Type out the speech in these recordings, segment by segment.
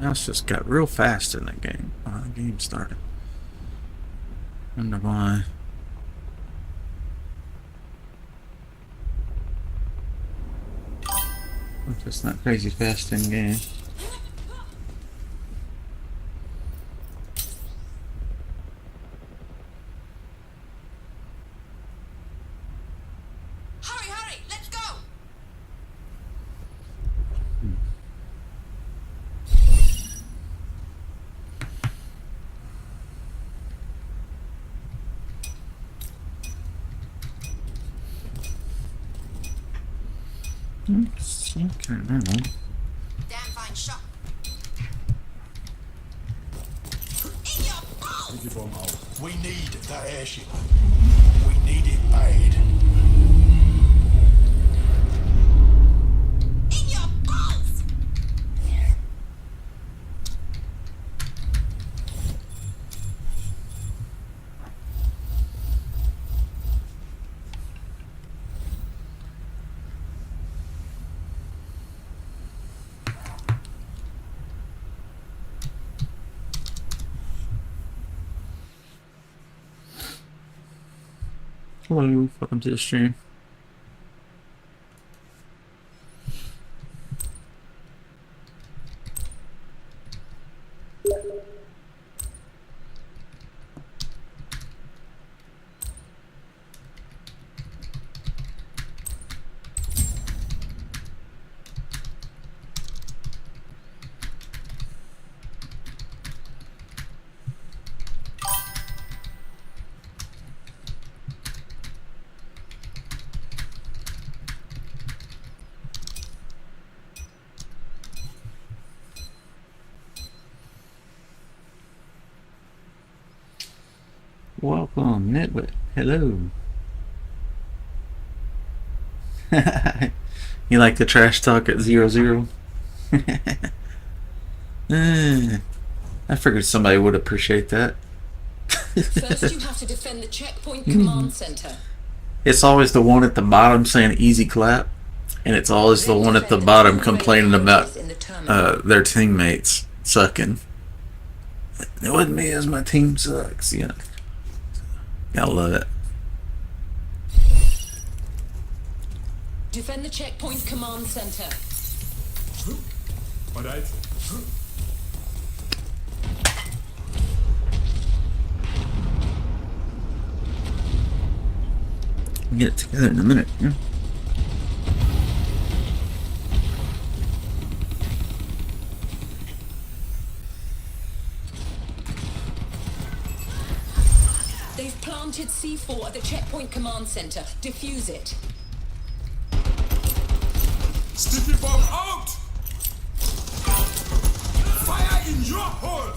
Mouse just got real fast in that game. The game started. Wonder why. It's just not crazy fast in game. Okay, now. Damn fine shot. We need that airship. We need it bad. In your balls! Hello, welcome to the stream. Welcome, Network. Hello. You like the trash talk at 0-0? I figured somebody would appreciate that. First, you have to defend the checkpoint command center. It's always the one at the bottom saying easy clap, and it's always the one at the bottom complaining about their teammates sucking. It wasn't me, as my team sucks. Yeah. Gotta love it. Defend the checkpoint command center. Alright. We'll get it together in a minute. Yeah. They've planted C4 at the checkpoint command center. Defuse it. Sticky bomb out! Fire in your hole!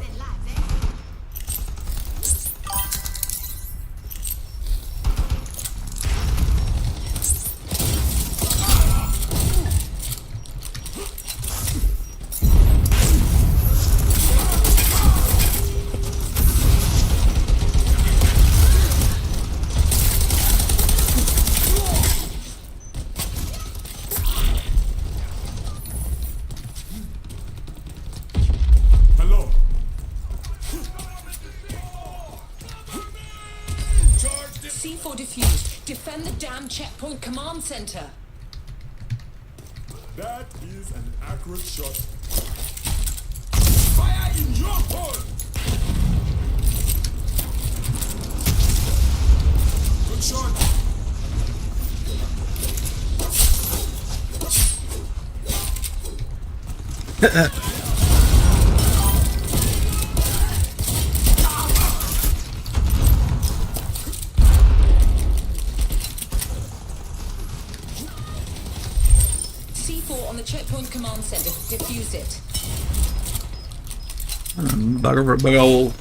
Hello. C4 defused. Defend the damn checkpoint command center. That is an accurate shot. Fire in your hole! Good shot. C4 on the checkpoint command center. Defuse it. Butter of a big old.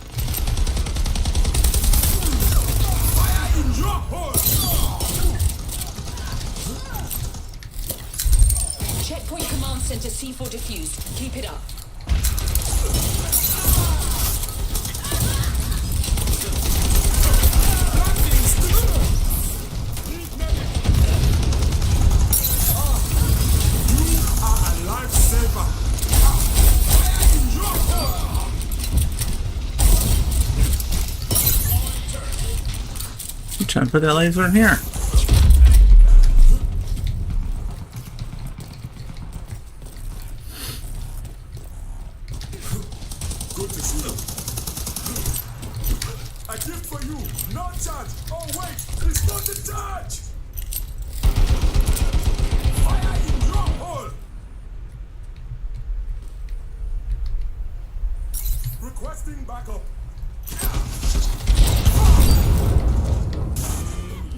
Fire in your hole! Checkpoint command center C4 defused. Keep it up. You are a lifesaver. Fire in your trying to put that laser in here. Good to see you. A gift for you. No charge. Oh wait, it's not the charge. Fire in your hole. Requesting backup.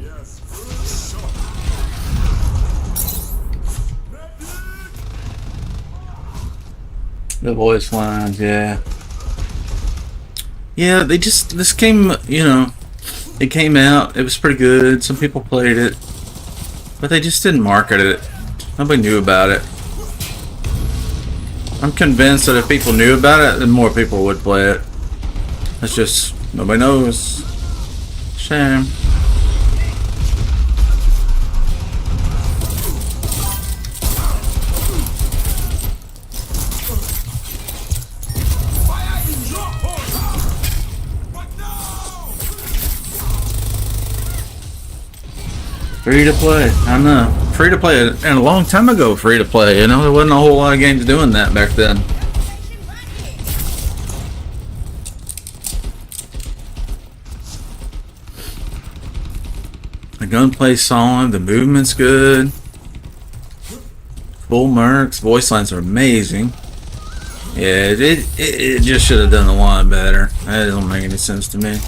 Yes, good shot. The voice lines, yeah. Yeah, they just, this came, you know, it came out, it was pretty good, some people played it, but they just didn't market it. Nobody knew about it. I'm convinced that if people knew about it, then more people would play it. It's just, nobody knows. Shame. Free to play, I know. Free to play, and a long time ago, free to play. You know, there wasn't a whole lot of games doing that back then. The gunplay's solid, the movement's good. Full mercs, voice lines are amazing. Yeah, it just should have done a lot better. That doesn't make any sense to me.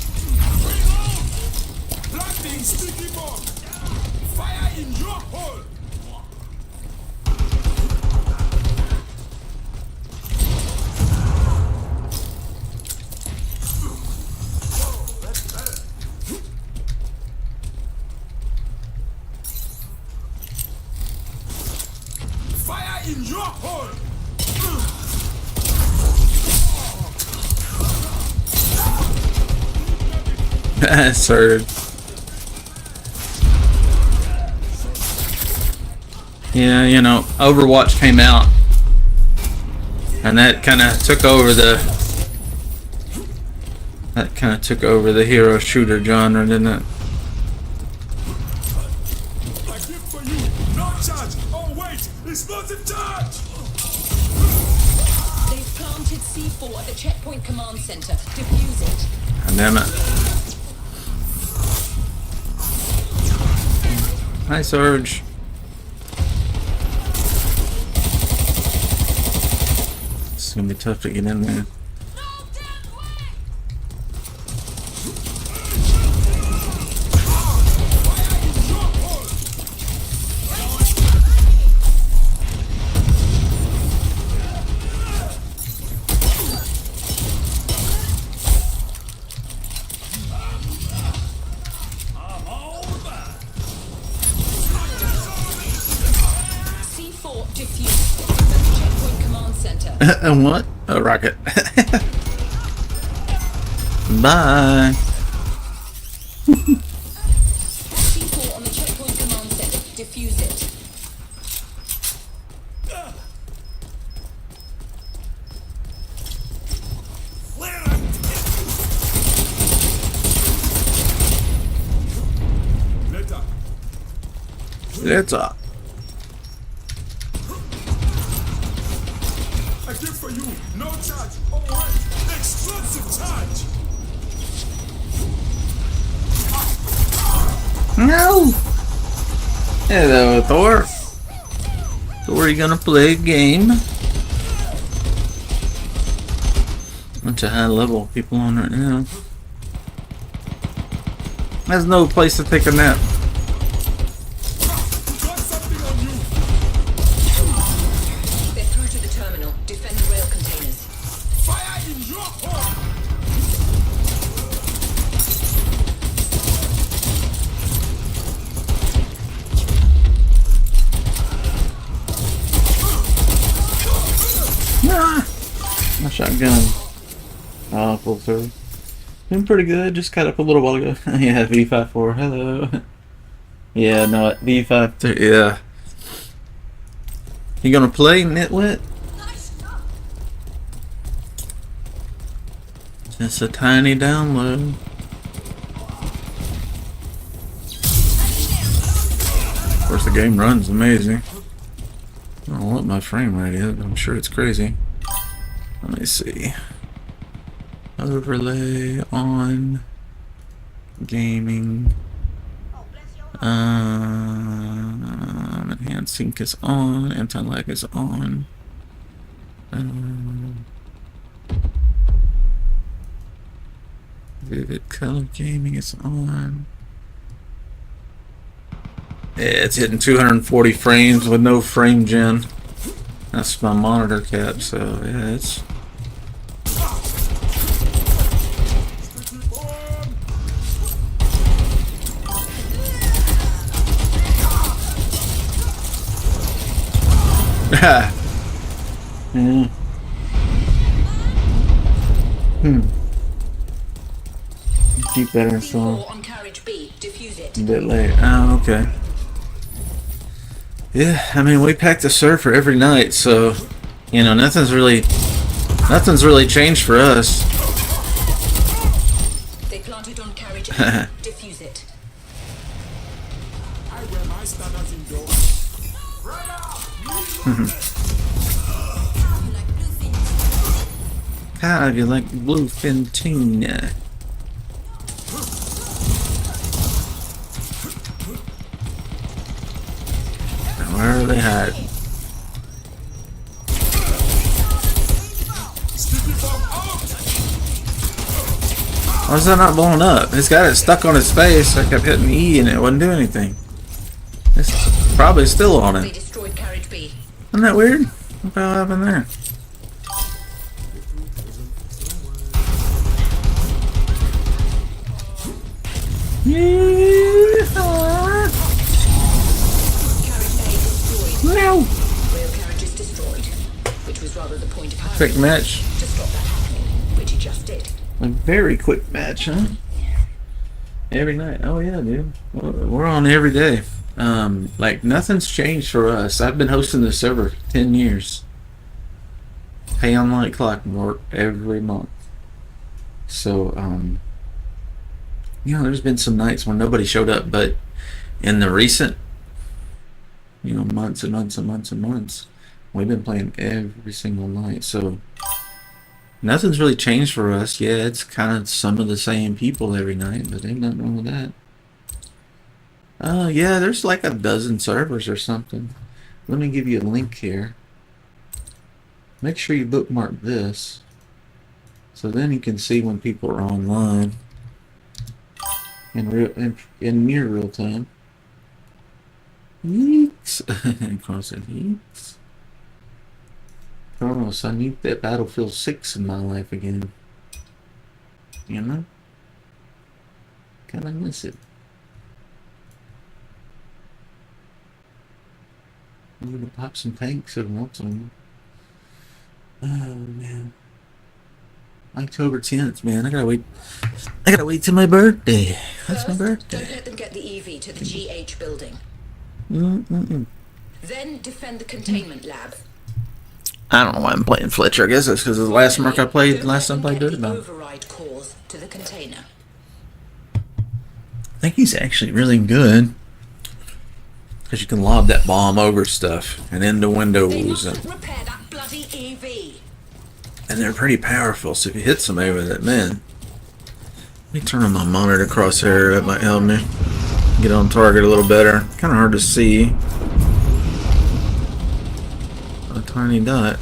In your hole! Sir. Yeah, you know, Overwatch came out, and that kind of took over the hero shooter genre, didn't it? It's not in charge! They've planted C4 at the checkpoint command center. Defuse it. God damn it. Hi, Surge. It's gonna be tough to get in there. And what? A rocket. Bye. C4 on the checkpoint command center. Defuse it. Let's up. A gift for you. No charge. Oh wait. Explosive charge. No. Hello, Thor. Thor, you gonna play a game? Bunch of high level people on right now. There's no place to take a nap. My shotgun. Oh, full service. Been pretty good. Just cut up a little while ago. Yeah, V54. Hello. Yeah, no, V52. Yeah. You gonna play Nitwit? Just a tiny download. The game runs amazing. I don't know what my frame rate is, but I'm sure it's crazy. Let me see. Overlay on gaming. Enhanced sync is on. Anti-lag is on. Vivid color gaming is on. Yeah, it's hitting 240 frames with no frame gen. That's my monitor cap, so yeah, it's. Yeah. Keep that installed. C4 on carriage B. Defuse it. A bit late. Oh, okay. Yeah, I mean, we pack the server every night, so you know nothing's really changed for us. They planted on carriage A. Defuse it. I wear my standards indoors. How do you like bluefin tuna? Where are they hiding? Why is that not blowing up? He's got it stuck on his face. I kept hitting E and it wouldn't do anything. It's probably still on They it. destroyed carriage B. Isn't that weird? What the hell happened there? No. Rail carriage is destroyed, which was rather the point of Quick hurry match. to stop that happening, which he just did. A very quick match, huh? Every night. Oh yeah, dude. We're on every day. Like nothing's changed for us. I've been hosting this server for 10 years. Pay on like clockwork every month. So, you know, there's been some nights when nobody showed up, but in the recent, you know, months and months and months and months, we've been playing every single night. So nothing's really changed for us. Yeah, it's kind of some of the same people every night, but ain't nothing wrong with that. Yeah, there's like a dozen servers or something. Let me give you a link here. Make sure you bookmark this, so then you can see when people are online in near real time. Yeeks. Cross it. Yeeks. Kronos, I need that Battlefield 6 in my life again. You know? Kinda miss it. I'm gonna pop some tanks if I want some. Oh man. October 10th, man. I gotta wait till my birthday. That's my birthday. Don't let them get the EV to the GH building. Then defend the containment lab. I don't know why I'm playing Fletcher. I guess it's because of the last mark I played last time I played the Dirty. override cores to the container. I think he's actually really good. Because you can lob that bomb over stuff and into They windows. must repair that bloody EV. And they're pretty powerful, so if you hit somebody with it, man. Let me turn on my monitor crosshair, that might help me get on target a little better. Kind of hard to see. A tiny dot.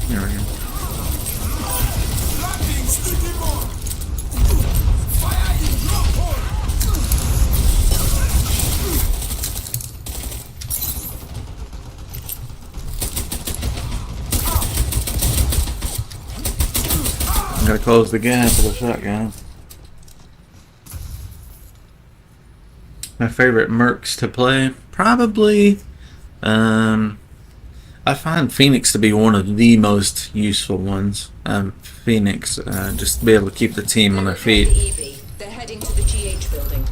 There we go. Landing sticky bomb. Fire in drop hole. I gotta close the gap with a shotgun. My favorite mercs to play? Probably, I find Phoenix to be one of the most useful ones. Phoenix, just to be able to keep the team on their Repair feet. the EV. They're heading to the GH building.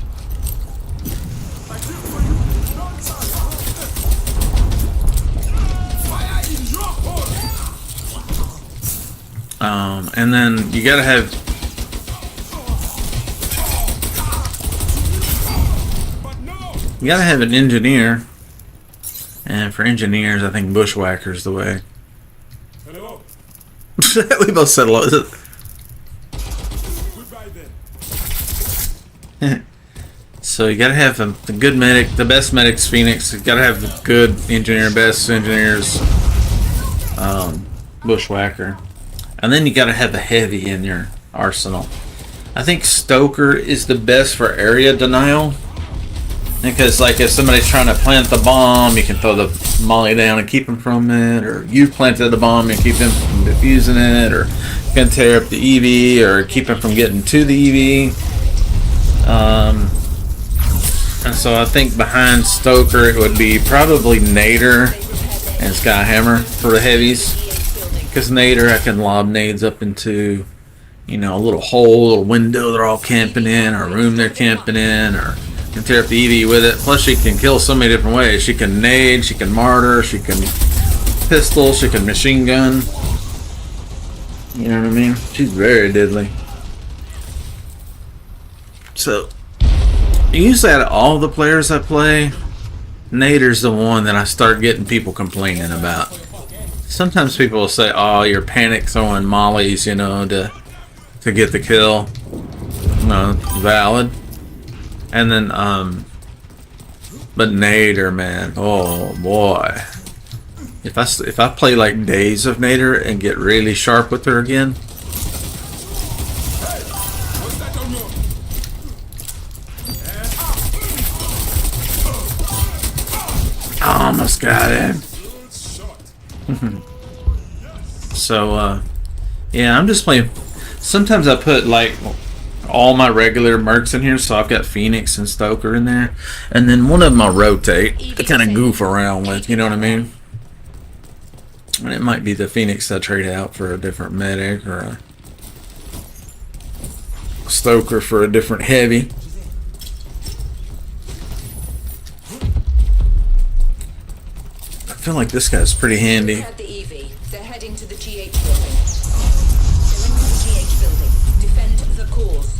I click for you. Wrong side. Fire in drop hole. And then you gotta have You gotta have an engineer. And for engineers, I think bushwhacker's the way. Hello. We both said hello. Goodbye then. So you gotta have the good medic, the best medic's Phoenix. You gotta have the good engineer, best engineers, bushwhacker, and then you gotta have a heavy in your arsenal. I think Stoker is the best for area denial, because like if somebody's trying to plant the bomb, you can throw the molly down and keep them from it, or you planted the bomb and keep them from defusing it, or you can tear up the EV or keep them from getting to the EV. And so I think behind Stoker it would be probably Nader and Skyhammer for the heavies, because Nader I can lob nades up into, you know, a little hole, a little window they're all camping in, or a room they're camping in, or can tear up the EV with it. Plus she can kill so many different ways. She can nade, she can martyr, she can pistol, she can machine gun. You know what I mean? She's very deadly. So usually out of all the players I play, Nader's the one that I start getting people complaining about. Sometimes people will say, "Oh, you're panic throwing mollies, you know, to get the kill." No, valid. And then, but Nader, man, oh boy, if I play like days of Nader and get really sharp with her again. I almost got him. So, yeah, I'm just playing. Sometimes I put like all my regular mercs in here, so I've got Phoenix and Stoker in there, and then one of them I'll rotate to kind of goof around with, you know what I mean? And it might be the Phoenix I trade out for a different medic, or a Stoker for a different heavy. I feel like this guy's pretty handy. At the EV. They're heading to the GH building. They're into the GH building. Defend the cause.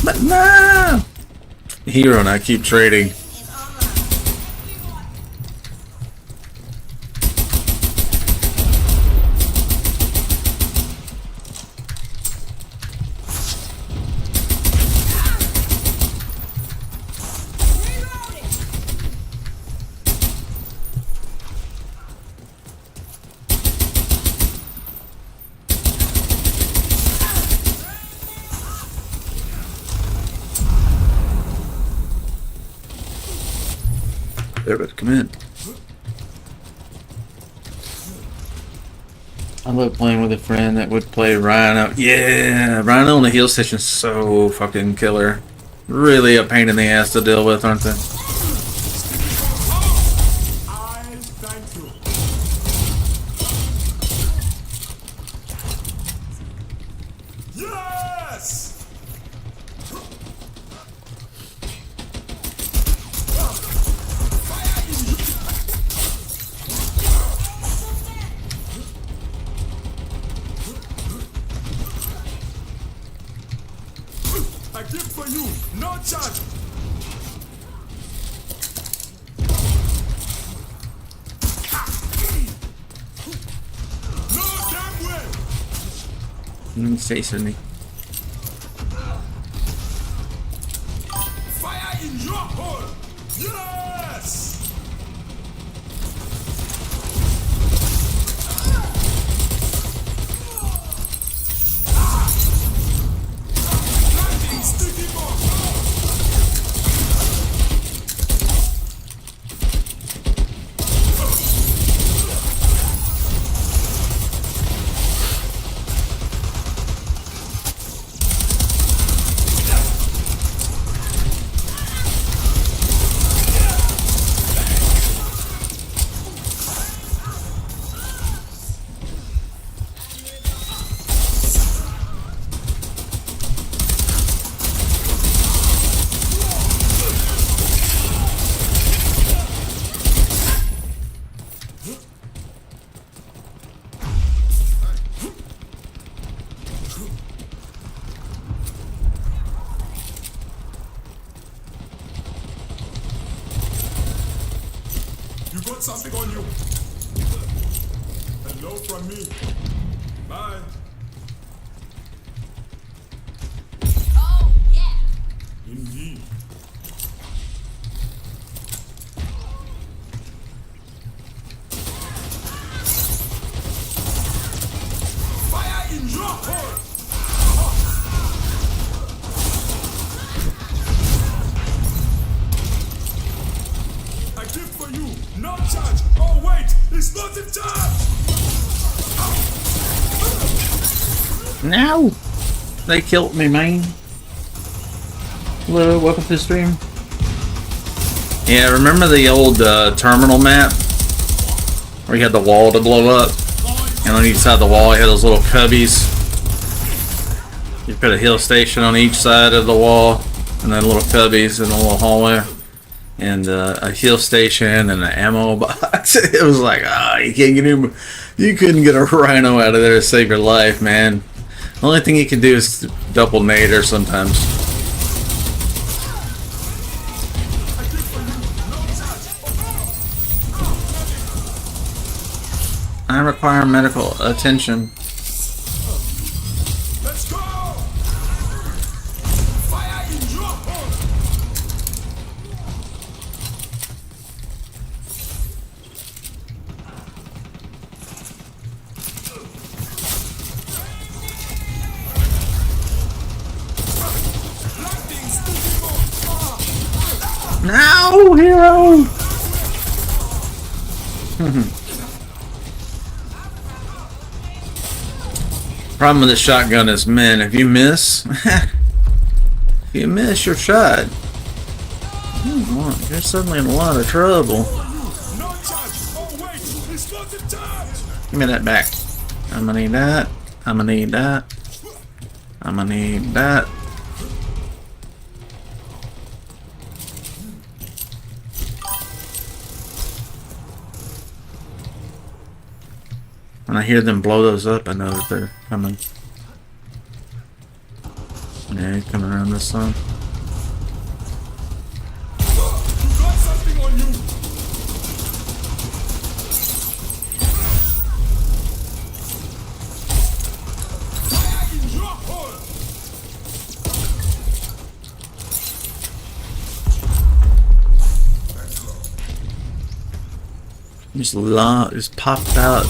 But no! Hero and I keep trading. Everybody come in. I love playing with a friend that would play Rhino. Yeah, Rhino on the heal station is so fucking killer. Really a pain in the ass to deal with, aren't they? I thank you. Yes! A gift for you, no charge. No damn way. Let me say something. Fire in your hole. Yes! Planting sticky bomb. got something on you. Hello from me. Bye. Oh, yeah. Indeed. Fire in your hole! A gift for you, no charge. Oh wait, it's not in charge. No! They killed me, man. Hello, welcome to the stream. Yeah, remember the old terminal map? Where you had the wall to blow up? And on each side of the wall you had those little cubbies. You put a heal station on each side of the wall, and then little cubbies in the little hallway. And a heal station and an ammo box. It was like, you can't get him. You couldn't get a rhino out of there to save your life, man. The only thing you can do is double nader sometimes. I require medical attention. Let's go! Fire in your hole! No, hero! Problem with this shotgun is, man, if you miss, you're shot. You're suddenly in a lot of trouble. No charge! Oh wait, it's not in charge! Give me that back. I'm gonna need that. I'm gonna need that. I'm gonna need that. When I hear them blow those up, I know that they're coming. Yeah, he's coming around this side. You got something on you! Fire in your hole! Just popped out.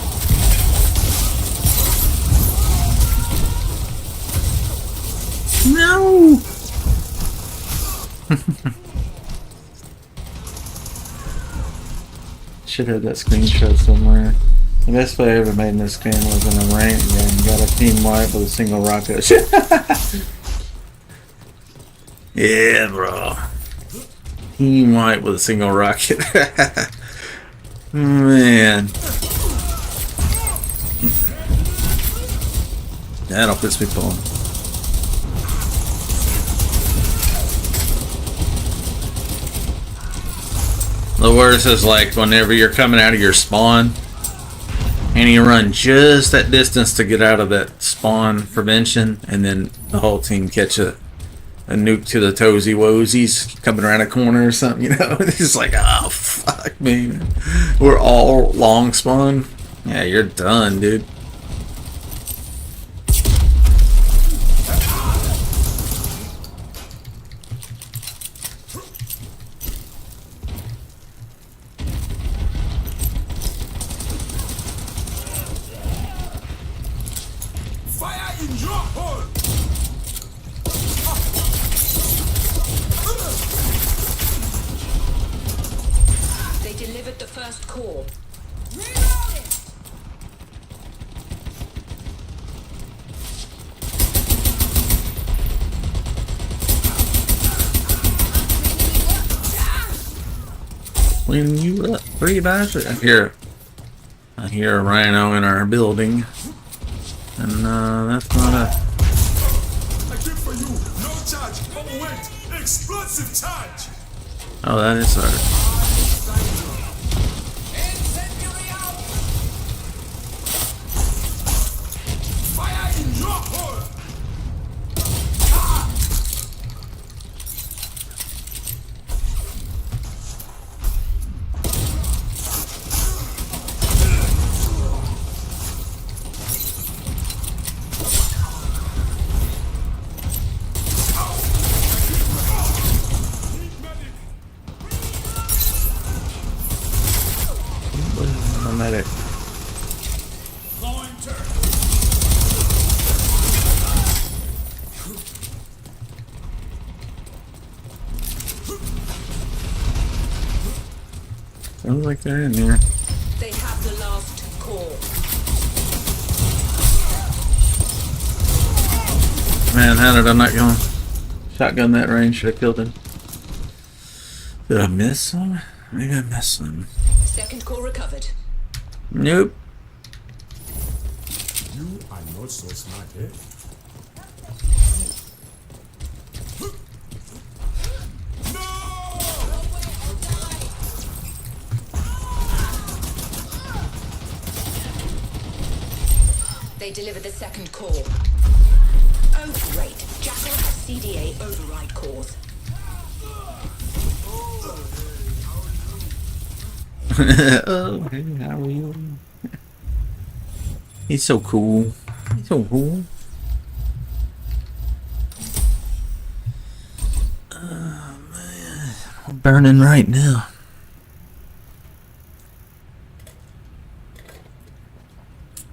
No! Should have that screenshot somewhere. The best play I ever made in this game was in a ranked game. Got a team wipe with a single rocket. Yeah, bro. Team wipe with a single rocket. Man. That'll piss people off. The worst is like whenever you're coming out of your spawn and you run just that distance to get out of that spawn prevention, and then the whole team catch a nuke to the toesy woesies coming around a corner or something, you know? It's just like, oh fuck me. We're all long spawn. Yeah, you're done, dude. Fire in your hole! They delivered the first core. When you up, three bastard. I hear a rhino in our building, and that's not a. A gift for you, no charge. Oh wait, explosive charge. Oh, that is hard. Fire in your hole! Sounds like they're in there. They have the last call. Man, how did I not go shotgun that range? Should have killed him. Did I miss him? Maybe I missed him. Second core recovered. Nope. You are not so smart, eh? They delivered the second core. Oh, great. Jackal has CDA override cores. Oh, hey, how are you? He's so cool. He's so cool. Oh, man. I'm burning right now.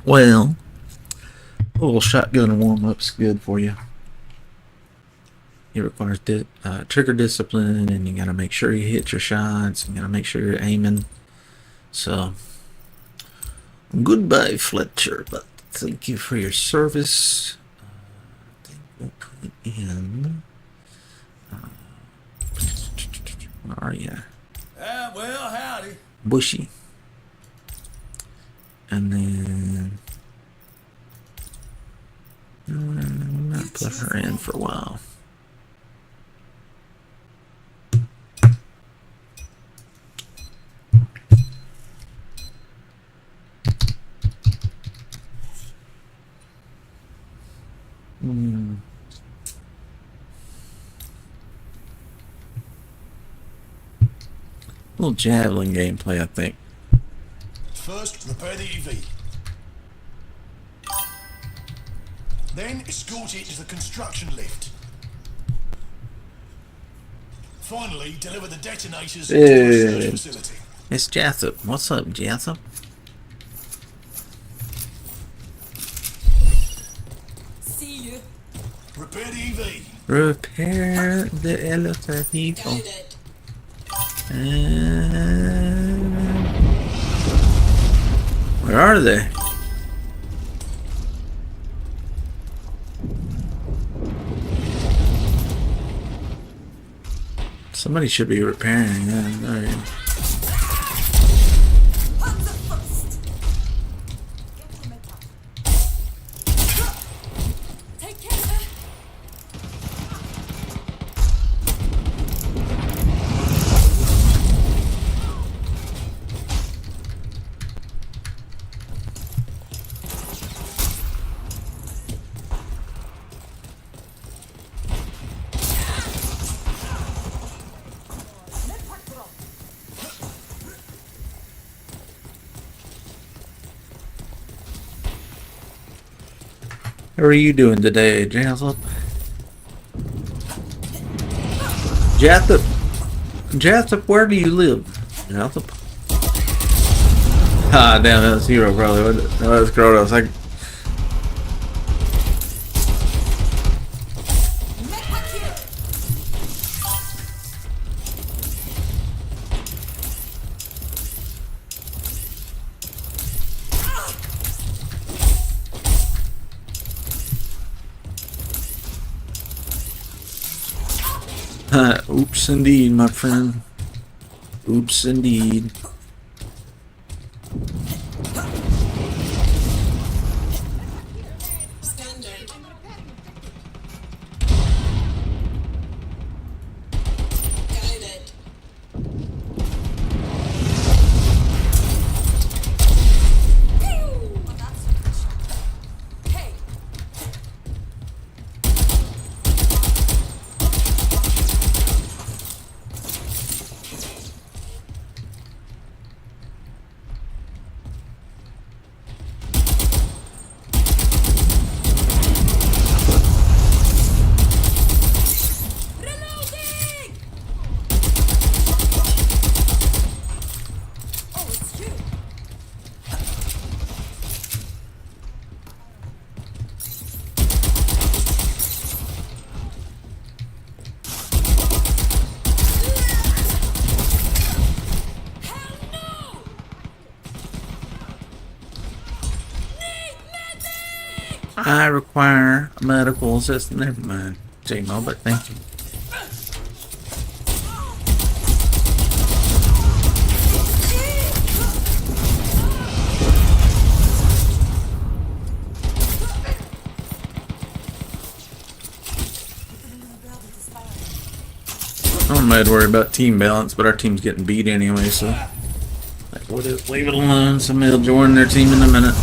Well, a little shotgun warm-up's good for you. It requires trigger discipline, and you gotta make sure you hit your shots. You gotta make sure you're aiming. So, goodbye, Fletcher. But thank you for your service. I think we'll put in. Where are you? Well, howdy. Bushy. And then. I'm gonna put her in for a while. Little javelin gameplay, I think. First, repair the EV. Then, escort it to the construction lift. Finally, deliver the detonators to the research facility. It's Jathop. What's up, Jathop? See you. Repair the EV. Repair the elevator, people. Got it. Where are they? Somebody should be repairing that. All right. Panzer first. Get your metal. Take care. How are you doing today, Jathop? Jathop? Jathop, where do you live? Jathop? Ah, damn, that was Hero probably, wasn't it? No, that was Kronos. Medpack here. Oops, indeed, my friend. Oops, indeed. Standard. Guided. Pew! That's a good shot. Hey. I require a medical assistant. Never mind, J-Mo, but thank you. I don't mind worry about team balance, but our team's getting beat anyway, so like, we'll just leave it alone. Somebody will join their team in a minute.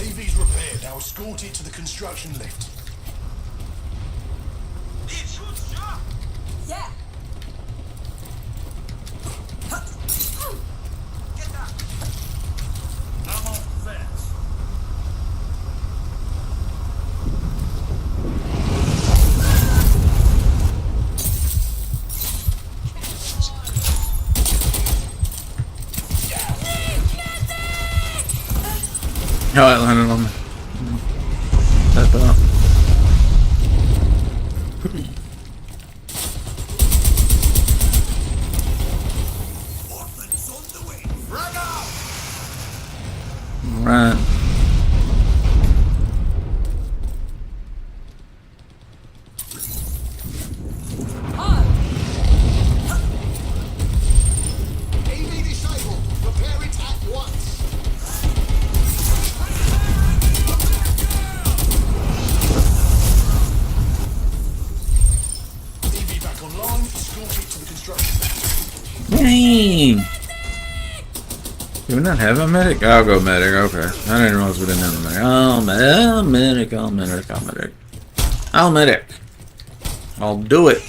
EV's repaired. Now escort it to the construction lift. Yeah. I'm on fast. Oh, it landed on me. Tap out. Orphans on the way. Frag out! Right. HUD. EV disabled. Repair it at once. EV back online. Escort it to the construction lift. Dang. Do we not have a medic? I'll go medic. Okay. I didn't realize we didn't have a medic. Oh, medic. Oh, medic. Oh, medic. Oh, medic. I'll do it.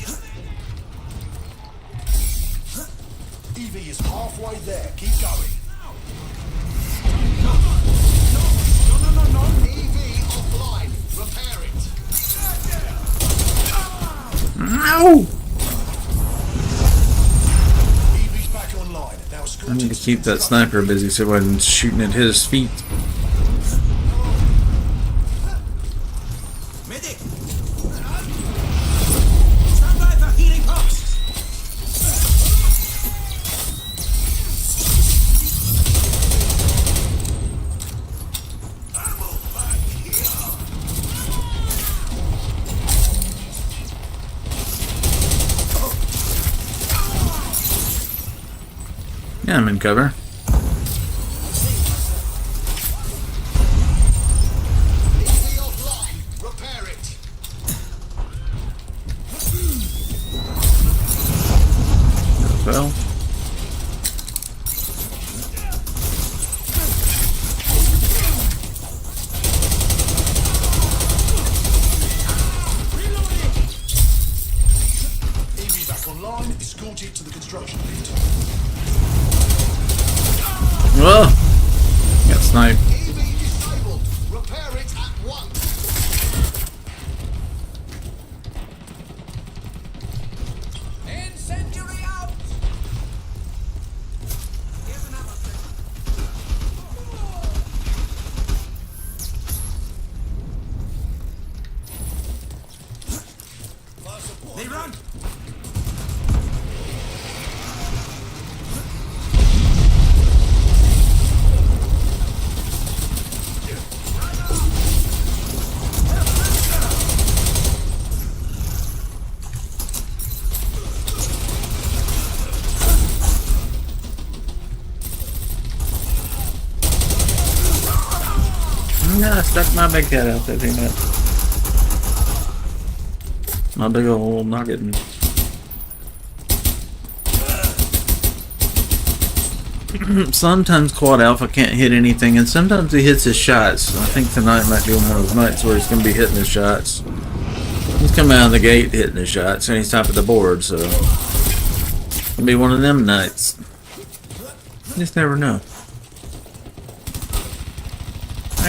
EV is halfway there. Keep going. No. EV offline. Repair it. No! EV's back online. Now escort I need it to the keep that construction sniper busy so I wasn't shooting at his feet. Medic! Stand by for healing post! Ammo back here! Yeah, I'm in cover. EV offline. Repair it. Well, EV back online. Escort it to the construction lift. well, got sniped. EV disabled. Repair it at once. Incendiary out. Here's another thing. They run! No, I stuck my big head out there, damn it. My big old nugget. Sometimes Quad Alpha can't hit anything, and sometimes he hits his shots. I think tonight might be one of those nights where he's going to be hitting his shots. He's coming out of the gate hitting his shots, and he's top of the board, so it's going to be one of them nights. You just never know.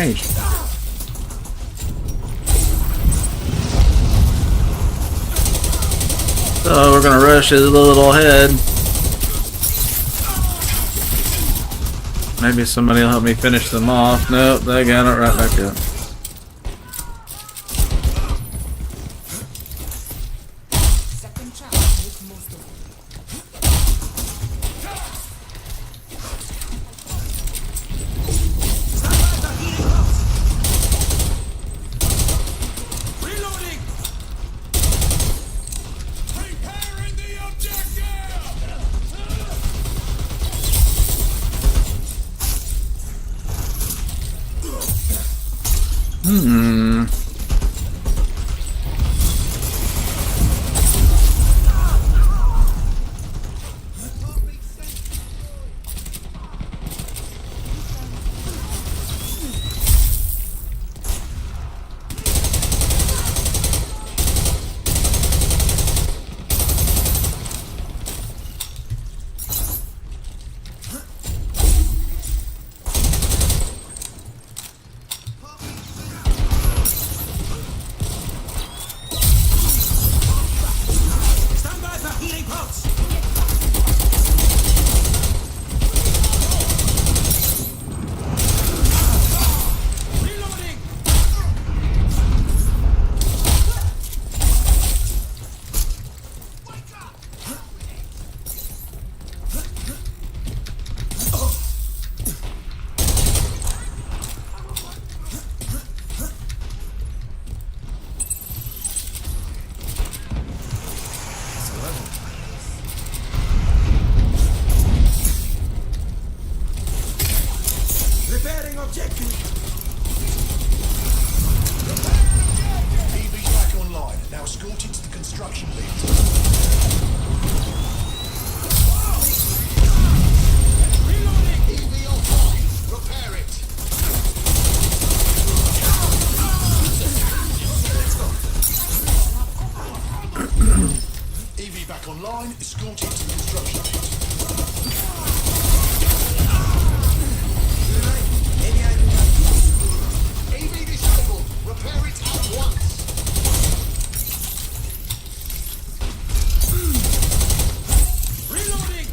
range. So we're gonna rush his little head. Maybe somebody will help me finish them off. Nope, they got it right back up. Second chance, make most of it. Reloading! Preparing the objective! Stand by for healing pulse! Reloading! Repairing objective! EV's back online. Now escorted to the construction lift. Reloading! EV offline. Repair it. EV back online. Escorted to the construction lift. EV disabled. Repair it at once. Reloading!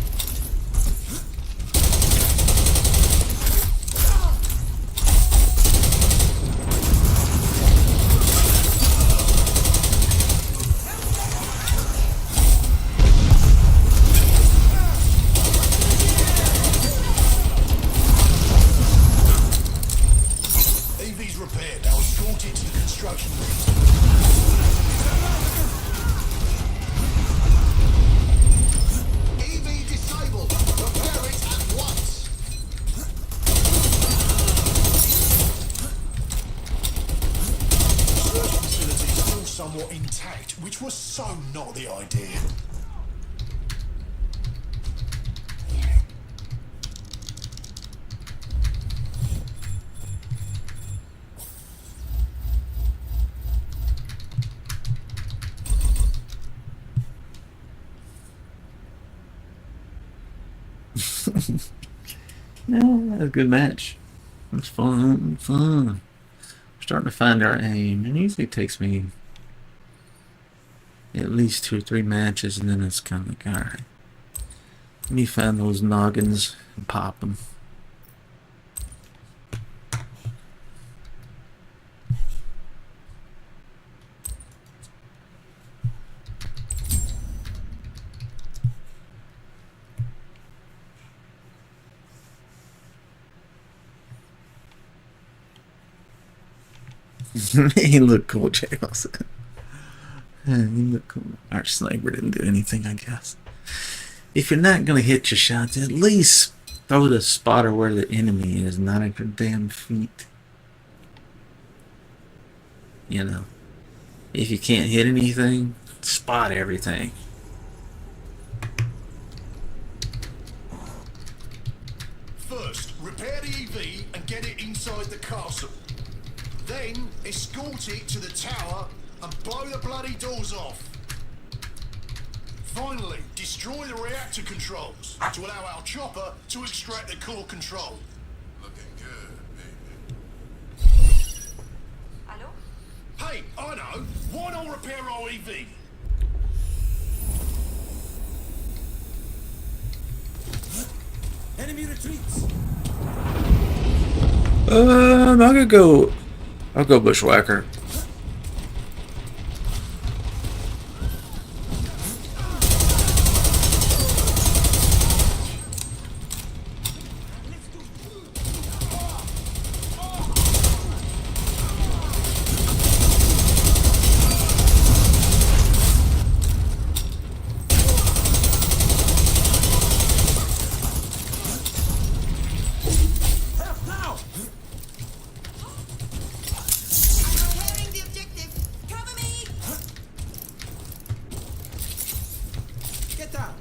EV's repaired. Now escorted to the construction lift. EV disabled. Repair it at once. Search facility is still somewhat intact, which was so not the idea. No, that was a good match. It was fun. Starting to find our aim. It usually takes me at least 2 or 3 matches, and then it's kind of like, alright. Let me find those noggins and pop them. He looked cool, Jay Wilson. Yeah, he looked cool. Our sniper didn't do anything, I guess. If you're not gonna hit your shots, at least throw the spotter where the enemy is, not at your damn feet. You know, if you can't hit anything, spot everything. First, repair the EV and get it inside the castle. Then, escort it to the tower and blow the bloody doors off. Finally, destroy the reactor controls to allow our chopper to extract the core control. Looking good, baby. Hey, I know. Why not repair our EV? Enemy retreats. I'll go bushwhacker. Help now. Repairing the objective. Cover me. Get down.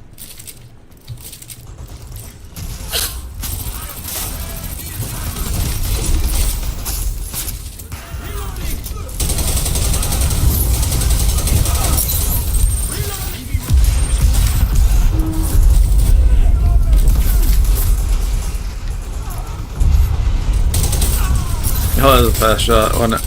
Oh, that was a fast shot, wasn't it?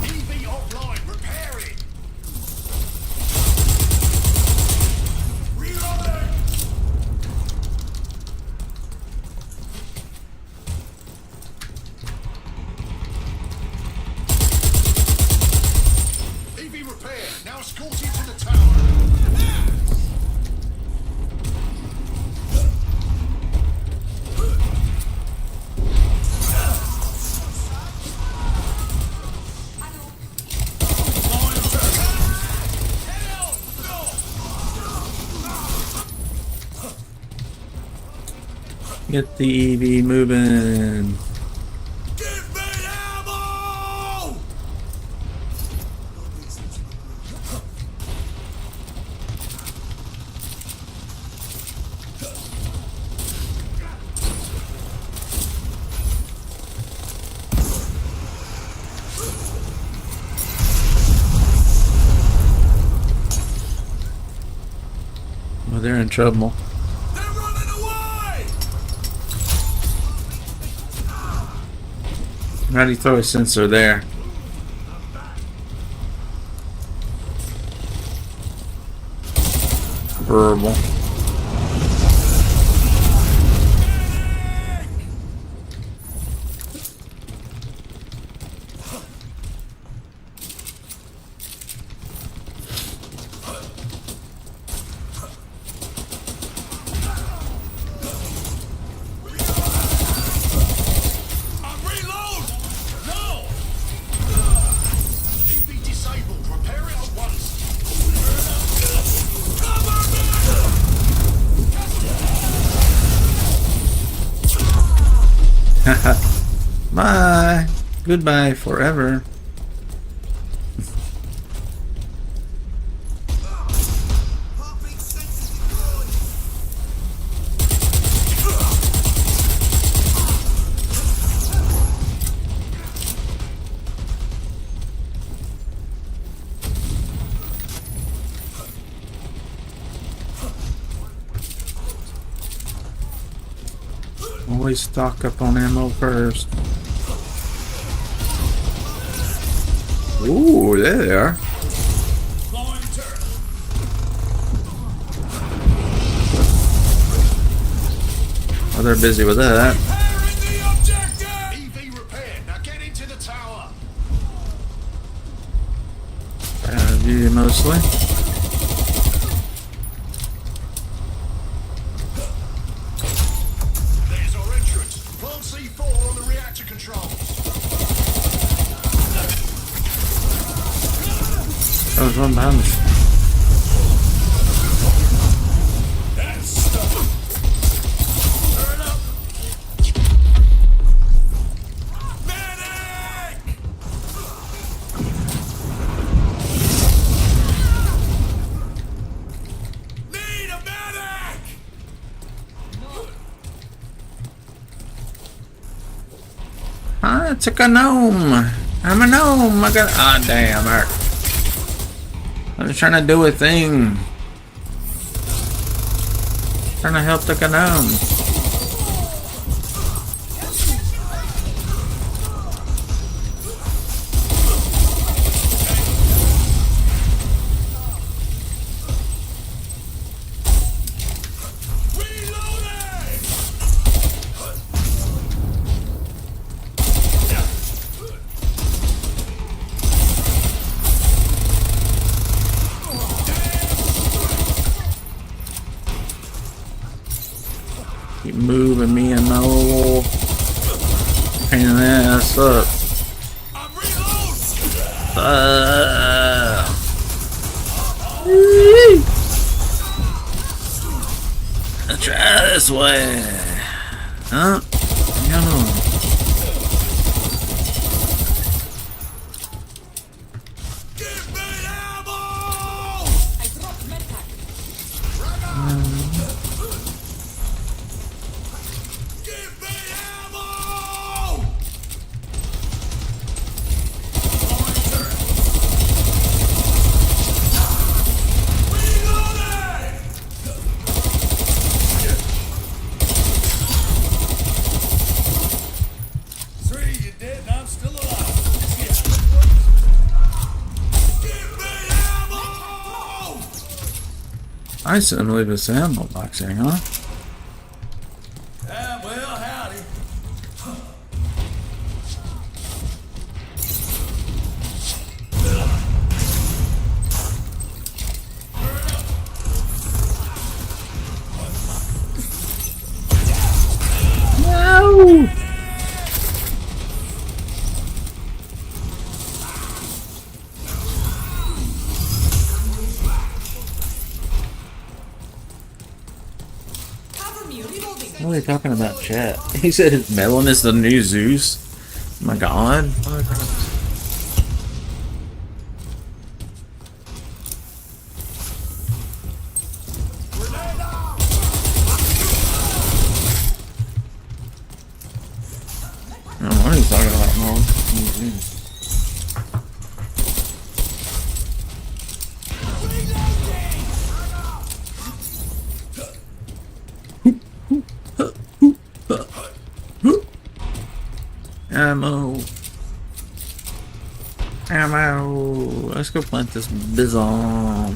EV offline. Repair it. Reloading. EV repair. Now escort it to the tower. Get the EV moving. Give me ammo. Well, they're in trouble. They're running away. How do you throw a sensor there? Verbal. I'm reload. No. EV disabled. Repair it at once. Bye. Goodbye forever. Always stock up on ammo first. Ooh, there they are. Going turn. Oh, they're busy with that. Repairing the objective. EV repair. Now get into the tower. View mostly. There's our entrance. Plant C4 on the reactor controls. There was one behind us. That's stuff. Turn up. Medic. Need a medic. It's a gnome. I'm a gnome. I got. Ah, damn, Eric. I was trying to do a thing. Trying to help the gnome. Keep moving me and my little pain in the ass up. Let's try this way. Huh? Come on. I dropped medpack. I shouldn't leave this ammo box here, huh? Ah, well, howdy. No! Cover me, reloading. What are they talking about, chat? He said his melon is the new Zeus. Oh my god. I don't know what he's talking about, Mom. Ammo. Ammo. Let's go plant this bizon.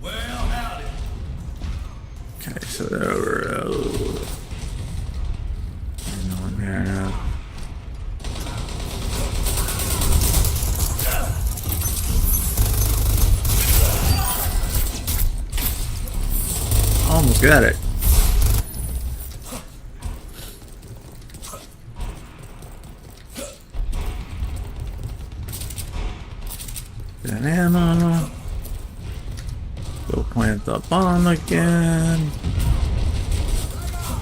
Well, howdy. Okay, so over. No one there now. Almost got it. Got ammo. Go plant the bomb again.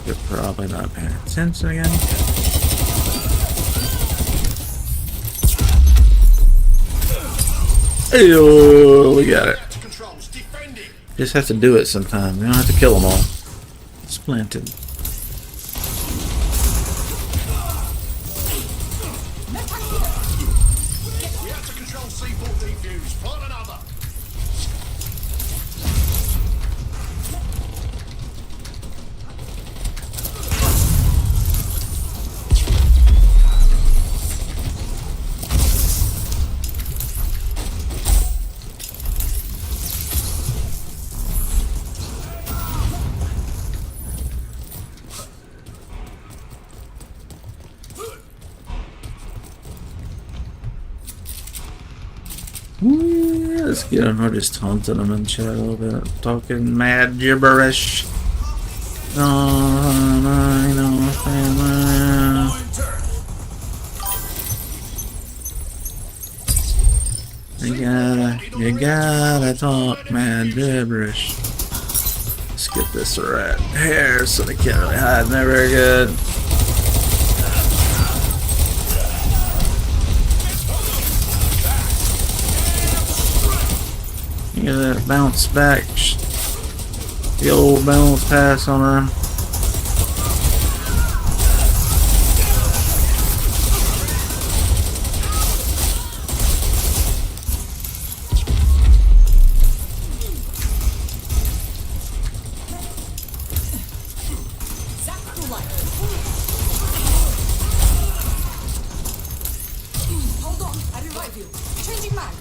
You're probably not paying attention again. Ew, we got it. Controls, defending. Just have to do it sometime. You don't have to kill them all. It's planted. We have to control C4 defuse. Plant another. Let's get him. We're just taunting him in chat a little bit. Talking mad gibberish. You gotta talk mad gibberish. Let's get this right here so they can't really hide in there very good. Get that bounce back. The old bounce pass on her. of you. Changing mag.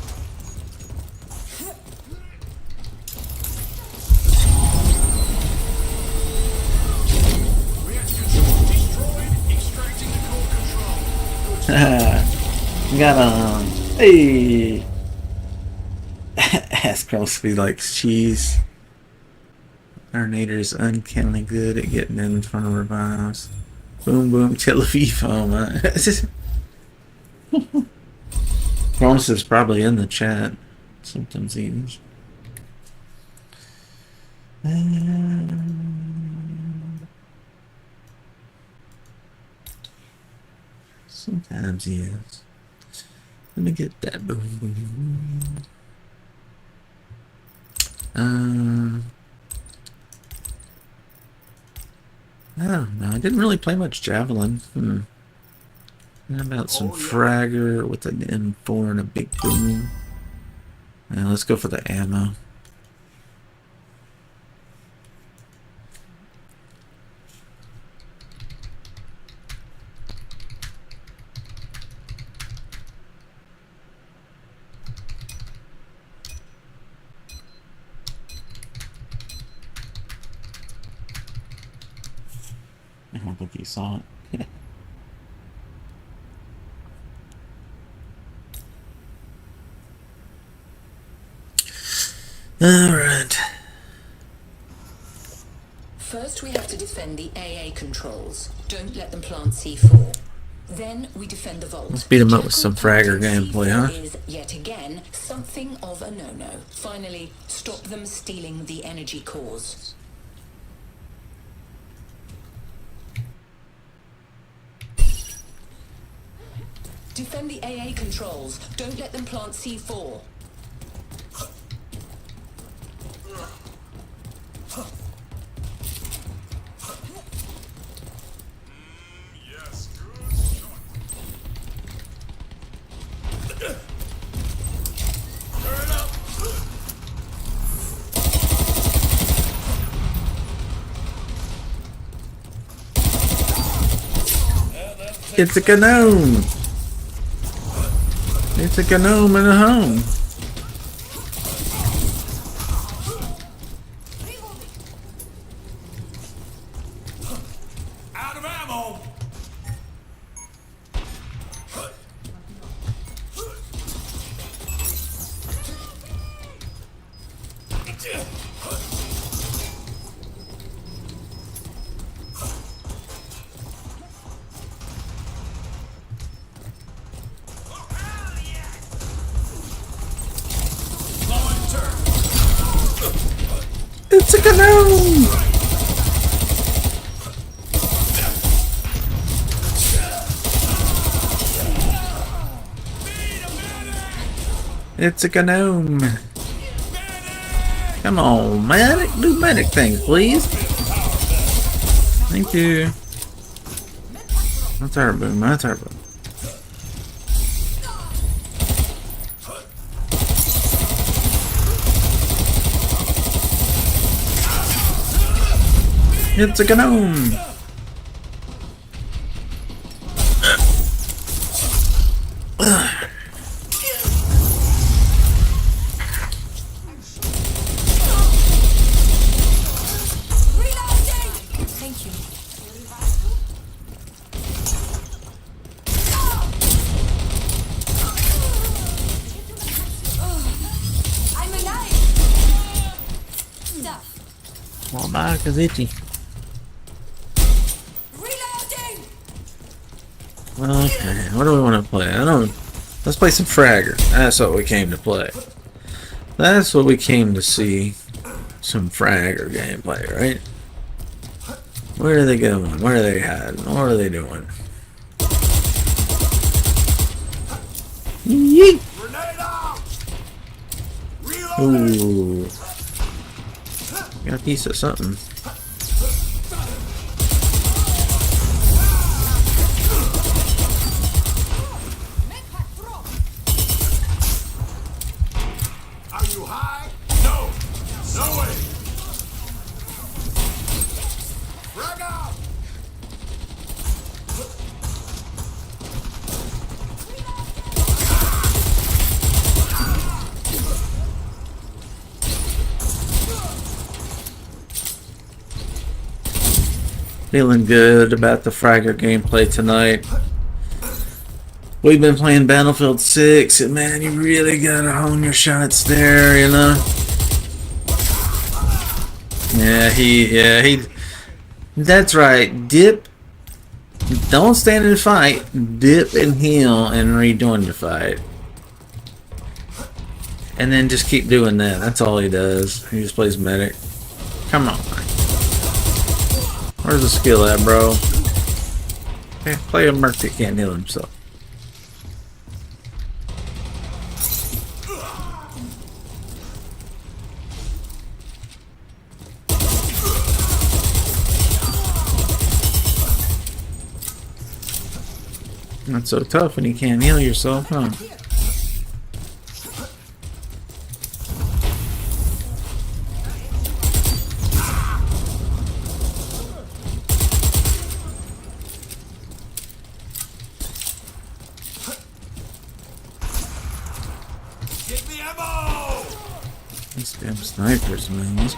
Reactor destroyed. Extracting the core control. Got him. Hey. Ass Crosby likes cheese. Terminator's uncannily good at getting in front of revives. Boom, boom, Tel Aviv. Oh my. Cronus is probably in the chat. Sometimes eats. Sometimes he is. Let me get that boom, boom. I don't know. I didn't really play much Javelin. How about some Fragger with an M4 and a big boom? Let's go for the ammo. I don't think you saw it. Alright. First, we have to defend the AA controls. Don't let them plant C4. Then we defend the vault. Let's beat 'em up with some Fragger gameplay, huh? C4 is yet again something of a no-no. Finally, stop them stealing the energy cores. Defend the AA controls. Don't let them plant C4. Yes, good. Turn up. It's a gnome! It's a gnome in a home. Out of ammo. It's a gnome! It's a gnome. Come on, medic. Do medic things, please. Thank you. That's our boom. That's our boom. It's a gnome. Thank you. I'm alive. Stuff. My back is itchy. Reloading. Okay, what do we want to play? I don't. Let's play some Fragger. That's what we came to play. That's what we came to see. Some Fragger gameplay, right? Where are they going? Where are they hiding? What are they doing? Yeet! Grenade out! Ooh. Got a piece of something. Are you high? No! No way! Frag out! Feeling good about the Fragger gameplay tonight. We've been playing Battlefield 6, and man, you really gotta hone your shots there, you know? Yeah, that's right. Dip. Don't stand and fight. Dip and heal and rejoin the fight. And then just keep doing that. That's all he does. He just plays medic. Come on. Where's the skill at, bro? Okay, play a merc that can't heal himself. Not so tough when you can't heal yourself, huh? Get me ammo! These damn snipers, man.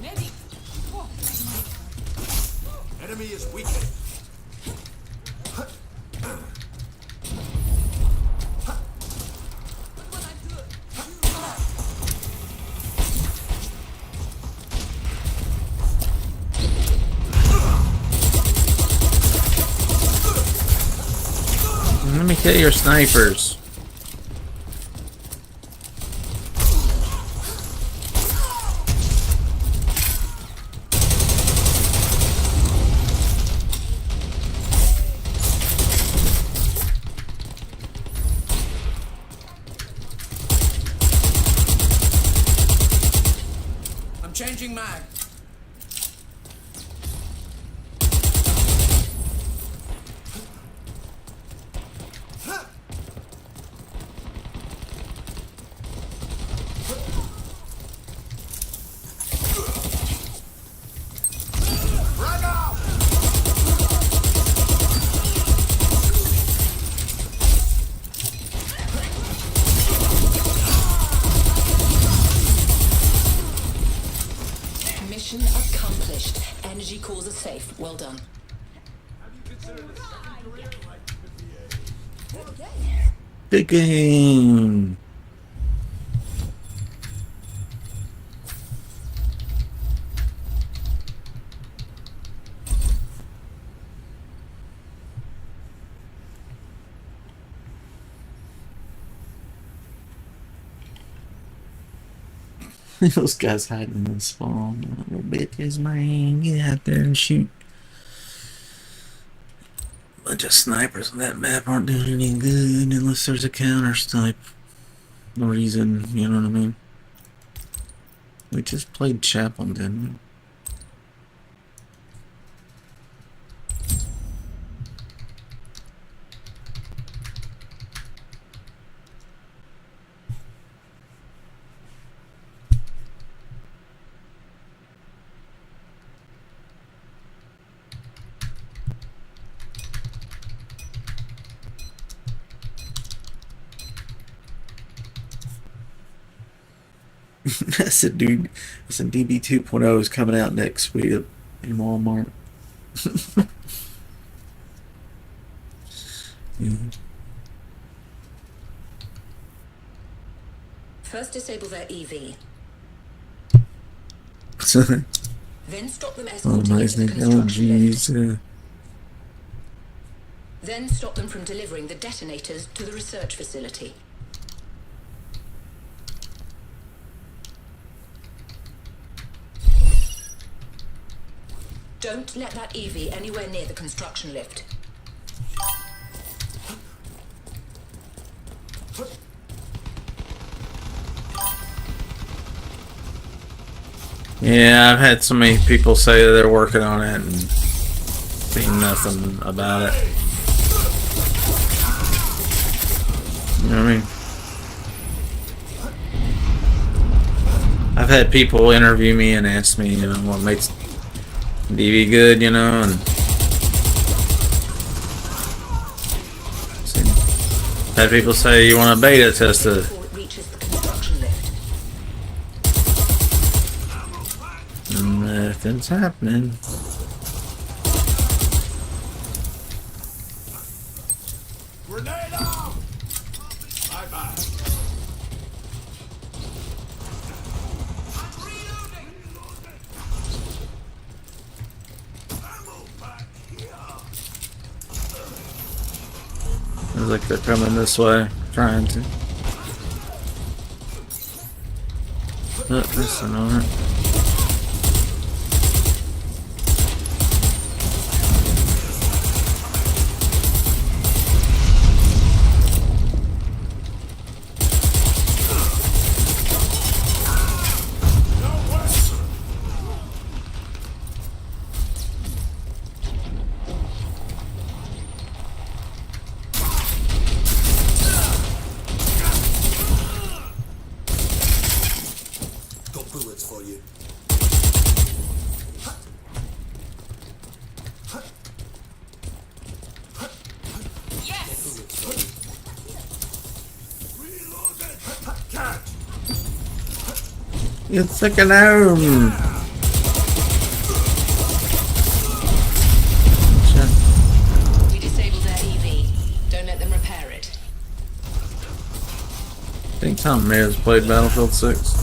Medic! Oh, Enemy is weakened. Let me kill your snipers. I'm changing mag. Mission accomplished. Energy cores are safe. Well done. Big game. Those guys hiding in the spawn. Little bitches, man. Get out there and shoot. Bunch of snipers on that map aren't doing any good unless there's a counter snipe. No reason, you know what I mean? We just played Chaplain, didn't we? I said, dude, I said DB 2.0 is coming out next week in Walmart. Yeah. First disable their EV. Then stop them Oh, escorting nice into the name. Oh, construction lift. jeez. Then stop them from delivering the detonators to the research facility. Don't let that EV anywhere near the construction lift. Yeah, I've had so many people say that they're working on it and seen nothing about it. You know what I mean? I've had people interview me and ask me, you know, what makes DV good, you know, and had people say, you want to beta test it. Before it reaches the construction lift. Nothing's happening. Grenade out! Bye bye. Looks like they're coming this way, trying to. Oh, that's another. Got bullets for you. You took it home. We disabled their EV. Don't let them repair it. I think Tom may have played Battlefield 6.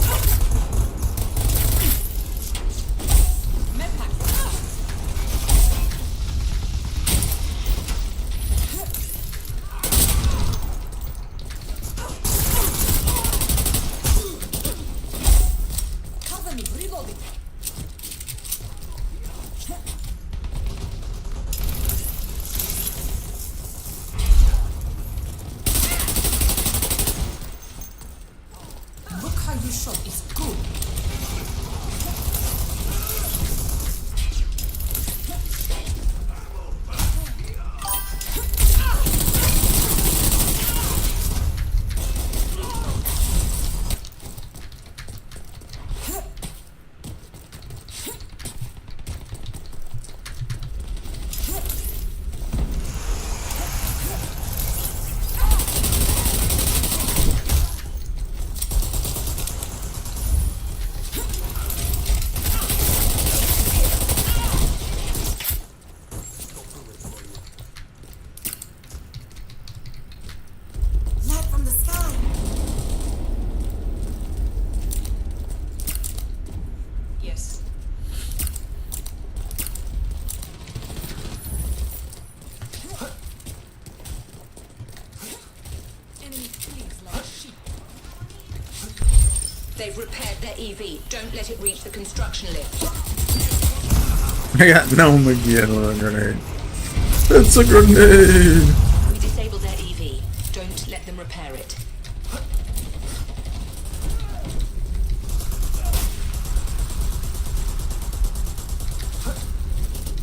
Cover me, reloading. Look how you shot. It's good. Light from the sky. Yes. Enemy flees like sheep. They've repaired their EV. Don't let it reach the construction lift. I got Gnome again with a grenade. It's a grenade! We disabled their EV. Don't let them repair it.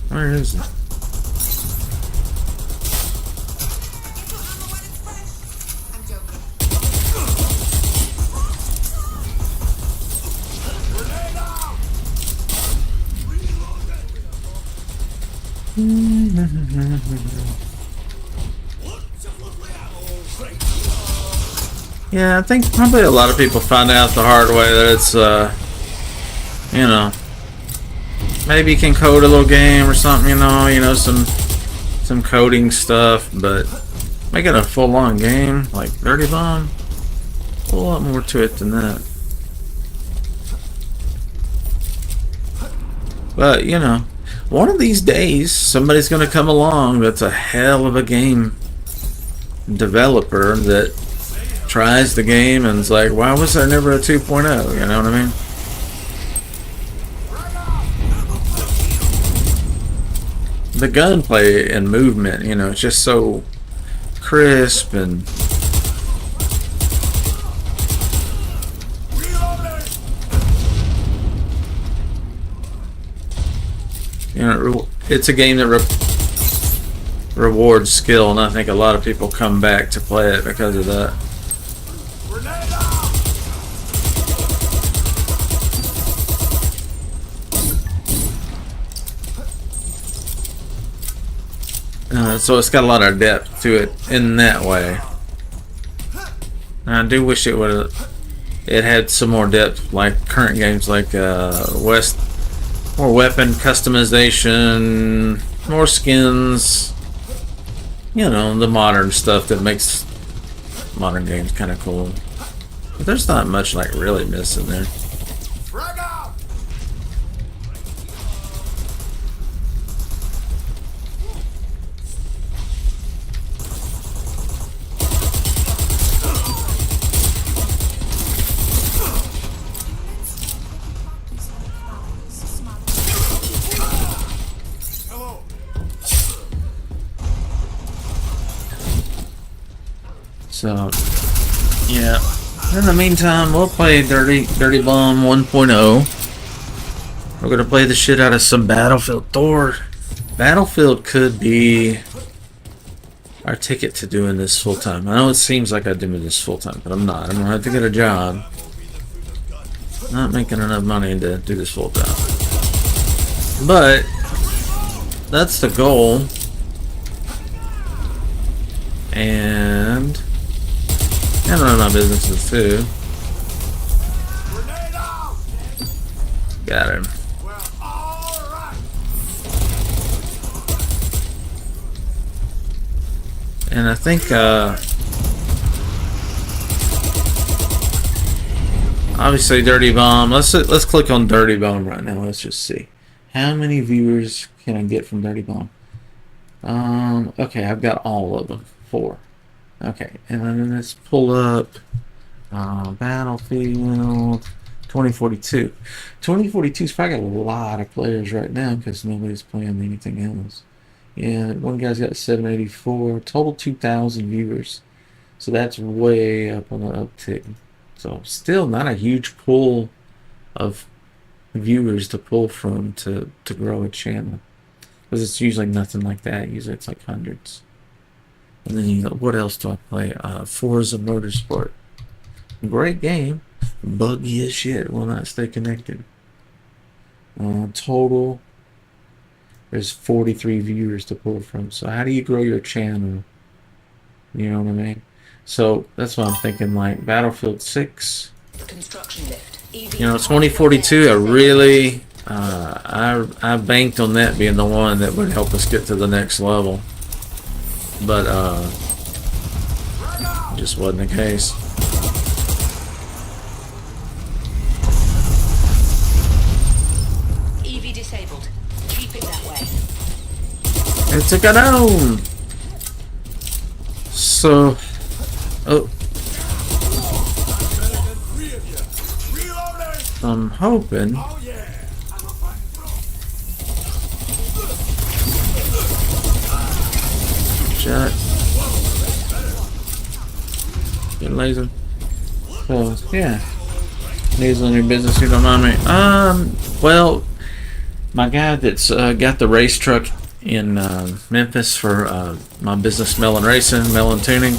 Where is it? I'm joking. Yeah, I think probably a lot of people find out the hard way that it's, you know, maybe you can code a little game or something, you know, some coding stuff, but making a full-on game like Dirty Bomb, a whole lot more to it than that. But, you know, one of these days, somebody's going to come along that's a hell of a game developer that tries the game and is like, why was there never a 2.0? You know what I mean? The gunplay and movement, you know, it's just so crisp and you know, it's a game that rewards skill, and I think a lot of people come back to play it because of that. So it's got a lot of depth to it in that way. And I do wish it had some more depth, like current games, like West, more weapon customization, more skins. You know, the modern stuff that makes modern games kind of cool. But there's not much like really missing there. Frag out! Hello. So, yeah. In the meantime, we'll play Dirty Bomb 1.0. We're gonna play the shit out of some Battlefield. Battlefield could be our ticket to doing this full time. I know it seems like I'm doing this full time, but I'm not. I'm gonna have to get a job. Not making enough money to do this full time. But that's the goal. And run my businesses too. Grenade out! Got him. Well, all right. And I think obviously Dirty Bomb. Let's click on Dirty Bomb right now. Let's just see how many viewers can I get from Dirty Bomb. Okay, I've got all of them. 4. Okay, and then let's pull up Battlefield 2042. 2042's probably got a lot of players right now because nobody's playing anything else. Yeah, one guy's got 784, total 2,000 viewers. So that's way up on the uptick. So still not a huge pool of viewers to pull from to grow a channel. Because it's usually nothing like that. Usually it's like hundreds. And then what else do I play? Forza Motorsport. Great game. Buggy as shit. Will not stay connected. Total. There's 43 viewers to pull from. So how do you grow your channel? You know what I mean? So that's what I'm thinking. Like Battlefield 6. Construction lift. You know, 2042. I really, I banked on that being the one that would help us get to the next level. But just wasn't the case. EV disabled. Keep it that way. It took it down. So, I'm hoping. Oh yeah. Shot. Get laser. So yeah. Needs on your business, you don't mind me. Well, my guy that's got the race truck in Memphis for my business, Melon Racing, Melon Tuning.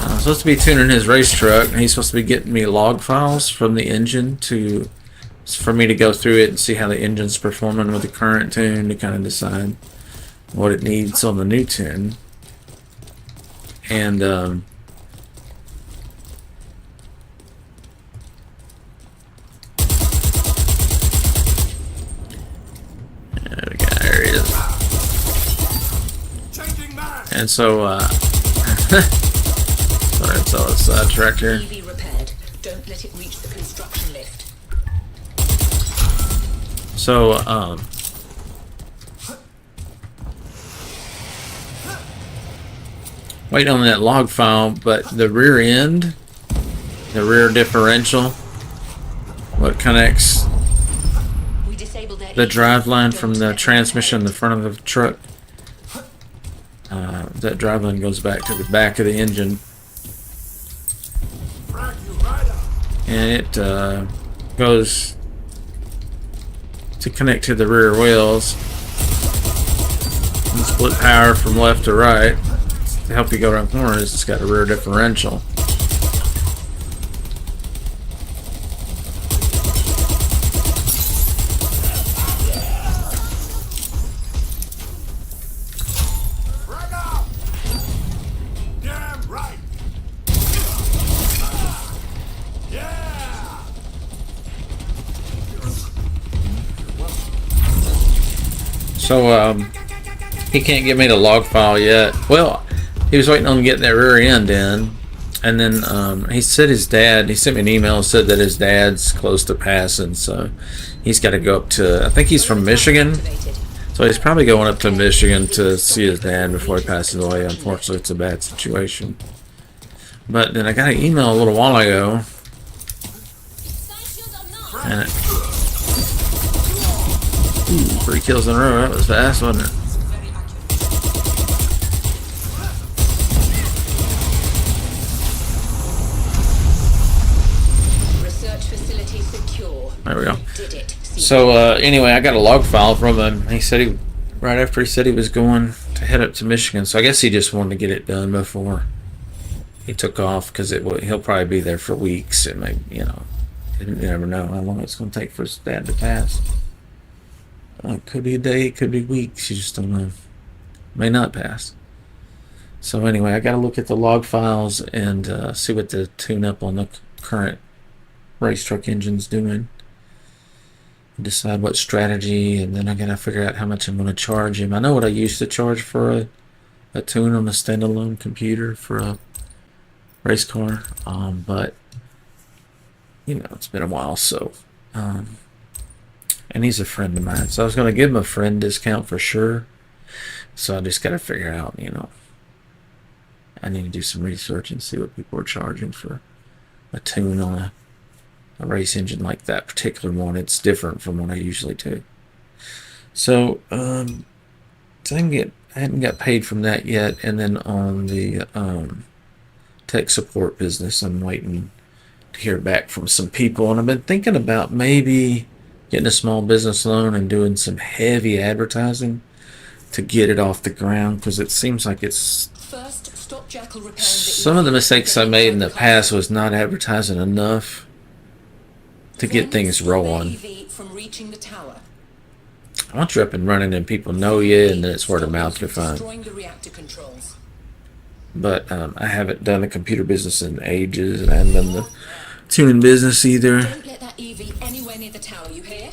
I'm supposed to be tuning his race truck, and he's supposed to be getting me log files from the engine for me to go through it and see how the engine's performing with the current tune to kind of decide what it needs on the new tune. And there we go, there he is. And so sorry, it's all a sidetrack here. EV repaired. Don't let it reach the construction lift. So wait on that log file, but the rear end, the rear differential, what connects We disabled their the EV. drive line from Don't the let it transmission in the repaired. front of the truck, that drive line goes back to the back of the engine, and it goes to connect to the rear wheels and split power from left to right to help you go around corners. It's got a rear differential. So he can't get me the log file yet. Well, he was waiting on getting that rear end in, and then he said his dad. He sent me an email and said that his dad's close to passing, so he's got to go up to. I think he's from Michigan, so he's probably going up to Michigan to see his dad before he passes away. Unfortunately, it's a bad situation. But then I got an email a little while ago, and 3 kills in a row. That was fast, wasn't it? Research facility secure. There we go. Did it. So anyway, I got a log file from him. He said right after he said he was going to head up to Michigan. So I guess he just wanted to get it done before he took off, because he'll probably be there for weeks. It may, you never know how long it's going to take for his dad to pass. It could be a day, it could be weeks. You just don't know. May not pass. So anyway, I got to look at the log files and see what the tune-up on the current race truck engine's doing. Decide what strategy, and then I got to figure out how much I'm going to charge him. I know what I used to charge for a tune on a standalone computer for a race car, but it's been a while, so and he's a friend of mine, so I was going to give him a friend discount for sure. So I just got to figure out, I need to do some research and see what people are charging for a tune on a race engine like that particular one. It's different from what I usually do. So I haven't got paid from that yet. And then on the tech support business, I'm waiting to hear back from some people, and I've been thinking about maybe getting a small business loan and doing some heavy advertising to get it off the ground, because it seems like it's First, stop Jackal repairing the some of the mistakes I made in the past was not advertising enough to get things rolling. From reaching the tower. Once you're up and running and people know you, and then it's word of mouth, you're fine. Destroying the reactor controls. But I haven't done the computer business in ages, and I haven't done the tuning business either. Don't let that EV anywhere near the tower, you hear?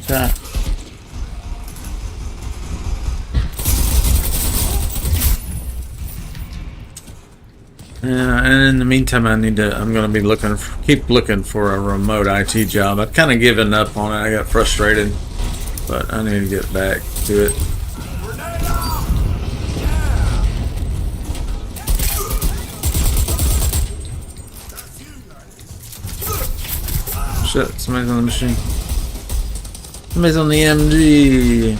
That. And in the meantime, I'm going to be keep looking for a remote IT job. I've kind of given up on it. I got frustrated, but I need to get back to it. Shit, somebody's on the machine. Somebody's on the MG.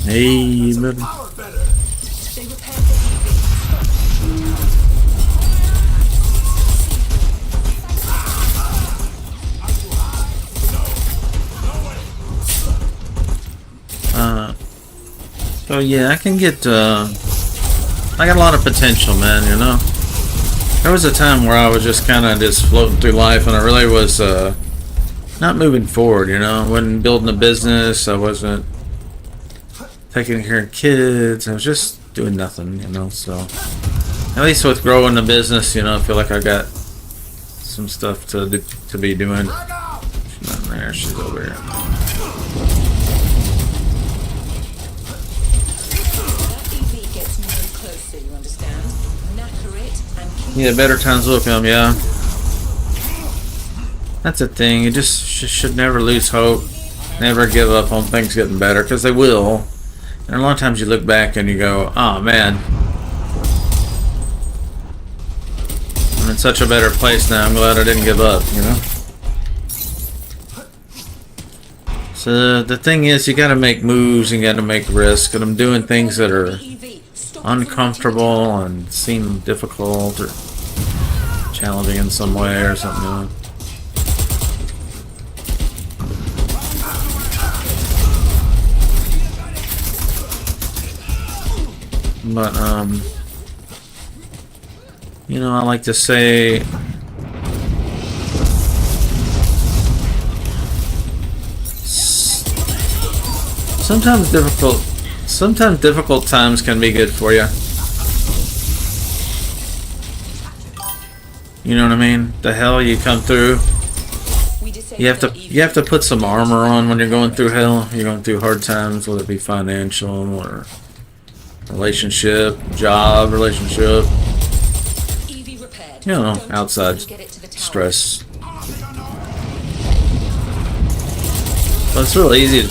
Hey, brother. They repaired the So yeah, I can get, I got a lot of potential, man, There was a time where I was just kind of just floating through life, and I really was, not moving forward, I wasn't building a business, I wasn't taking care of kids, I was just doing nothing, so At least with growing the business, you know, I feel like I got some stuff to be doing. She's not there. She's over here. Yeah, better times will come, yeah. That's a thing. You just should never lose hope. Never give up on things getting better, because they will. And a lot of times you look back and you go, oh man, I'm in such a better place now. I'm glad I didn't give up, you know? So the thing is, you gotta make moves, you gotta make risks, and I'm doing things that are uncomfortable and seem difficult or challenging in some way or something. But you know, I like to say sometimes difficult times can be good for you. You know what I mean? The hell you come through. You have to put some armor on when you're going through hell. You're going through hard times, whether it be financial or relationship, job, relationship. You know, outside stress. But it's real easy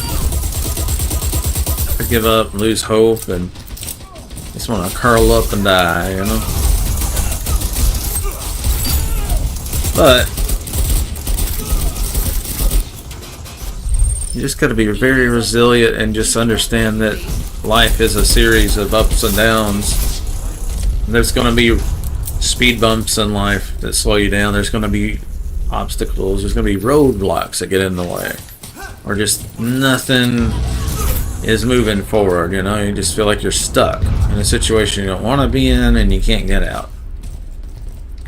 to give up, lose hope, and just want to curl up and die, you know? But you just got to be very resilient and just understand that life is a series of ups and downs. There's going to be speed bumps in life that slow you down. There's going to be obstacles. There's going to be roadblocks that get in the way. Or just nothing is moving forward, you know? You just feel like you're stuck in a situation you don't want to be in and you can't get out.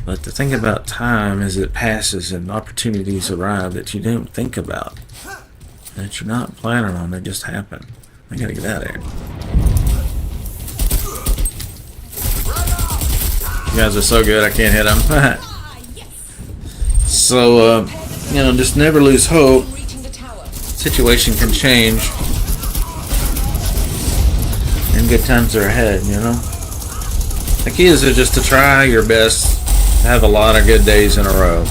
But the thing about time is it passes and opportunities arrive that you don't think about. That you're not planning on. They just happen. I gotta get out of here. You guys are so good, I can't hit them. So, you know, just never lose hope. Situation can change. And good times are ahead, you know? The key is just to try your best to have a lot of good days in a row.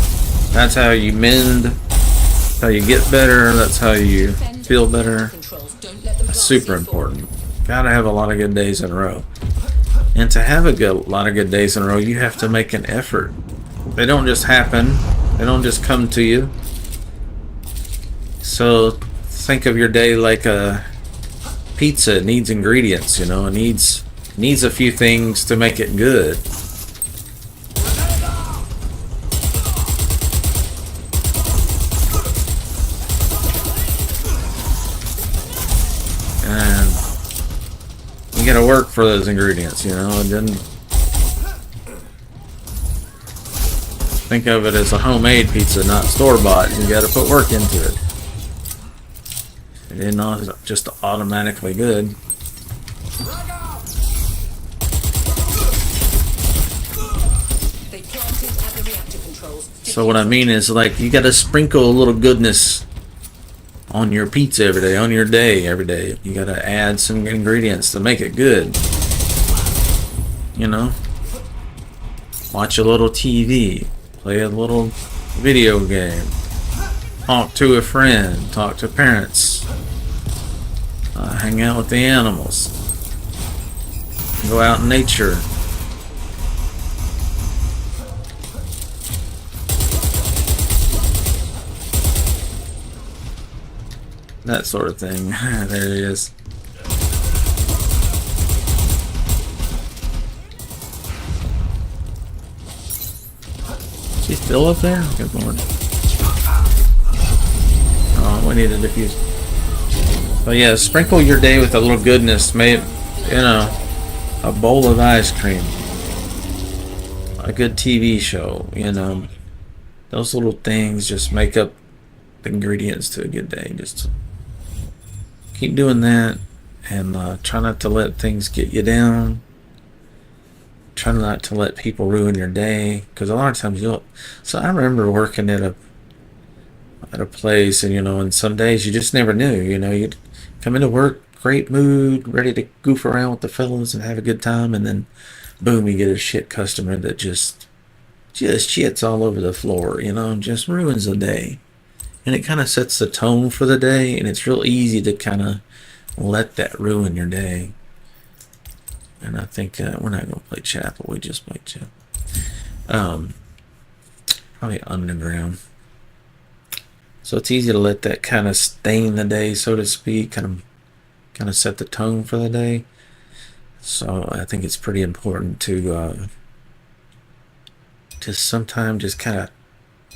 That's how you mend. That's how you get better. That's how you feel better. That's super important. Gotta have a lot of good days in a row. And to have a lot of good days in a row, you have to make an effort. They don't just happen. They don't just come to you. So think of your day like a pizza. It needs ingredients, you know. It needs a few things to make it good. And you gotta work for those ingredients, you know, and then think of it as a homemade pizza, not store-bought. You gotta put work into it. It is not just automatically good. So what I mean is, like, you gotta sprinkle a little goodness on your pizza every day, on your day every day. You gotta add some ingredients to make it good. You know? Watch a little TV. Play a little video game. Talk to a friend. Talk to parents. Hang out with the animals. Go out in nature. That sort of thing. There he is. She's still up there? Good lord. Oh, we need a diffuse. But yeah, sprinkle your day with a little goodness. Maybe, you know, a bowl of ice cream. A good TV show, you know. Those little things just make up the ingredients to a good day. Just keep doing that, and try not to let things get you down. try not to let people ruin your day, because a lot of times you'll. So I remember working at a place, and and some days you just never knew. You'd come into work, great mood, ready to goof around with the fellas and have a good time, and then boom, you get a shit customer that just shits all over the floor, just ruins the day. And it kind of sets the tone for the day, and it's real easy to kind of let that ruin your day. And I think we're not going to play Chapel, we just played Chapel. Probably Underground. So it's easy to let that kind of stain the day, so to speak, kind of set the tone for the day. So I think it's pretty important to sometimes just kind of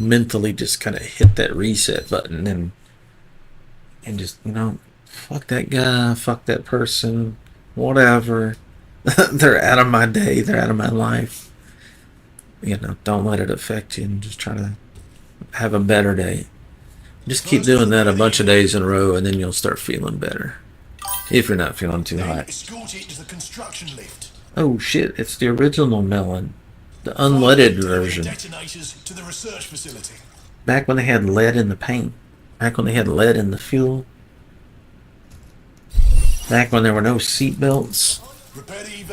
mentally just kind of hit that reset button and just fuck that guy, fuck that person, whatever. They're out of my day, they're out of my life. Don't let it affect you, and just try to have a better day. Just keep doing that a bunch of days in a row, and then you'll start feeling better. If you're not feeling too hot. Escort it to the construction lift. Oh shit, it's the original melon. The unleaded version. Detonators to the research facility. Back when they had lead in the paint. Back when they had lead in the fuel. Back when there were no seat belts. Repair the EV.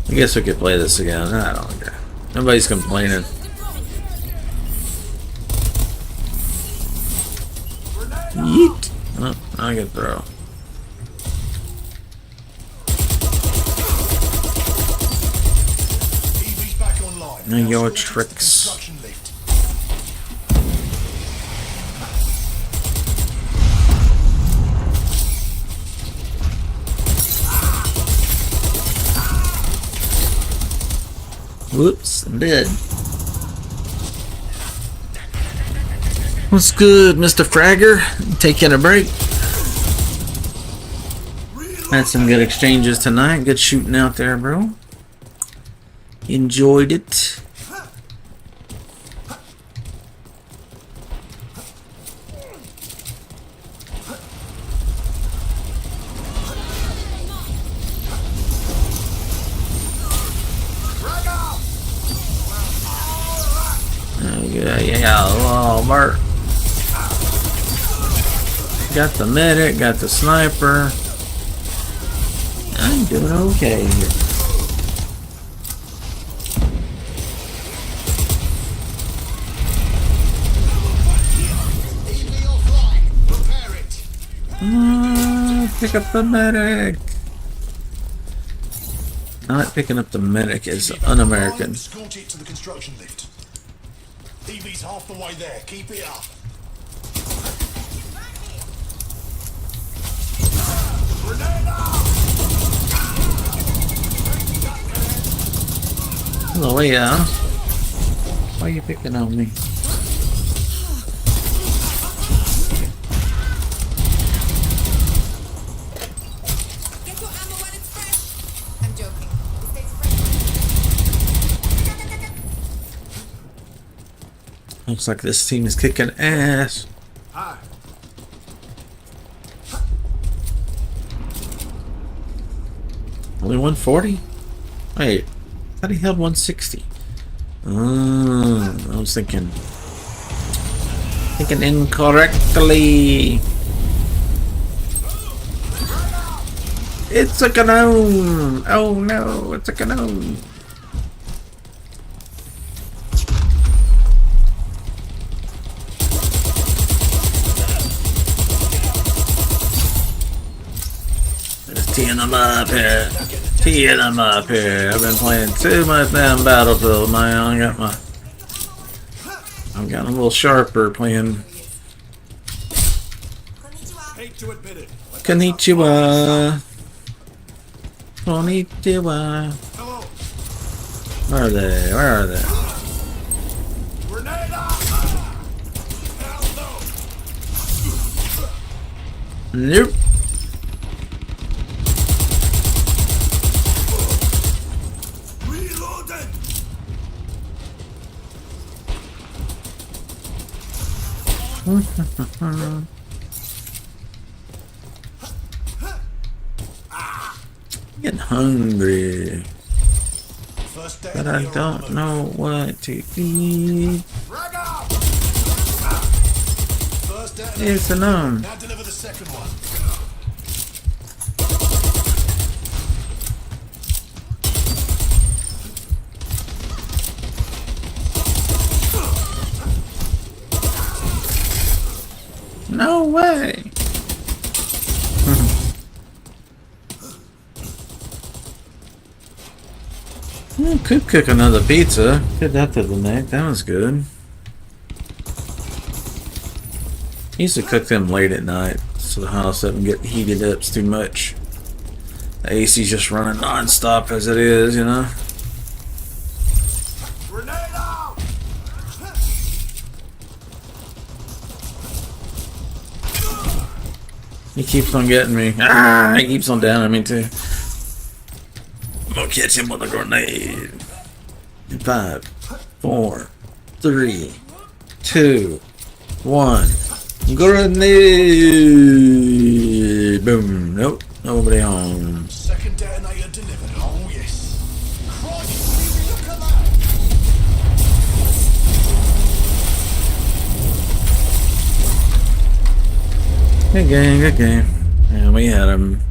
I guess we could play this again. I don't care. Nobody's complaining. Yeet. Oh, I can throw. EV's back online. Now your escort it to the tricks. construction lift. Whoops, I'm dead. What's good, Mr. Fragger? Taking a break. Had some good exchanges tonight. Good shooting out there, bro. Enjoyed it. Yeah, oh, Bart. Got the medic, got the sniper. I'm doing okay here. EV offline. Repair it. Pick up the medic. Not picking up the medic is un-American. Escort it to the construction lift. EV's half the way there. Keep it up. Hello, yeah. Why are you picking on me? Get your ammo when it's fresh. I'm joking. It stays fresh. Looks like this team is kicking ass. Hi. Only 140? Wait, I thought he held 160. I was thinking incorrectly. It's a cannon! Oh no, it's a cannon! Just teeing them up here. Teeing them up here. I've been playing too much damn Battlefield, man. I'm getting a little sharper playing. Hate to admit it. but Konnichiwa. Konnichiwa. Hello. Where are they? Where are they? Grenade out. Hell no. Nope. Reloading. hungry, First but I detonator on don't the know what to eat. Frag out! First detonator. It's a gnome. Now deliver the second one. No way. Could cook another pizza. Did that to the neck. That was good. Used to cook them late at night so the house doesn't get heated up too much. The AC's just running non-stop as it is, you know. Grenade out! He keeps on getting me. Ah, he keeps on downing me too. I'm gonna catch him with a grenade. 5, 4, 3, 2, 1. Grenade! Boom. Nope. Nobody home. Second detonator delivered. Oh yes. Christ, look at that! Good game, good game. Yeah, we had them.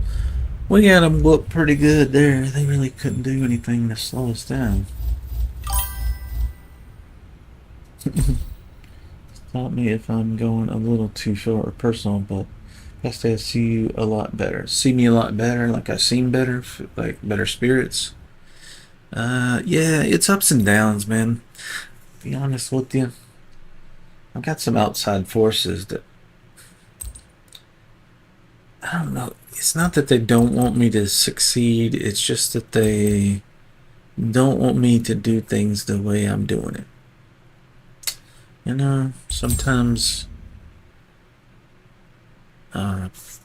We had them whooped pretty good there. They really couldn't do anything to slow us down. Stop me if I'm going a little too short or personal, but best to see you a lot better. See me a lot better, like I seem better, like better spirits. Yeah, it's ups and downs, man. Be honest with you, I've got some outside forces that I don't know. It's not that they don't want me to succeed. It's just that they don't want me to do things the way I'm doing it. You know, sometimes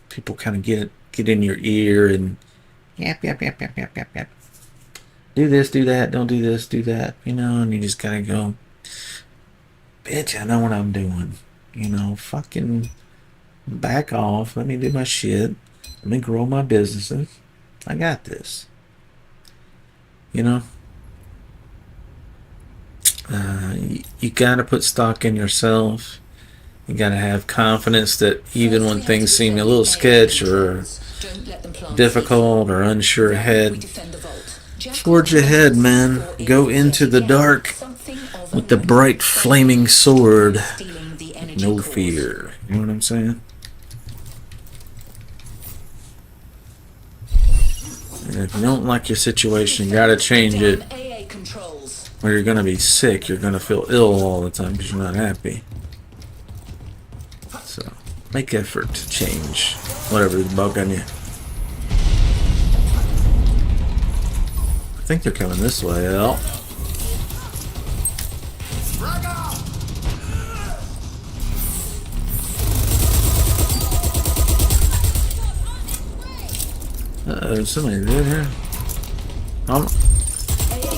people kind of get in your ear and yap. Do this, do that. Don't do this, do that. You know, and you just gotta go, bitch, I know what I'm doing. You know, fucking back off. Let me do my shit. Let me grow my businesses. I got this. You know? You gotta put stock in yourself. You gotta have confidence that even when things seem a little sketch or difficult or unsure ahead, forge ahead, man. Go into the dark with the bright flaming sword. No fear. You know what I'm saying? And if you don't like your situation, you gotta change it. Or you're gonna be sick. You're gonna feel ill all the time because you're not happy. So make effort to change whatever is bugging you. I think they're coming this way, Al. Uh-oh, somebody did here. AA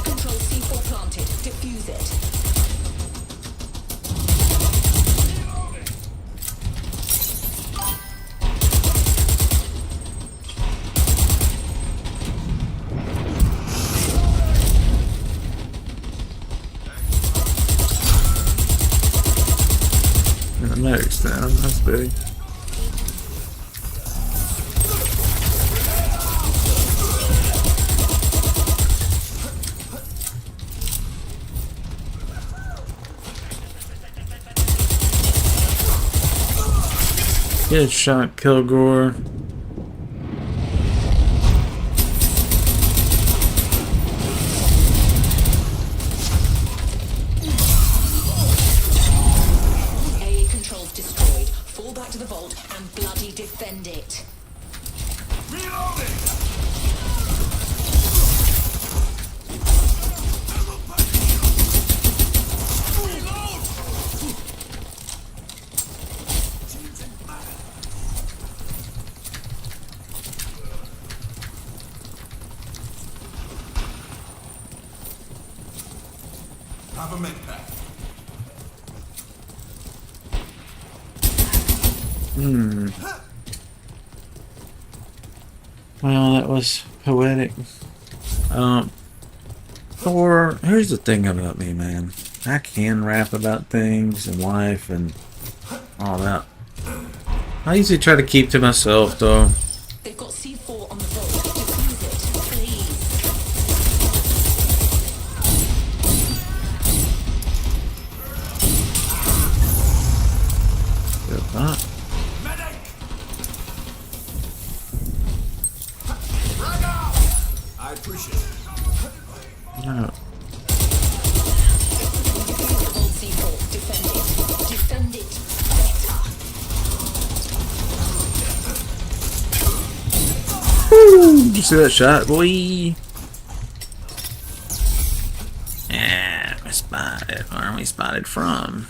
control C4 planted. Defuse it. The medic's down. That's big. Good shot, Kilgore. AA controls destroyed. Fall back to the vault and bloody defend it. Have a med pack. Well, that was poetic. Or here's the thing about me, man. I can rap about things and life and all that. I usually try to keep to myself, though. They've got C4 on the vault. Defuse it, please. Good thought. Medic! Frag out! I appreciate it. No. Vault C4. Defend it. Defend it better. Woo! Did you see that shot, boy? Yeah, we spotted. Where are we spotted from?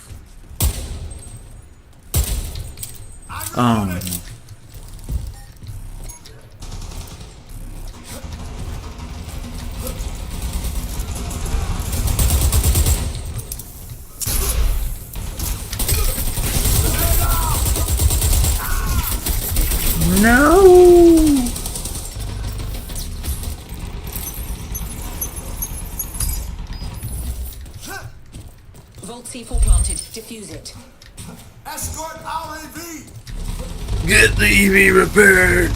No! Vault C4 planted. Defuse it. Escort our AV! Get the EV repaired!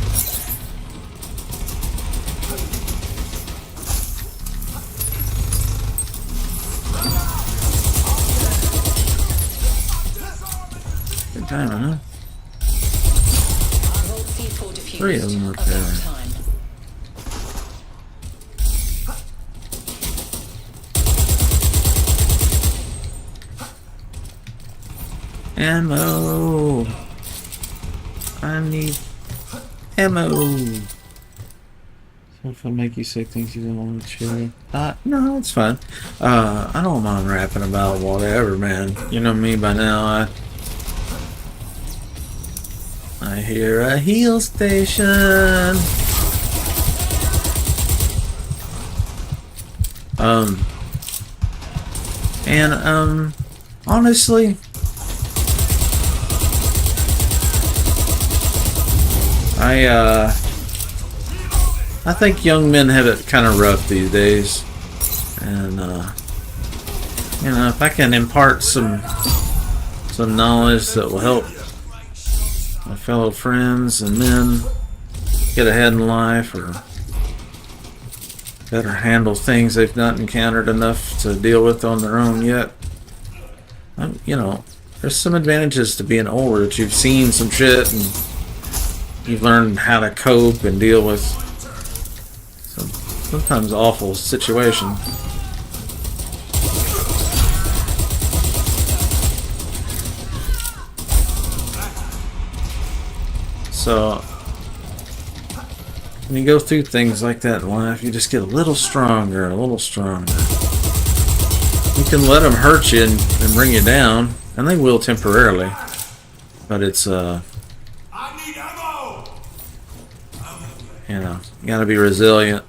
Good time, huh? Vault C4 defused. 3 of them About repaired. time. Ammo! I need ammo! So if I make you say things you don't want to share. No, it's fine. I don't mind rapping about whatever, man. You know me by now. I hear a heal station. Honestly, I think young men have it kind of rough these days, and you know, if I can impart some knowledge that will help my fellow friends and men get ahead in life or better handle things they've not encountered enough to deal with on their own yet, you know, there's some advantages to being older, that you've seen some shit and you've learned how to cope and deal with some sometimes awful situations. So when you go through things like that in life, you just get a little stronger and a little stronger. You can let them hurt you and bring you down, and they will temporarily, but it's I need ammo! you know, you gotta be resilient.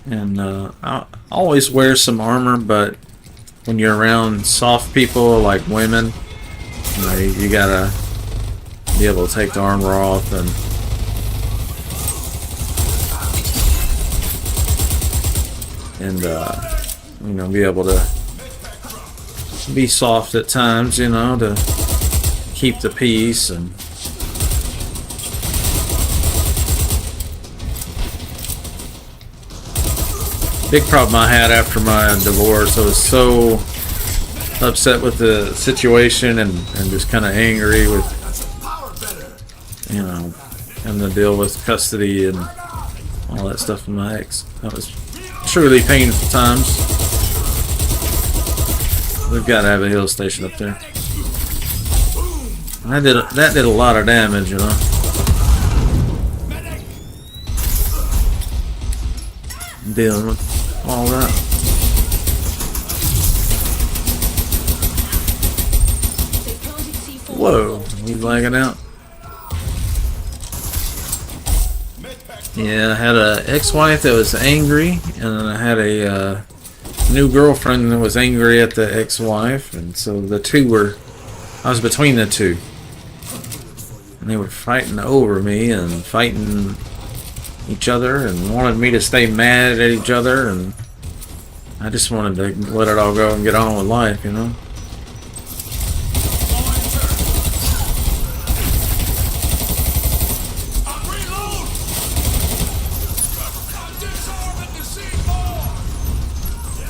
And I always wear some armor, but when you're around soft people like women, you know, you gotta be able to take the armor off and you know, be able to be soft at times, you know, to keep the peace. And big problem I had after my divorce, I was so upset with the situation and just kind of angry with, you know, having to deal with custody and all that stuff with my ex. That was truly painful times. We've got to have a heal station up there. And that did a lot of damage, you know. Dealing with all that. Whoa, he's lagging out. Yeah, I had a ex-wife that was angry, and then I had a new girlfriend that was angry at the ex-wife, and so the two were, I was between the two. And they were fighting over me and fighting each other and wanted me to stay mad at each other, and I just wanted to let it all go and get on with life, you know?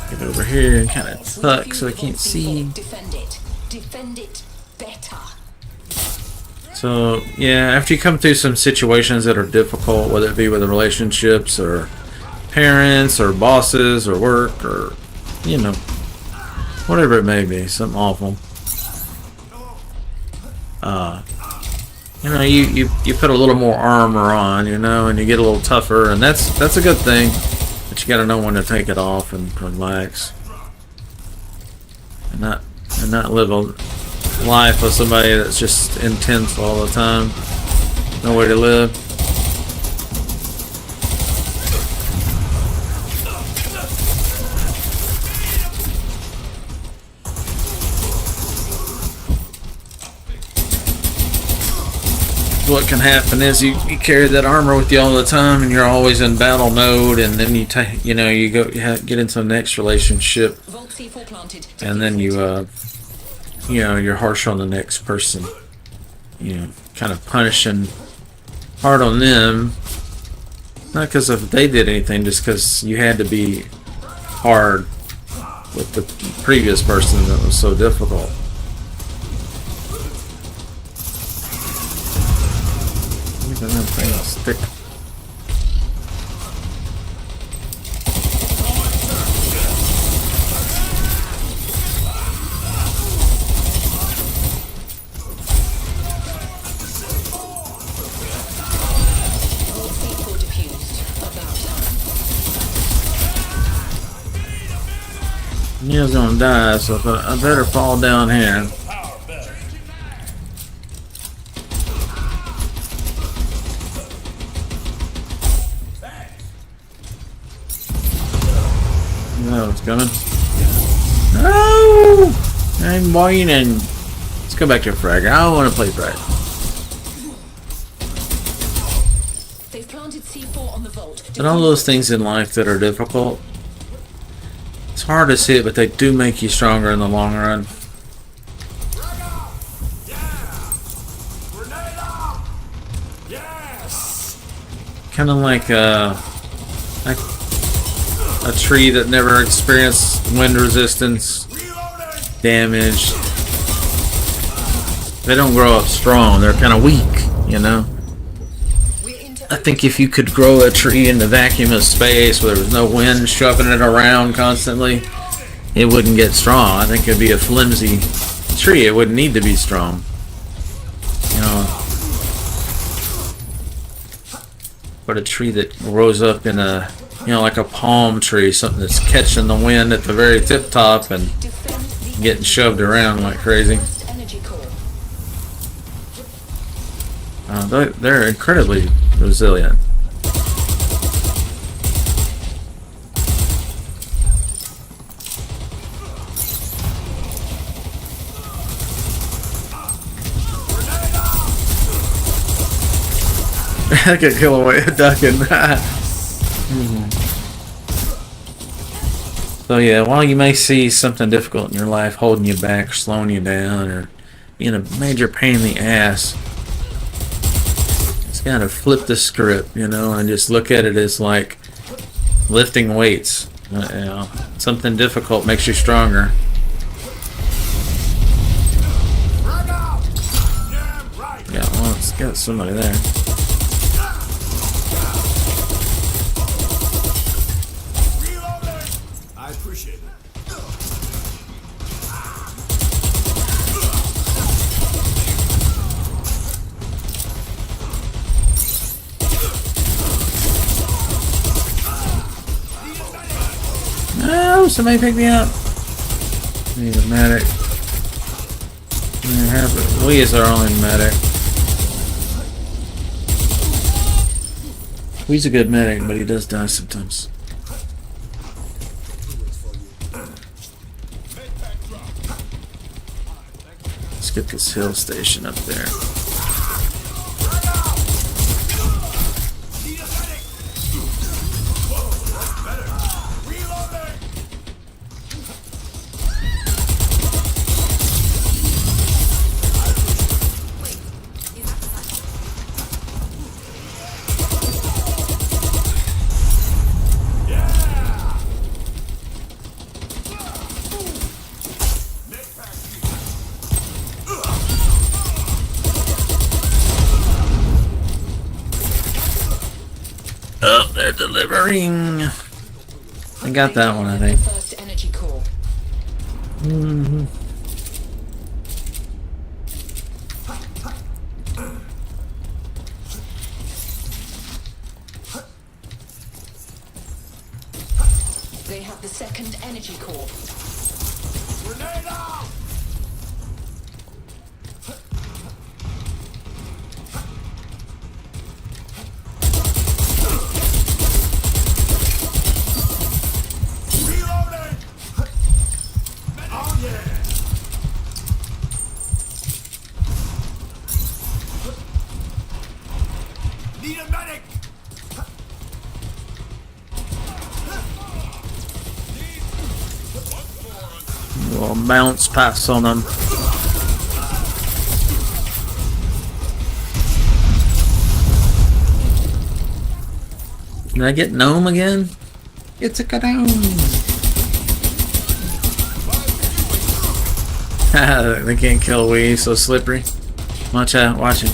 Get over here and kind of tuck so I can't see. Defend it. Defend it better. So, yeah, after you come through some situations that are difficult, whether it be with relationships or parents or bosses or work or, you know, whatever it may be, something awful. You know, you put a little more armor on, you know, and you get a little tougher, and that's a good thing. But you got to know when to take it off and relax, and not live a life with somebody that's just intense all the time. No way to live. What can happen is you carry that armor with you all the time, and you're always in battle mode, and then you get into the next relationship, Vault C4 planted. and then you're harsh on the next person, kind of punishing hard on them, not because if they did anything, just because you had to be hard with the previous person that was so difficult. Look at that thing stick. Vault C4 diffused. About time. Neil's gonna die, so I better fall down here. No, it's coming. No! I'm whining. Let's go back to Fragger. I don't want to play Fragger. They've planted C4 on the vault. But all those things in life that are difficult, it's hard to see it, but they do make you stronger in the long run. Kind of like a tree that never experienced wind resistance, damage. They don't grow up strong. They're kind of weak, you know. I think if you could grow a tree in the vacuum of space where there was no wind shoving it around constantly, it wouldn't get strong. I think it'd be a flimsy tree. It wouldn't need to be strong, you know. But a tree that grows up in a, like a palm tree, something that's catching the wind at the very tip top and getting shoved around like crazy. They're incredibly resilient. I could kill away a ducking. So yeah, while you may see something difficult in your life holding you back, slowing you down, or being a major pain in the ass, just gotta flip the script, and just look at it as like lifting weights. Something difficult makes you stronger. Yeah, well, it's got somebody there. No, somebody pick me up. Need a medic. We is our only medic. He's a good medic, but he does die sometimes. Let's get this hill station up there. delivering. I got that one, I think. First energy core. They have the second energy core. Grenade out! Reloading! Oh yeah! Need a medic! We'll bounce pass on them. Did I get gnome again? It's a gnome. They can't kill we so slippery. Watch out, watch it.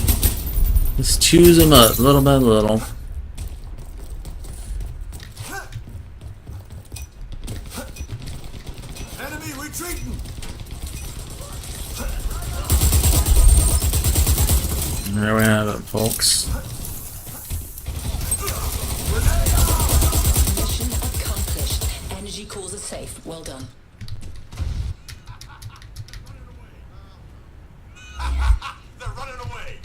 Just choose them up little by little. Enemy retreating! There we have it, folks. Mission accomplished. Energy cores are safe. Well done. They're running away!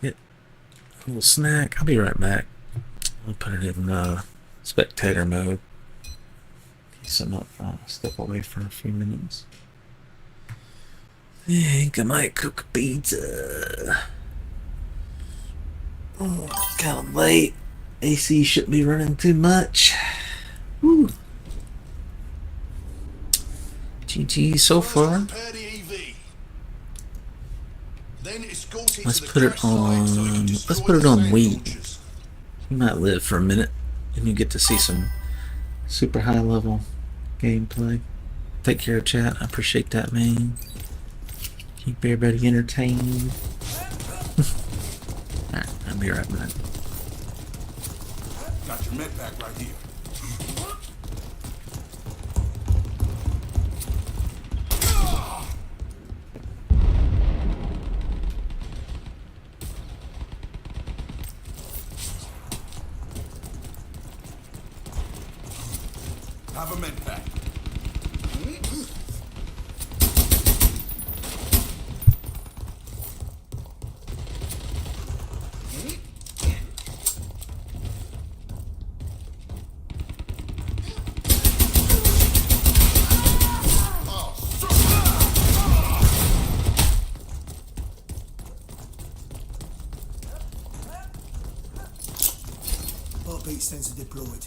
Get a little snack. I'll be right back. I'll put it in spectator mode. In case I'm not step away for a few minutes. I think I might cook pizza. Oh, kind of late. AC shouldn't be running too much. Woo. GG so far. Repair the EV. Then escort it Let's to the put it crash site so we can on. destroy Let's put it the on sand Wii. launchers. You might live for a minute, and you get to see some super high level gameplay. Take care of chat. I appreciate that, man. Keep everybody entertained. Alright, I'll be right back. Got your med pack right here. Have a med pack. Heartbeat sensor deployed.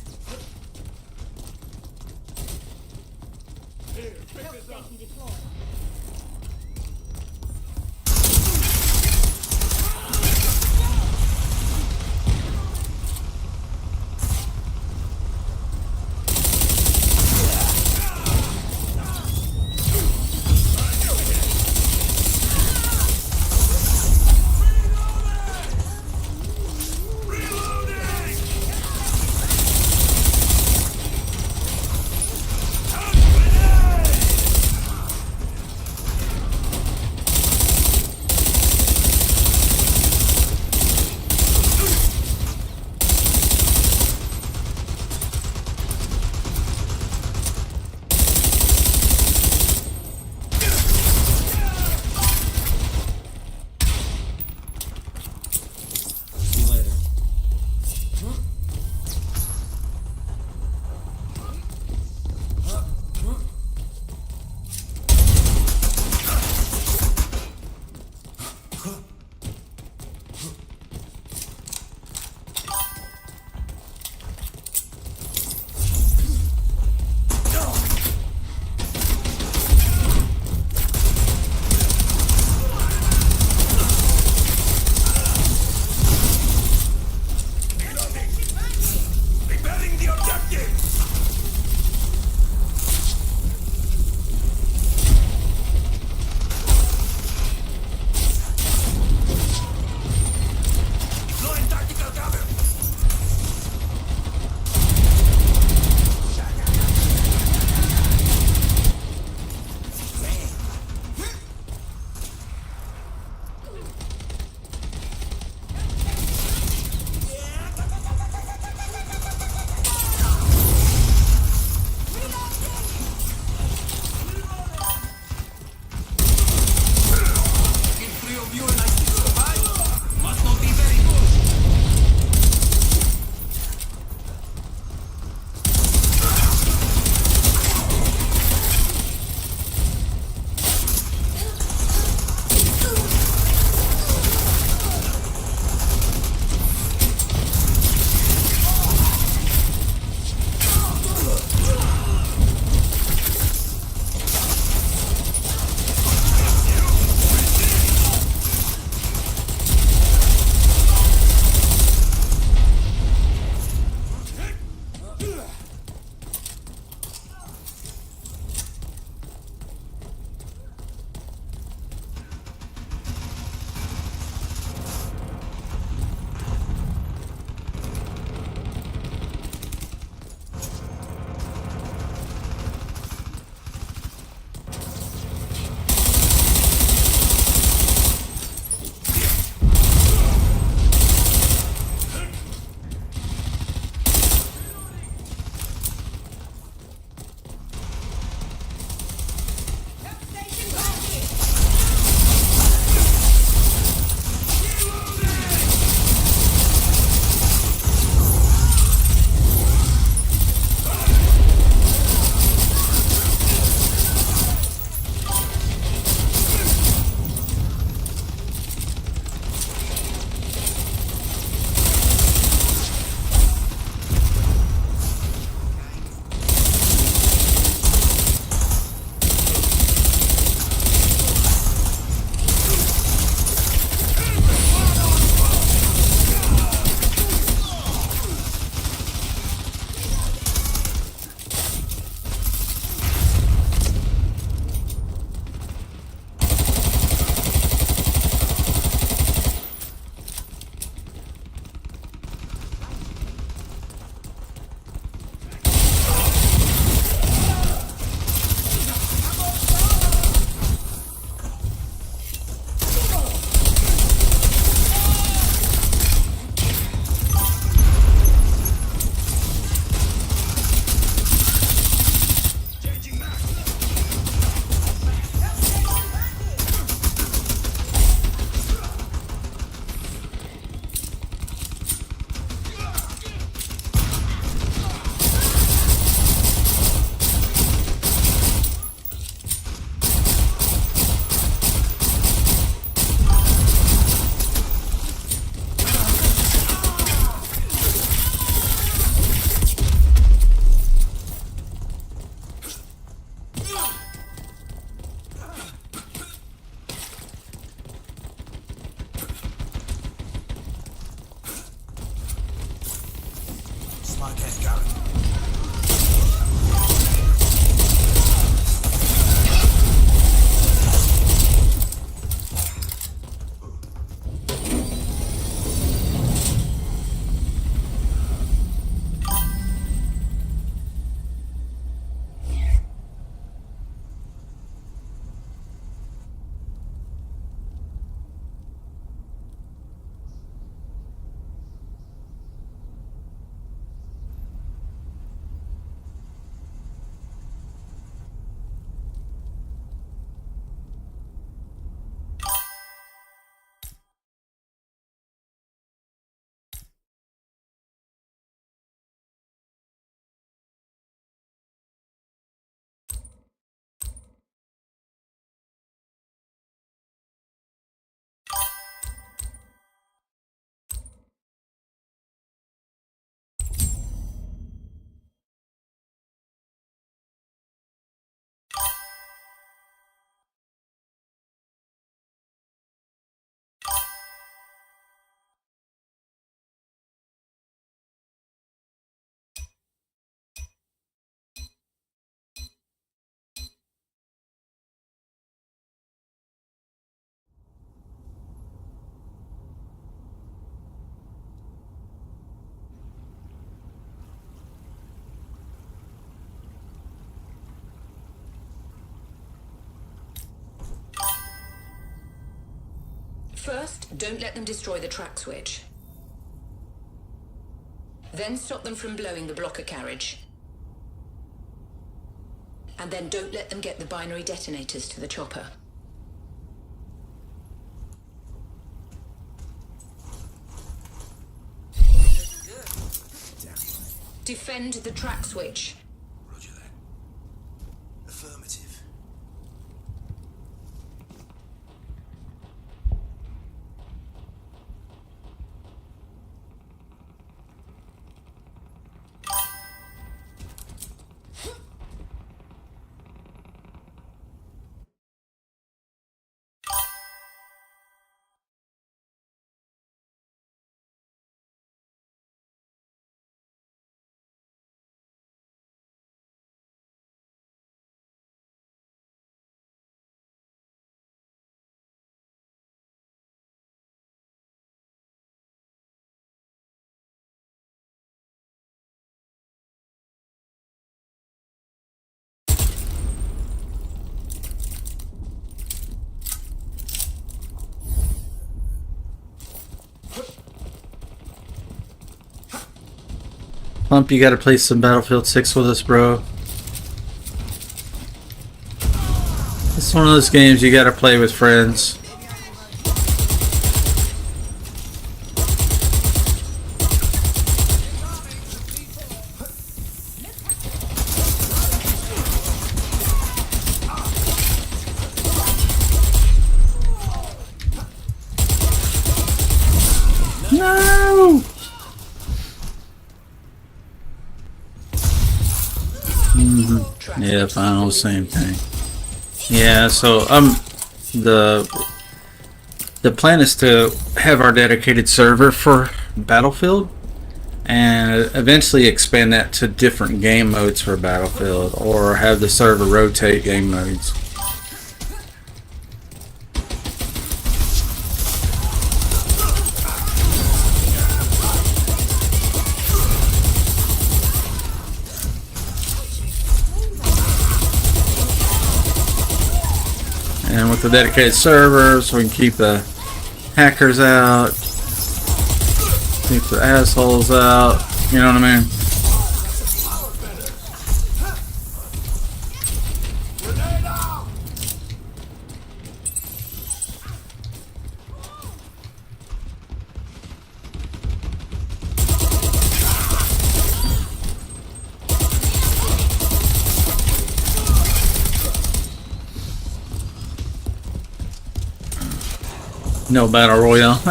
I get going. First, don't let them destroy the track switch. Then stop them from blowing the blocker carriage. And then don't let them get the binary detonators to the chopper. Defend the track switch. Roger that. Affirmative. Lump, you gotta play some Battlefield 6 with us, bro. It's one of those games you gotta play with friends. No! Yeah, final, same thing. Yeah, so the plan is to have our dedicated server for Battlefield and eventually expand that to different game modes for Battlefield, or have the server rotate game modes. And with the dedicated servers, we can keep the hackers out, keep the assholes out, you know what I mean? No battle royale.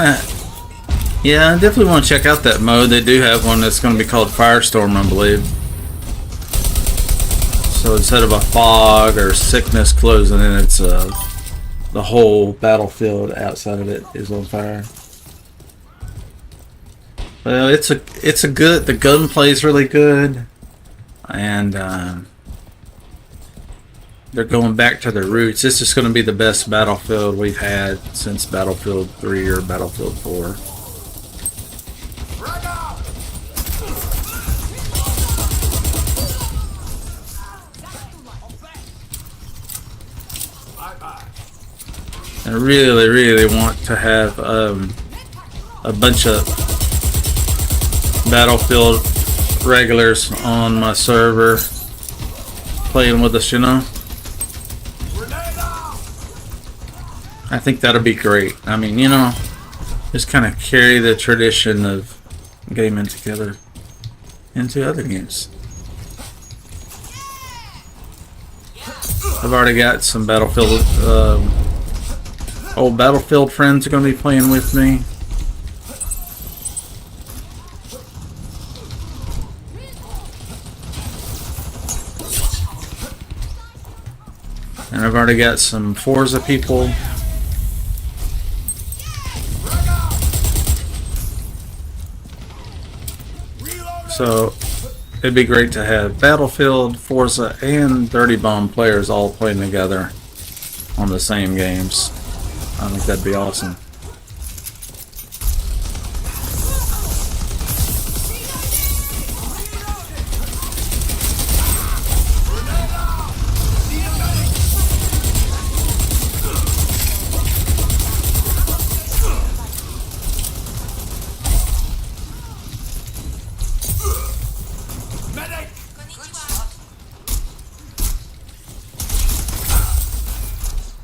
Yeah, I definitely want to check out that mode. They do have one that's going to be called Firestorm, I believe. So instead of a fog or sickness closing in, it's the whole battlefield outside of it is on fire. Well, it's a good. The gunplay is really good, and they're going back to their roots. This is going to be the best Battlefield we've had since Battlefield 3 or Battlefield 4. I really, really want to have a bunch of Battlefield regulars on my server playing with us, you know? I think that'll be great. I mean, you know, just kind of carry the tradition of gaming together into other games. I've already got some Battlefield, old Battlefield friends are going to be playing with me. And I've already got some Forza people. So it'd be great to have Battlefield, Forza, and Dirty Bomb players all playing together on the same games. I think that'd be awesome.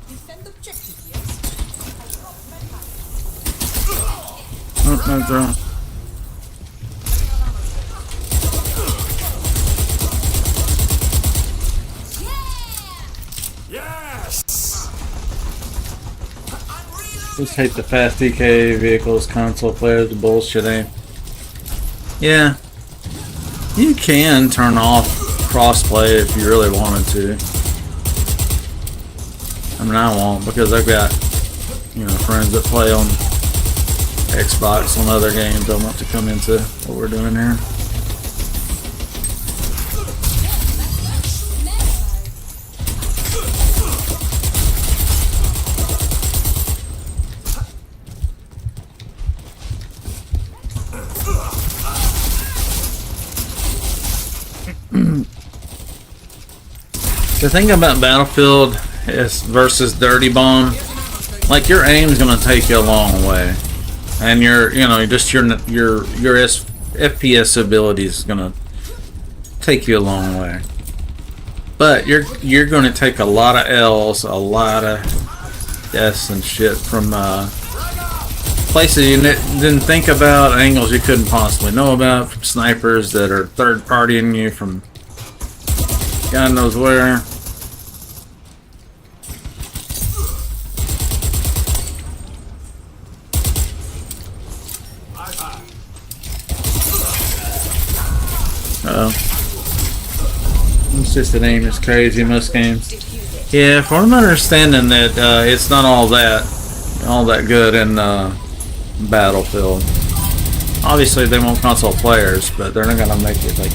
Defend objective, yes? Oh, no drone. Yes! Just hate the fast DK vehicles, console players, the bullshit, eh? Yeah. You can turn off crossplay if you really wanted to. I mean, I won't because I've got, you know, friends that play on Xbox on other games. I want to come into what we're doing here. The thing about Battlefield is versus Dirty Bomb, like your aim's gonna take you a long way, and your FPS ability is gonna take you a long way. But you're gonna take a lot of L's, a lot of deaths and shit from places you didn't think about, angles you couldn't possibly know about, from snipers that are third partying you from God knows where. It's just the name is crazy in most games. Yeah, from my understanding that it's not all that good in Battlefield. Obviously, they want console players, but they're not gonna make it like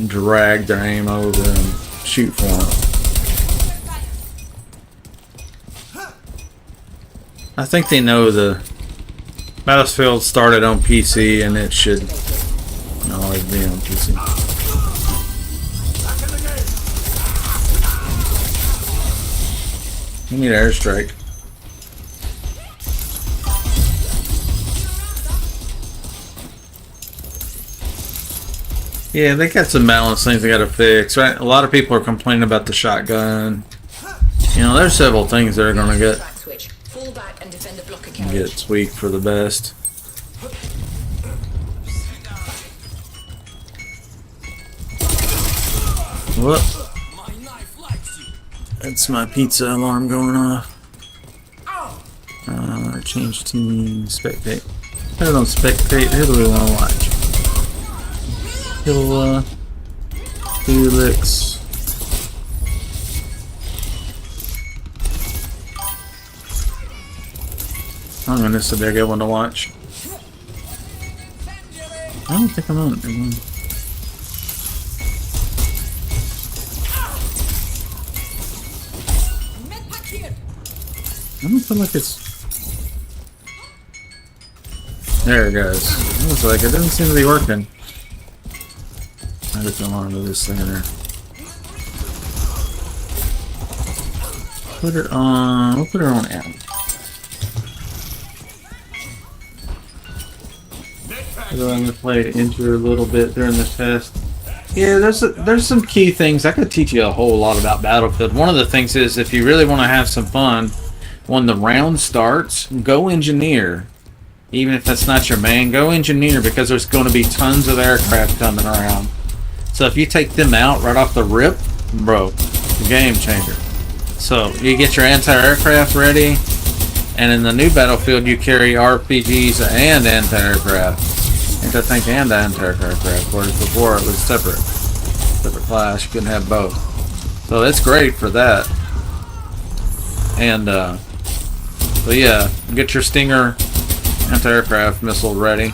drag their aim over and shoot for them. I think they know the Battlefield started on PC and it should always be on PC. We need an airstrike. Yeah, they got some balance things they gotta fix, right? A lot of people are complaining about the shotgun. You know, there's several things that are gonna get tweaked for the best. Whoop. That's my pizza alarm going off. Change team, spectate. Put it on spectate. Who do we want to watch? Kill Felix. I'm gonna this would be a good one to watch. I don't think I'm on. Medpack here. I don't feel like it's. There it goes. I was like, it doesn't seem to be working. I just come onto this thing there. Put it on. We'll put it on M. I'm going to play it into a little bit during the test. Yeah, there's some key things. I could teach you a whole lot about Battlefield. One of the things is if you really want to have some fun, when the round starts, go engineer. Even if that's not your main, go engineer because there's going to be tons of aircraft coming around. So if you take them out right off the rip, bro, game changer. So you get your anti-aircraft ready, and in the new Battlefield you carry RPGs and anti-aircraft. Anti-tank and anti-aircraft, whereas before it was separate class. You couldn't have both. So it's great for that. And but yeah, get your Stinger anti-aircraft missile ready.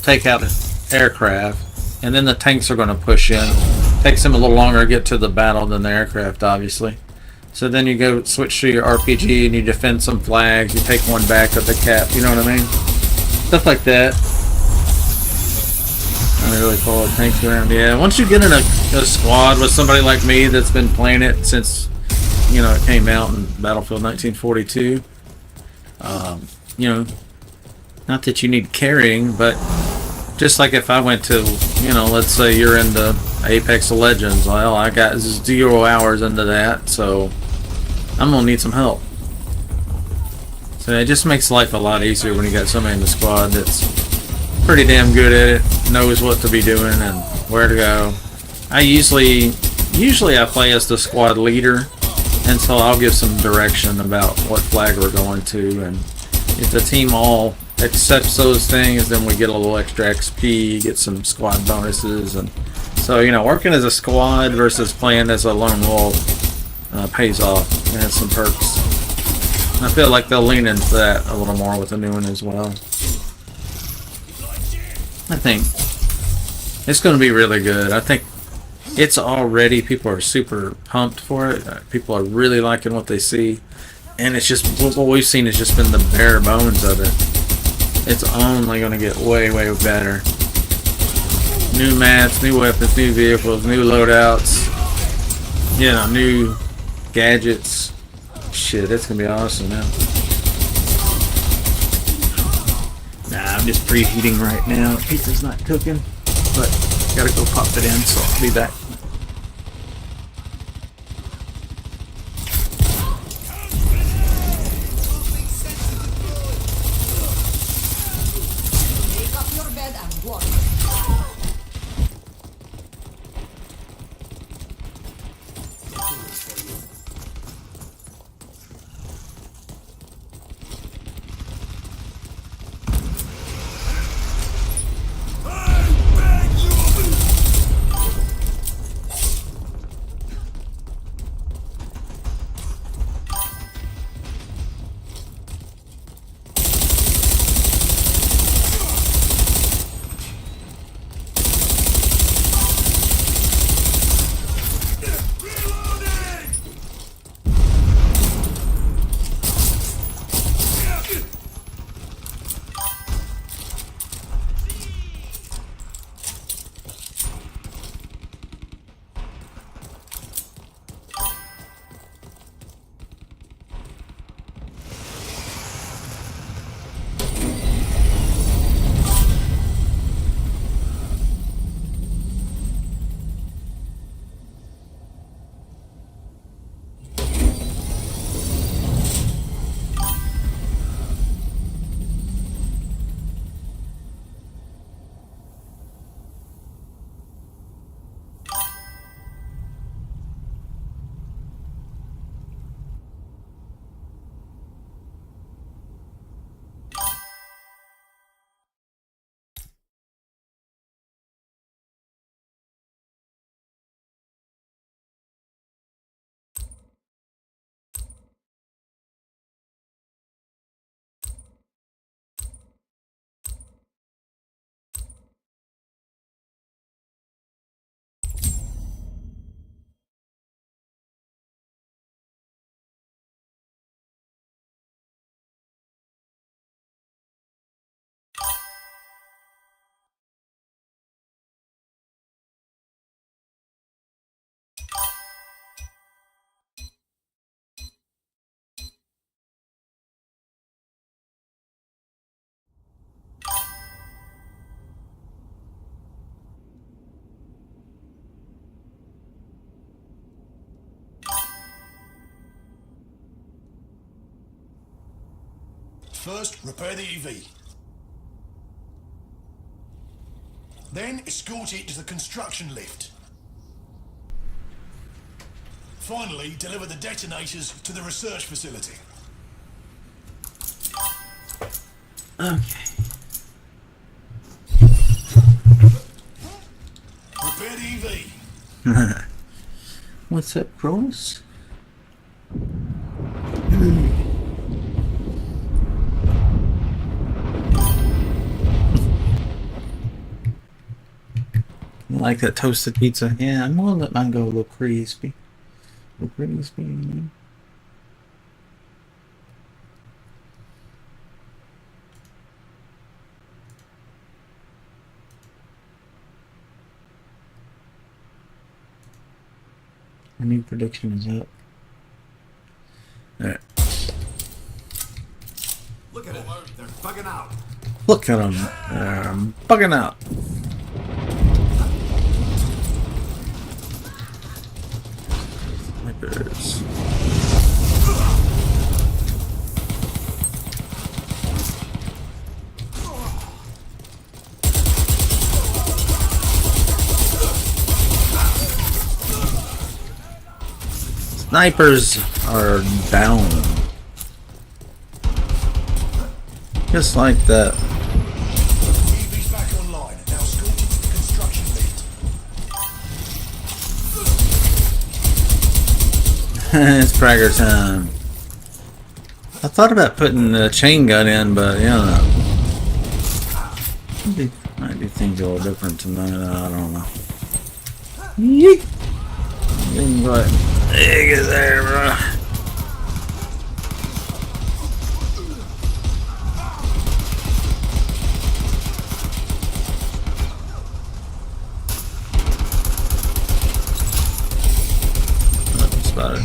Take out aircraft, and then the tanks are going to push in. Takes them a little longer to get to the battle than the aircraft, obviously. So then you go switch to your RPG and you defend some flags. You take one back at the cap. You know what I mean? Stuff like that. I don't really follow tanks around. Yeah, once you get in a squad with somebody like me that's been playing it since, you know, it came out in Battlefield 1942. You know, not that you need carrying, but just like if I went to, you know, let's say you're into Apex Legends. Well, I got 0 hours into that, so I'm gonna need some help. So it just makes life a lot easier when you got somebody in the squad that's pretty damn good at it, knows what to be doing and where to go. I usually I play as the squad leader, and so I'll give some direction about what flag we're going to, and if the team all accepts those things, then we get a little extra XP, get some squad bonuses, and so, you know, working as a squad versus playing as a lone wolf pays off. It has some perks. And I feel like they'll lean into that a little more with the new one as well. I think it's going to be really good. I think it's already, people are super pumped for it. People are really liking what they see. And it's just, what we've seen has just been the bare bones of it. It's only going to get way, way better. New maps, new weapons, new vehicles, new loadouts. You know, new gadgets. Shit, it's going to be awesome now. Nah, I'm just preheating right now. Pizza's not cooking, but gotta go pop it in, so I'll be back. Make up your bed and walk. First, repair the EV. Then, escort it to the construction lift. Finally, deliver the detonators to the research facility. Okay. Repair the EV. What's up, Cross? You like that toasted pizza? Yeah, I'm gonna let mine go a little crispy. A little crispy. My new prediction is up. Alright. Look at it. They're bugging out. Look at them. They're bugging out. Snipers. Snipers are down. Just like that. EV's back online. Now escort it to the construction lift. It's Fragger time. I thought about putting the chain gun in, but you know, might do things a little different tonight. I don't know. Yeet. Didn't go ahead. Get there, bro. Spotted.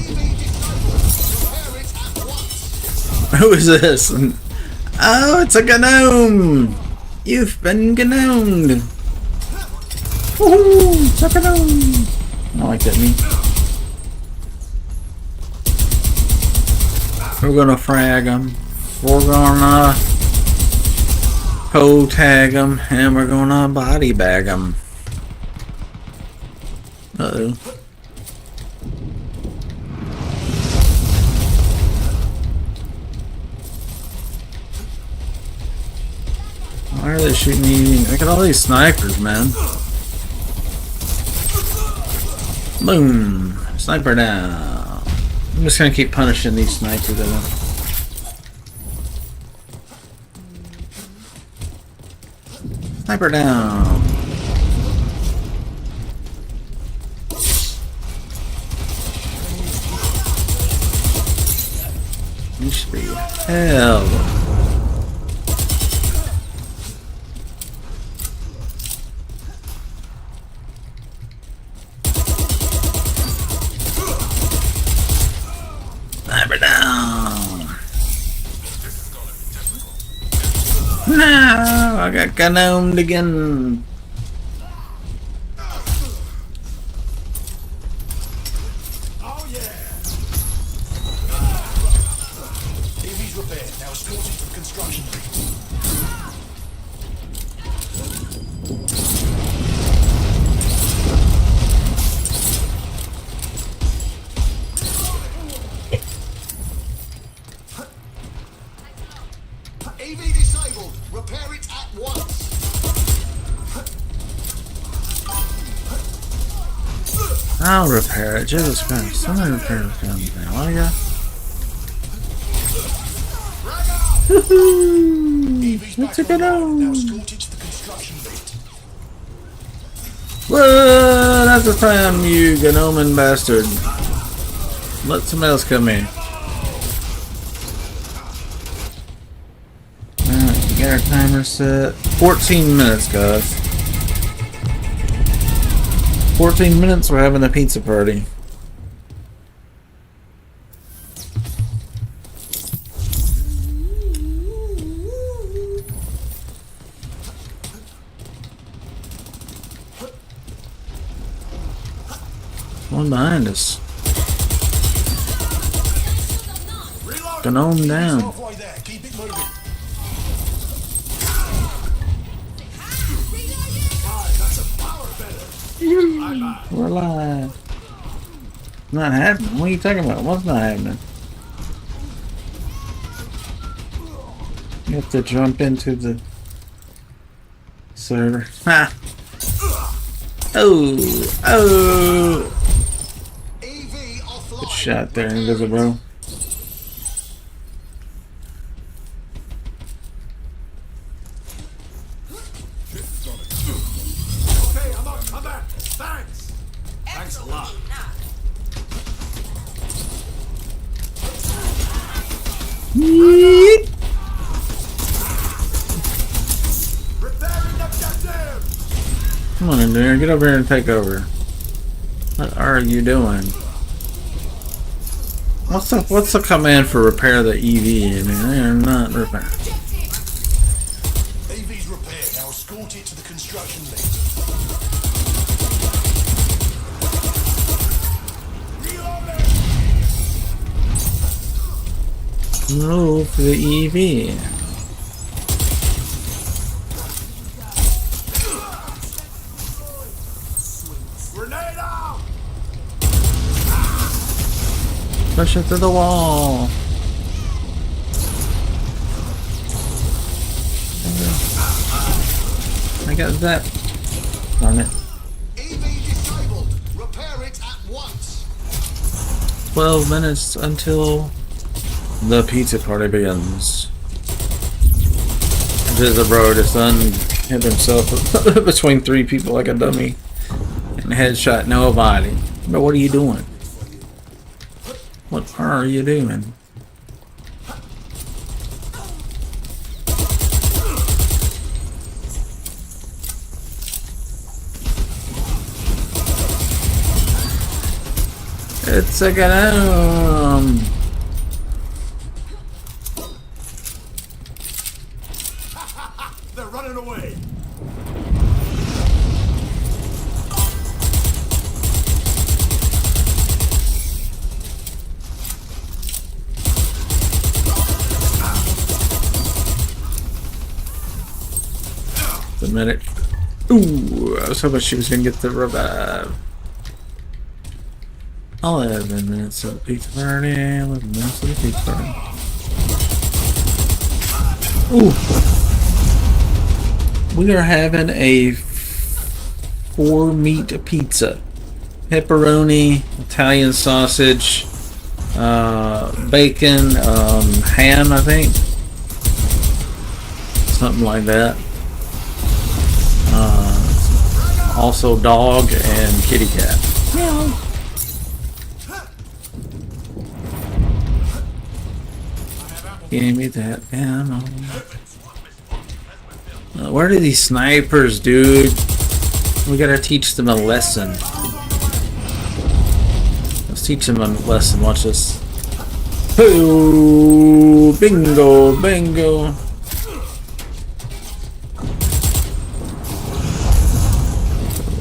Who is this? Oh, it's a gnome! You've been gnomed! Woohoo! It's a gnome! I like that meme. We're gonna frag them. We're gonna toe tag them, and we're gonna body bag them. Uh-oh. Why are they shooting me? Look at all these snipers, man. Boom! Sniper down. I'm just gonna keep punishing these snipers at them. Sniper down. You should be hell. Sniper down. No, I got gnomed again. Oh yeah. TV's repaired. Now escort it to the construction lift. EV disabled. Repair it at once. I'll repair it. Jesus Christ. Somebody repair this gun thing. What do you got? Woohoo! EV's Let's back take it online. Now out. escort it to the construction lift. Whoa! That's the time, you gnomon bastard. Let somebody else come in. Alright, we got our timer set. 14 minutes, guys. 14 minutes, we're having a pizza party. One behind us. Gnome down. Halfway there. Keep it moving. We're alive. Not happening. What are you talking about? What's not happening? You have to jump into the server. Ha! Oh! Oh! EV offline. Good shot there, Invisible. Okay, I'm up. I'm back. Thanks. Thanks a lot. Yeet. Repairing objective. Come on, engineer, get over here and take over. What are you doing? What's the command for repair the EV? I mean, they're not repairing. EV's repaired. Now escort it to the construction link. Move the EV. Grenade out. Push it to the wall. I got that. Darn it. EV disabled. Repair it at once. 12 minutes until the pizza party begins. Invisible just hit himself between 3 people like a dummy and headshot nobody. But what are you doing? What are you doing? It's a gun. They're running away. The medic. Ooh, I was hoping she was gonna get the revive. 11 minutes of the pizza party. 11 minutes of the pizza party. Ooh. We are having a 4-meat pizza. Pepperoni, Italian sausage, bacon, ham, I think. Something like that. Also dog and kitty cat. Give me that ammo. Where are these snipers, dude? We gotta teach them a lesson. Let's teach them a lesson. Watch this. Ooh, bingo, bingo.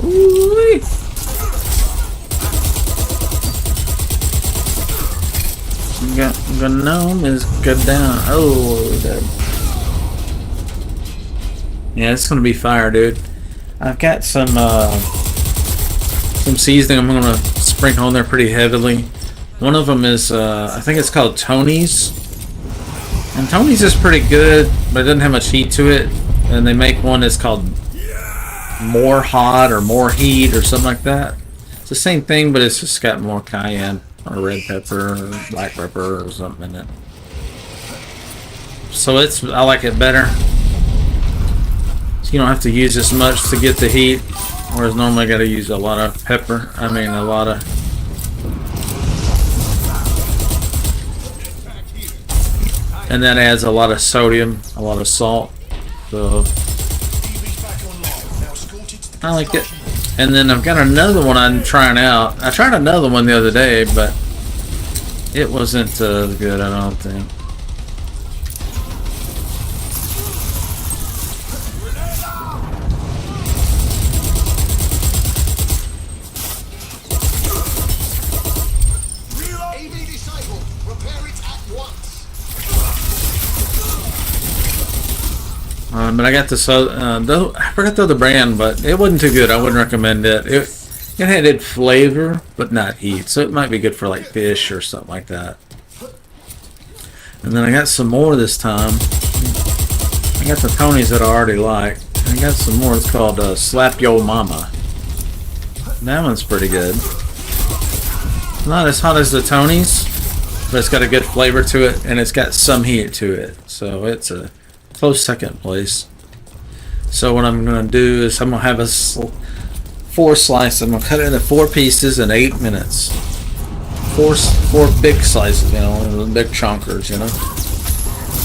Ooh-wee. Gnome is good down. Oh, that. Yeah, it's gonna be fire, dude. I've got some seasoning I'm gonna sprinkle on there pretty heavily. One of them is I think it's called Tony's, and Tony's is pretty good, but it doesn't have much heat to it. And they make one that's called More Hot or More Heat or something like that. It's the same thing, but it's just got more cayenne or red pepper or black pepper or something in it. So I like it better. So you don't have to use as much to get the heat, whereas normally I got to use a lot of pepper. I mean a lot of. And that adds a lot of sodium, a lot of salt. So I like it. And then I've got another one I'm trying out. I tried another one the other day, but it wasn't good, I don't think. EV disabled. Repair it at once. But I got this. I forgot the other brand, but it wasn't too good. I wouldn't recommend it. It had flavor, but not heat, so it might be good for like fish or something like that. And then I got some more this time. I got the Tonys that I already like. I got some more. It's called Slap Yo Mama. That one's pretty good. Not as hot as the Tonys, but it's got a good flavor to it, and it's got some heat to it. So it's a close second place. So what I'm going to do is I'm going to have a 4 slices. I'm going to cut it into 4 pieces in 8 minutes. Four big slices, you know, big chunkers, you know.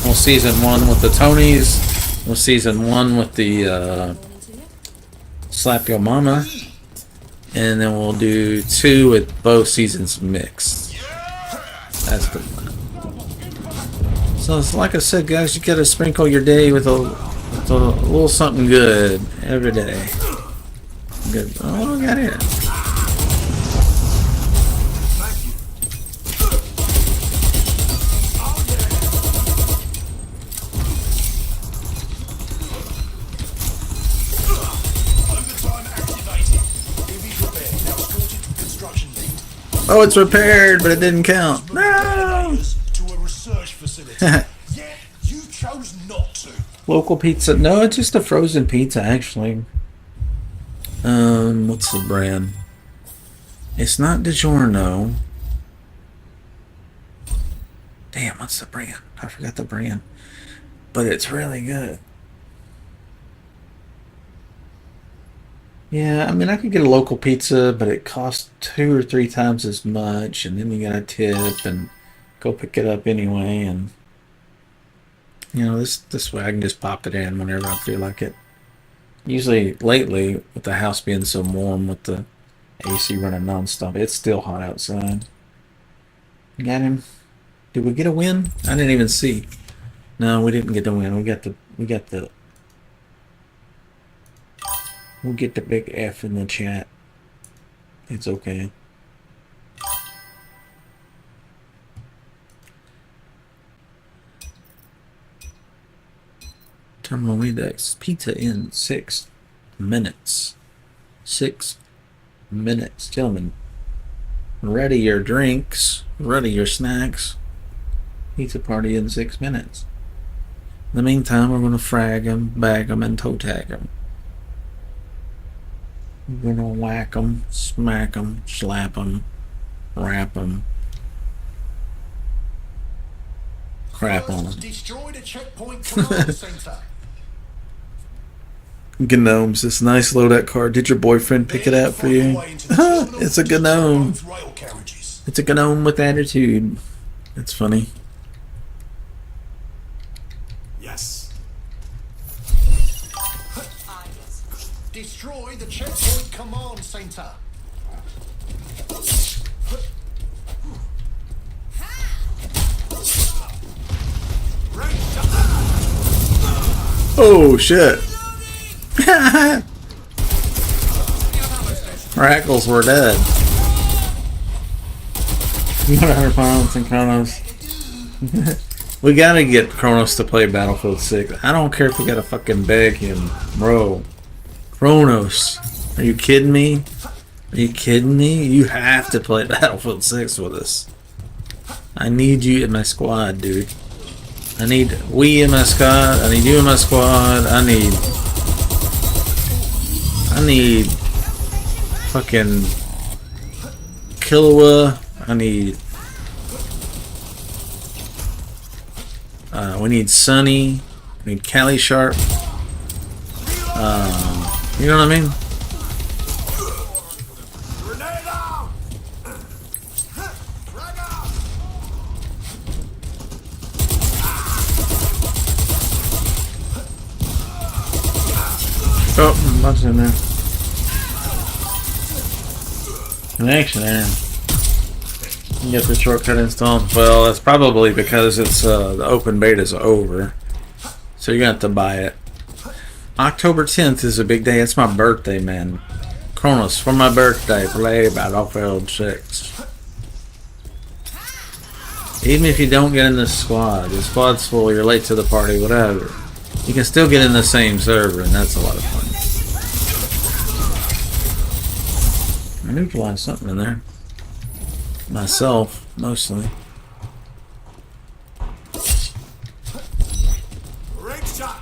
We'll season 1 with the Tonys. We'll season 1 with the Slap Yo Mama. And then we'll do 2 with both seasons mixed. That's the plan. So it's like I said, guys, you gotta sprinkle your day with a little something good every day. Good. Oh, I got it. Oh, it's repaired, but it didn't count. No. To a research facility. Yeah, you chose not to. Local pizza. No, it's just a frozen pizza, actually. What's the brand? It's not DiGiorno. Damn, what's the brand? I forgot the brand. But it's really good. Yeah, I mean, I could get a local pizza, but it costs 2 or 3 times as much, and then you gotta tip and go pick it up anyway. And you know, this way I can just pop it in whenever I feel like it. Usually, lately, with the house being so warm, with the AC running nonstop, it's still hot outside. Got him. Did we get a win? I didn't even see. No, we didn't get the win. We'll get the big F in the chat. It's okay. Terminal Redux. Pizza in 6 minutes. 6 minutes. Gentlemen, ready your drinks. Ready your snacks. Pizza party in 6 minutes. In the meantime, we're going to frag them, bag them, and toe tag them. We're gonna whack them, smack them, slap them, wrap them, crap on them. Destroy the checkpoint command center. Gnomes, this nice loadout card. Did your boyfriend pick it out for you? It's a gnome. It's a gnome with attitude. It's funny. Yes. Destroy the checkpoint command center. Oh shit! Rackles were dead. 100 pounds in Kronos. We gotta get Kronos to play Battlefield 6. I don't care if we gotta fucking beg him, bro. Kronos, are you kidding me? Are you kidding me? You have to play Battlefield 6 with us. I need you in my squad, dude. I need we in my squad. I need you in my squad. I need fucking Killua. I need we need Sunny. We need Cali Sharp. You know what I mean? Oh, a bunch in there. Connection there. You get the shortcut installed. Well, that's probably because it's the open beta is over, so you're gonna have to buy it. October 10th is a big day. It's my birthday, man. Kronos, for my birthday, play Battlefield 6. Even if you don't get in the squad, the squad's full, you're late to the party, whatever. You can still get in the same server, and that's a lot of fun. I neutralized something in there. Myself, mostly. Range shot.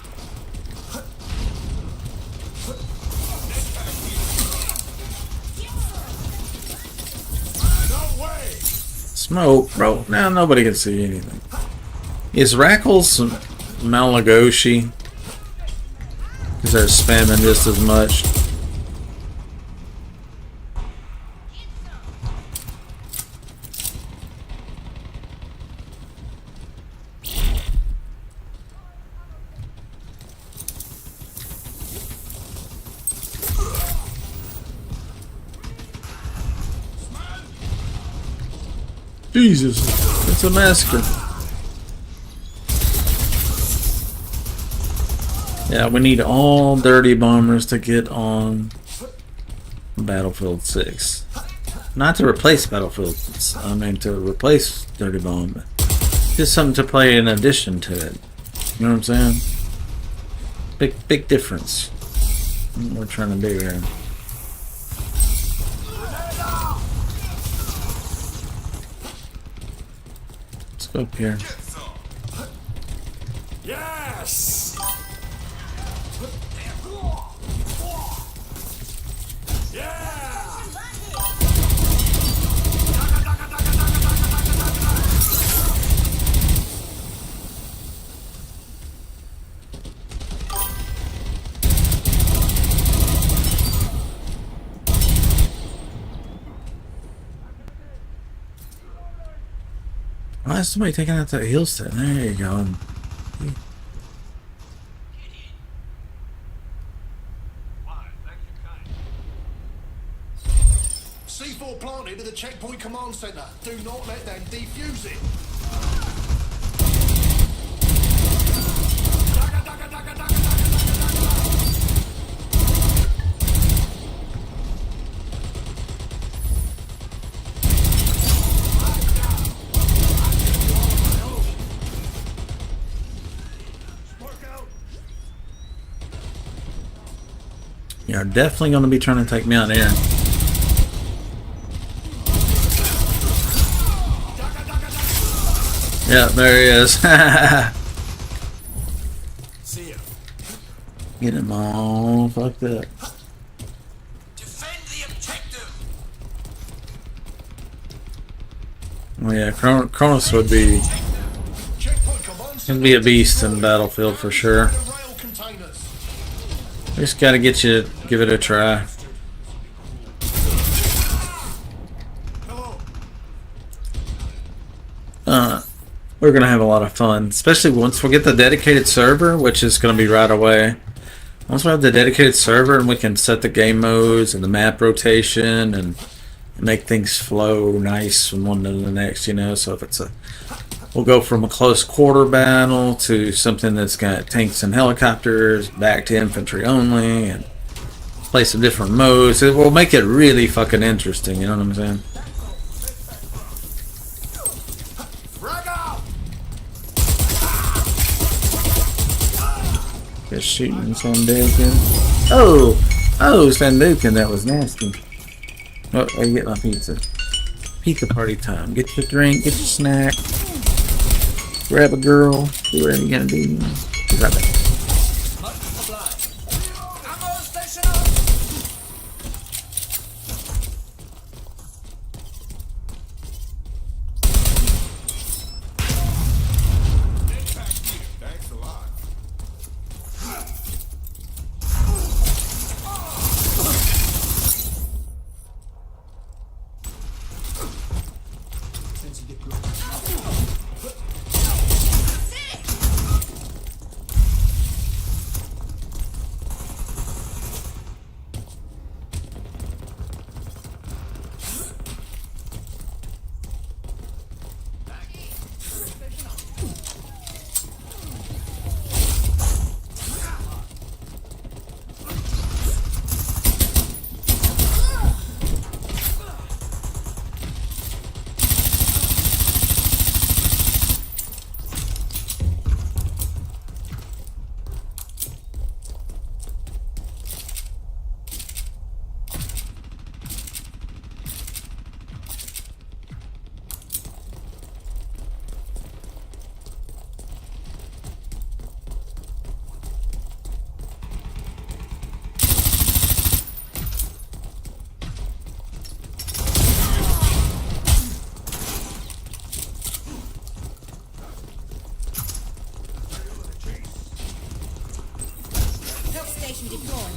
No way. Smoke, bro. Now nobody can see anything. Is Rackles Malagoshi? Because they're spamming just as much. Jesus, it's a massacre. Yeah, we need all dirty bombers to get on Battlefield 6. Not to replace Battlefield, I mean to replace Dirty Bomb, but just something to play in addition to it. You know what I'm saying? Big difference. What we're trying to do here. Let's go up here. Yes. Why is somebody taking out that heel stand? There you go. C4 planted at the checkpoint command center. Do not let them defuse it. You're definitely going to be trying to take me out here. Yeah, there he is. See ya. Get him all fucked up. Defend the objective. Oh yeah, Kronos would be Checkpoint command he'd be a beast in Battlefield for sure. the rail containers. Just gotta get you to give it a try. We're gonna have a lot of fun, especially once we get the dedicated server, which is gonna be right away. Once we have the dedicated server and we can set the game modes and the map rotation and make things flow nice from one to the next, you know. So if it's we'll go from a close quarter battle to something that's got tanks and helicopters back to infantry only, and play some different modes. It will make it really fucking interesting, you know what I'm saying? Just shooting Sandukin. Oh, Sandukin, that was nasty. Oh, I get my pizza. Pizza party time. Get your drink, get your snack. Grab a girl. Do whatever you gotta do. Be right back. Thanks a lot. station deployed.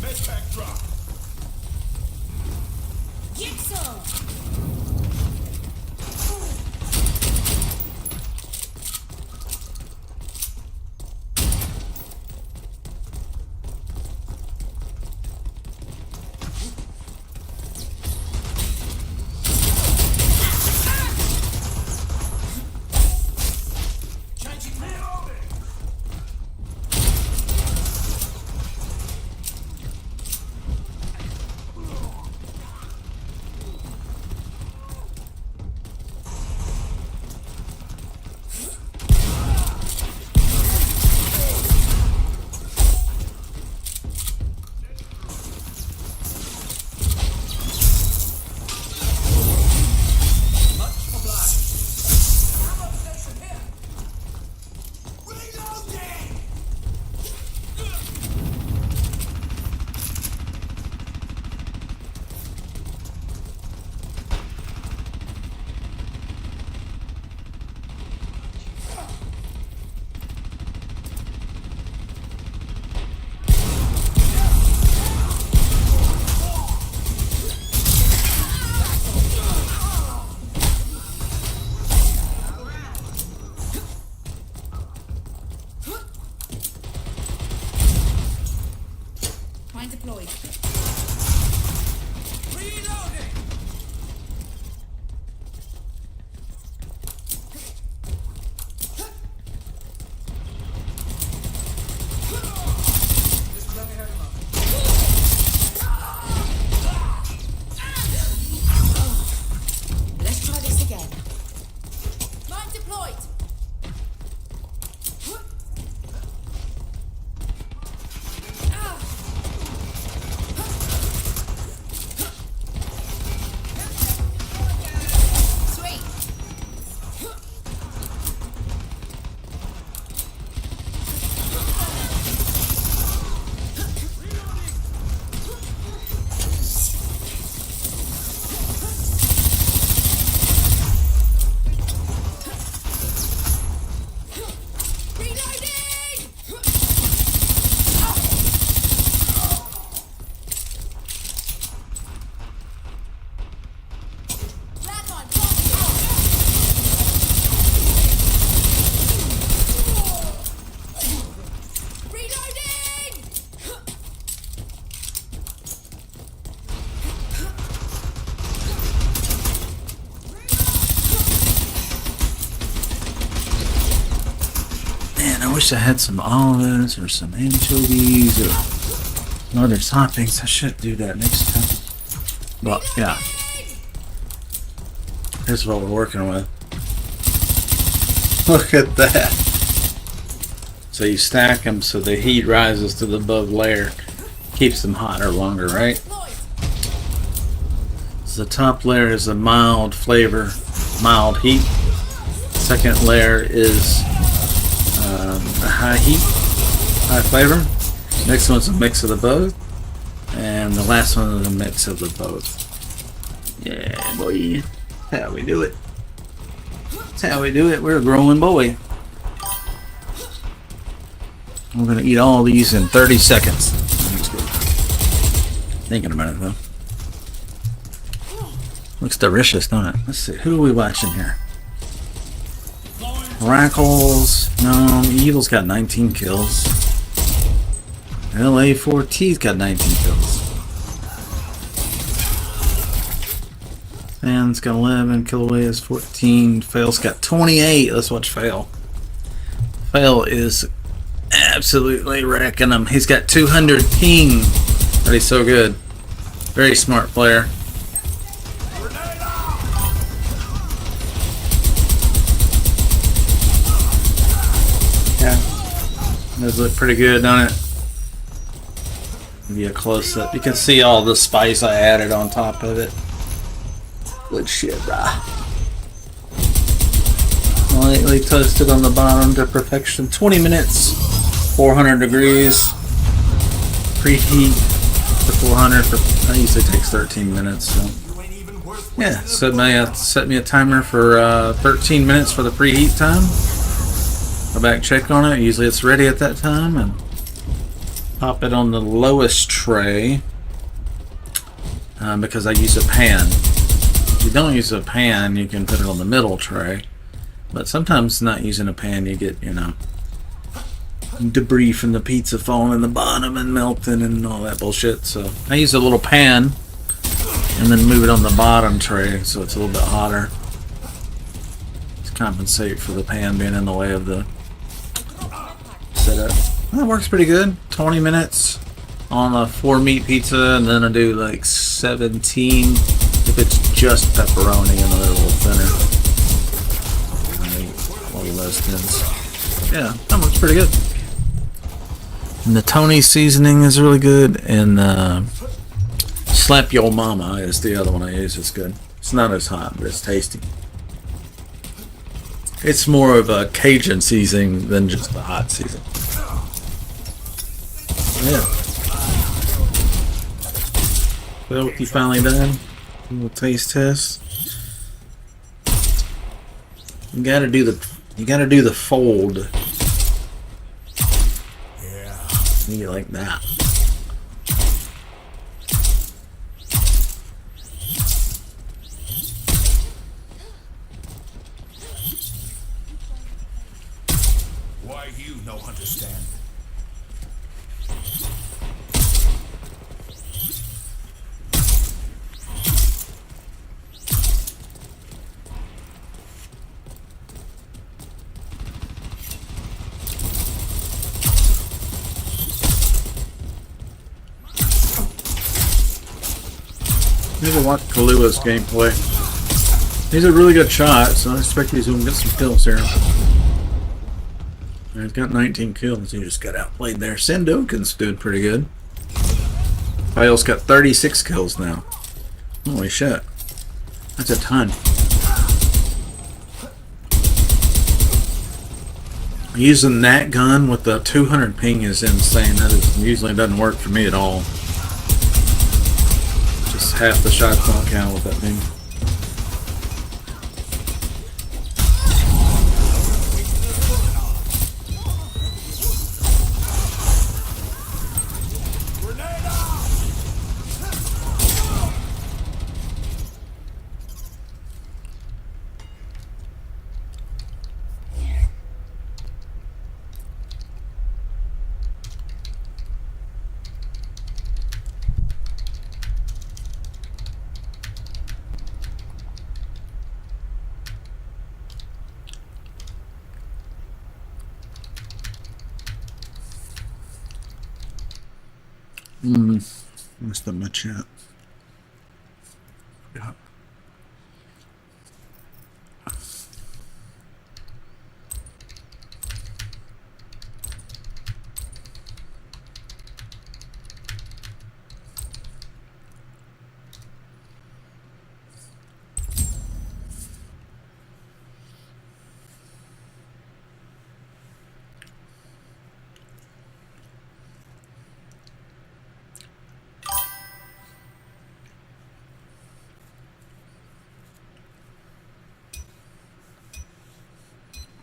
Medpack drop. Jigsaw! Changing reloading. Mine deployed. Reloading. Let's try this again. Mine deployed. Sweet. Reloading! Lag on, reloading! Man, I wish I had some olives or some anchovies or some other toppings. I should do that next time. But yeah, here's what we're working with. Look at that. So you stack them so the heat rises to the above layer, keeps them hotter longer, right? Deployed. So the top layer is a mild flavor, mild heat. Second layer is a high heat, high flavor. Next one's a mix of the both, and the last one is a mix of the both. Yeah, boy, that's how we do it. That's how we do it. We're a growing boy. We're gonna eat all these in 30 seconds. Looks good. Thinking about it though. Looks delicious, don't it? Let's see. Who are we watching here? Rackles. No, Evil's got 19 kills. LA4T's got 19 kills. Fan's got 11. Killaway is 14. Fail's got 28. Let's watch Fail. Fail is absolutely wrecking him. He's got 200 ping. But he's so good. Very smart player. Yeah. Does look pretty good, don't it? Give you a close up. You can see all the spice I added on top of it. Good shit, brah. Lightly toasted on the bottom to perfection. 20 minutes. 400 degrees. Preheat to 400 for, that usually takes 13 minutes. So. Yeah, set me a timer for 13 minutes for the preheat time. Go back, check on it. Usually it's ready at that time, and pop it on the lowest tray because I use a pan. If you don't use a pan, you can put it on the middle tray. But sometimes not using a pan, you get, you know, debris from the pizza falling in the bottom and melting and all that bullshit. So I use a little pan and then move it on the bottom tray so it's a little bit hotter to compensate for the pan being in the way of the setup. That works pretty good. 20 minutes on a 4 meat pizza, and then I do like 17 if it's just pepperoni and a little thinner. A little less dense. Yeah, that works pretty good. And the Tony seasoning is really good, and Slap Your Mama is the other one I use. It's good. It's not as hot, but it's tasty. It's more of a Cajun seasoning than just a hot seasoning. Yeah. So what you finally done? A little taste test. You gotta do the fold. Yeah. You like that. Why you no understand? Need to watch Kalua's gameplay. He's a really good shot, so I expect he's going to get some kills here. He's got 19 kills. He just got outplayed there. Sendokin's doing pretty good. Kyle's got 36 kills now. Holy shit. That's a ton. Using that gun with the 200 ping is insane. That usually doesn't work for me at all. Just half the shots don't count with that thing. Messed up my chat. Yeah.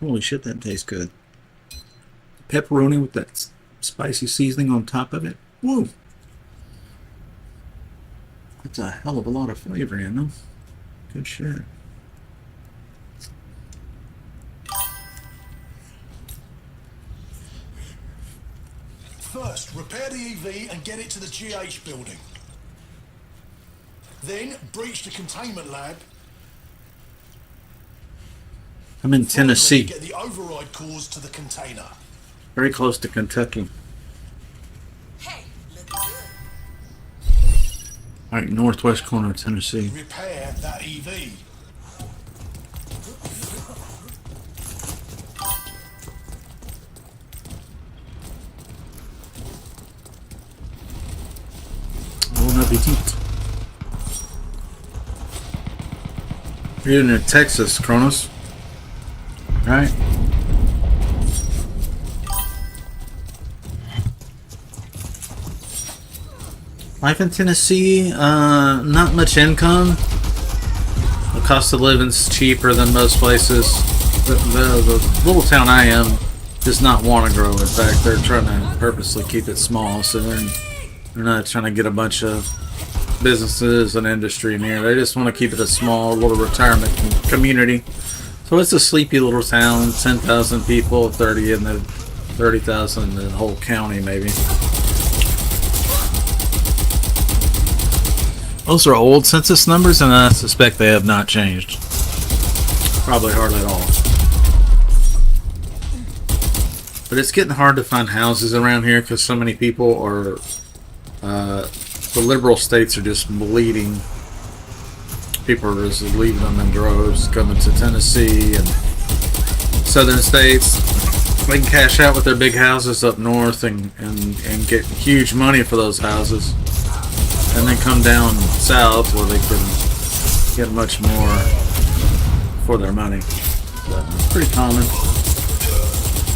Holy shit, that tastes good. Pepperoni with that spicy seasoning on top of it. Whoa! That's a hell of a lot of flavor in them. Good shit. First, repair the EV and get it to the GH building. Then, breach the containment lab. I'm in Tennessee. Get the override cores to the container. Very close to Kentucky. Hey, look good. Right, northwest corner of Tennessee. Repair that EV. Bon appetit. You're in Texas, Kronos. Right? Life in Tennessee, not much income. The cost of living's cheaper than most places. The little town I am does not want to grow. In fact, they're trying to purposely keep it small, so they're not trying to get a bunch of businesses and industry in here. They just want to keep it a small little retirement community. So it's a sleepy little town, 10,000 people, 30,000 in the whole county maybe. Those are old census numbers, and I suspect they have not changed. Probably hardly at all. But it's getting hard to find houses around here because so many people are... the liberal states are just bleeding. People are just leaving them in droves, coming to Tennessee and southern states. They can cash out with their big houses up north and get huge money for those houses. And then come down south where they can get much more for their money. So it's pretty common.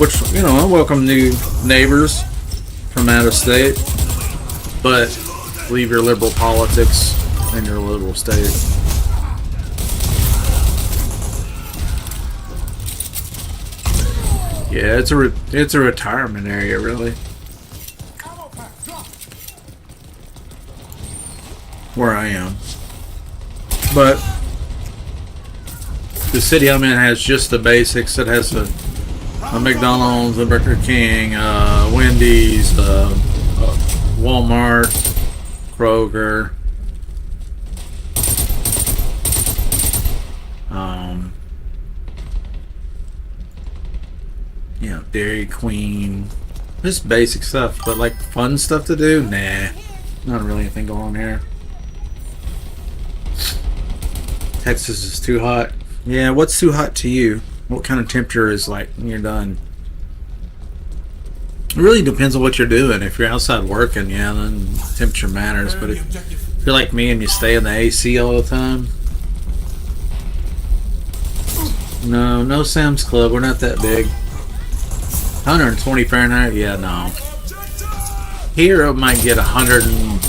Which, you know, I welcome new neighbors from out of state. But leave your liberal politics in your liberal state. Yeah, it's a retirement area, really. Where I am. But the city I'm in has just the basics. It has a McDonald's, a Burger King, Wendy's, Walmart, Kroger, you know, Dairy Queen, just basic stuff. But like fun stuff to do, nah, not really anything going on here. Texas is too hot. Yeah, what's too hot to you? What kind of temperature is like when you're done? It really depends on what you're doing. If you're outside working, yeah, then temperature matters. But if you're like me and you stay in the AC all the time, no Sam's Club. We're not that big. 120 Fahrenheit? Yeah, no. Here it might get 100 and...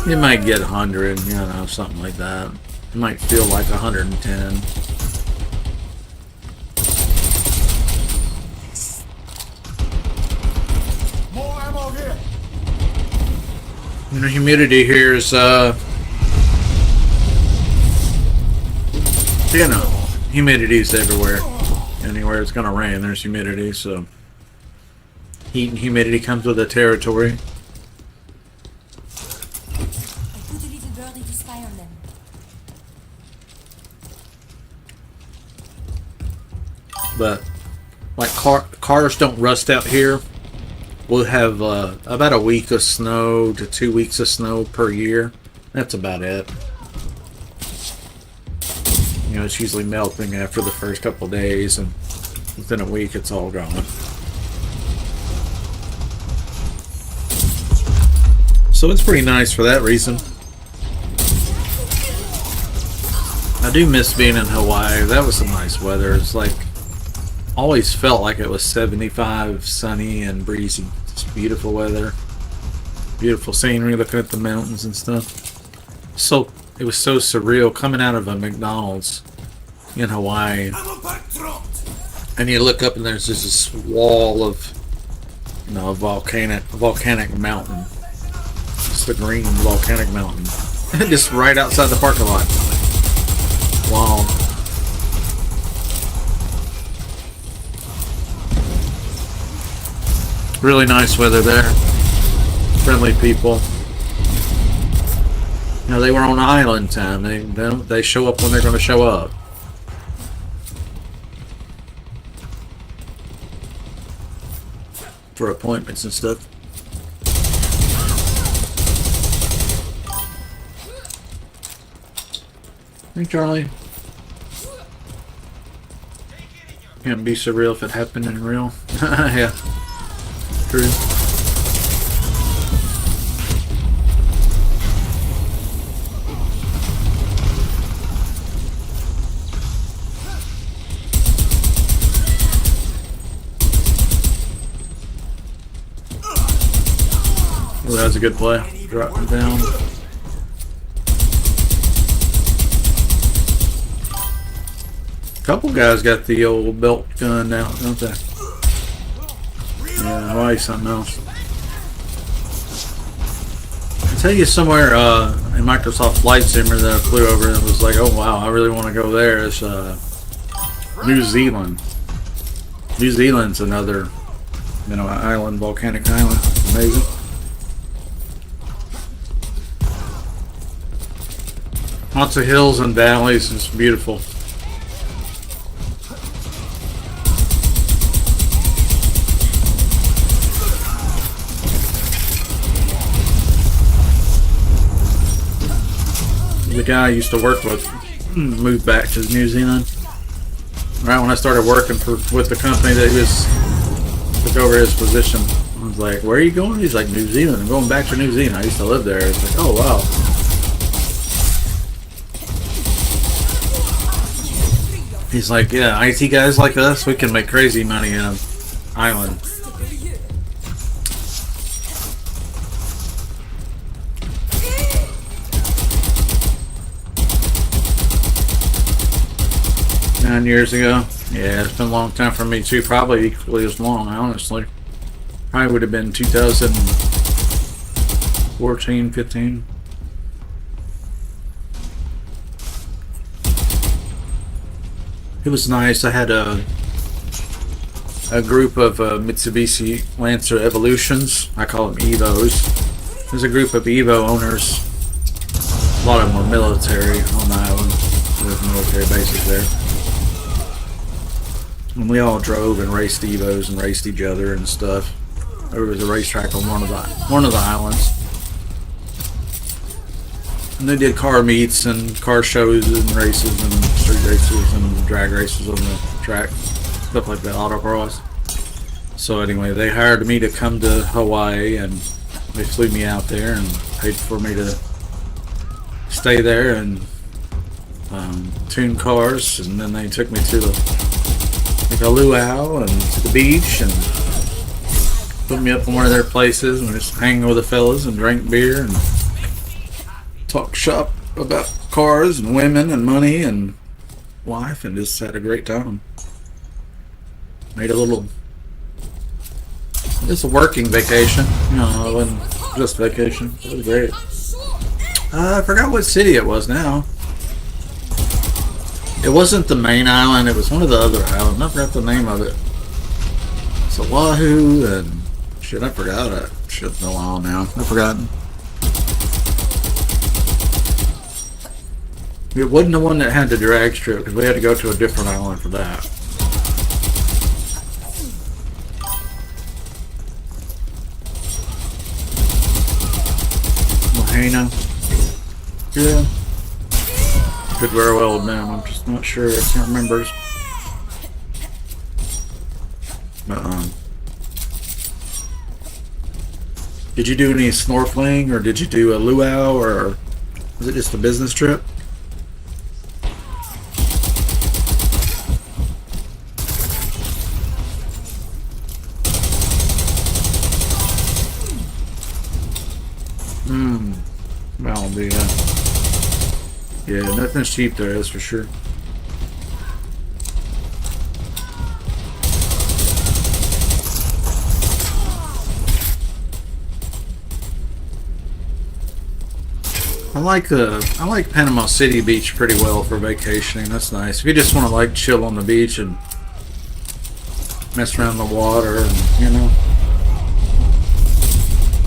It might get 100, you know, something like that. It might feel like 110. More ammo here. And the humidity here is, you know, humidity is everywhere. Anywhere it's gonna rain, there's humidity, so heat and humidity comes with the territory. But like cars don't rust out here. We'll have about a week of snow to 2 weeks of snow per year. That's about it. You know, it's usually melting after the first couple of days, and within a week it's all gone. So it's pretty nice for that reason. I do miss being in Hawaii. That was some nice weather. It's like always felt like it was 75, sunny and breezy. Just beautiful weather, beautiful scenery, looking at the mountains and stuff. So it was so surreal coming out of a McDonald's in Hawaii, and you look up and there's just this wall of, you know, a volcanic mountain. Just a green volcanic mountain, just right outside the parking lot. Wow. Really nice weather there. Friendly people. You know, they were on island time. They show up when they're going to show up. For appointments and stuff. Hey, Charlie. Can't be surreal if it happened in real. Yeah. True. Ooh, that's a good play. Drop him down. Couple guys got the old belt gun now, don't they? Yeah, Hawaii's something else. I tell you somewhere in Microsoft Flight Simulator that I flew over and was like, oh wow, I really want to go there. It's New Zealand. New Zealand's another, you know, island, volcanic island. Amazing. Lots of hills and valleys. It's beautiful. The guy I used to work with moved back to New Zealand. Right when I started working with the company that he took over his position, I was like, "Where are you going?" He's like, "New Zealand. I'm going back to New Zealand. I used to live there." It's like, "Oh wow." He's like, "Yeah, IT guys like us, we can make crazy money in an island." Years ago. Yeah, it's been a long time for me too. Probably equally as long, honestly. Probably would have been 2014, 15. It was nice. I had a group of Mitsubishi Lancer Evolutions. I call them Evos. There's a group of Evo owners. A lot of them were military on the island. There's military bases there. And we all drove and raced Evos and raced each other and stuff. There was a racetrack on one of the islands. And they did car meets and car shows and races and street races and drag races on the track. Stuff like that, autocross. So anyway, they hired me to come to Hawaii and they flew me out there and paid for me to stay there and tune cars. And then they took me to the a luau and to the beach and put me up in one of their places and just hang with the fellas and drink beer and talk shop about cars and women and money and life and just had a great time. Made a little, just a working vacation, you know, it wasn't just vacation. It was great. I forgot what city it was now. It wasn't the main island, it was one of the other islands. I forgot the name of it. It's Oahu and shit, I forgot it. Shit, it's been a while now. I've forgotten. It wasn't the one that had the drag strip because we had to go to a different island for that. Lahaina. Yeah. Could very well have been. I'm just not sure. I can't remember. But, did you do any snorkeling, or did you do a luau, or was it just a business trip? Well, yeah, nothing's cheap there, that's for sure. I like Panama City Beach pretty well for vacationing. That's nice. If you just want to like chill on the beach and mess around in the water and, you know,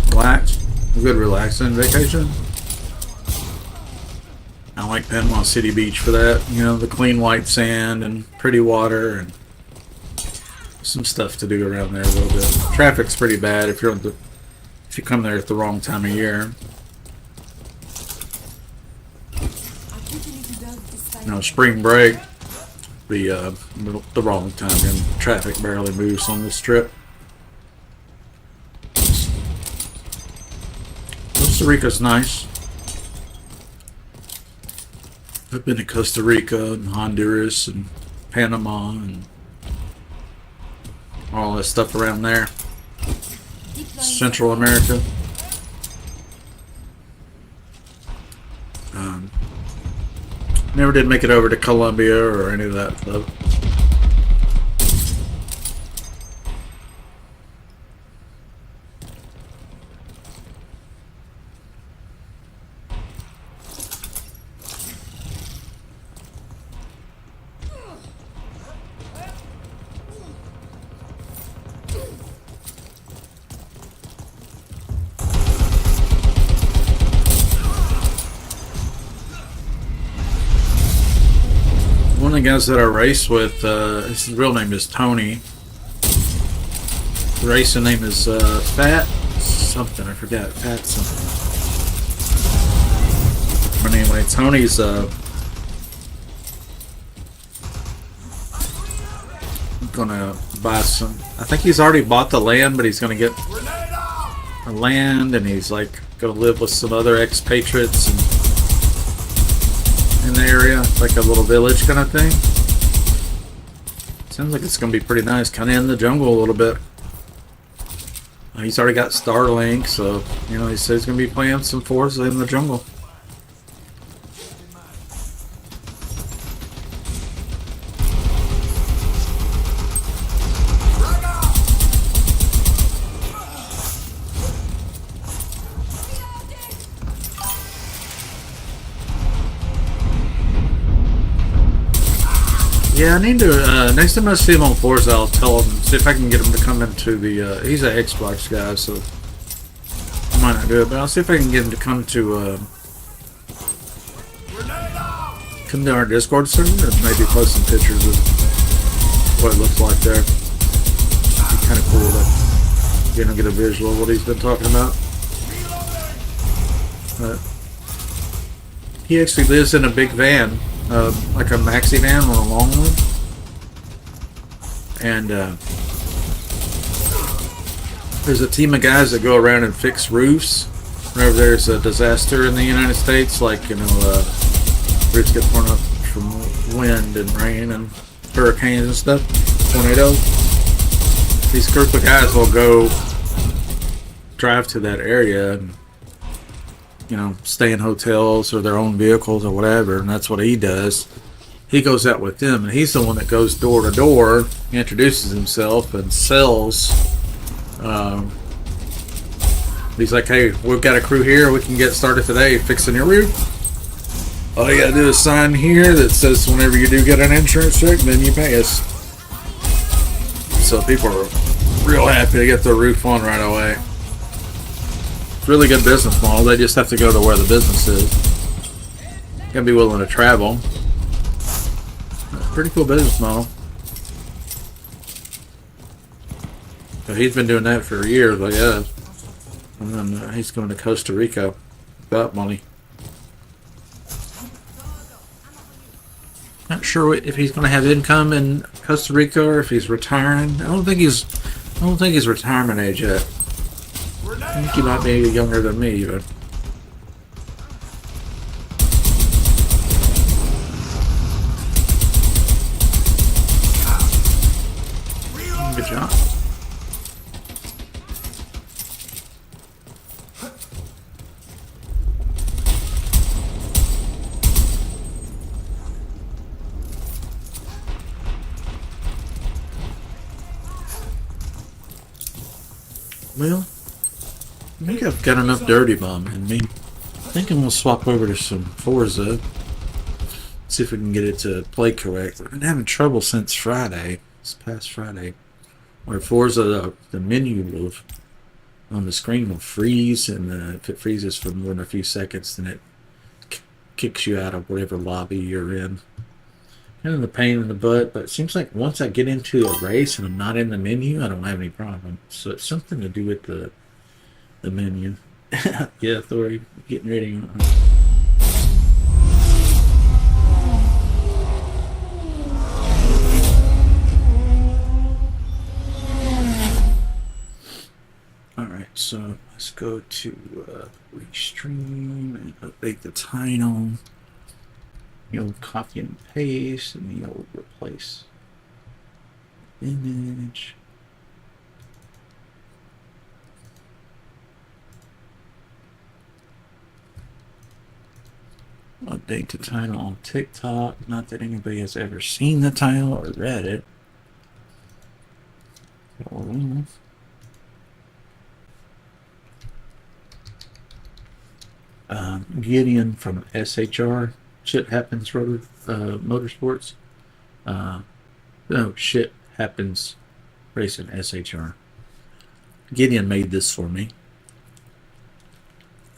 relax. A good relaxing vacation. I like Panama City Beach for that. You know, the clean white sand and pretty water and some stuff to do around there a little bit. Traffic's pretty bad if you come there at the wrong time of year. You know, spring break, the wrong time, and traffic barely moves on this trip. Costa Rica's nice. I've been to Costa Rica and Honduras and Panama and all that stuff around there. Central America. Never did make it over to Colombia or any of that stuff. One of the guys that I race with, his real name is Tony. The racing name is Fat something, I forgot. Fat something. But anyway, Tony's gonna buy some. I think he's already bought the land, but he's gonna get the land, and he's like gonna live with some other expatriates and in the area, like a little village kind of thing. Sounds like it's gonna be pretty nice, kind of in the jungle a little bit. He's already got Starlink, so you know he says he's gonna be playing some Forza in the jungle. Yeah, I need to, next time I see him on Forza, I'll tell him, see if I can get him to come into the, he's an Xbox guy, so I might not do it, but I'll see if I can get him to come to our Discord server and maybe post some pictures of what it looks like there. It'd be kind of cool to get a visual of what he's been talking about. He actually lives in a big van. Like a maxi van on a long one, and there's a team of guys that go around and fix roofs whenever there's a disaster in the United States, like, you know, roofs get torn up from wind and rain and hurricanes and stuff, tornadoes. These group of guys will go drive to that area and, you know, stay in hotels or their own vehicles or whatever, and that's what he does. He goes out with them, and he's the one that goes door to door, introduces himself, and sells. He's like, hey, we've got a crew here, we can get started today fixing your roof. All you gotta do is sign here that says whenever you do get an insurance check, then you pay us. So people are real happy to get their roof on right away. Really good business model. They just have to go to where the business is. Gotta be willing to travel. Pretty cool business model. So he's been doing that for years, I guess. And then he's going to Costa Rica without money. Not sure if he's going to have income in Costa Rica or if he's retiring. I don't think he's retirement age yet. I think he might be younger than me, but good job. Well, I think I've got enough dirty bomb in me. I think I'm gonna swap over to some Forza. See if we can get it to play correct. I've been having trouble since Friday, this past Friday, where Forza, the menu will, on the screen will freeze, and if it freezes for more than a few seconds, then it kicks you out of whatever lobby you're in. Kind of the pain in the butt, but it seems like once I get into a race and I'm not in the menu, I don't have any problem. So it's something to do with the menu. Yeah, Thor, getting ready. Alright, so let's go to restream and update the title. You'll copy and paste, and you'll replace image. Update the title on TikTok. Not that anybody has ever seen the title or read it. Gideon from SHR. Shit happens, Motorsports. No, shit happens. Racing SHR. Gideon made this for me.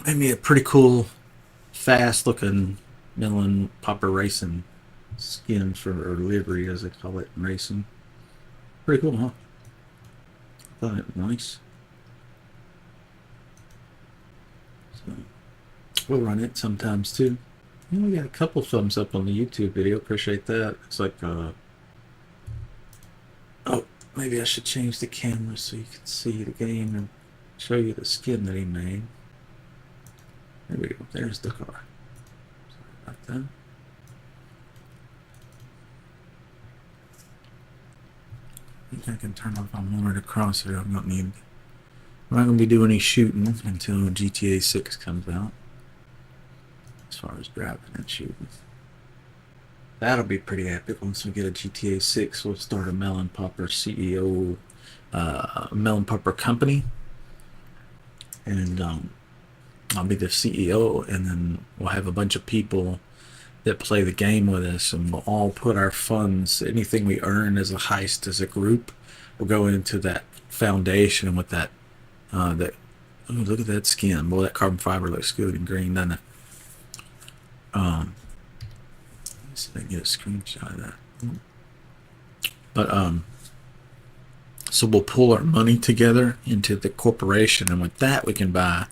Made me a pretty cool, fast-looking melon popper racing skin for or livery, as they call it in racing. Pretty cool, huh? Thought it was nice. So, we'll run it sometimes too. We got a couple thumbs up on the YouTube video. Appreciate that. It's like, oh, maybe I should change the camera so you can see the game and show you the skin that he made. There we go. There's the car. Sorry about that. I think I can turn off my monitor crosshair. I'm not going to be doing any shooting until GTA 6 comes out. As far as driving and shooting. That'll be pretty epic. Once we get a GTA 6, we'll start a Melon Popper CEO, Melon Popper company. And I'll be the CEO, and then we'll have a bunch of people that play the game with us, and we'll all put our funds, anything we earn as a heist, as a group, will go into that foundation. And with that, oh, look at that skin. Boy, that carbon fiber looks good in green, doesn't it? Let's see if I can get a screenshot of that. But so we'll pull our money together into the corporation, and with that we can buy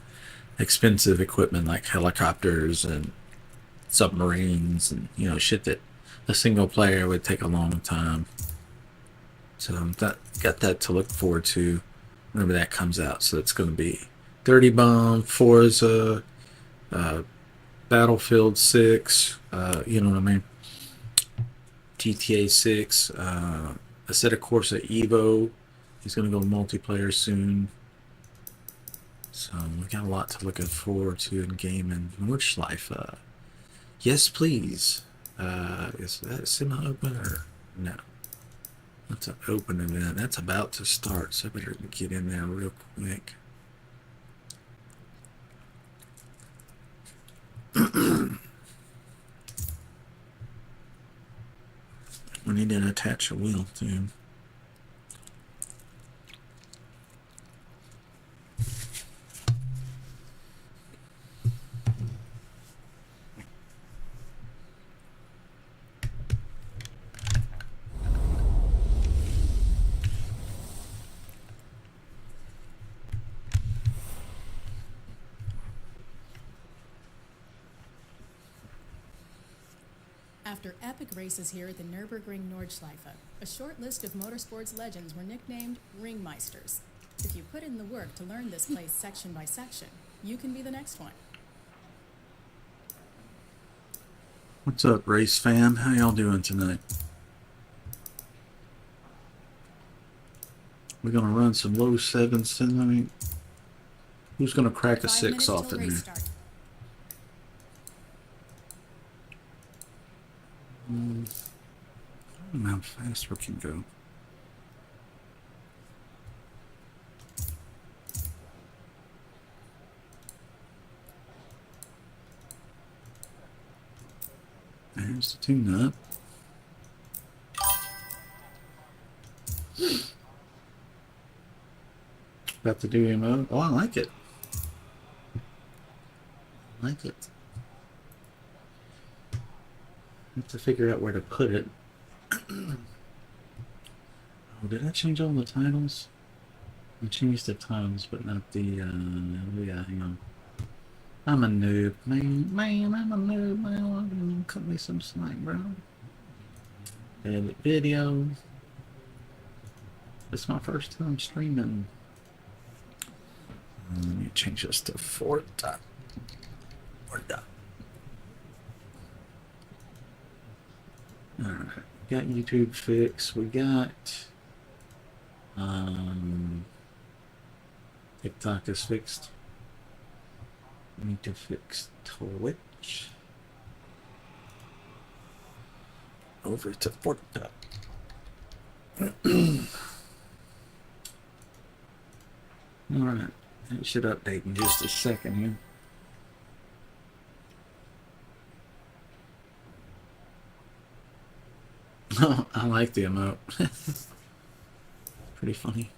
expensive equipment like helicopters and submarines and shit that a single player would take a long time. So got that to look forward to whenever that comes out. So it's going to be Dirty Bomb, Forza, Battlefield 6, you know what I mean? GTA 6, a set of course at Evo. He's going to go multiplayer soon. So we got a lot to look forward to in gaming. Nordschleife, yes please. Is that semi-open or no? That's an open event. That's about to start, so I better get in there real quick. We need to attach a wheel too. After epic races here at the Nürburgring Nordschleife, a short list of motorsports legends were nicknamed Ringmeisters. If you put in the work to learn this place section by section, you can be the next one. What's up, race fan? How y'all doing tonight? We're gonna run some low sevens tonight. Who's gonna crack a 5 6 minutes off till in race here? start. I don't know how fast we can go. There's the tune-up. About to do emo. Oh, I like it. I like it. Have to figure out where to put it. Oh, did I change all the titles? I changed the titles, but not the, yeah, hang on. I'm a noob, man, I'm a noob, man. Cut me some slack, bro. Edit video. It's my first time streaming. Let me change this to Forza. Forza. Alright, got YouTube fix. We got TikTok is fixed. We need to fix Twitch. over to Forza. Alright, it should update in just a second here. I like the emote. Pretty funny.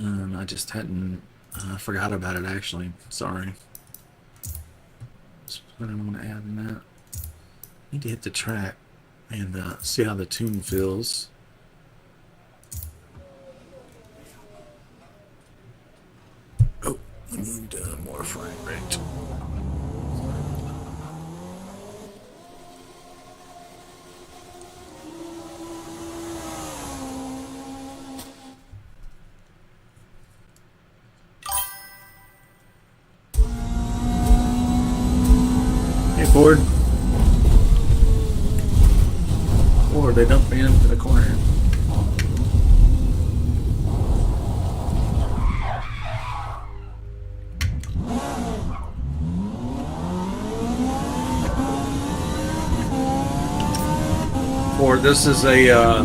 I just hadn't forgot about it actually. Sorry. That's what I want to add in that. Need to hit the track and see how the tune feels. Oh, I need more frame rate. Ford. Or they dumped me into the corner. Ford, this is a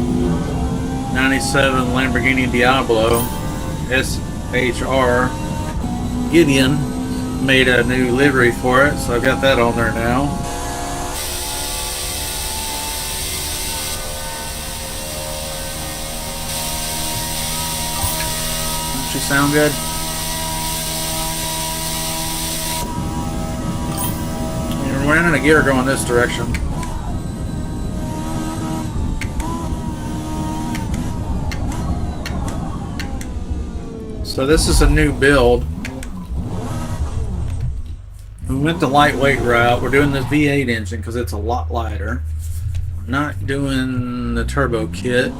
97 Lamborghini Diablo SHR. Gideon made a new livery for it, so I've got that on there now. Don't you sound good? You're running a gear going this direction. So this is a new build. We went the lightweight route. We're doing the V8 engine because it's a lot lighter. We're not doing the turbo kit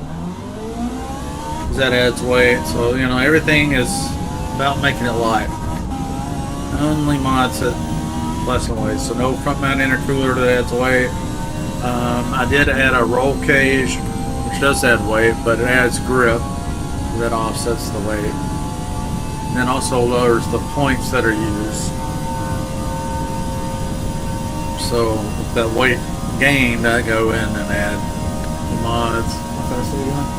because that adds weight. So, you know, everything is about making it light. Only mods that lessen weight. So no front mount intercooler that adds weight. I did add a roll cage, which does add weight, but it adds grip. That offsets the weight. And then also lowers the points that are used. So with that weight gained, I go in and add the mods. How fast are we going?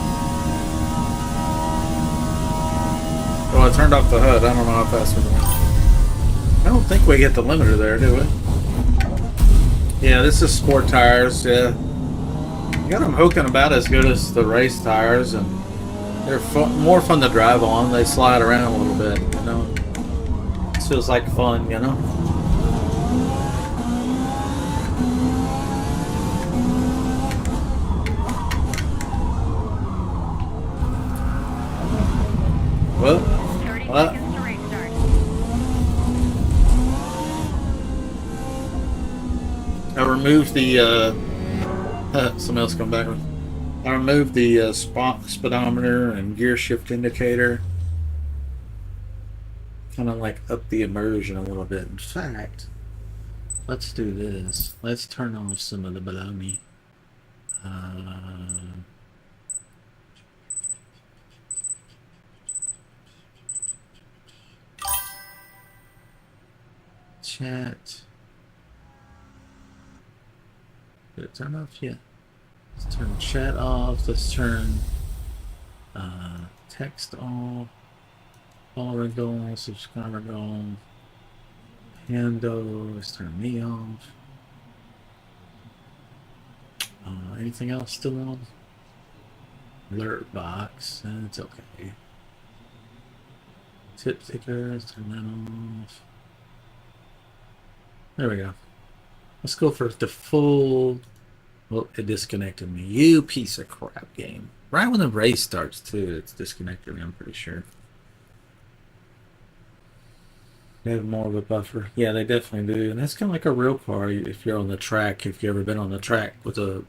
Well, I turned off the HUD. I don't know how fast we're going. I don't think we get the limiter there, do we? Yeah, this is sport tires. Yeah, you got them hooking about as good as the race tires, and they're more fun to drive on. They slide around a little bit, you know. It feels like fun, you know. Well, 30 seconds to restart. I removed the something else come back with. I removed the speedometer and gear shift indicator. Kind of like up the immersion a little bit. In fact, let's do this. Let's turn off some of the baloney. Chat. Did it turn off? Yeah. Let's turn chat off. Let's turn text off. Follower goal. Subscriber goal. Handle. Let's turn me off. Anything else still on? Alert box. It's okay. Tip ticker. Let's turn that off. There we go. Let's go for the full. Well, it disconnected me. You piece of crap game. Right when the race starts, too, it's disconnected me, I'm pretty sure. They have more of a buffer. Yeah, they definitely do. And that's kind of like a real car if you're on the track. If you've ever been on the track with the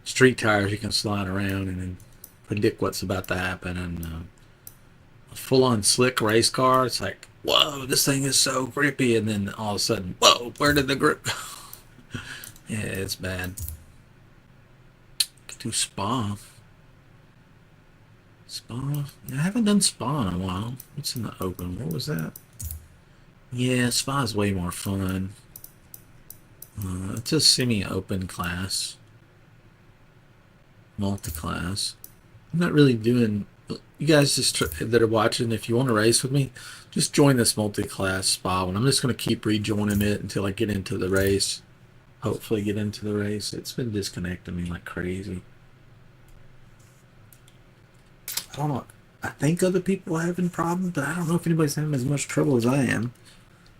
street tires, you can slide around and then predict what's about to happen. And a full-on slick race car, it's like, whoa, this thing is so grippy, and then all of a sudden, whoa, where did the grip go? Yeah, it's bad. Could do Spa. Spa? Yeah, I haven't done Spa in a while. What's in the open? What was that? Yeah, Spa's way more fun. It's a semi-open class. Multi-class. I'm not really doing... You guys that are watching, if you want to race with me, just join this multi-class spot. And I'm just going to keep rejoining it until I get into the race. Hopefully get into the race. It's been disconnecting me like crazy. I don't know. I think other people are having problems, but I don't know if anybody's having as much trouble as I am.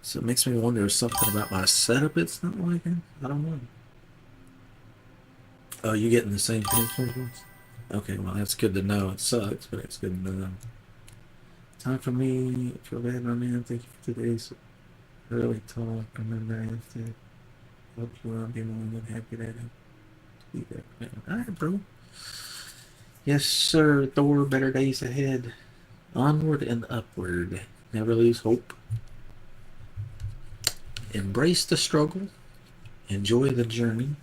So it makes me wonder if something about my setup it's not working. I don't know. Oh, you getting the same thing? Okay, well that's good to know. It sucks, but it's good to know. Time for me. Feel bad, my man. Thank you for today's early talk. Remember, I have to help you out. Be more than happy to be there. All right, bro. Yes, sir. Thor, better days ahead. Onward and upward. Never lose hope. Embrace the struggle. Enjoy the journey.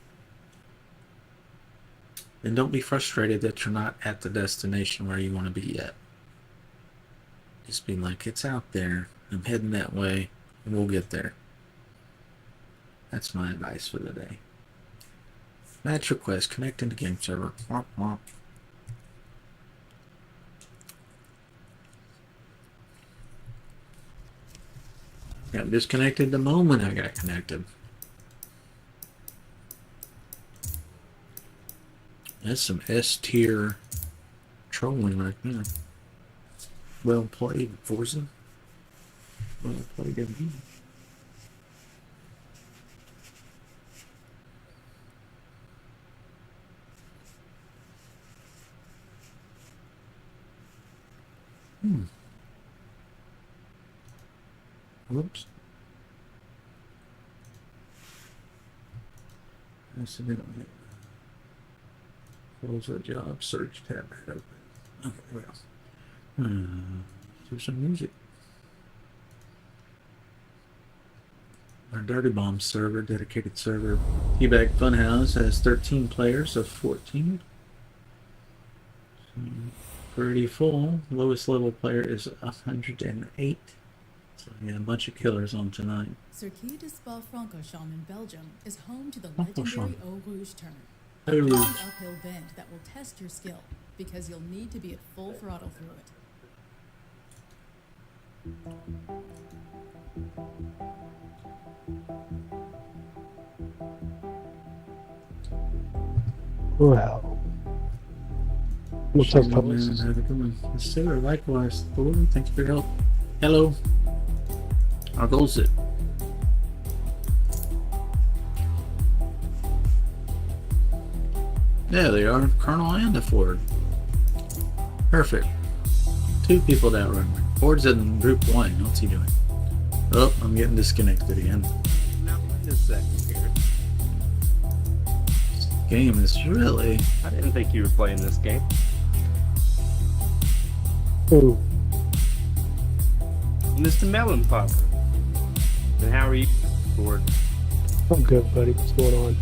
And don't be frustrated that you're not at the destination where you want to be yet. Just be like, it's out there. I'm heading that way. And we'll get there. That's my advice for the day. Match request. Connecting to game server. Womp womp. Got disconnected the moment I got connected. That's some S-tier trolling right there. Well played, Forza. Well played, indeed. Whoops. Accidentally. Close the job search tab. Open. Okay, well. Do some music. Our Dirty Bomb server, dedicated server, Teabag Funhouse has 13 players of 14. Pretty full. Lowest level player is 108. So yeah, a bunch of killers on tonight. Circuit de Spa-Francorchamps in Belgium is home to the legendary Eau Rouge turn. A Eau Rouge. long uphill bend that will test your skill, because you'll need to be at full throttle through it. Well, what's up, fellas? Have a good one. Yes, sir. Likewise. Thor, thank you for your help. Hello. How goes it? There they are, Colonel and the Ford. Perfect. Two people that run. Ford's in group 1. What's he doing? Oh, I'm getting disconnected again. Now, wait a second here. This game is really... I didn't think you were playing this game. Ooh, Mr. Melon Popper. And how are you, Ford? I'm good, buddy. What's going on?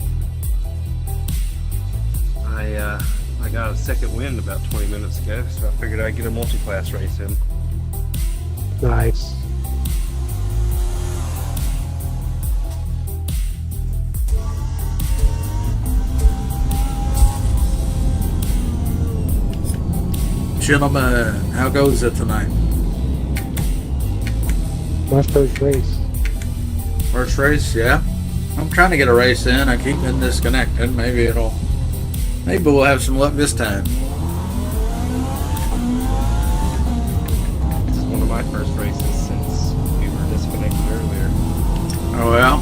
I got a second wind about 20 minutes ago, so I figured I'd get a multi-class race in. Nice. Gentlemen, how goes it tonight? My first race. First race, yeah. I'm trying to get a race in. I keep getting disconnected. Maybe we'll have some luck this time. This is one of my first races since we were disconnected earlier. Oh well.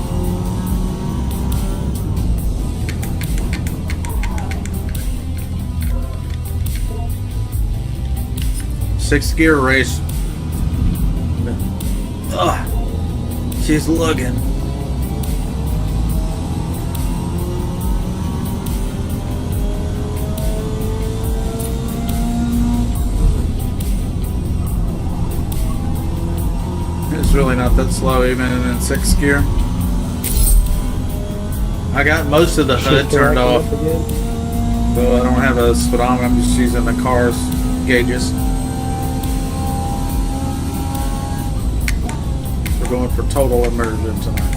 Sixth gear race. Ugh. She's lugging. It's really not that slow even in sixth gear. I got most of the HUD turned off, so I don't have a speedometer. I'm just using the car's gauges. We're going for total immersion tonight.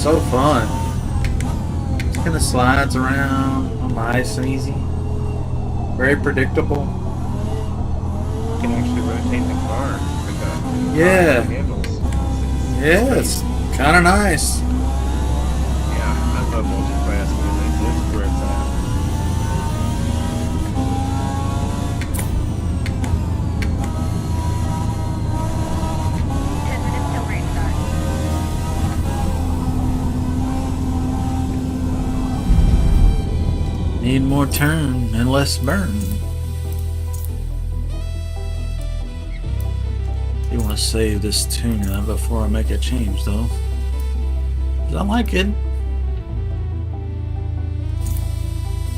so fun. Just kind of slides around on nice and easy. Very predictable. You can actually rotate the car with the Yeah. handles. Yeah, it's kind of nice. Yeah, I love multi-class, man. That's where it's at. Till race start. Need more turn and less burn. You want to save this tuna before I make a change, though. 'Cause I like it.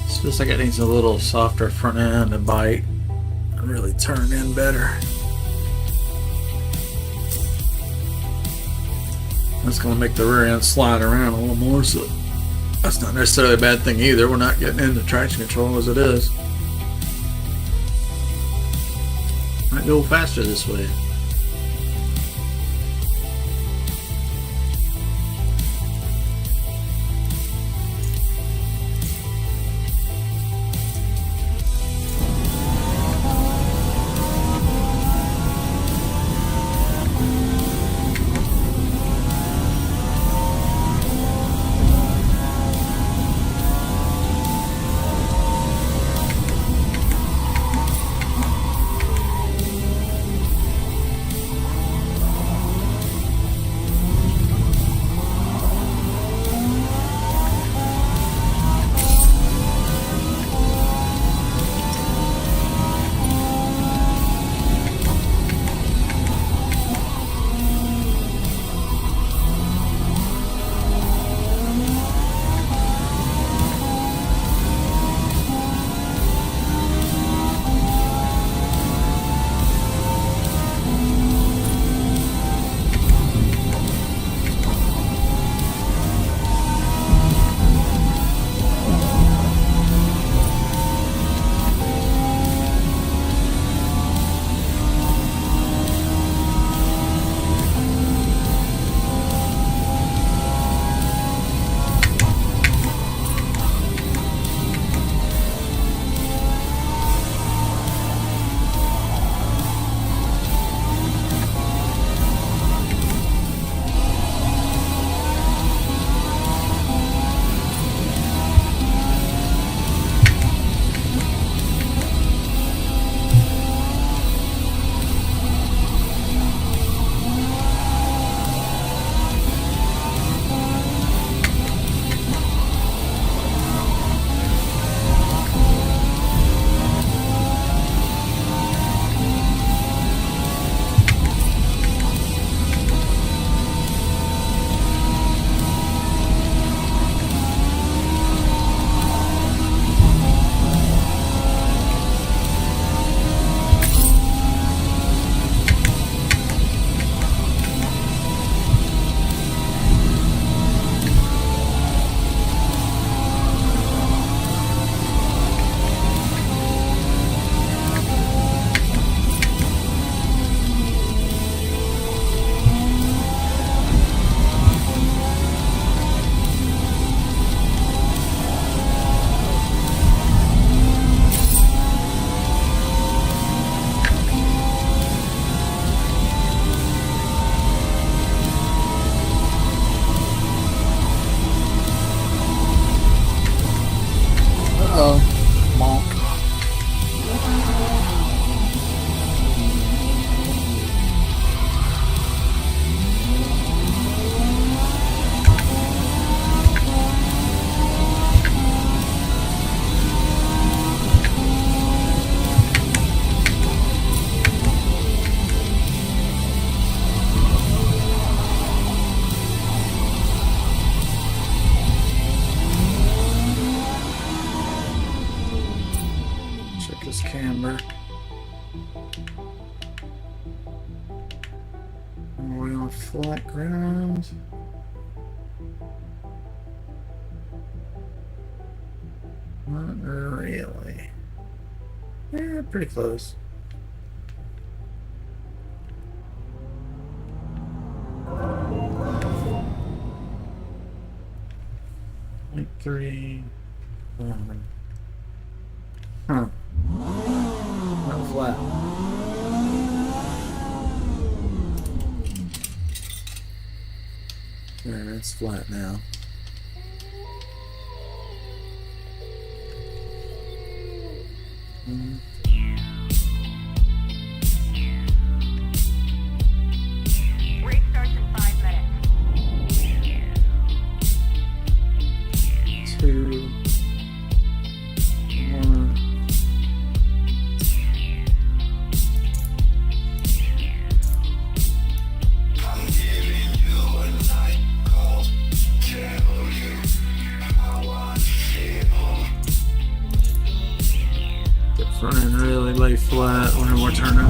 It's just like it needs a little softer front end to bite and really turn in better. That's going to make the rear end slide around a little more, so that's not necessarily a bad thing either. We're not getting into traction control as it is. Might go faster this way. camber. Are we on flat ground? Not really. Yeah, pretty close. 3. Huh. Not flat. There, it's flat now. Race starts in 5 minutes. 2, 1. Get front end really lay flat when we're turning.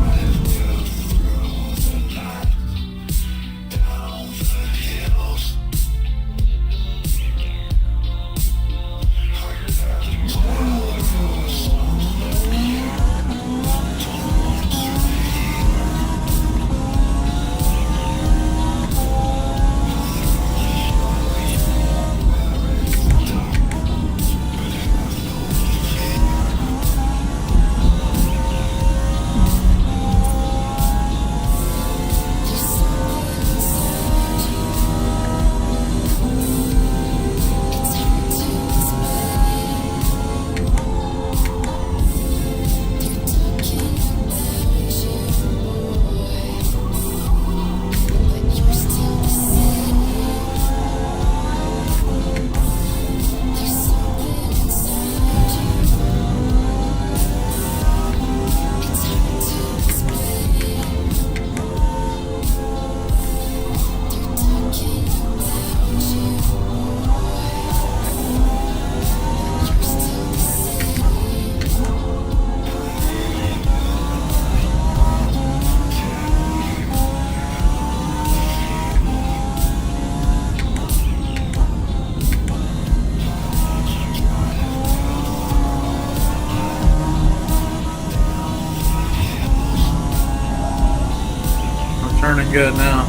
Turning good now.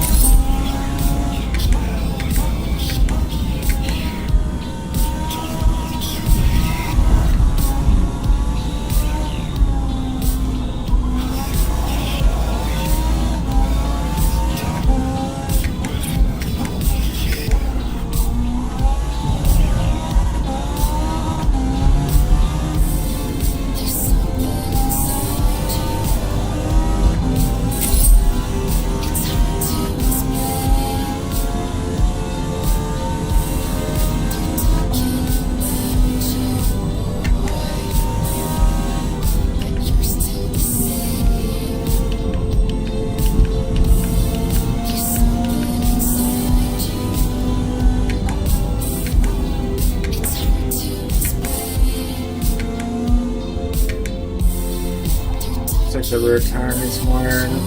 Looks like the rear tire needs more air in it.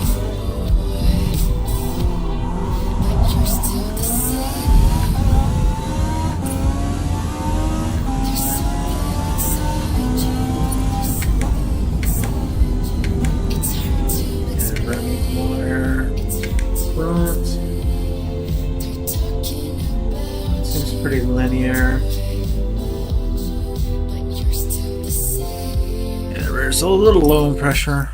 Pretty linear. Yeah, rear's a little low in pressure.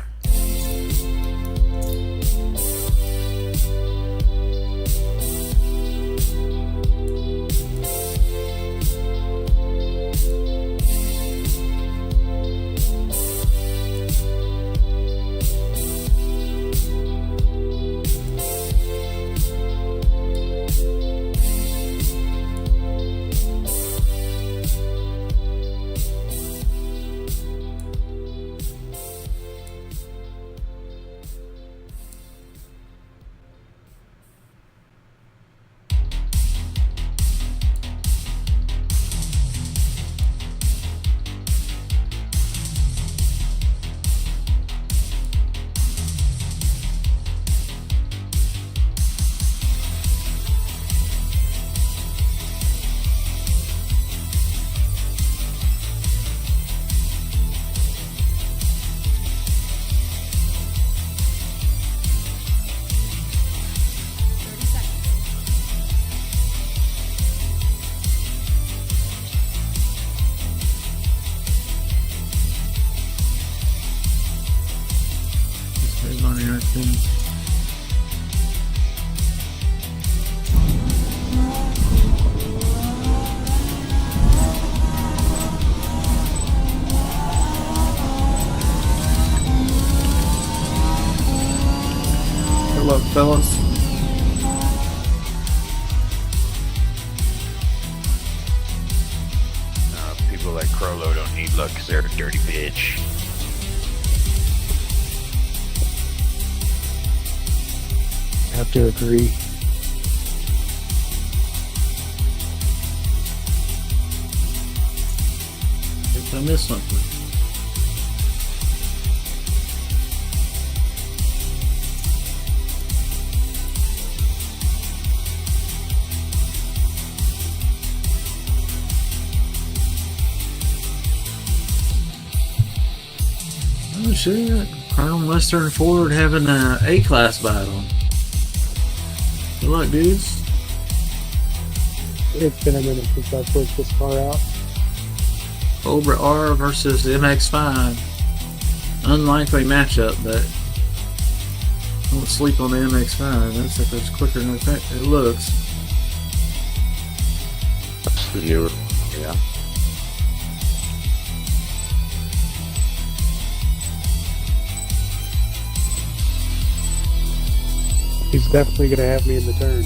anything. Hello, fellas. People like Crollo don't need luck because they're a dirty bitch. I have to agree. If I missed something. Oh shit, Crown Western Ford having a A-class battle. Good luck, dudes. It's been a minute since I pushed this car out. Cobra R versus MX-5. Unlikely matchup, but don't sleep on the MX-5. That's if it's quicker than it looks. That's the newer, yeah. He's definitely going to have me in the turn.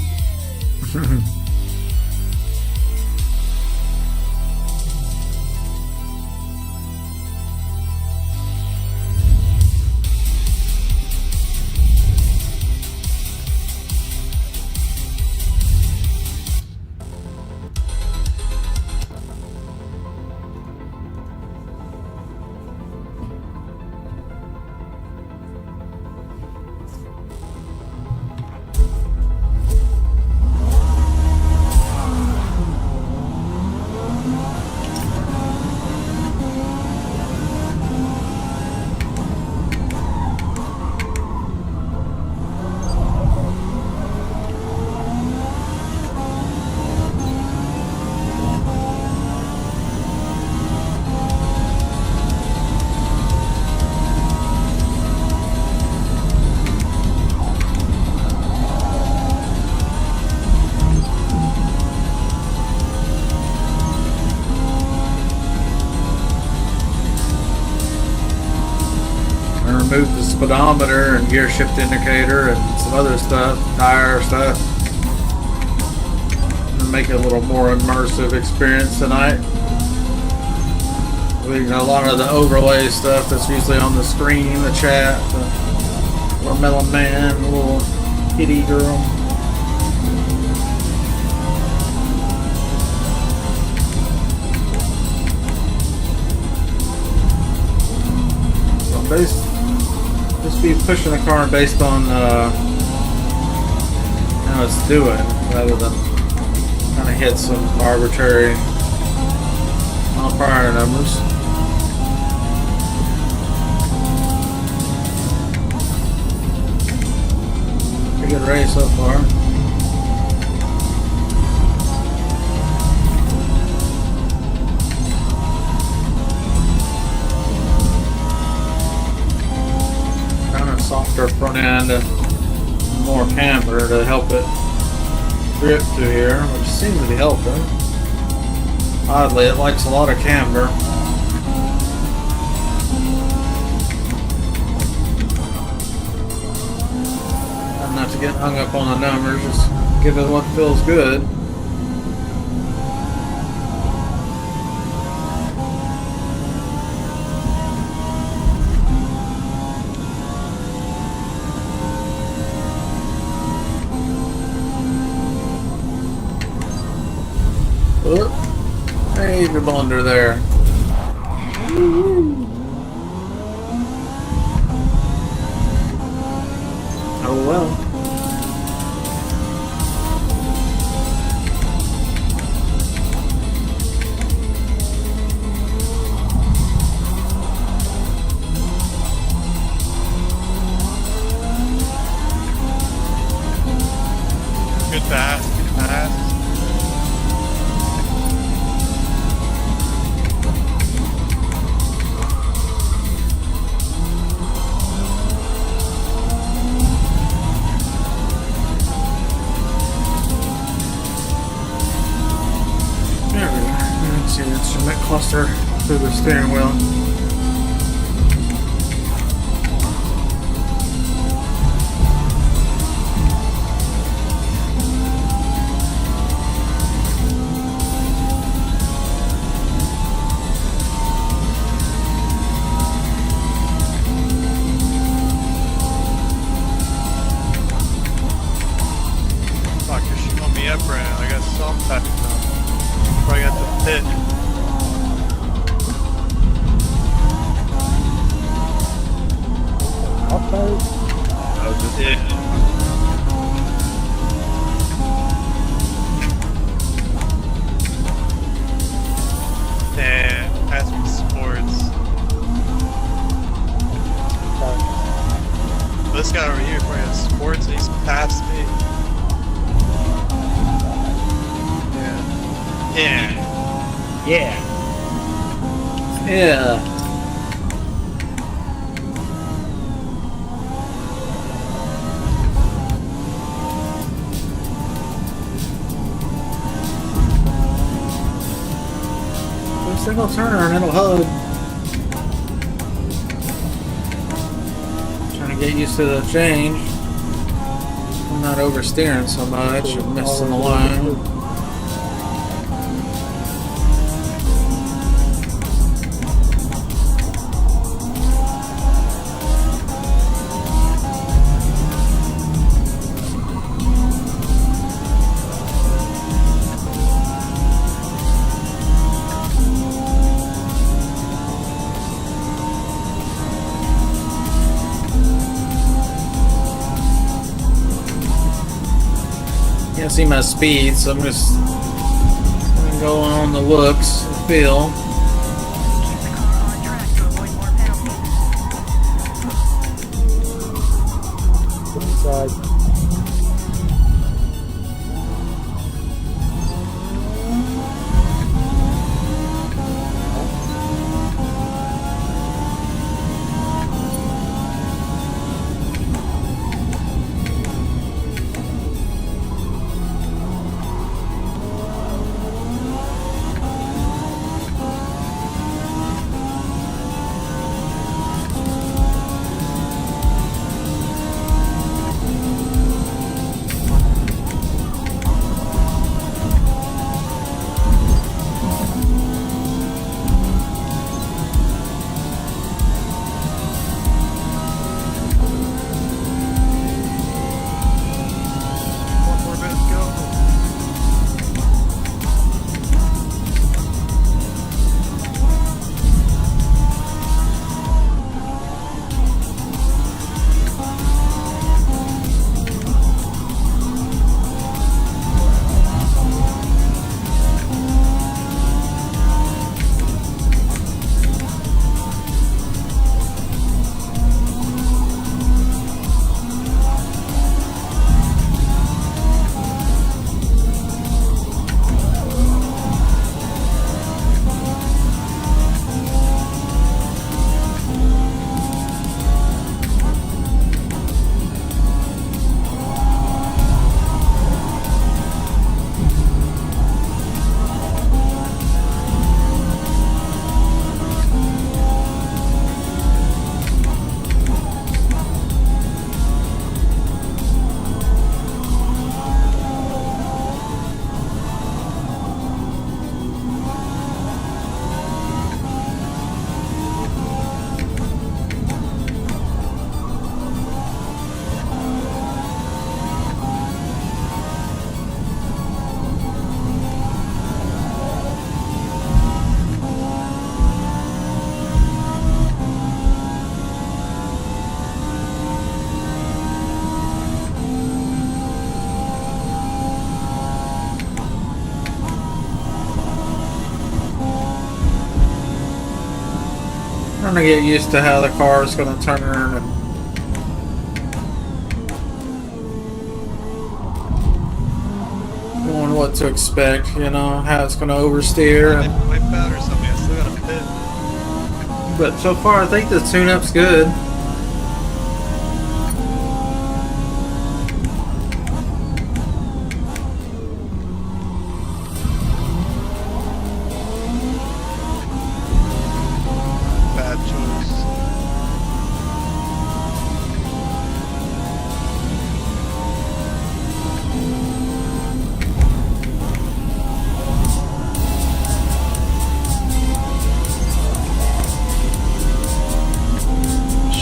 Remove the speedometer and gear shift indicator and some other stuff, tire stuff, and make it a little more immersive experience tonight. Leaving a lot of the overlay stuff that's usually on the screen, the chat, the little melon man, the little kitty girl. So just be pushing the car based on how it's doing, rather than kind of hit some arbitrary mile-per-hour numbers. Pretty good race so far. Softer front end, more camber to help it grip through here, which seems to be helping. Oddly, it likes a lot of camber. Not to get hung up on the numbers, just give it what feels good. Hey, the blunder there. Oh well. Good pass, good pass. faster through the steering wheel. Fuck, you're shooting me up right now. I got some type of before I got the pit. That was just it. And pass me sports. This guy over here for you sports, he's past me. Yeah. Yeah. Yeah. Single turner and it'll HUD. Trying to get used to the change. I'm not oversteering so much and missing the line. Can't see my speed, so I'm just gonna go on the looks and feel. Keep the car on track to avoid more penalties. Inside. Trying to get used to how the car is going to turn and knowing what to expect, you know, how it's going to oversteer. And, Wipe out or something. I still got a pit. but so far, I think the tune-up's good.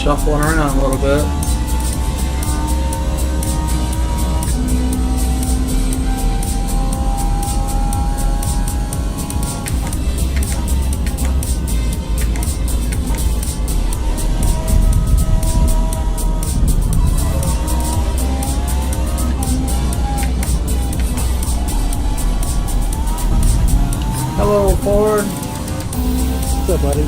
shuffling around a little bit. Hello, Ford. What's up, buddy?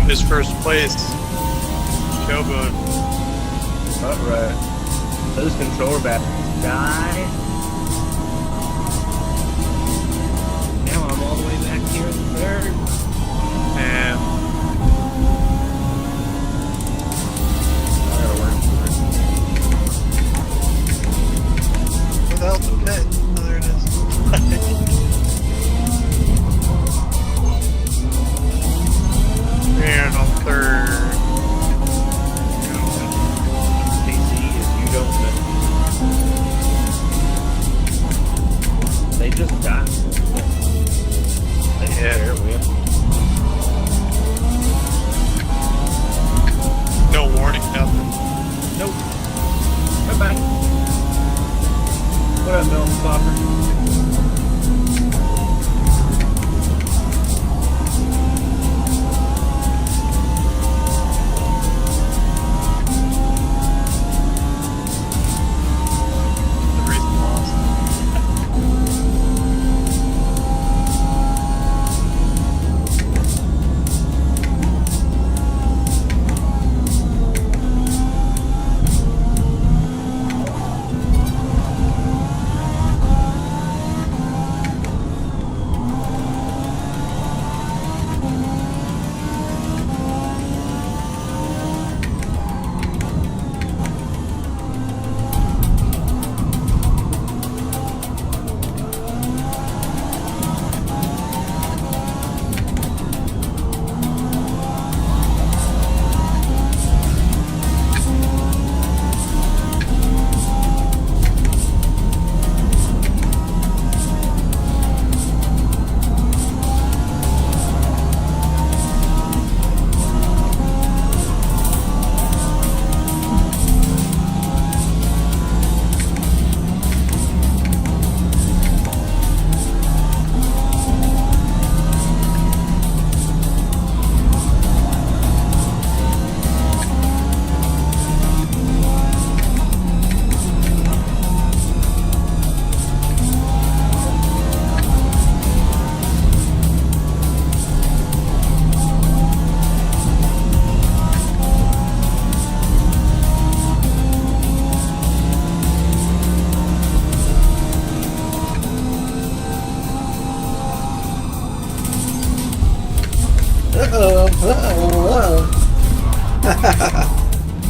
His first place. Showboat. Alright. Those controller batteries die. Now I'm all the way back here in the third. And I gotta work for it. without the pit. Oh, there it is. And on third. DC, if you don't know. They just died. They Yeah. there with. No warning, nothing. Nope. Bye-bye. What up, Milton Popper? The reason lost.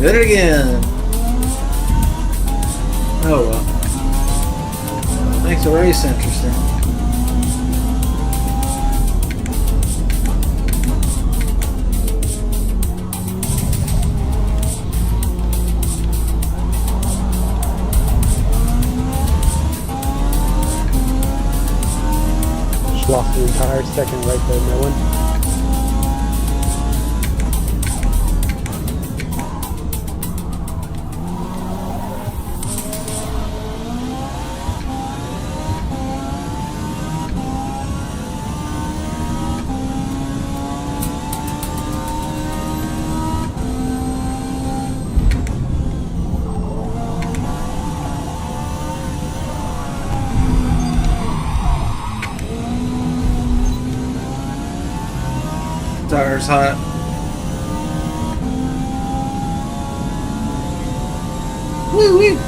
Did it again. Oh well. Makes the race interesting. Just lost an entire second right there, Millen. tire's hot. Woo woo!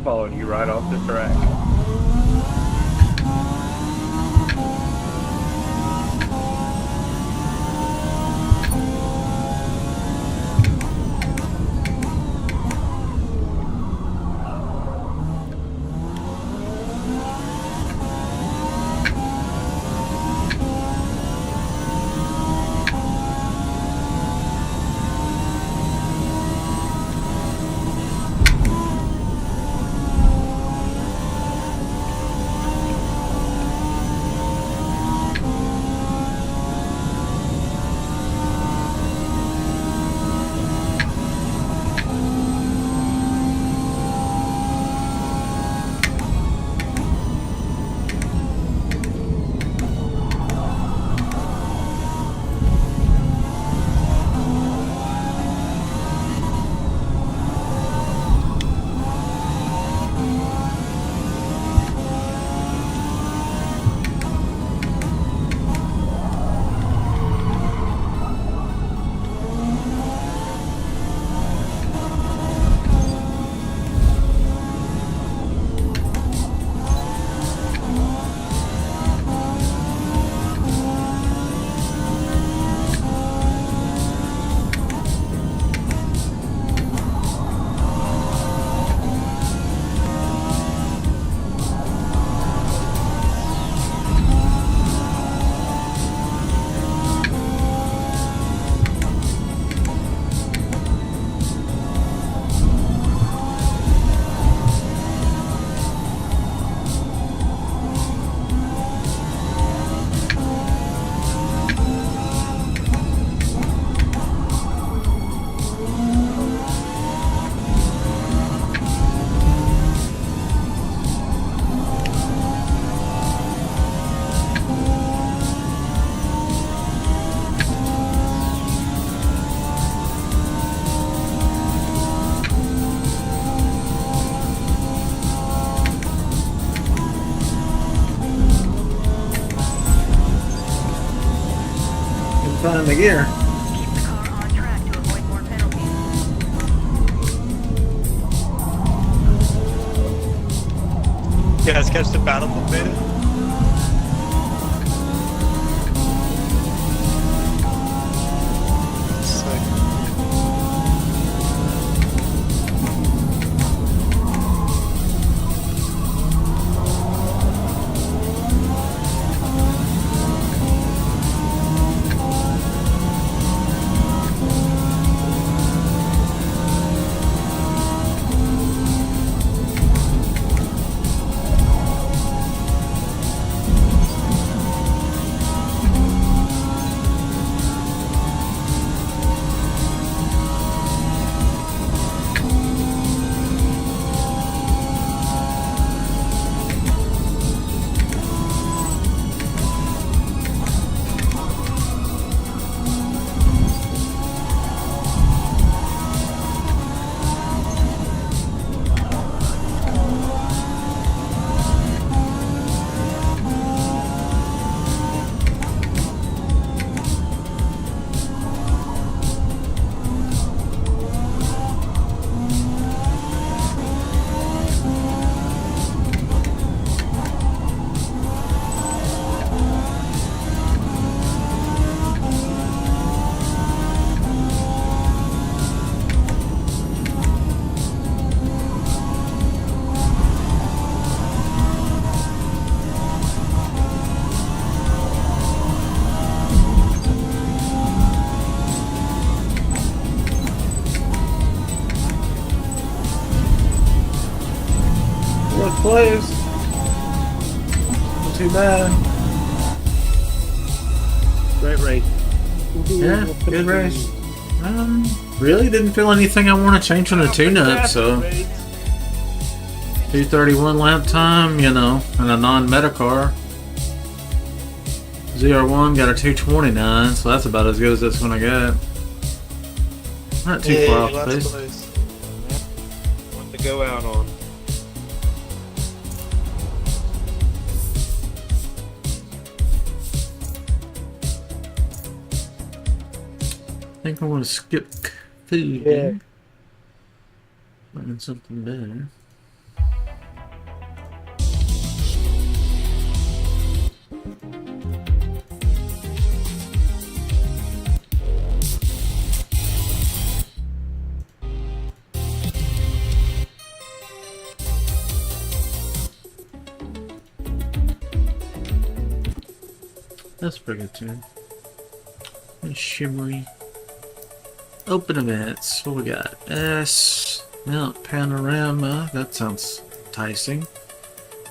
Following you right off the track. Find the gear. Keep the car on track to avoid more penalties. You guys catch the Battlefield beta? Sick. place. Not too bad. Great race. Yeah, good race. Really didn't feel anything I want to change on the tune-up, so 2:31 lap time, you know, in a non-meta car. ZR1 got a 2:29, so that's about as good as it's gonna get. Not too far off pace. One to go out on. I think I want to skip food. Yeah. Find something better. That's pretty good too. And shimmery. Open events. What we got? S. Mount Panorama. That sounds enticing.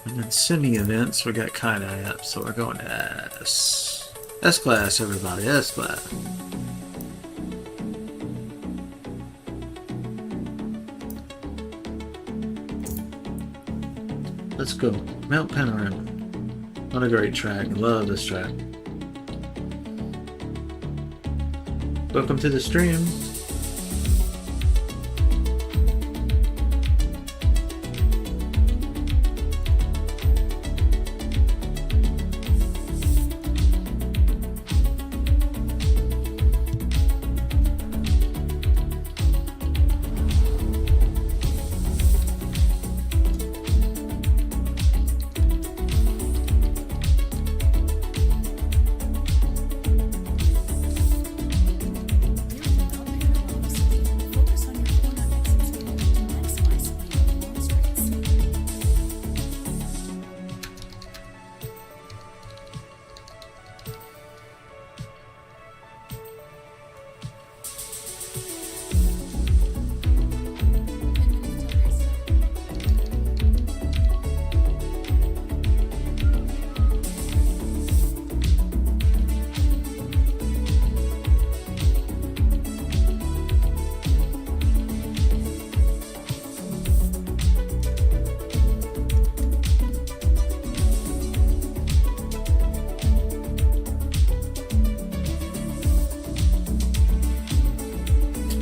And then semi events. We got kind of apps, so we're going to S. S class, everybody. S class. Let's go. Mount Panorama. What a great track. Love this track. Welcome to the stream.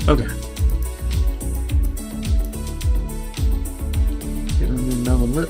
Okay. Getting another lip.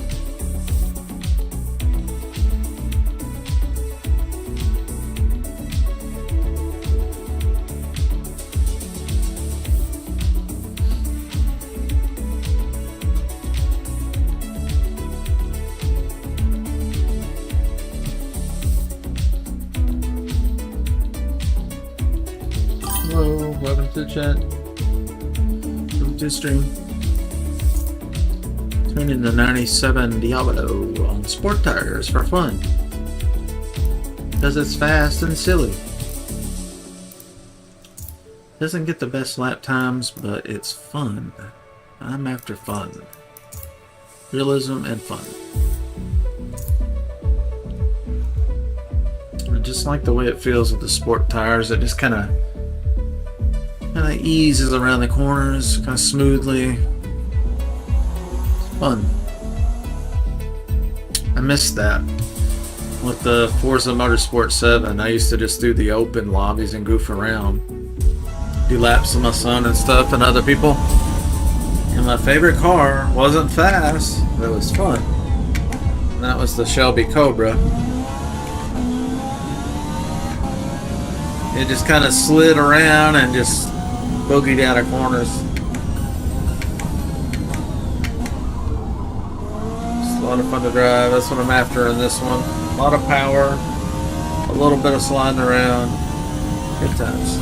Hello, welcome to the chat. Welcome to the stream. Tuning the 97 Diablo on sport tires for fun. Because it's fast and silly. Doesn't get the best lap times, but it's fun. I'm after fun. Realism and fun. I just like the way it feels with the sport tires. It just kind of eases around the corners, kind of smoothly. It's fun. I missed that with the Forza Motorsport 7. I used to just do the open lobbies and goof around, do laps with my son and stuff and other people. And my favorite car wasn't fast, but it was fun. And that was the Shelby Cobra. It just kind of slid around and just boogied out of corners. It's a lot of fun to drive. That's what I'm after in this one. A lot of power, a little bit of sliding around. Good times.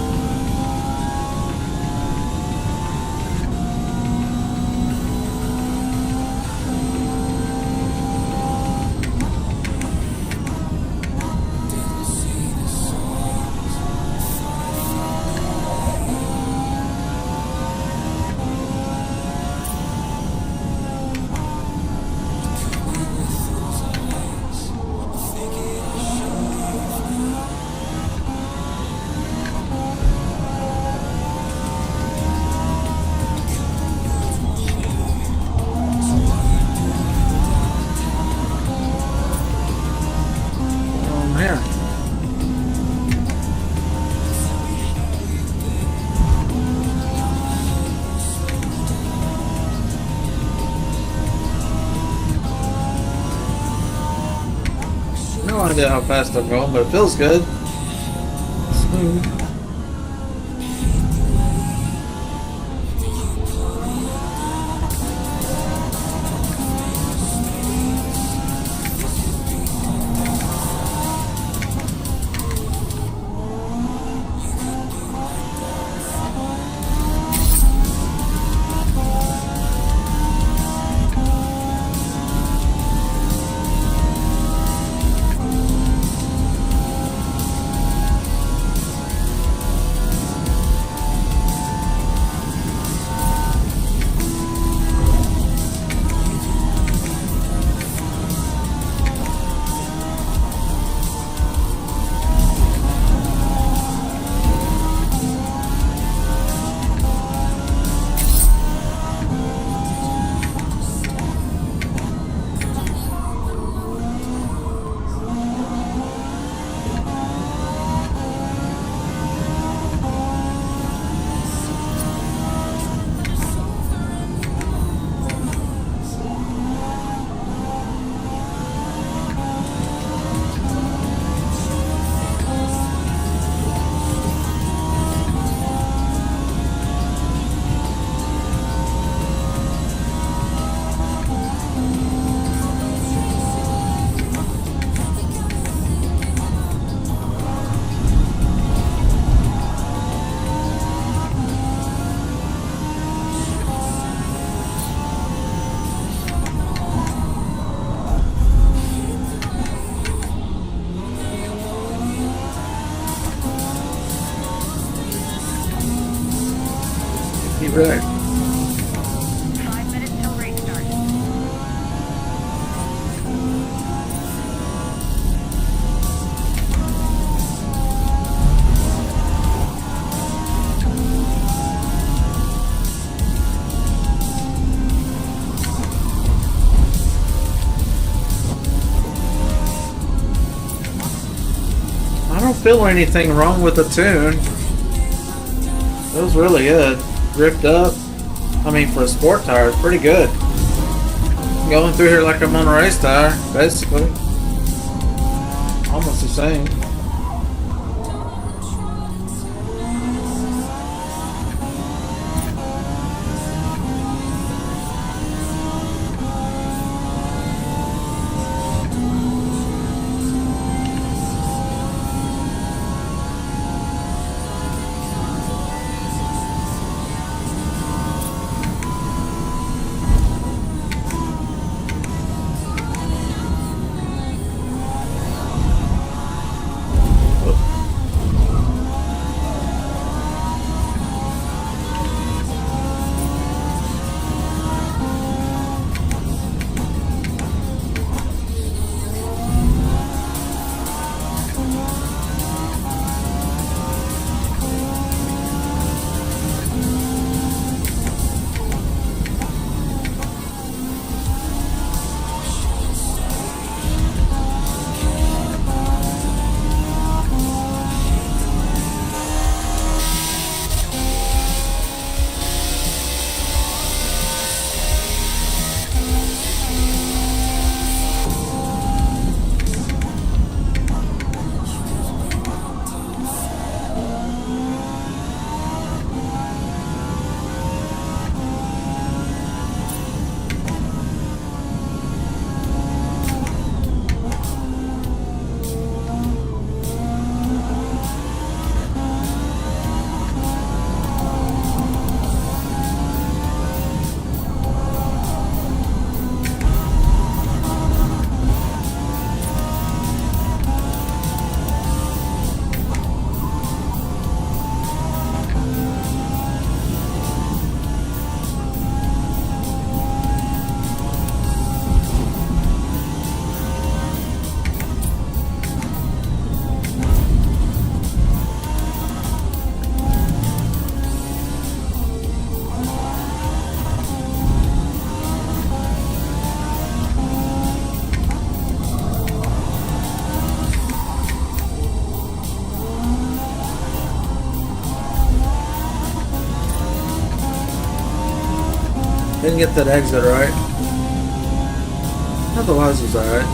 idea how fast I'm going, but it feels good. Smooth. Right. 5 minutes till race start. I don't feel anything wrong with the tune. It was really good. Ripped up. I mean, for a sport tire, it's pretty good. Going through here like I'm on a race tire, basically. Almost the same. Didn't get that exit right. Otherwise, it was alright.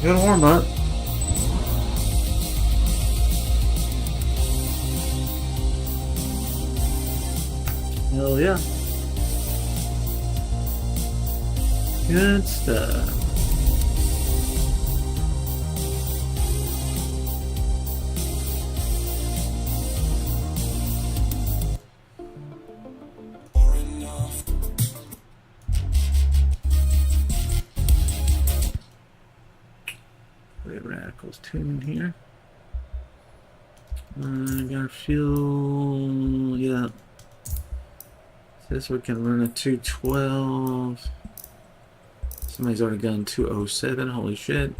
Good warm up. Hell yeah. Good stuff. Radicals tune here. Got fuel. Yeah. Says we can run a 212. Somebody's already gone 207. Holy shit.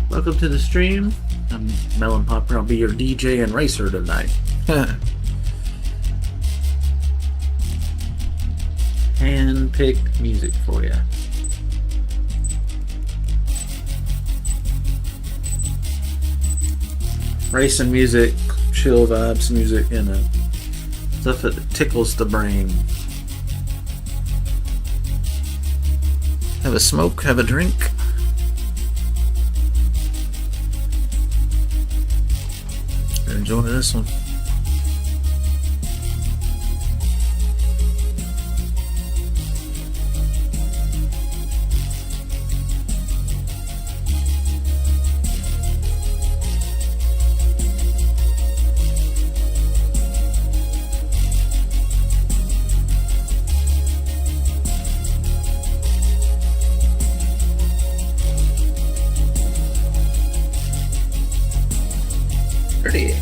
Welcome to the stream. I'm Melon Popper. I'll be your DJ and racer tonight. Hand-picked music for you. Racing music, chill vibes music, you know, stuff that tickles the brain. Have a smoke, have a drink. Enjoy this one. Pretty.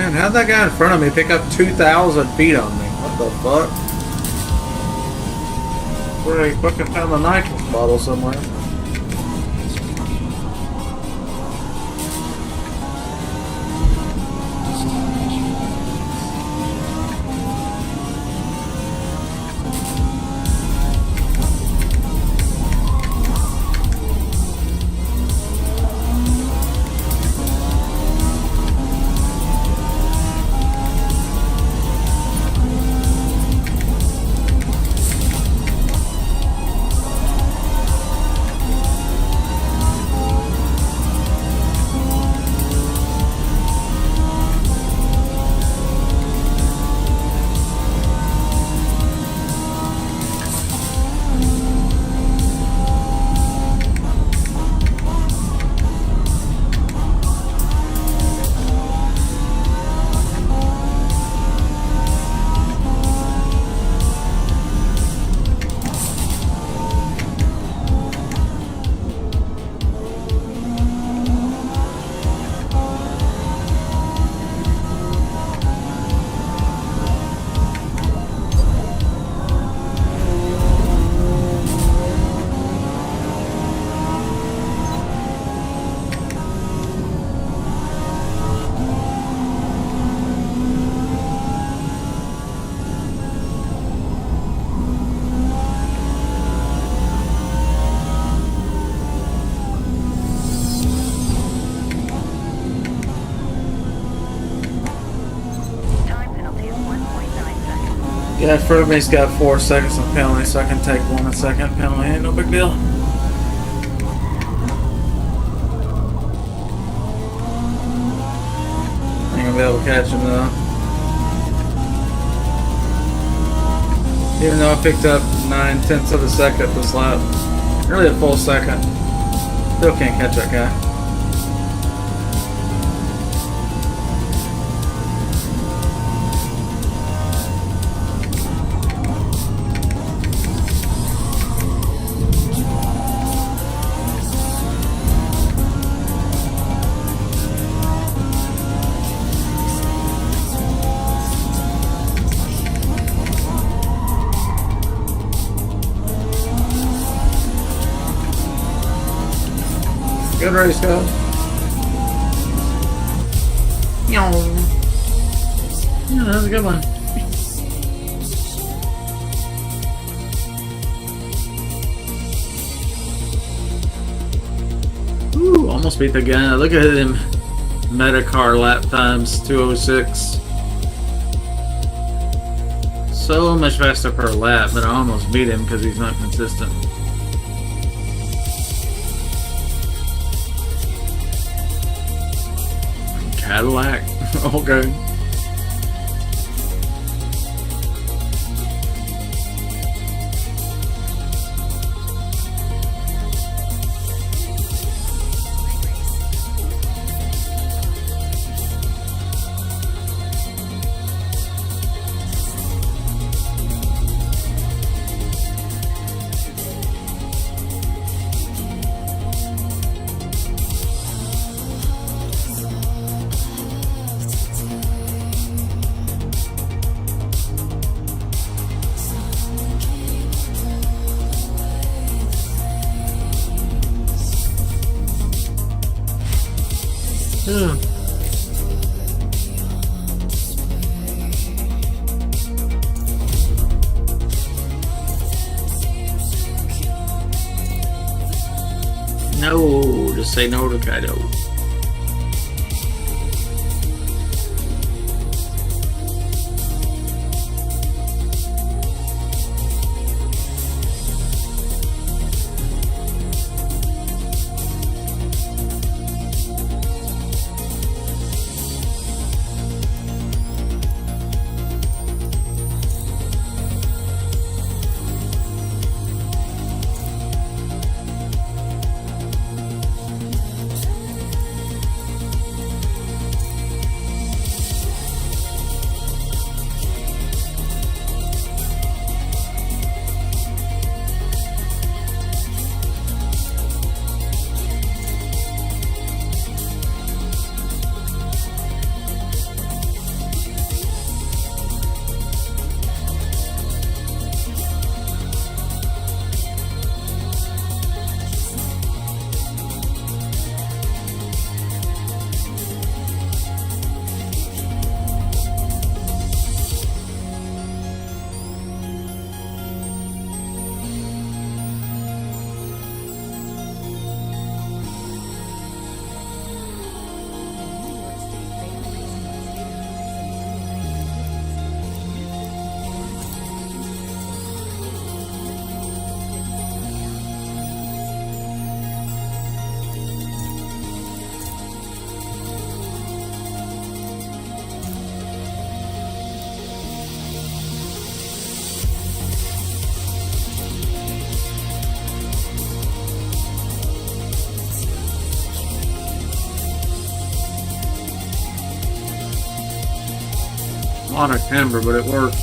Man, how'd that guy in front of me pick up 2,000 feet on me? What the fuck? Where he fucking found the nitrous bottle somewhere. Yeah, in front of me's got 4 seconds of penalty, so I can take 1 second penalty. Ain't no big deal. Ain't gonna be able to catch him though. Even though I picked up 9/10 of a second this lap. Really a full second. Still can't catch that guy. Good race, guys. Yeah, that was a good one. Ooh, almost beat the guy. Look at him. Metacar lap times 206. So much faster per lap, but I almost beat him because he's not consistent. Cadillac. Okay. No, just say no to Kaido. lot of camber, but it works.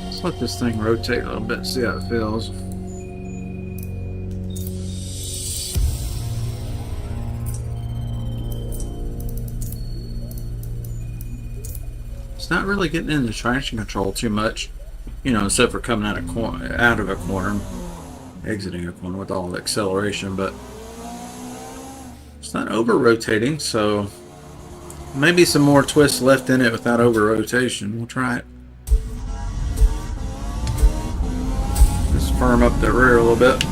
Let's let this thing rotate a little bit, see how it feels. Not really getting into traction control too much, you know, except for coming out of a corner, exiting a corner with all the acceleration, but it's not over rotating, so maybe some more twists left in it without over rotation. We'll try it. Just firm up the rear a little bit.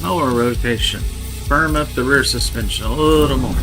Lower rotation. Firm up the rear suspension a little more.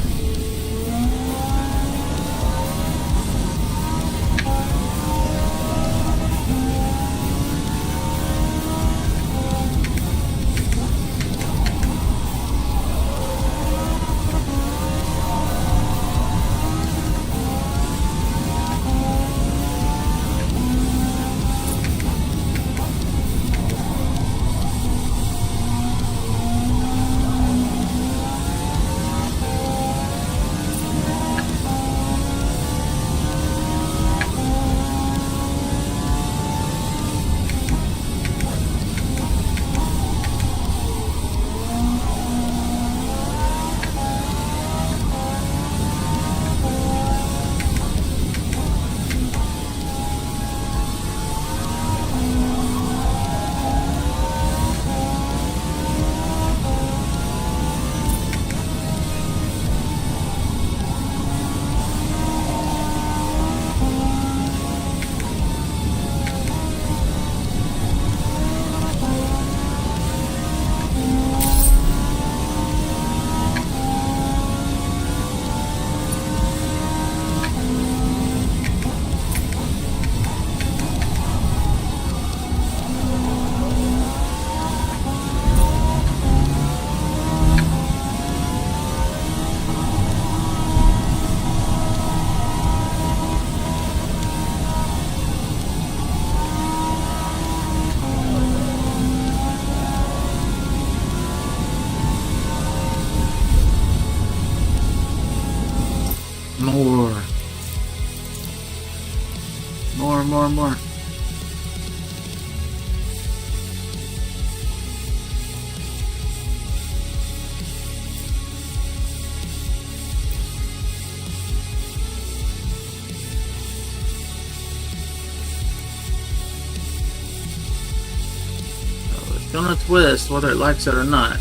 gonna twist whether it likes it or not.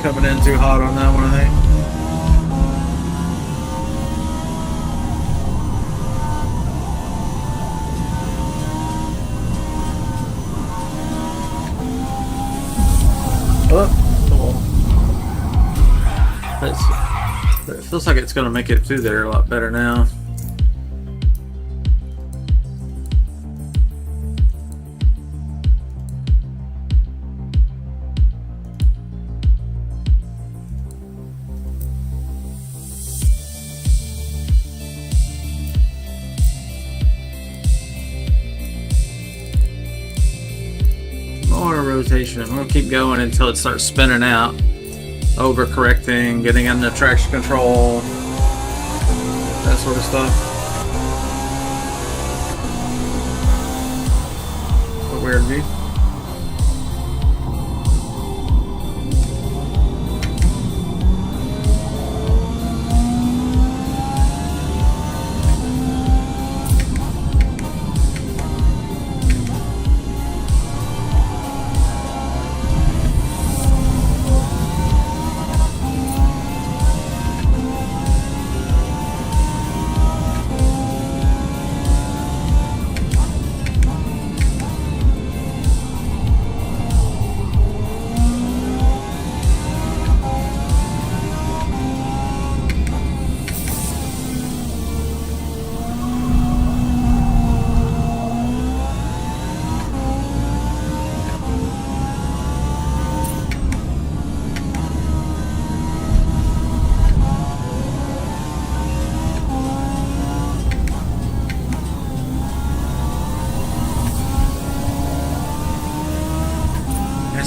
Coming in too hot on that one, I think. But it feels like it's going to make it through there a lot better now. Rotation. We'll keep going until it starts spinning out, overcorrecting, getting into traction control, that sort of stuff. What weird view.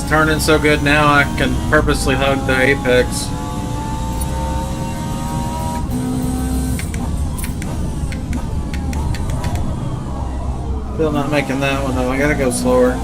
Turning so good now I can purposely hug the apex. Still not making that one though, I gotta go slower.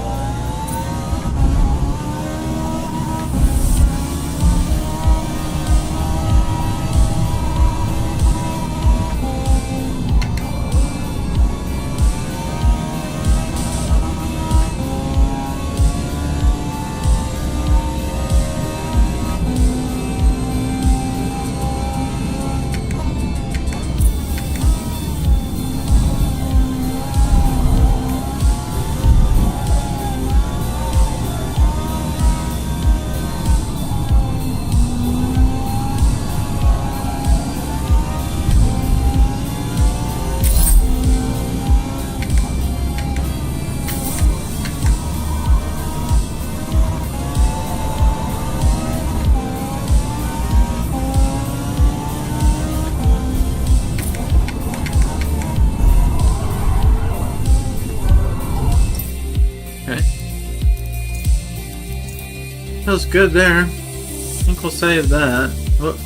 Feels good there. I think we'll save that. Whoop.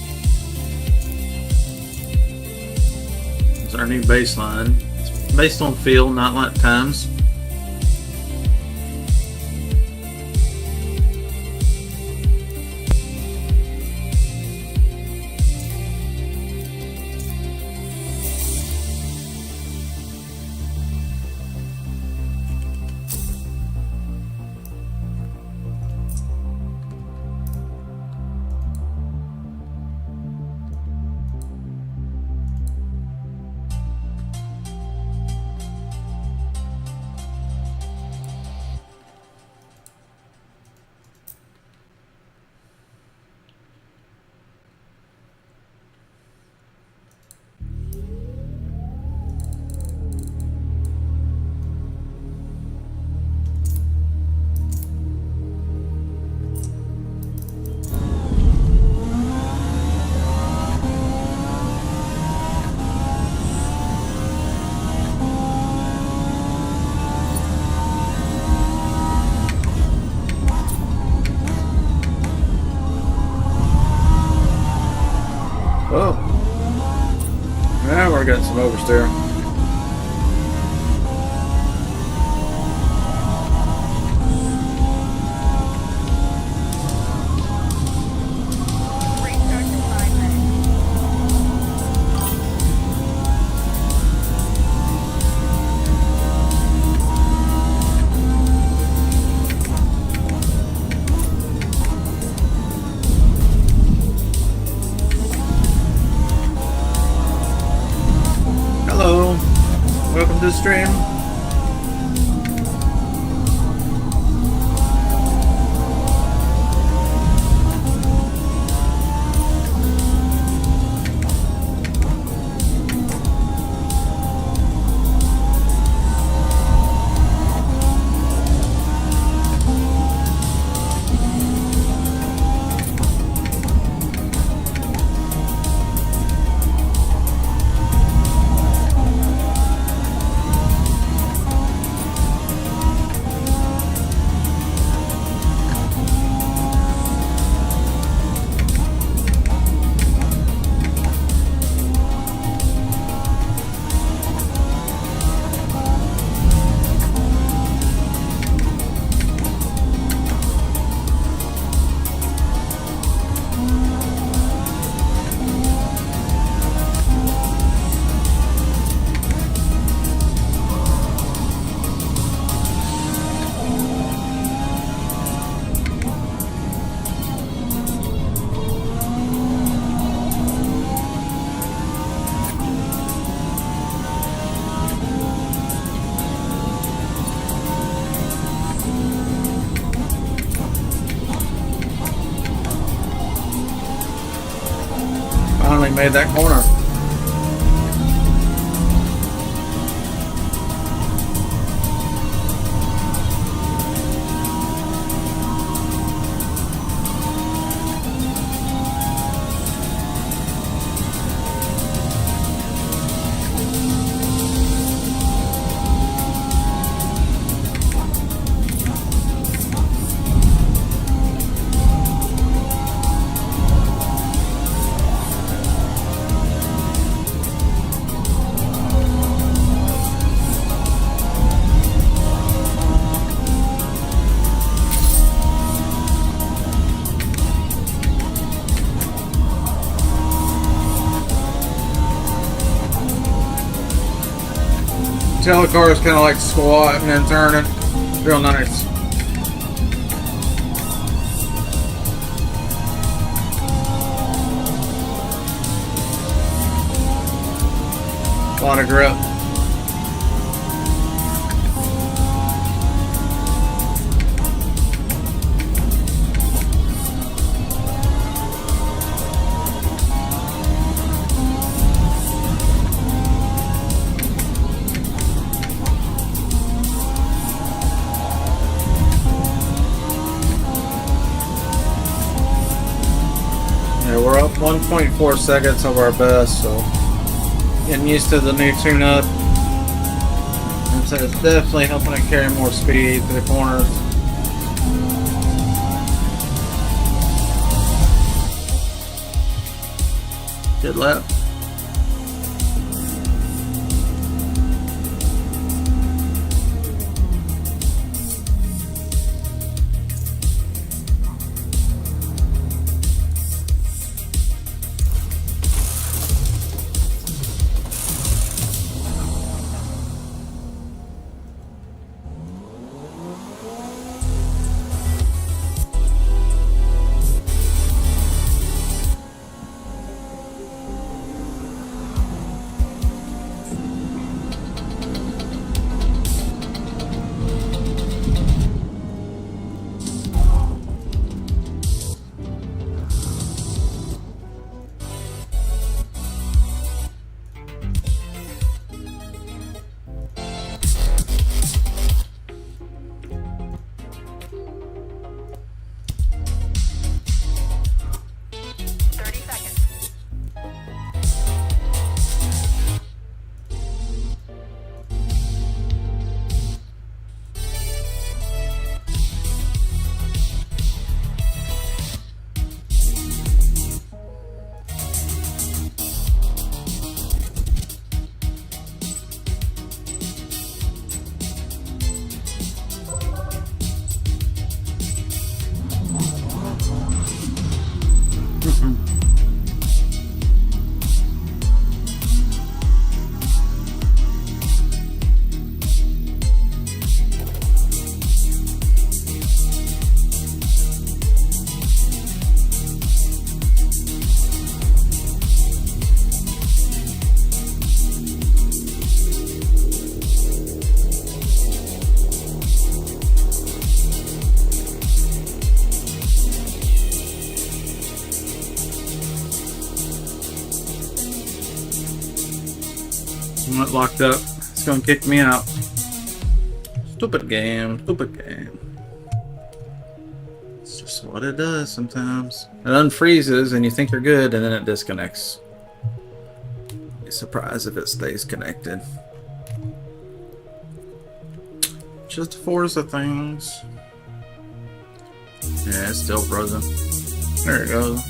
It's our new baseline. It's based on feel, not lap times. some oversteer. Restart in 5 minutes. Hello, welcome to the stream. Finally made that corner. Tell the car is kind of like squatting and turning. Real nice. A lot of grip. Yeah, we're up 1.4 seconds of our best, so getting used to the new tune-up. And so it's definitely helping it carry more speed to the corners. Good lap. locked up. It's gonna kick me out. Stupid game. Stupid game. It's just what it does sometimes. It unfreezes and you think you're good and then it disconnects. Be surprised if it stays connected. Just Forza things. Yeah, it's still frozen. There it goes.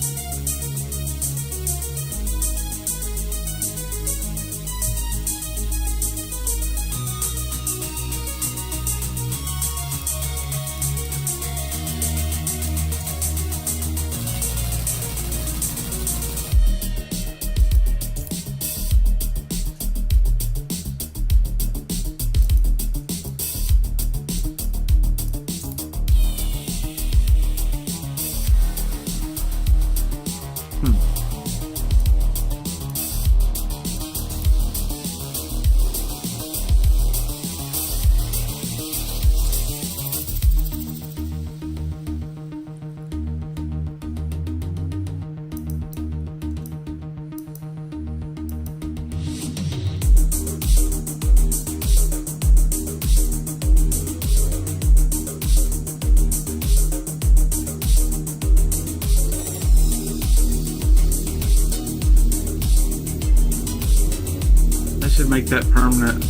Should make that permanent.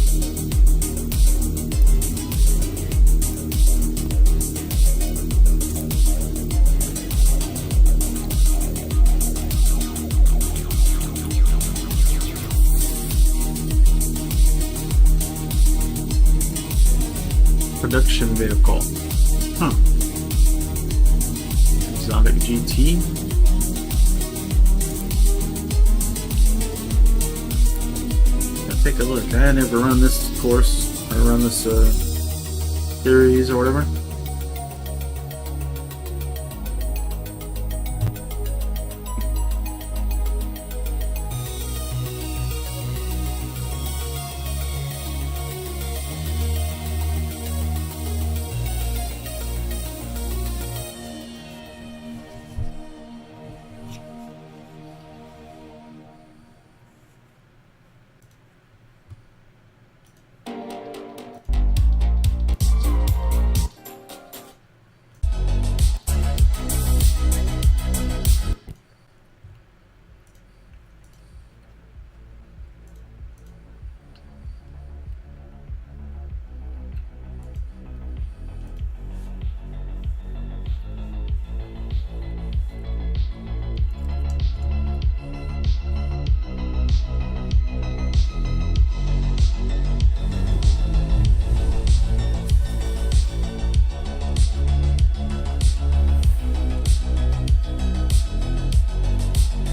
Production vehicle. Huh. Exotic GT. Take a look. I never run this course or run this series or whatever.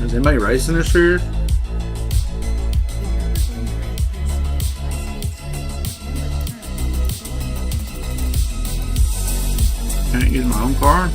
Is anybody racing this year? Can't use my own car?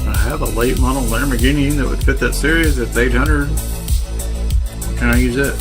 I have a late model Lamborghini that would fit that series. It's 800. Can I use it?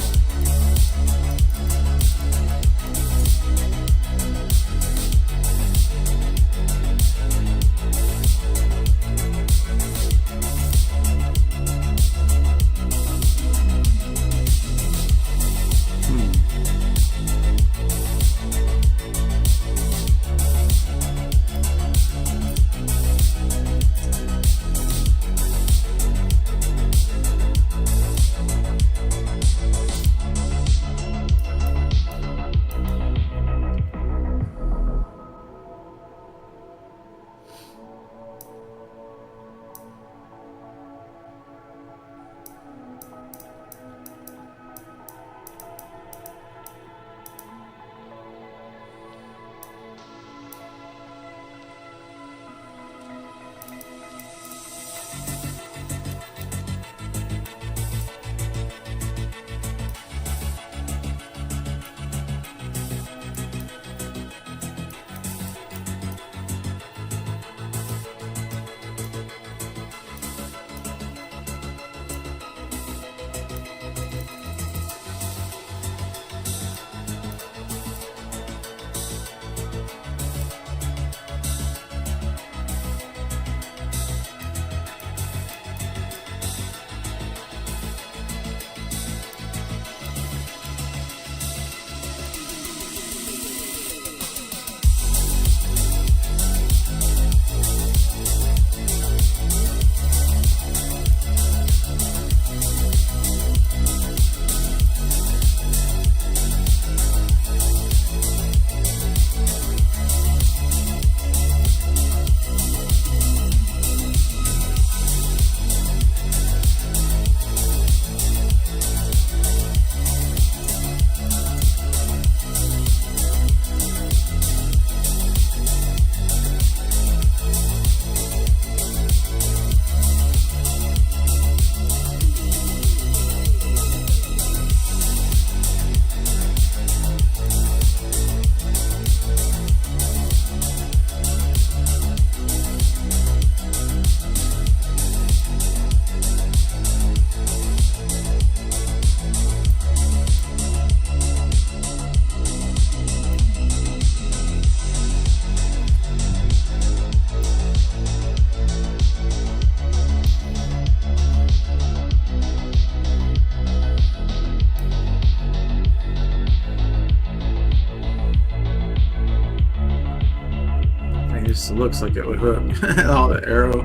just looks like it would hook. All the arrow.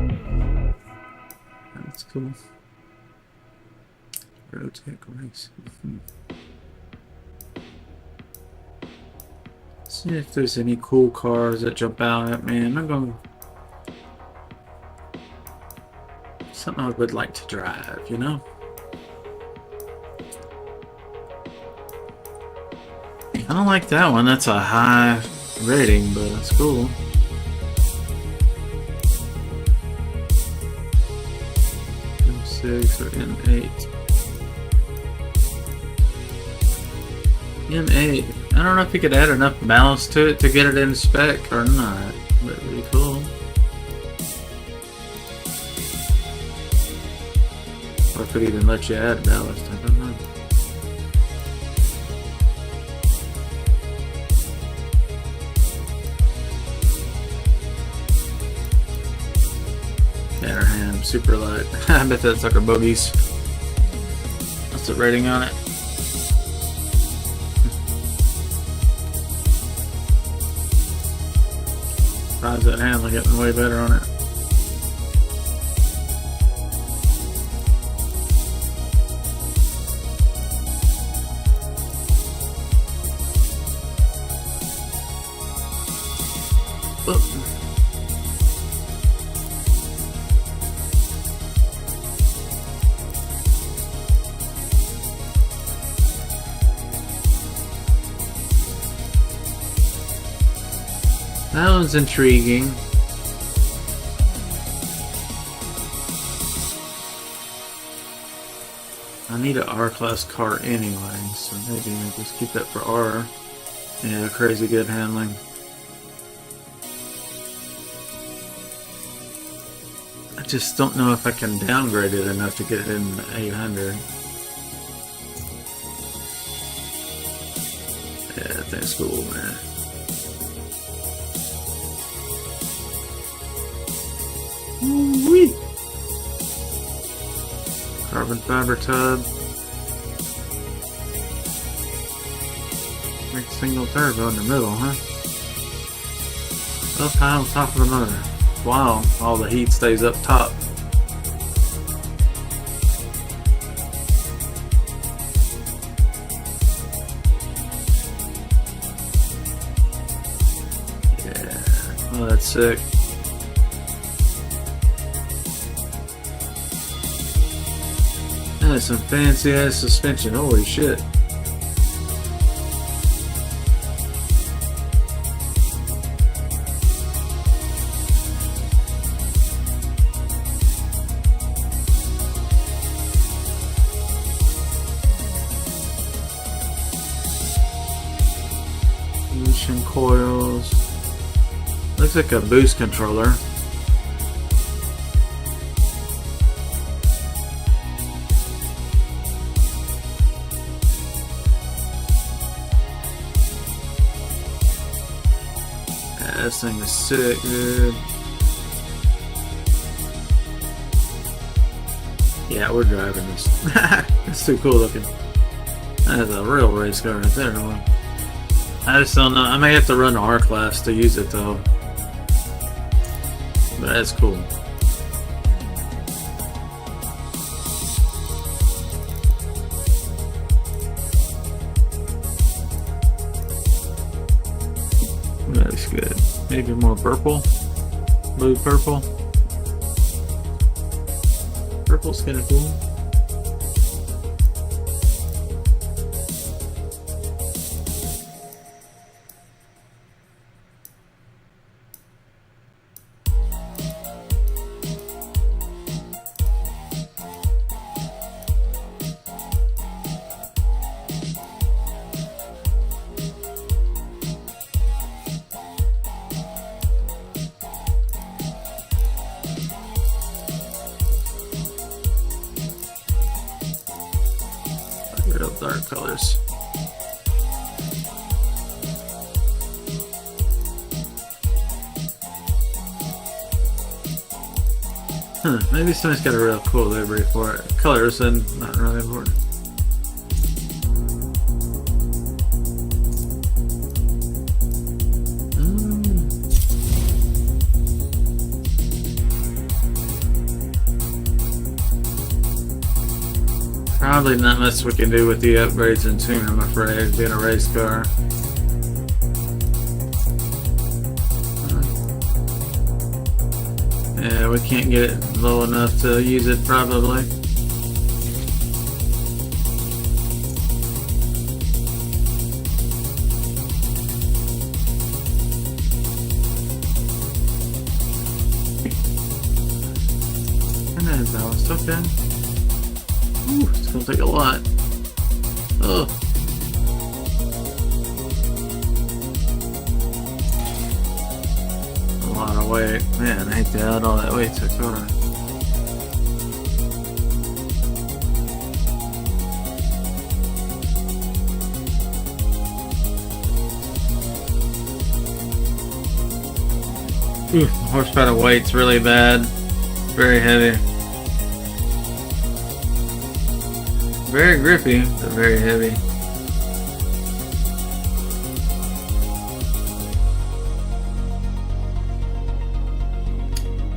That's cool. Rotate race. See if there's any cool cars that jump out at me. I'm not going. Something I would like to drive, you know? I don't like that one. That's a high rating, but it's cool. M6 or M8. M8. I don't know if you could add enough balance to it to get it in spec or not, but it'd be cool. Or if it even let you add ballast, I don't know. Caterham, super light. I bet that's like a bogies. What's the rating on it? Surprised that handling getting way better on it. That one's intriguing. I need an R-class car anyway, so maybe I'll just keep that for R. Yeah, crazy good handling. I just don't know if I can downgrade it enough to get it in the 800. Yeah, that thing's cool, man. Wee. Carbon fiber tub. Make single turbo in the middle, huh? Up high on top of the motor. Wow, all the heat stays up top. Yeah, oh, that's sick. That's some fancy ass suspension, holy shit. Ignition coils. Looks like a boost controller. This thing is sick, dude. Yeah, we're driving this. It's too cool looking. That's a real race car right there. I just don't know. I may have to run the R class to use it though. But that's cool. That's good. Maybe more purple. Blue purple. Purple's kind of cool. Real dark colors. Huh, maybe somebody's got a real cool livery for it. Colors and not really important. Probably not much we can do with the upgrades in tune, I'm afraid, being a race car. Yeah, we can't get it low enough to use it, probably. And then balanced, okay. Ooh, it's gonna take a lot. Oh. A lot of weight. Man, I hate to add all that weight to the car. Ooh, horsepower weight's really bad. Very heavy. Very grippy, but very heavy.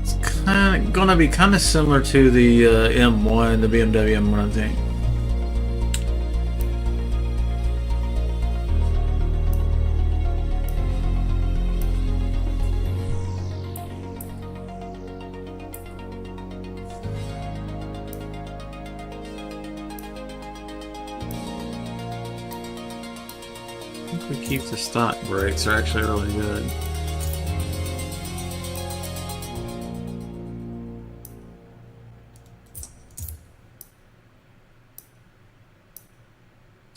It's gonna be kind of similar to the M1, the BMW M1, I think. We keep the stock brakes, are actually really good.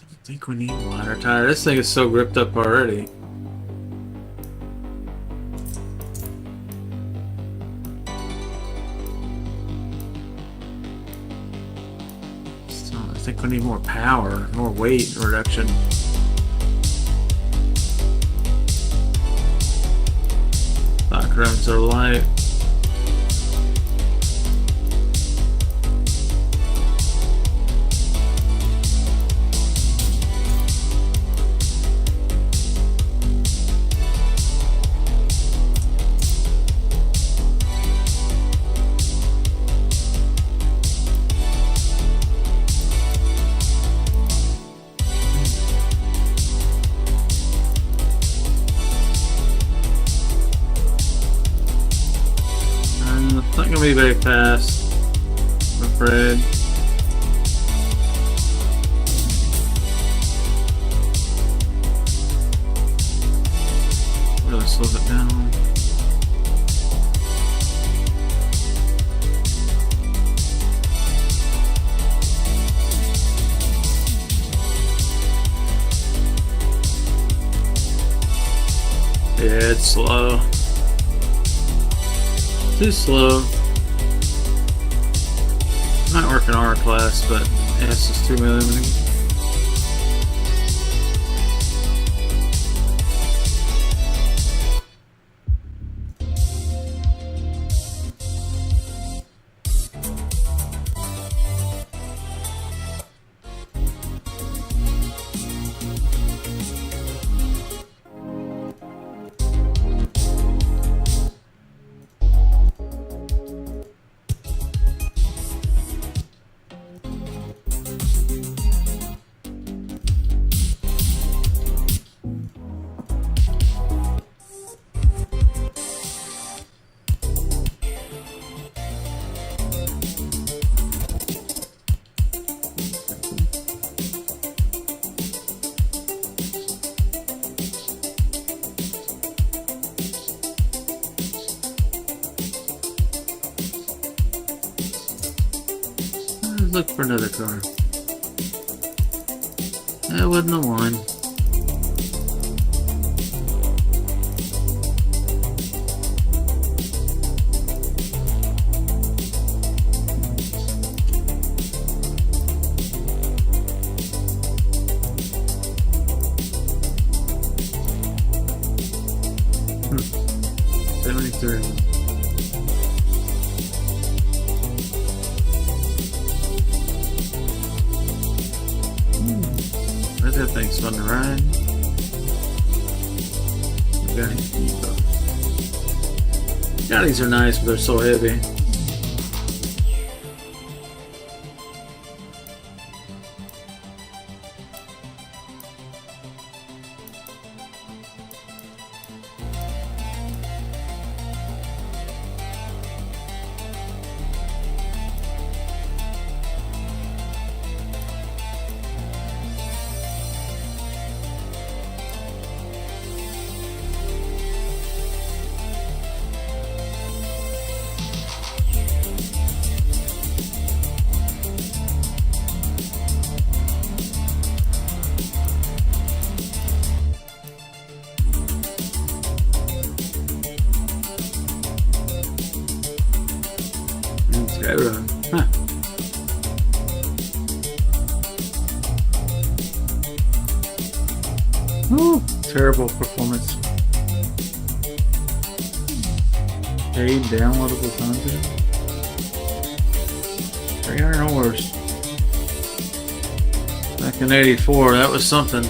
I think we need a wider tire. This thing is so gripped up already. So I think we need more power, more weight reduction. Stock rims are light. It's not gonna be very fast, I'm afraid. Really slows it down. Yeah, it's slow. Too slow. Might work in our class, but yeah, it's just too limiting. Look for another car. That wasn't the one. Hmm. 73. That thing's fun to ride. These are nice, but they're so heavy. Railroad. Huh. Ooh, terrible performance. Paid downloadable content. 300 hours. Back in '84, that was something.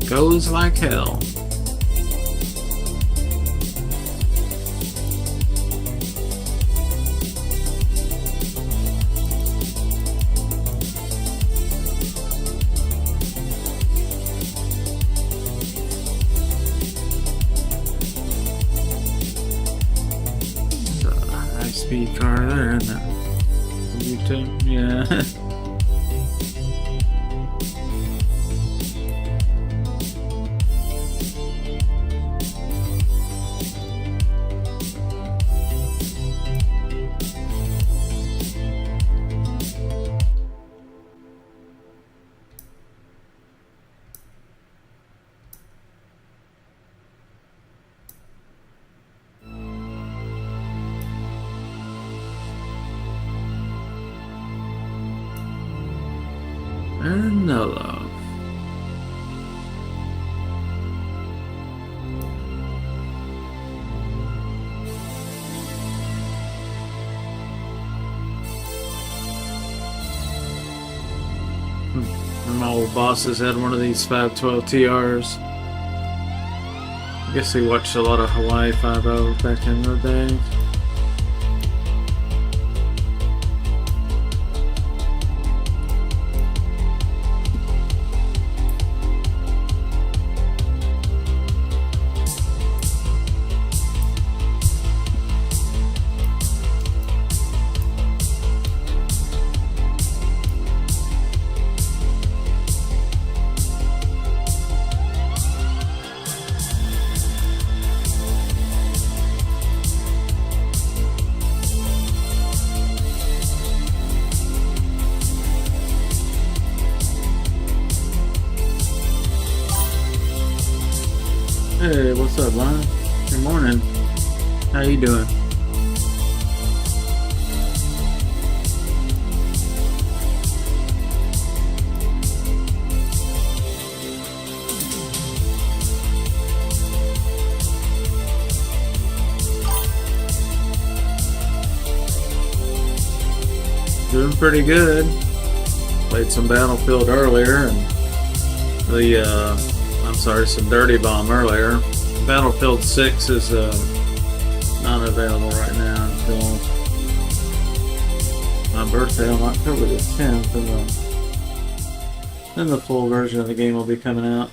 Goes like hell. It's a high-speed car there, isn't it? You too? Yeah. Vanilla. My old bosses had one of these 512 TRs. I guess he watched a lot of Hawaii 5.0 back in the day. Hey, what's up, Lon? Good morning. How you doing? Doing pretty good. Played some Battlefield earlier and some Dirty Bomb earlier. Battlefield 6 is not available right now until my birthday on October the 10th, and then the full version of the game will be coming out.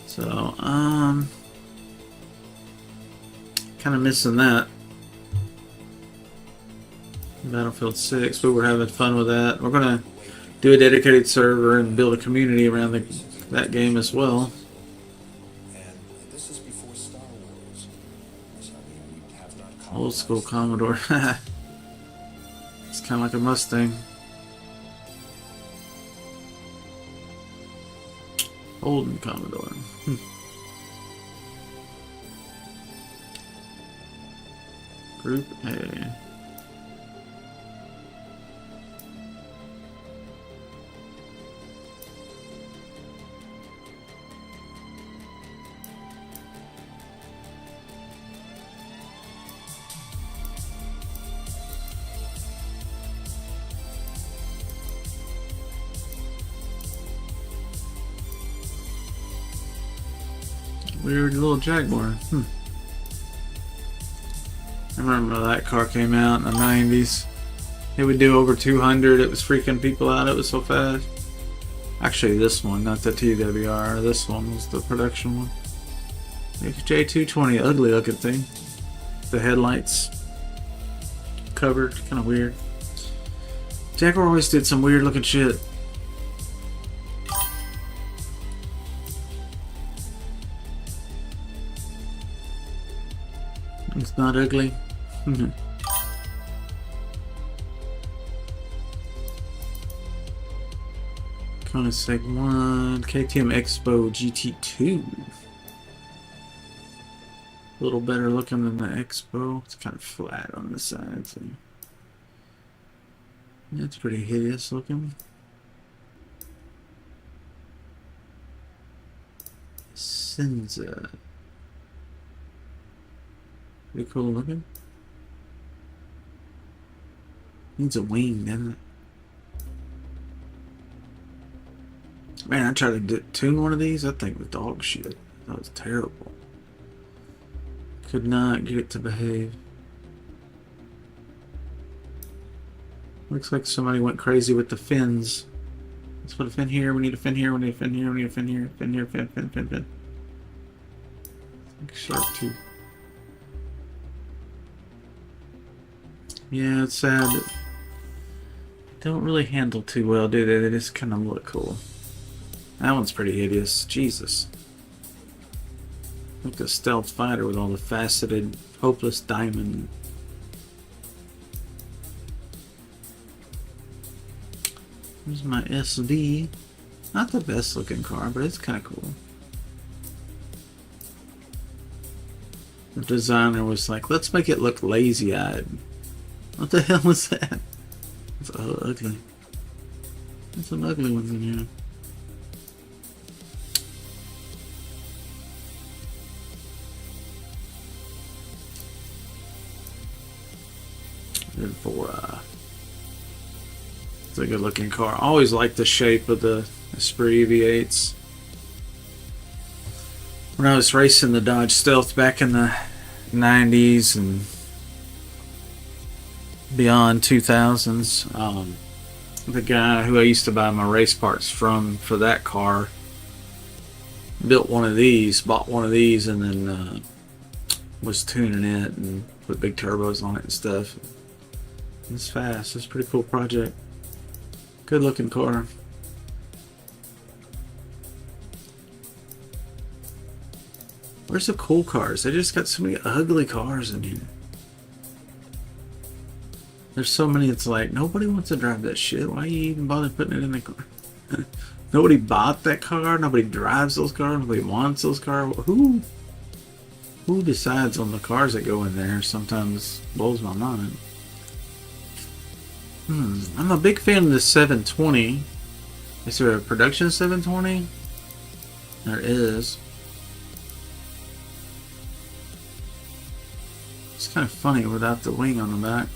So, kind of missing that. Battlefield 6, we were having fun with that. We're going to do a dedicated server and build a community around that game as well. Old school Commodore. It's kind of like a Mustang. Olden Commodore. Group A. Weird little Jaguar. I remember that car came out in the 90s. It would do over 200. It was freaking people out. It was so fast. Actually, this one, not the TWR. This one was the production one. J220, ugly looking thing. The headlights covered, kind of weird. Jaguar always did some weird looking shit. It's not ugly. Koenigsegg 1, KTM Expo GT2. A little better looking than the Expo. It's kind of flat on the side, so that's pretty hideous looking. Senza. Pretty cool looking. Needs a wing, doesn't it? Man, I tried to tune one of these. That thing was dog shit. That was terrible. Could not get it to behave. Looks like somebody went crazy with the fins. Let's put a fin here. We need a fin here. We need a fin here. We need a fin here. Fin here. Fin. Like shark tooth. Yeah, it's sad. They don't really handle too well, do they? They just kind of look cool. That one's pretty hideous. Jesus. Like a stealth fighter with all the faceted, hopeless diamond. Here's my SV. Not the best looking car, but it's kind of cool. The designer was like, let's make it look lazy-eyed. What the hell was that? It's ugly. There's some ugly ones in here. For it's a good looking car. I always liked the shape of the Esprit V8s. When I was racing the Dodge Stealth back in the 90s and beyond 2000s, the guy who I used to buy my race parts from for that car built one of these, bought one of these, and then was tuning it and put big turbos on it and stuff. It's fast. It's a pretty cool project. Good looking car. Where's the cool cars? They just got so many ugly cars in here. There's so many, it's like, nobody wants to drive that shit. Why you even bother putting it in the car? Nobody bought that car. Nobody drives those cars. Nobody wants those cars. Who decides on the cars that go in there? Sometimes blows my mind. I'm a big fan of the 720. Is there a production 720? There is. It's kind of funny without the wing on the back.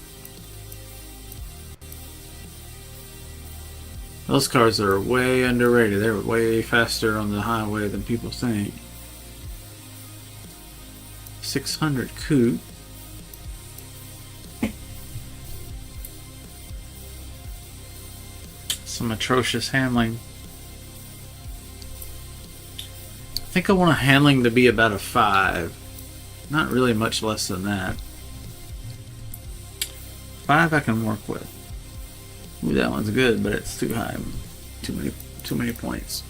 Those cars are way underrated. They're way faster on the highway than people think. 600 coupe. Some atrocious handling. I think I want a handling to be about a 5. Not really much less than that. 5 I can work with. Ooh, that one's good, but it's too high. Too many points.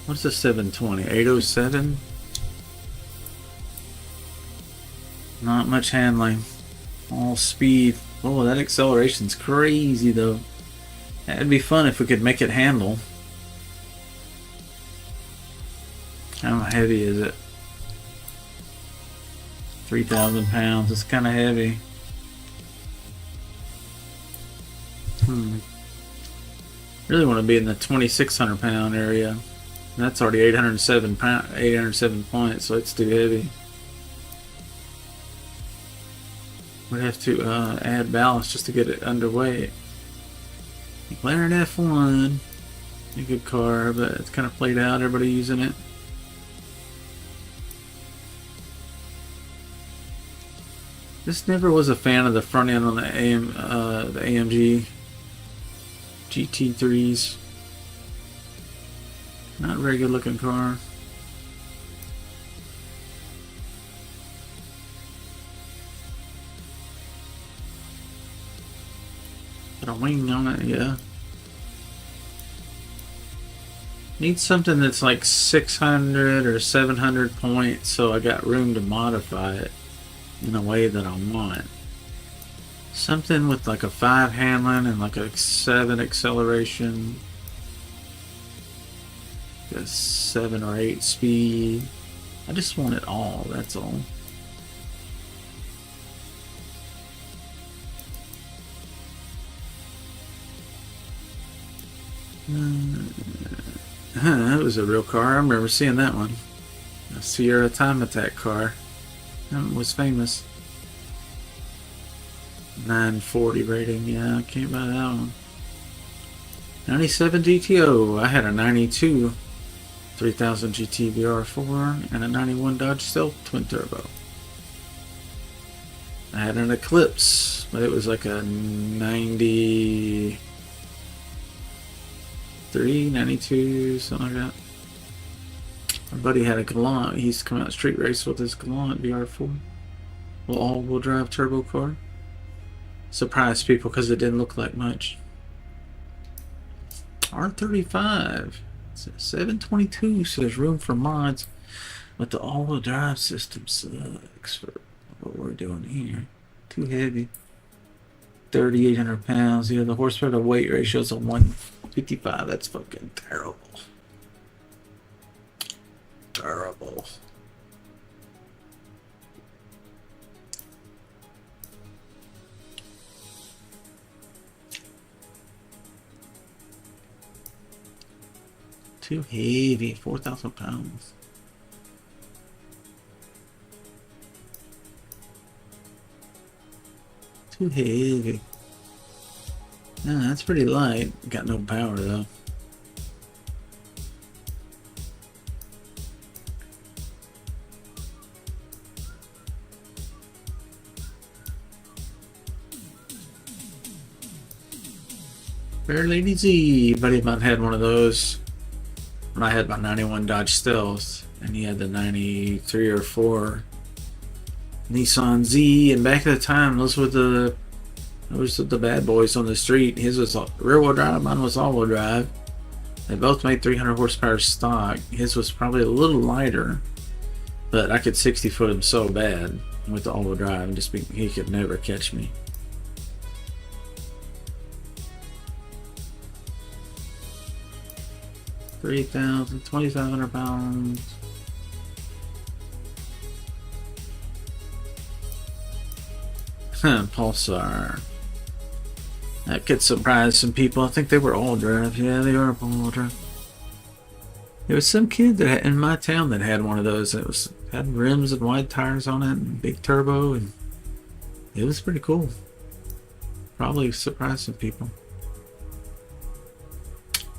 What's the 720? 807? Not much handling. All speed. Oh, that acceleration's crazy though. That'd be fun if we could make it handle. How heavy is it? 3,000 pounds. It's kind of heavy. Really want to be in the 2,600 pound area. That's already 807 points, so it's too heavy. We'd have to add ballast just to get it underway. McLaren F1, a good car, but it's kind of played out. Everybody using it. Just never was a fan of the front end on the AMG GT3s. Not a very good looking car. Got a wing on it, yeah. Need something that's like 600 or 700 points so I got room to modify it in a way that I want. Something with like a 5 handling and like a 7 acceleration. A 7 or 8 speed. I just want it all, that's all. That was a real car. I remember seeing that one. A Sierra Time Attack car. That one was famous. 940 rating. Yeah, I can't buy that one. 97 GTO. I had a 92 3000 GT VR4 and a 91 Dodge Stealth Twin Turbo. I had an Eclipse, but it was like a 93, 92, something like that. My buddy had a Gallant. He used to come out street race with his Gallant VR4. Well, all-wheel drive turbo car. Surprised people because it didn't look like much. R35. 722 says room for mods, but the all-wheel drive system sucks for what we're doing here. Too heavy. 3,800 pounds. Yeah, the horsepower to weight ratio is a 155. That's fucking terrible. Terrible. Too heavy, 4,000 pounds. Too heavy. Yeah, that's pretty light. Got no power though. Fair Lady Z, buddy of mine had one of those. When I had my 91 Dodge Stealth, and he had the 93 or 4 Nissan Z, and back at the time, those were the bad boys on the street. His was rear-wheel drive, mine was all-wheel drive. They both made 300 horsepower stock. His was probably a little lighter, but I could 60 foot him so bad with the all-wheel drive, and he could never catch me. $3,000, 2,500 pounds. Pulsar. That could surprise some people. I think they were all drive. Yeah, they are all drive. There was some kid that in my town that had one of those. It had rims and wide tires on it, and big turbo, and it was pretty cool. Probably surprised some people.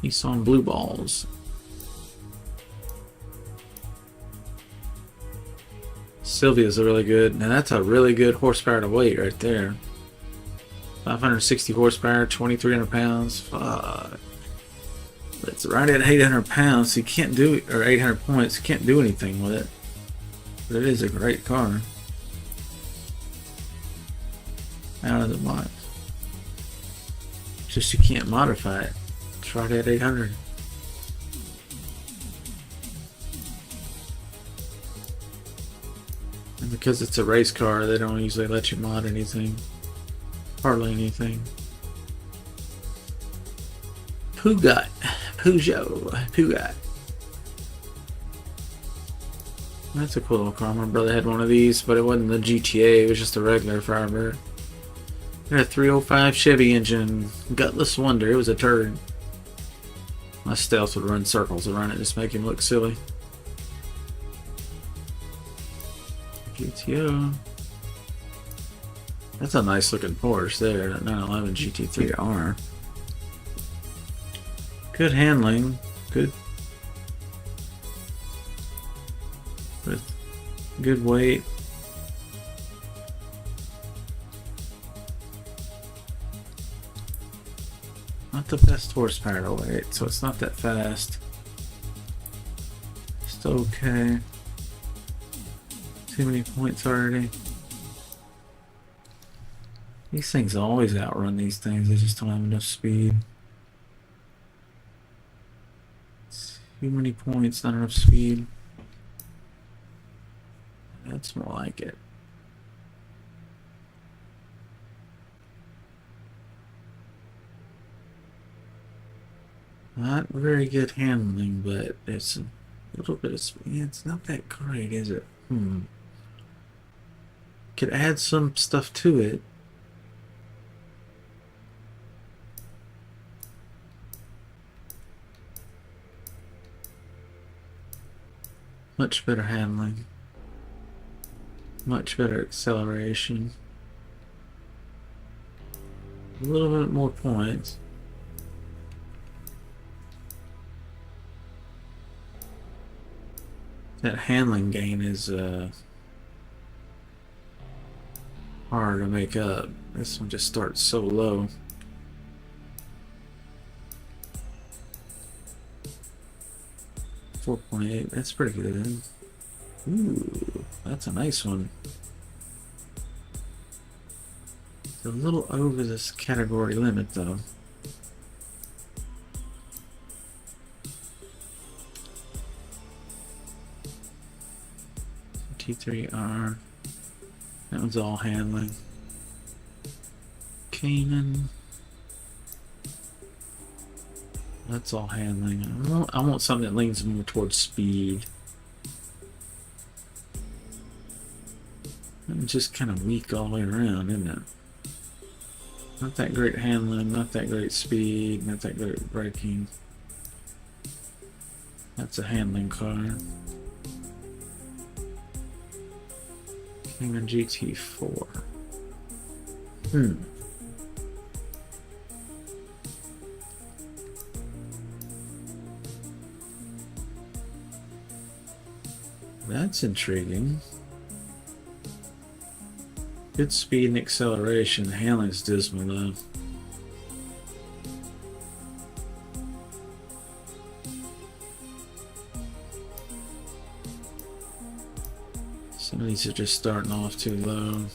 Nissan Blue Balls. Sylvia's a really good. Now that's a really good horsepower to weight right there. 560 horsepower, 2,300 pounds. Fuck. But it's right at 800 pounds. So you can't do it, or 800 points. You can't do anything with it. But it is a great car. Out of the box. Just you can't modify it. It's right at 800. And because it's a race car, they don't usually let you mod anything. Hardly anything. Peugeot. That's a cool little car. My brother had one of these, but it wasn't the GTA. It was just a regular Firebird. It had a 305 Chevy engine. Gutless wonder. It was a turd. My Stealth would run circles around it, just make him look silly. GTO. That's a nice looking Porsche there, that 911 GT3R. Good handling, good with good weight. the best horsepower to weight, so it's not that fast. Still okay. Too many points already. These things always outrun these things, they just don't have enough speed. Too many points, not enough speed. That's more like it. Not very good handling, but it's a little bit of speed. It's not that great, is it? Could add some stuff to it. Much better handling. Much better acceleration. A little bit more points. That handling gain is hard to make up. This one just starts so low. .8, that's pretty good. Ooh, that's a nice one. It's a little over this category limit though. T3R. That one's all handling. Cayman. That's all handling. I want something that leans more towards speed. It's just kind of weak all the way around, isn't it? Not that great handling, not that great speed, not that great braking. That's a handling car. Cayman GT4. That's intriguing. Good speed and acceleration. The handling's dismal though. Some of these are just starting off too low.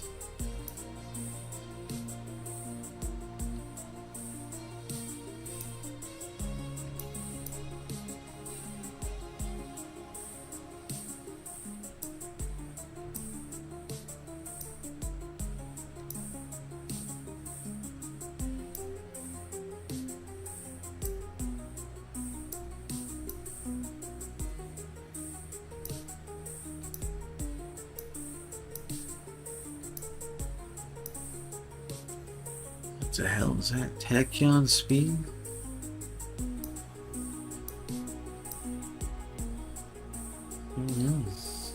What the hell is that? Tachyon speed? Who knows?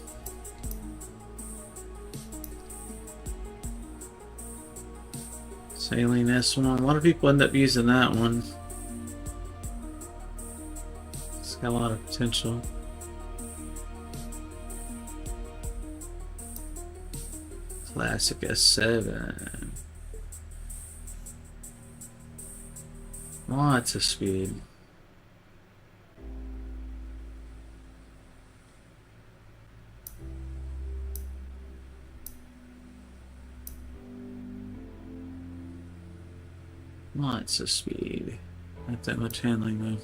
Saline S1. A lot of people end up using that one. It's got a lot of potential. Classic S7. Lots of speed. Lots of speed. Not that much handling though.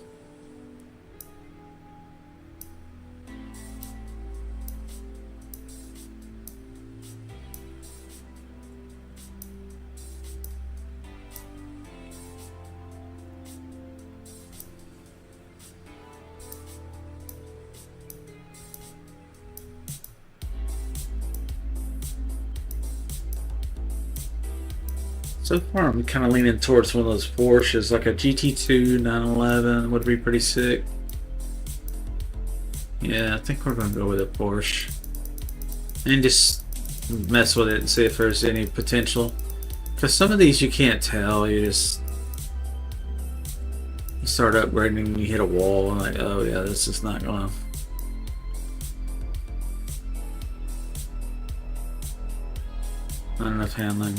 So far, I'm kind of leaning towards one of those Porsches, like a GT2 911 would be pretty sick. Yeah, I think we're going to go with a Porsche. And just mess with it and see if there's any potential. Because some of these you can't tell, you start upgrading and you hit a wall and like, oh yeah, this is not going to... Not enough handling.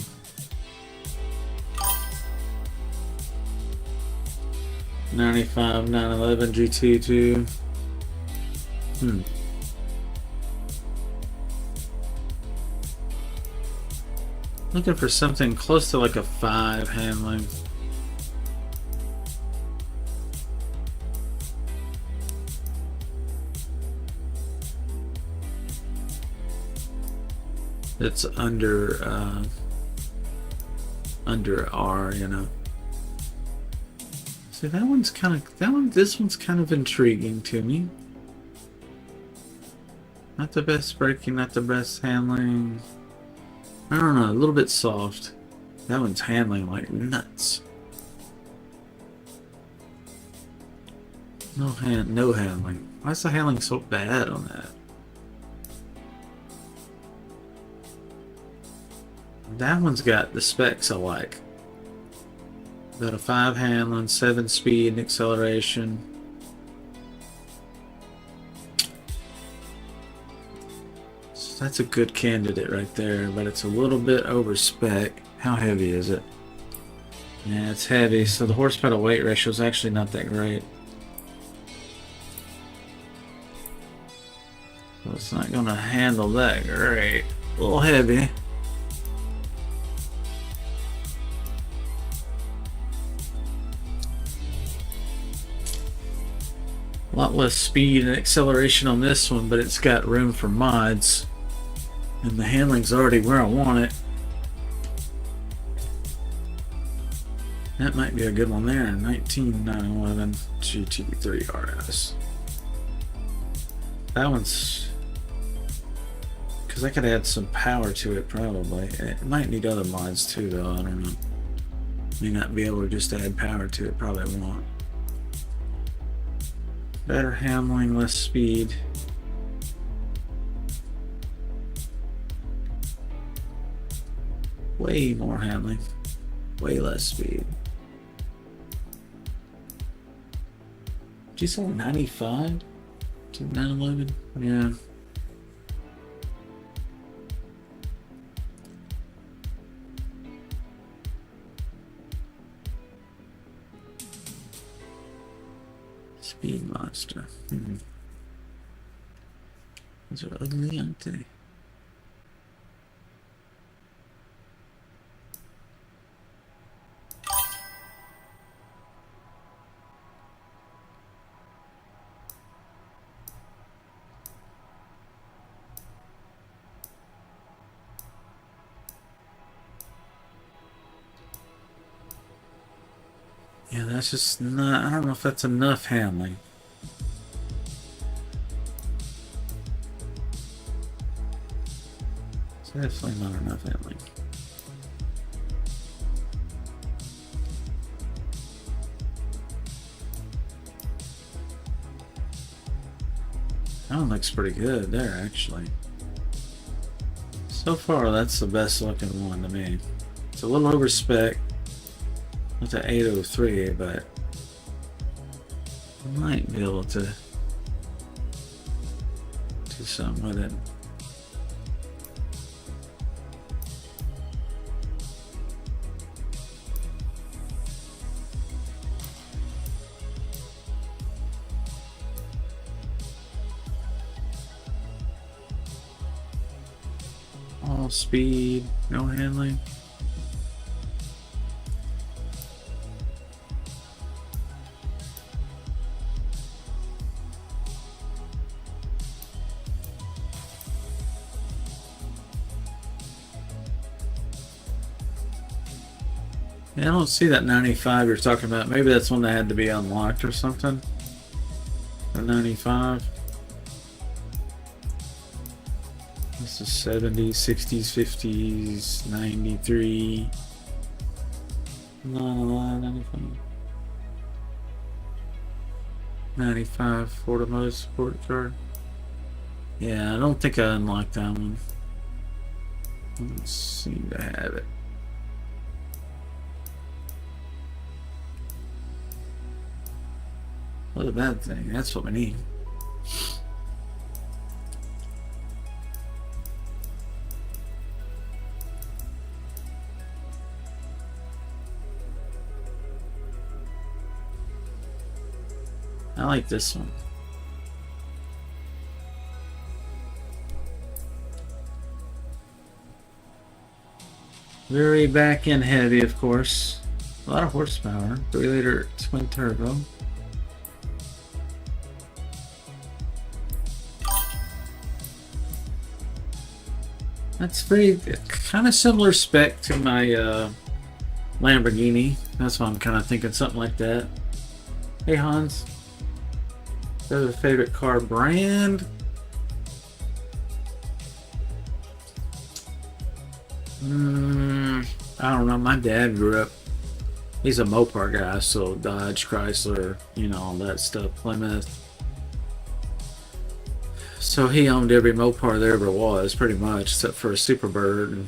95, 911 GT2. Looking for something close to like a 5 handling. It's under R, you know. See, that one's kind of this one's kind of intriguing to me. Not the best braking, not the best handling. I don't know, a little bit soft. That one's handling like nuts. No handling. Why is the handling so bad on that? That one's got the specs I like. Got a 5 handling, 7 speed and acceleration. So that's a good candidate right there, but it's a little bit over spec. How heavy is it? Yeah, it's heavy, so the horsepower to weight ratio is actually not that great. So it's not going to handle that great. A little heavy. A lot less speed and acceleration on this one, but it's got room for mods. And the handling's already where I want it. That might be a good one there. 19911 GT3 RS. That one's... because I could add some power to it probably. It might need other mods too though, I don't know. May not be able to just add power to it, probably won't. Better handling, less speed. Way more handling, way less speed. Did you say 95 to 911? Yeah. Speed monster. Those are ugly, aren't they? Yeah, that's just not, I don't know if that's enough handling. It's definitely not enough handling. That one looks pretty good there, actually. So far, that's the best looking one to me. It's a little over spec. With the 803, but I might be able to do something with it. All speed, no handling. Yeah, I don't see that 95 you're talking about. Maybe that's one that had to be unlocked or something. The 95. This is 70s, 60s, 50s, 93. 95. 95 Ford Motorsport car. Yeah, I don't think I unlocked that one. I don't seem to have it. What a bad thing. That's what we need. I like this one. Very back end heavy, of course. A lot of horsepower. 3-liter twin turbo. That's very kind of similar spec to my Lamborghini. That's why I'm kind of thinking something like that. Hey Hans, do you have a favorite car brand? I don't know. My dad grew up. He's a Mopar guy, so Dodge, Chrysler, you know, all that stuff. Plymouth. So he owned every Mopar there ever was, pretty much, except for a Superbird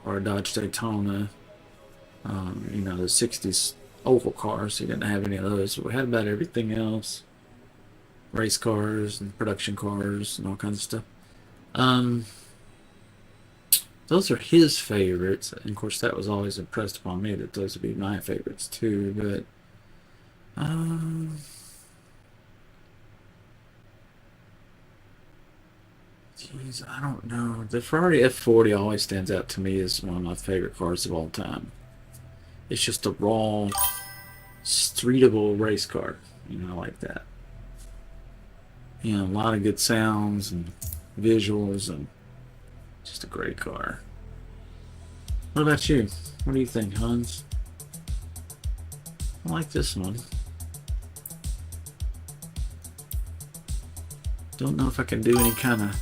or a Dodge Daytona. You know, the 60s oval cars. He didn't have any of those, but we had about everything else. Race cars and production cars and all kinds of stuff. Those are his favorites, and of course that was always impressed upon me that those would be my favorites too. But geez, I don't know. The Ferrari F40 always stands out to me as one of my favorite cars of all time. It's just a raw, streetable race car, you know, like that. You know, a lot of good sounds and visuals and just a great car. What about you? What do you think, Hans? I like this one. Don't know if I can do any kind of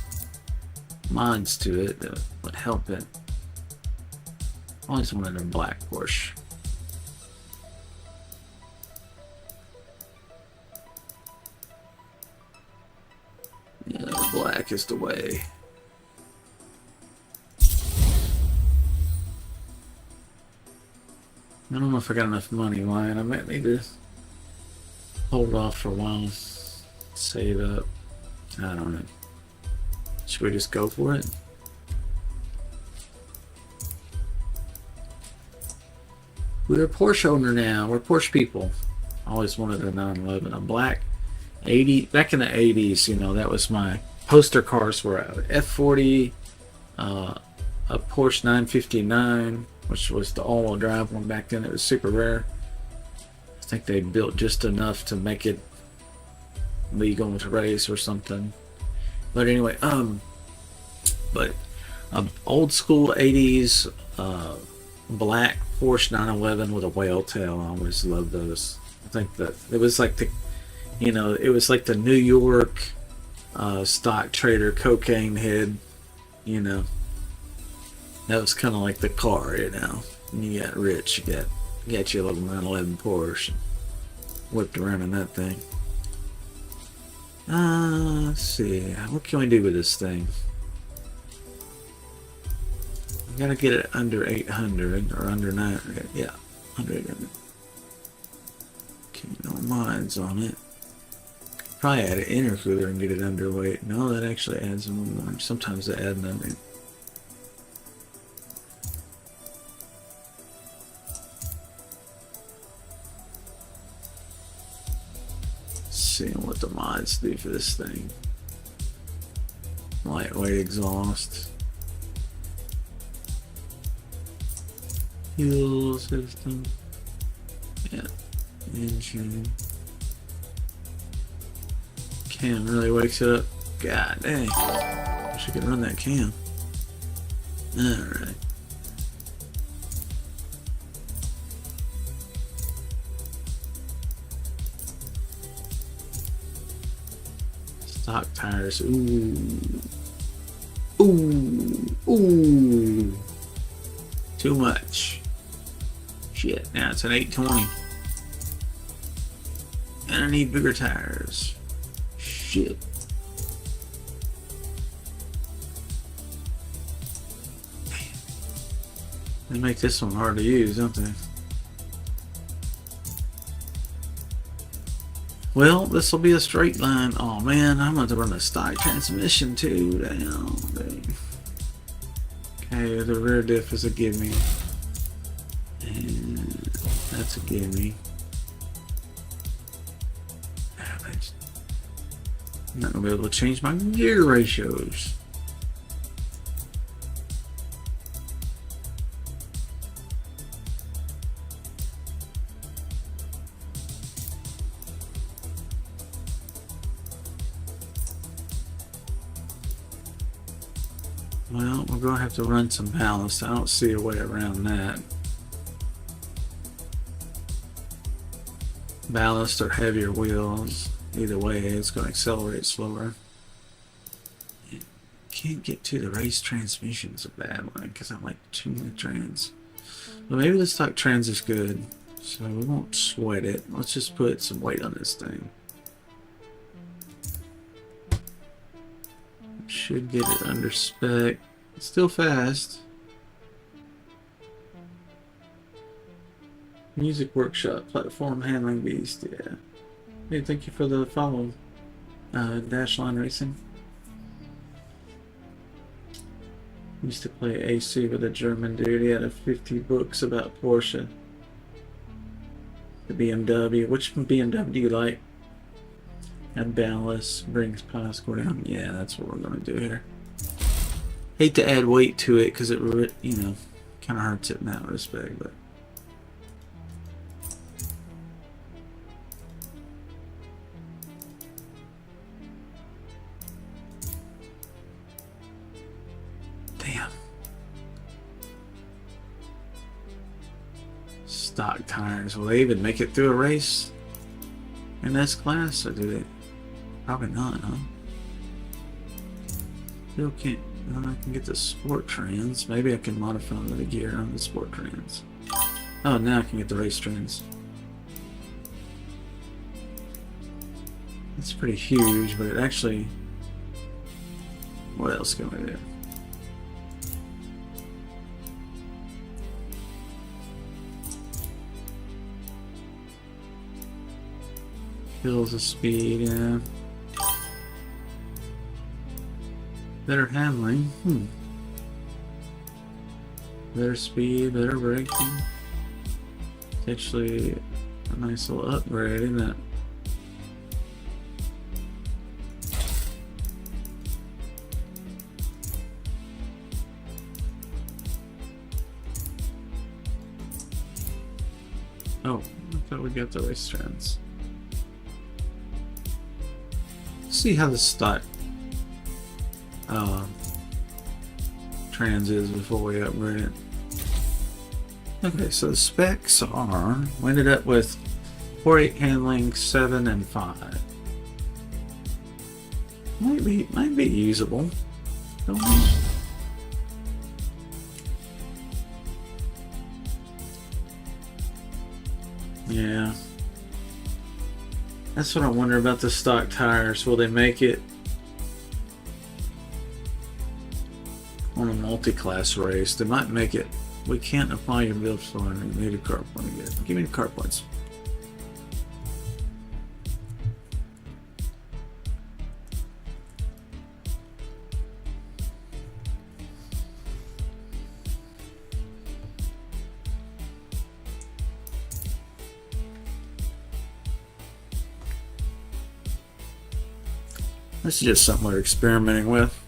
mods to it that would help it. I always wanted a black Porsche. Yeah, black is the way. I don't know if I got enough money, Lion. I might need to hold off for a while. Save up. I don't know. Should we just go for it? We're a Porsche owner now. We're Porsche people. I always wanted a 911. A black 80. Back in the 80s, you know, that was my poster cars were a F40, a Porsche 959, which was the all-wheel drive one back then. It was super rare. I think they built just enough to make it legal to race or something. But anyway, but old school 80s black Porsche 911 with a whale tail. I always loved those. I think that it was like the, you know, it was like the New York stock trader cocaine head, you know. That was kind of like the car, you know. When you got rich, you got your little 911 Porsche, and whipped around in that thing. Let's see, what can we do with this thing? We gotta get it under 800 or under 900. Yeah, under 800. Okay, no mods on it. Probably add an intercooler and get it underweight. No, that actually adds one more. Sometimes they add another. Seeing what the mods do for this thing. Lightweight exhaust. Fuel system. Yeah. Engine. Cam really wakes it up. God dang. Wish I could run that cam. Alright. Stock tires. Ooh. Ooh. Ooh. Too much. Shit. Now it's an 820. And I need bigger tires. Shit. They make this one hard to use, don't they? Well, this will be a straight line. Oh man, I'm going to run a stock transmission too. Damn, dang. Okay, the rear diff is a gimme. And that's a gimme. I'm not gonna be able to change my gear ratios. Well, we're gonna have to run some ballast. I don't see a way around that. Ballast or heavier wheels. Either way, it's gonna accelerate slower. Can't get to the race transmission's a bad one because I like to tune the trans. But maybe the stock trans is good, so we won't sweat it. Let's just put some weight on this thing. Should get it under spec. It's still fast. Music Workshop, platform handling beast, yeah. Hey, thank you for the follow. Dashline Racing. Used to play AC with a German dude. He had a 50 books about Porsche. The BMW. Which BMW do you like? And ballast brings power score down. Yeah, that's what we're gonna do here. Hate to add weight to it because it, you know, kind of hurts it in that respect, but. Damn. Stock tires. Will they even make it through a race in this class, or do they? Probably not, huh? Still can't. I can get the sport trans. Maybe I can modify the gear on the sport trans. Oh, now I can get the race trans. It's pretty huge, but it actually. What else can we do? Kills the speed, yeah. Better handling, better speed, better braking. It's actually a nice little upgrade, isn't it? Oh, I thought we got the race trans. See how the stock trans is before we upgrade it. Okay, so the specs are, we ended up with 4.8 handling, 7 and 5. Might be usable. Don't we? Yeah. That's what I wonder about the stock tires. Will they make it on a multi-class race? They might make it. We can't apply your build floor and need a car point again. Give me the car points. This is just something we're experimenting with.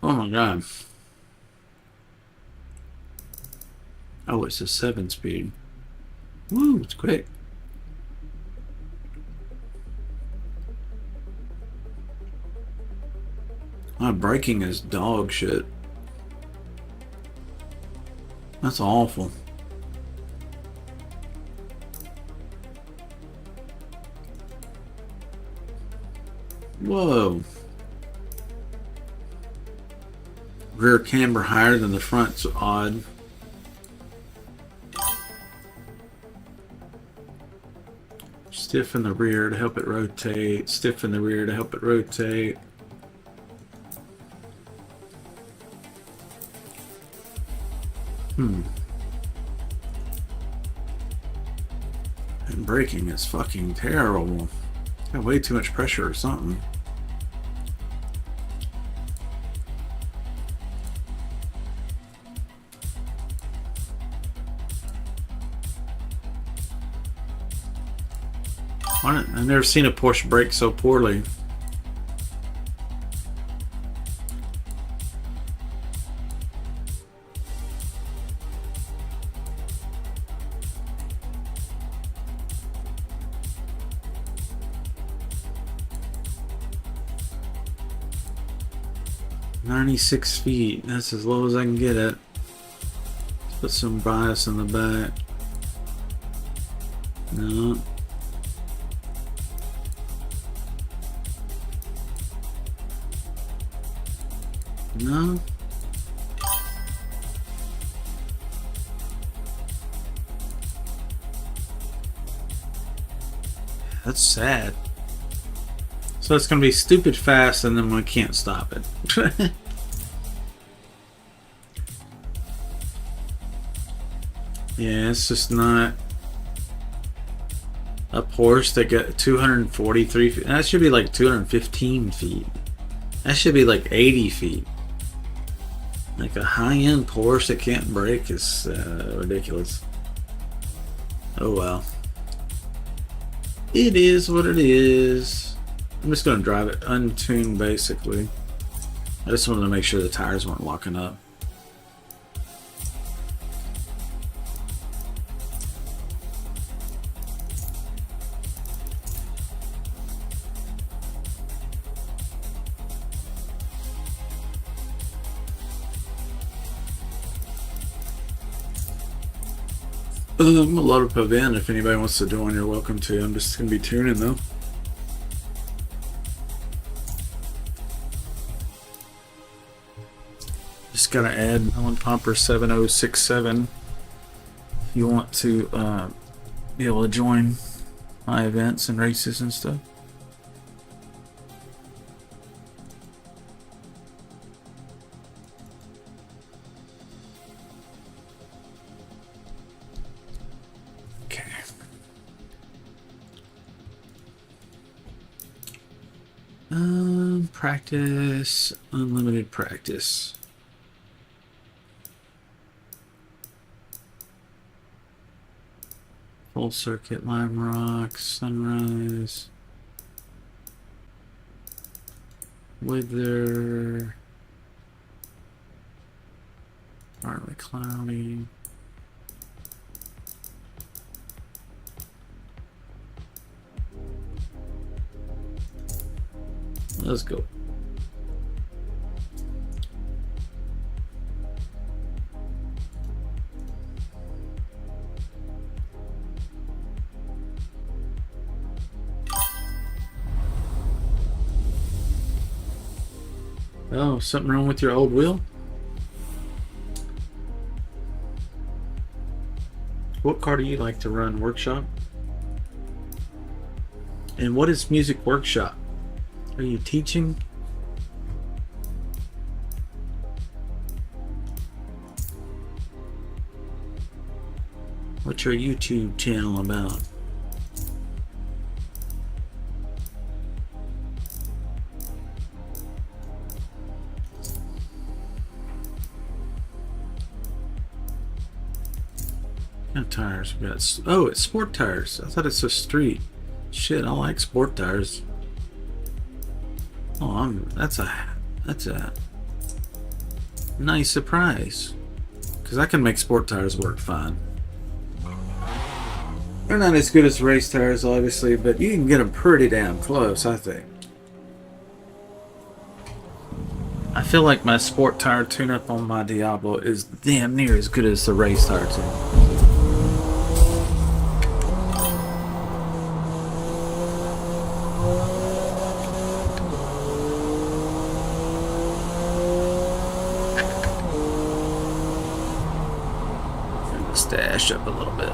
Oh my god. Oh, it's a 7-speed. Woo, it's quick. My braking is dog shit. That's awful. Whoa. Rear camber higher than the front's odd. Stiffen the rear to help it rotate. Stiffen the rear to help it rotate. And braking is fucking terrible. Got way too much pressure or something. I've never seen a Porsche brake so poorly. $96 feet. That's as low as I can get it. Let's put some bias in the back. No. No. That's sad. So it's going to be stupid fast and then we can't stop it. Yeah, it's just not a Porsche that got 243 feet. That should be like 215 feet. That should be like 80 feet. Like a high-end Porsche that can't brake is ridiculous. Oh well. It is what it is. I'm just going to drive it untuned basically. I just wanted to make sure the tires weren't locking up. I'm a lot of event. If anybody wants to join, you're welcome to. I'm just going to be tuning though. Just got to add Melon Pomper 7067 if you want to be able to join my events and races and stuff. Practice, unlimited practice. Full circuit, Lime Rock, Sunrise, Wither, partly cloudy. Let's go. Oh, something wrong with your old wheel? What car do you like to run? Workshop? And what is Music Workshop? Are you teaching? What's your YouTube channel about? What kind of tires we got? Oh, it's sport tires. I thought it's a street. Shit, I like sport tires. Oh, that's a nice surprise. Because I can make sport tires work fine. They're not as good as race tires, obviously, but you can get them pretty damn close, I think. I feel like my sport tire tune-up on my Diablo is damn near as good as the race tire tune-up. Stash up a little bit.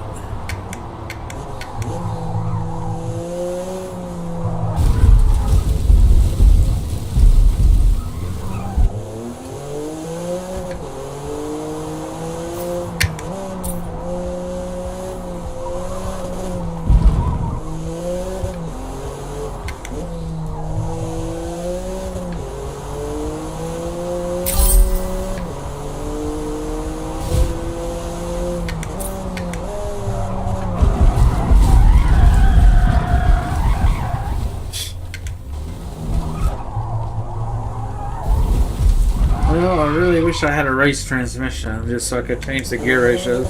wish I had a race transmission just so I could change the gear ratios.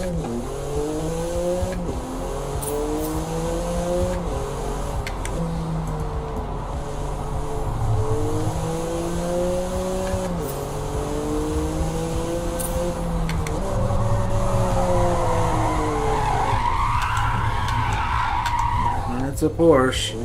It's a Porsche.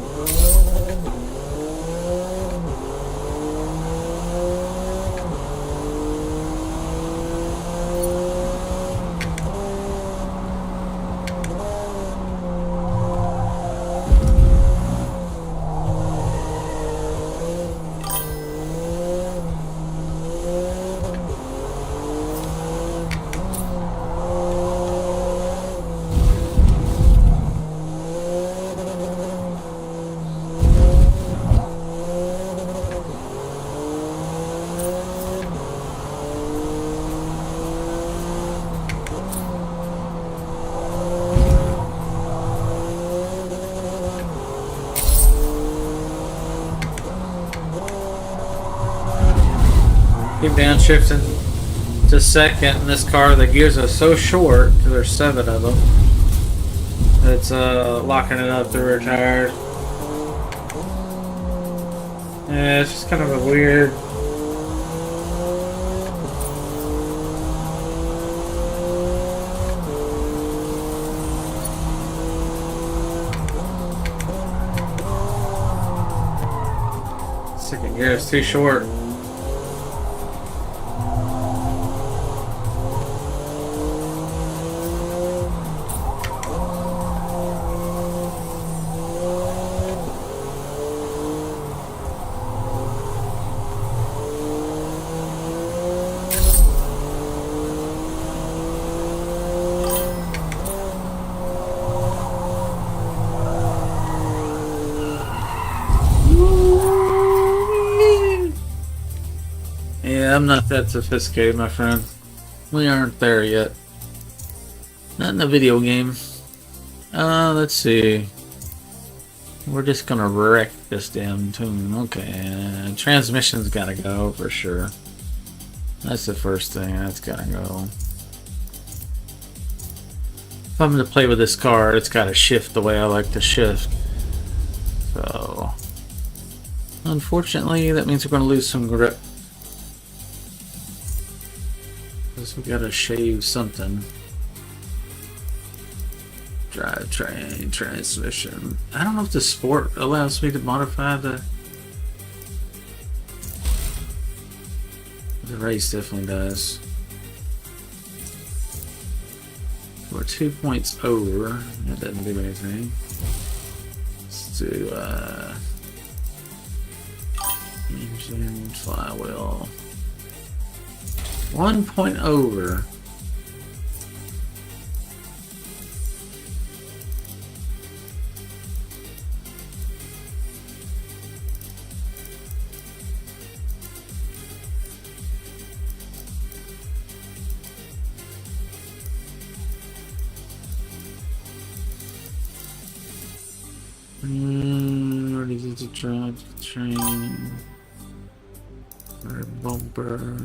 Keep downshifting to second in this car. The gears are so short, because there's 7 of them. It's locking it up to retard. Yeah, it's just kind of a weird. Second gear is too short. Yeah, I'm not that sophisticated, my friend. We aren't there yet. Not in the video game. Let's see. We're just gonna wreck this damn tune. Okay, transmission's gotta go for sure. That's the first thing. That's gotta go. If I'm gonna play with this car, it's gotta shift the way I like to shift. So, unfortunately, that means we're gonna lose some grip. Because we gotta shave something. Drivetrain, transmission. I don't know if the Sport allows me to modify the race. Definitely does. We're 2 points over. That doesn't do anything. Let's do engine, flywheel. 1 point over. Ready to drive the train. Or bumper.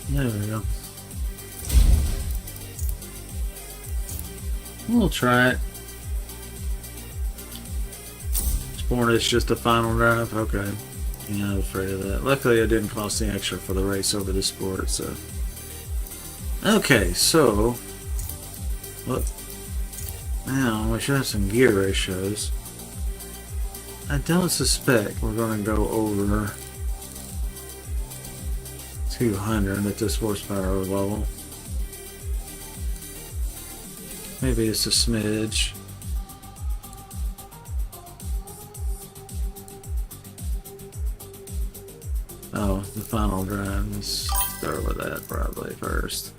There we go. We'll try it. Sport is just a final drive. Okay. Yeah, I was afraid of that. Luckily, it didn't cost any extra for the race over the Sport. So. Okay, so. Look. Now we should have some gear ratios. I don't suspect we're going to go over 200 at this horsepower level. Maybe it's a smidge. Oh, the final drive. Let's start with that probably first.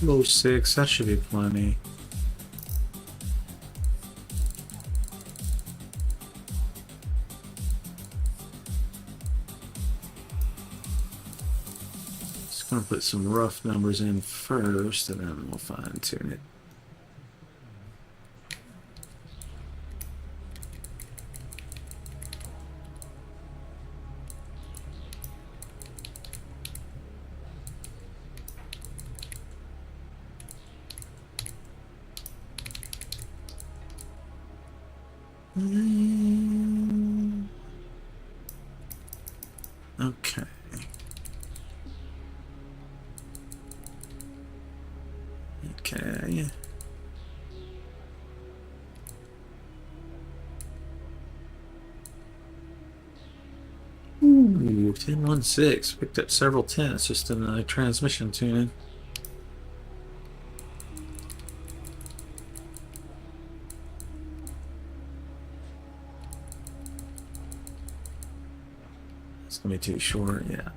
206, that should be plenty. Just gonna put some rough numbers in first, and then we'll fine tune it. Okay. Okay. Ooh, 1016. Picked up several tens just in the transmission tuning. It's gonna be too short, yeah.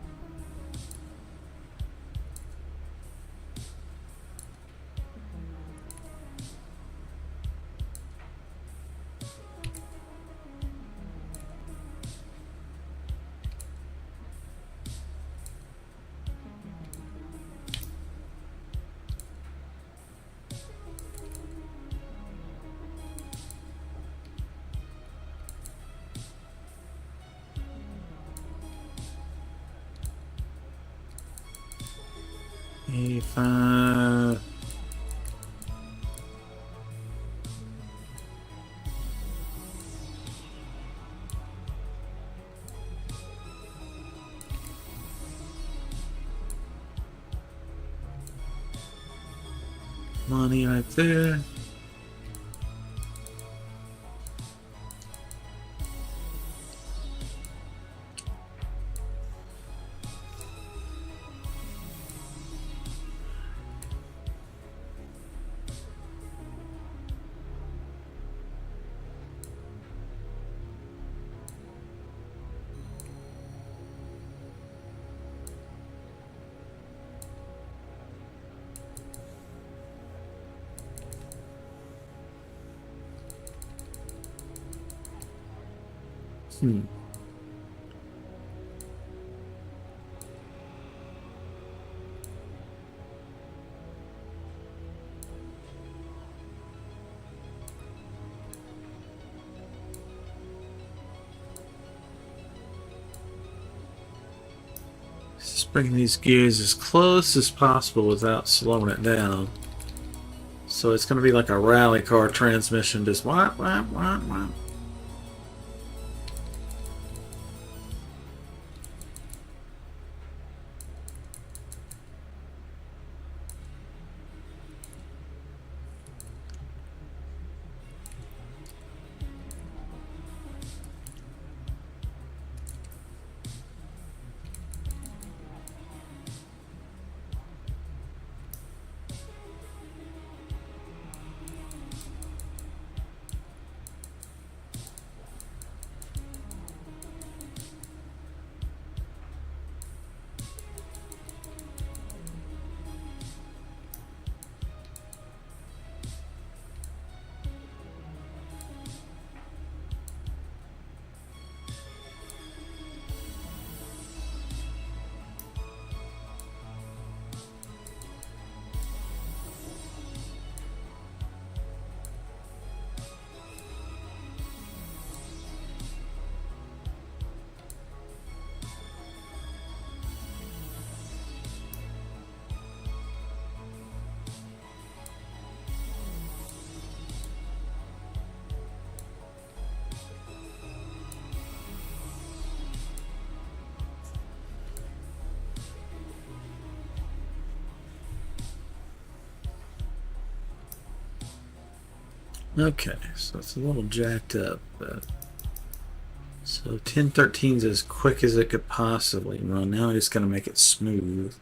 A5. Money right there. Just bringing these gears as close as possible without slowing it down. So it's going to be like a rally car transmission, just whap, whap, whap, whap. Okay, so it's a little jacked up, but so 1013 is as quick as it could possibly run. Now I'm just going to make it smooth.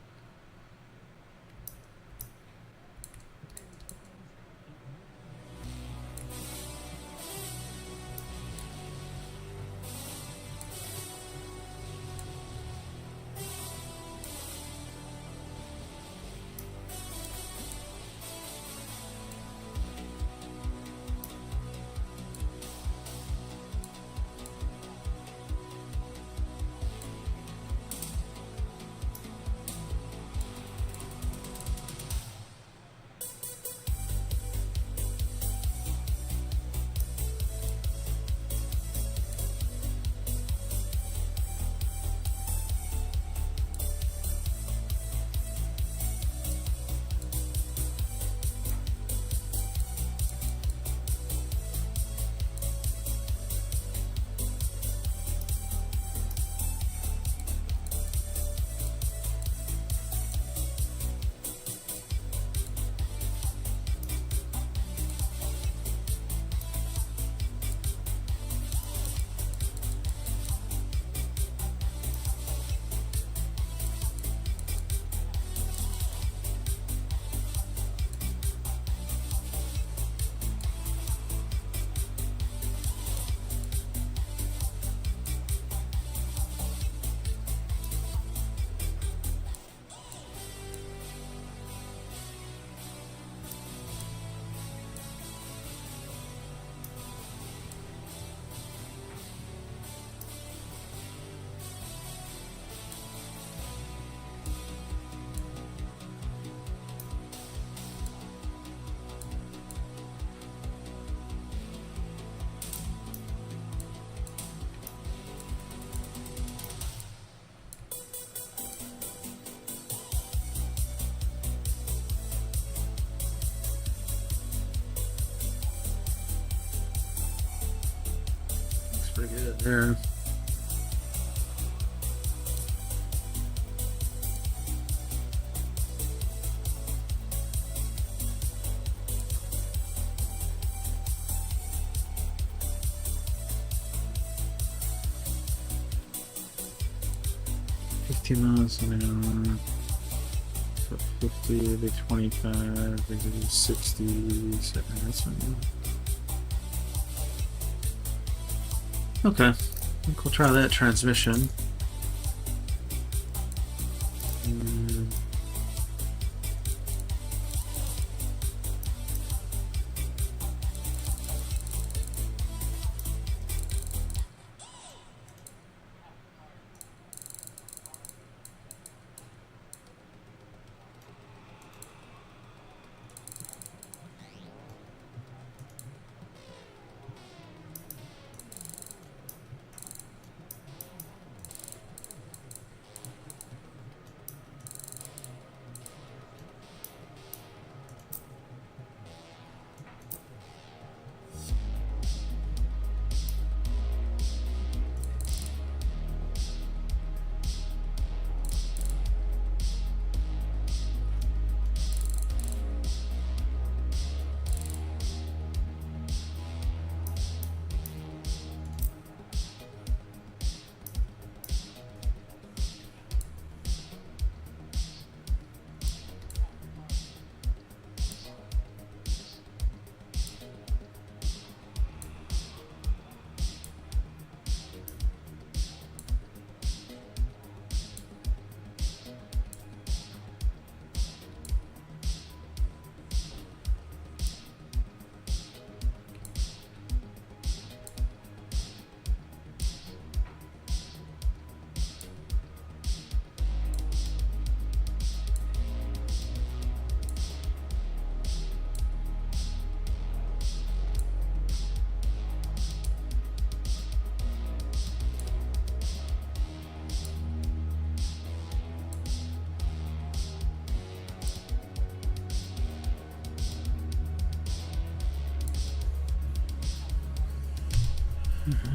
pretty good there. Miles an hour. So 50 to 25, they do 60. That's fine. Okay, I think we'll try that transmission.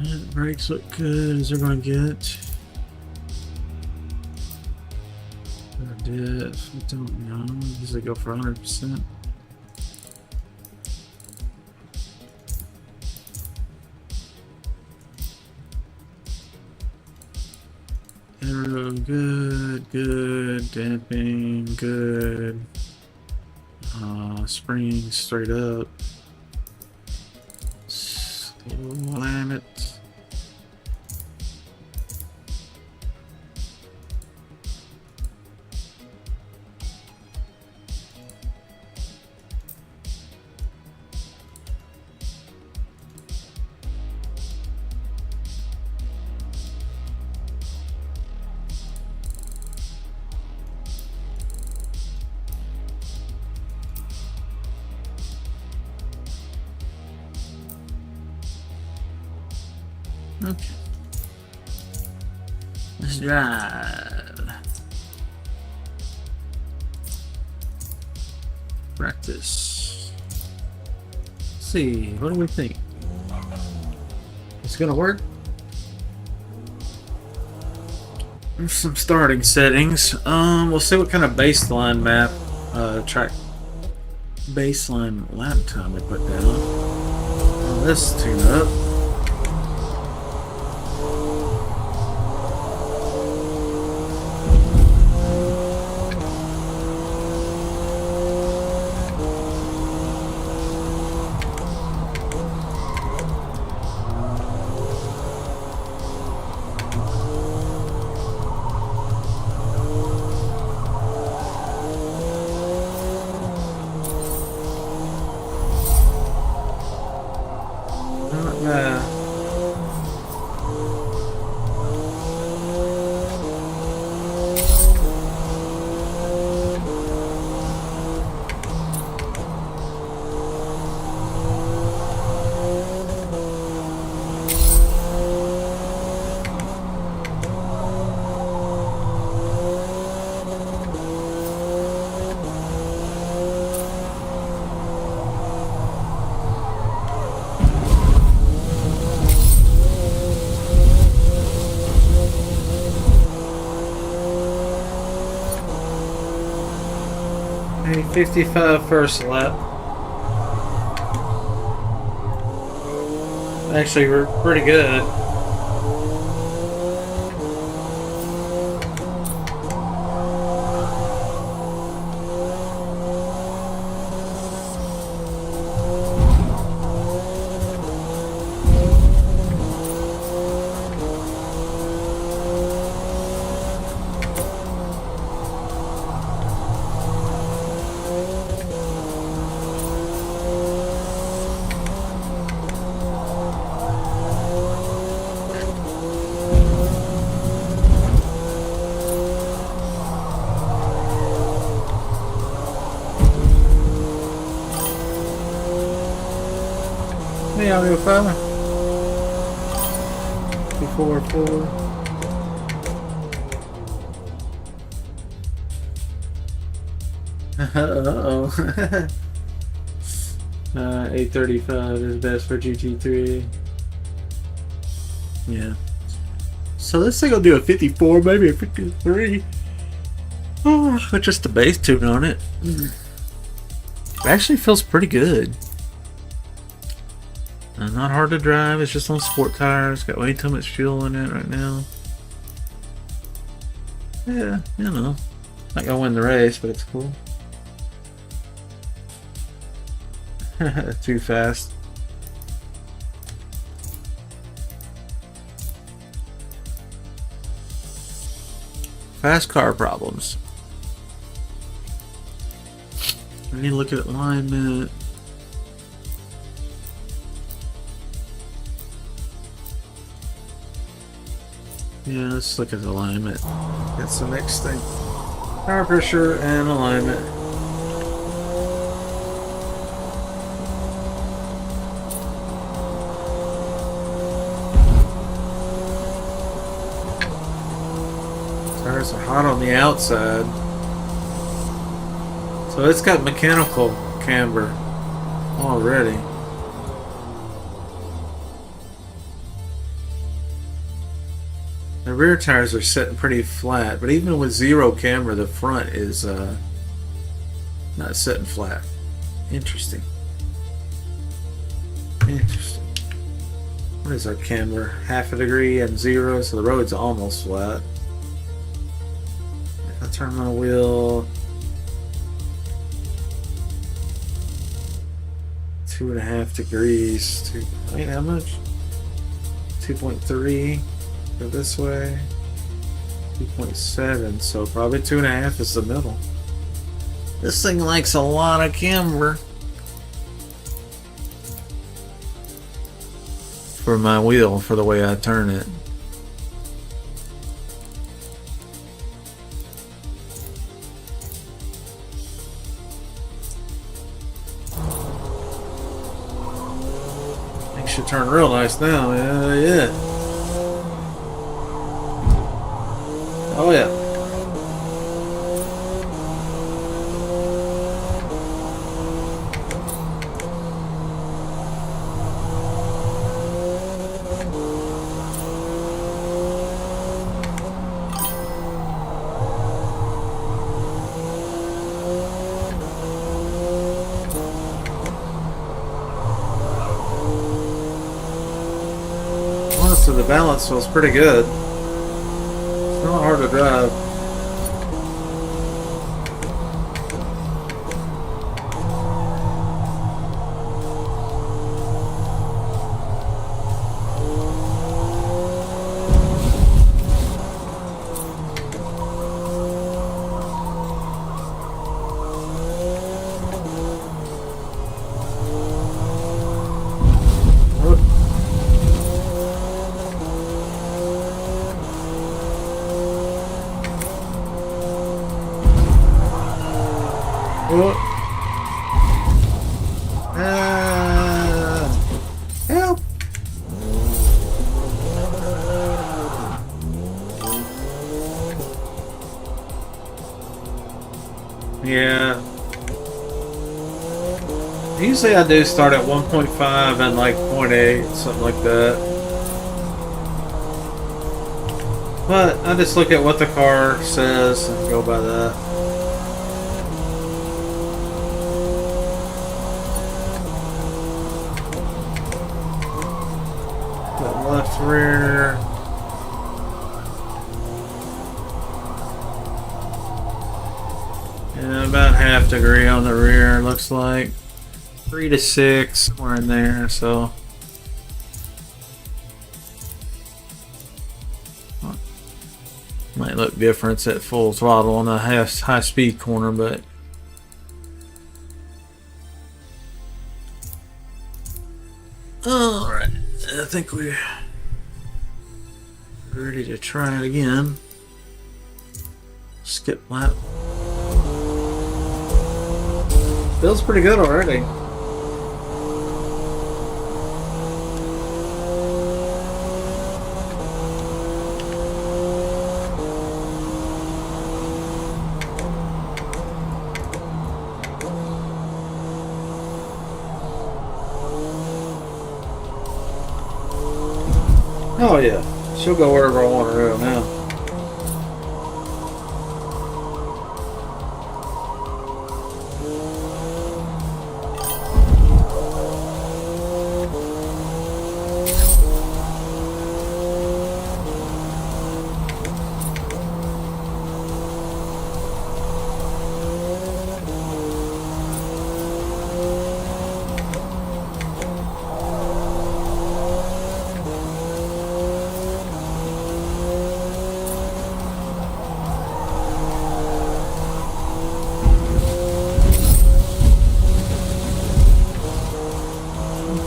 Alright, brakes look good. Is everyone get? Diff, I don't know. Usually go for 100%. Aero, good, good. Damping, good. Spring straight up. Slam it. Okay. Let's drive. Practice. Let's see, what do we think? It's gonna work? There's some starting settings. We'll see what kind of baseline map, track baseline lap time we put down. Oh, let's tune up. A 55 first lap. Actually, we're pretty good. Hey, audio fella. 244. Uh-oh. 835 is best for GT3. Yeah. So this thing will do a 54, maybe a 53. Oh, with just the base tune on it. It actually feels pretty good. Not hard to drive, it's just on sport tires. Got way too much fuel in it right now. Yeah, you know. Not gonna win the race, but it's cool. Too fast. Fast car problems. I need to look at alignment. Yeah, let's look at the alignment. That's the next thing. Power pressure and alignment. Tires are hot on the outside. So it's got mechanical camber already. The rear tires are sitting pretty flat, but even with zero camber, the front is not sitting flat. Interesting. Interesting. What is our camber? Half a degree and zero, so the road's almost flat. If I turn my wheel 2.5 degrees. Wait, how much? 2.3. Go this way. 2.7, so probably 2.5 is the middle. This thing likes a lot of camber for my wheel, for the way I turn it. Things should turn real nice now. Yeah. Oh yeah. Honestly, the balance feels pretty good. It's not hard to drive. Help! Yeah. Usually I do start at 1.5 and like 0.8, something like that. But I just look at what the car says and go by that. rear. Yeah, about half degree on the rear, looks like. 3 to 6, somewhere in there, so. Might look different at full throttle on the high speed corner, but. Alright, I think we're ready to try it again. Skip lap. Feels pretty good already. Oh yeah, she'll go wherever I want her to go now.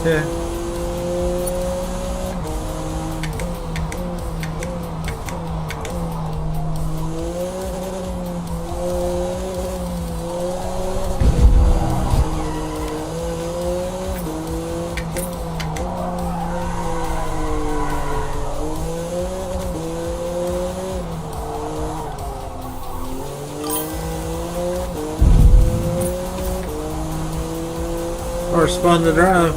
Okay. Car's fun to drive.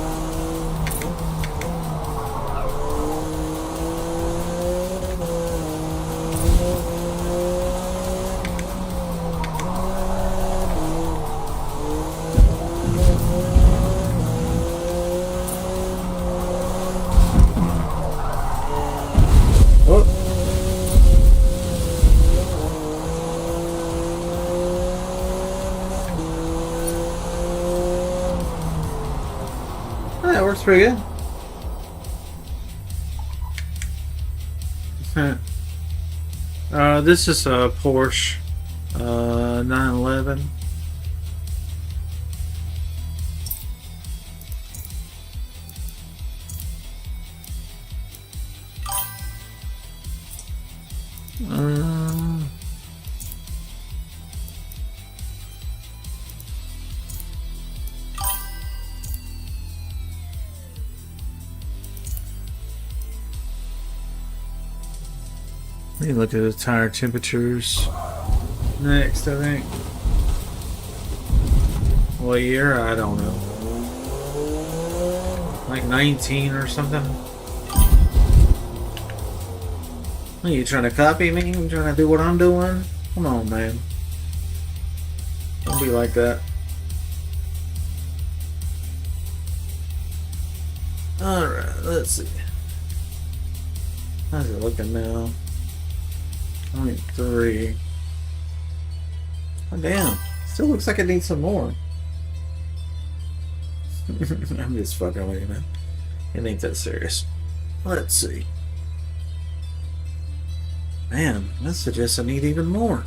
That works pretty good. This is a Porsche 911. Let me look at the tire temperatures next, I think. What year? I don't know. Like 19 or something. Are you trying to copy me? You trying to do what I'm doing? Come on, man. Don't be like that. Alright, let's see. How's it looking now? 0.3. Oh damn. Still looks like it needs some more. I'm just fucking with you, man. It ain't that serious. Let's see. Man, that suggests I need even more.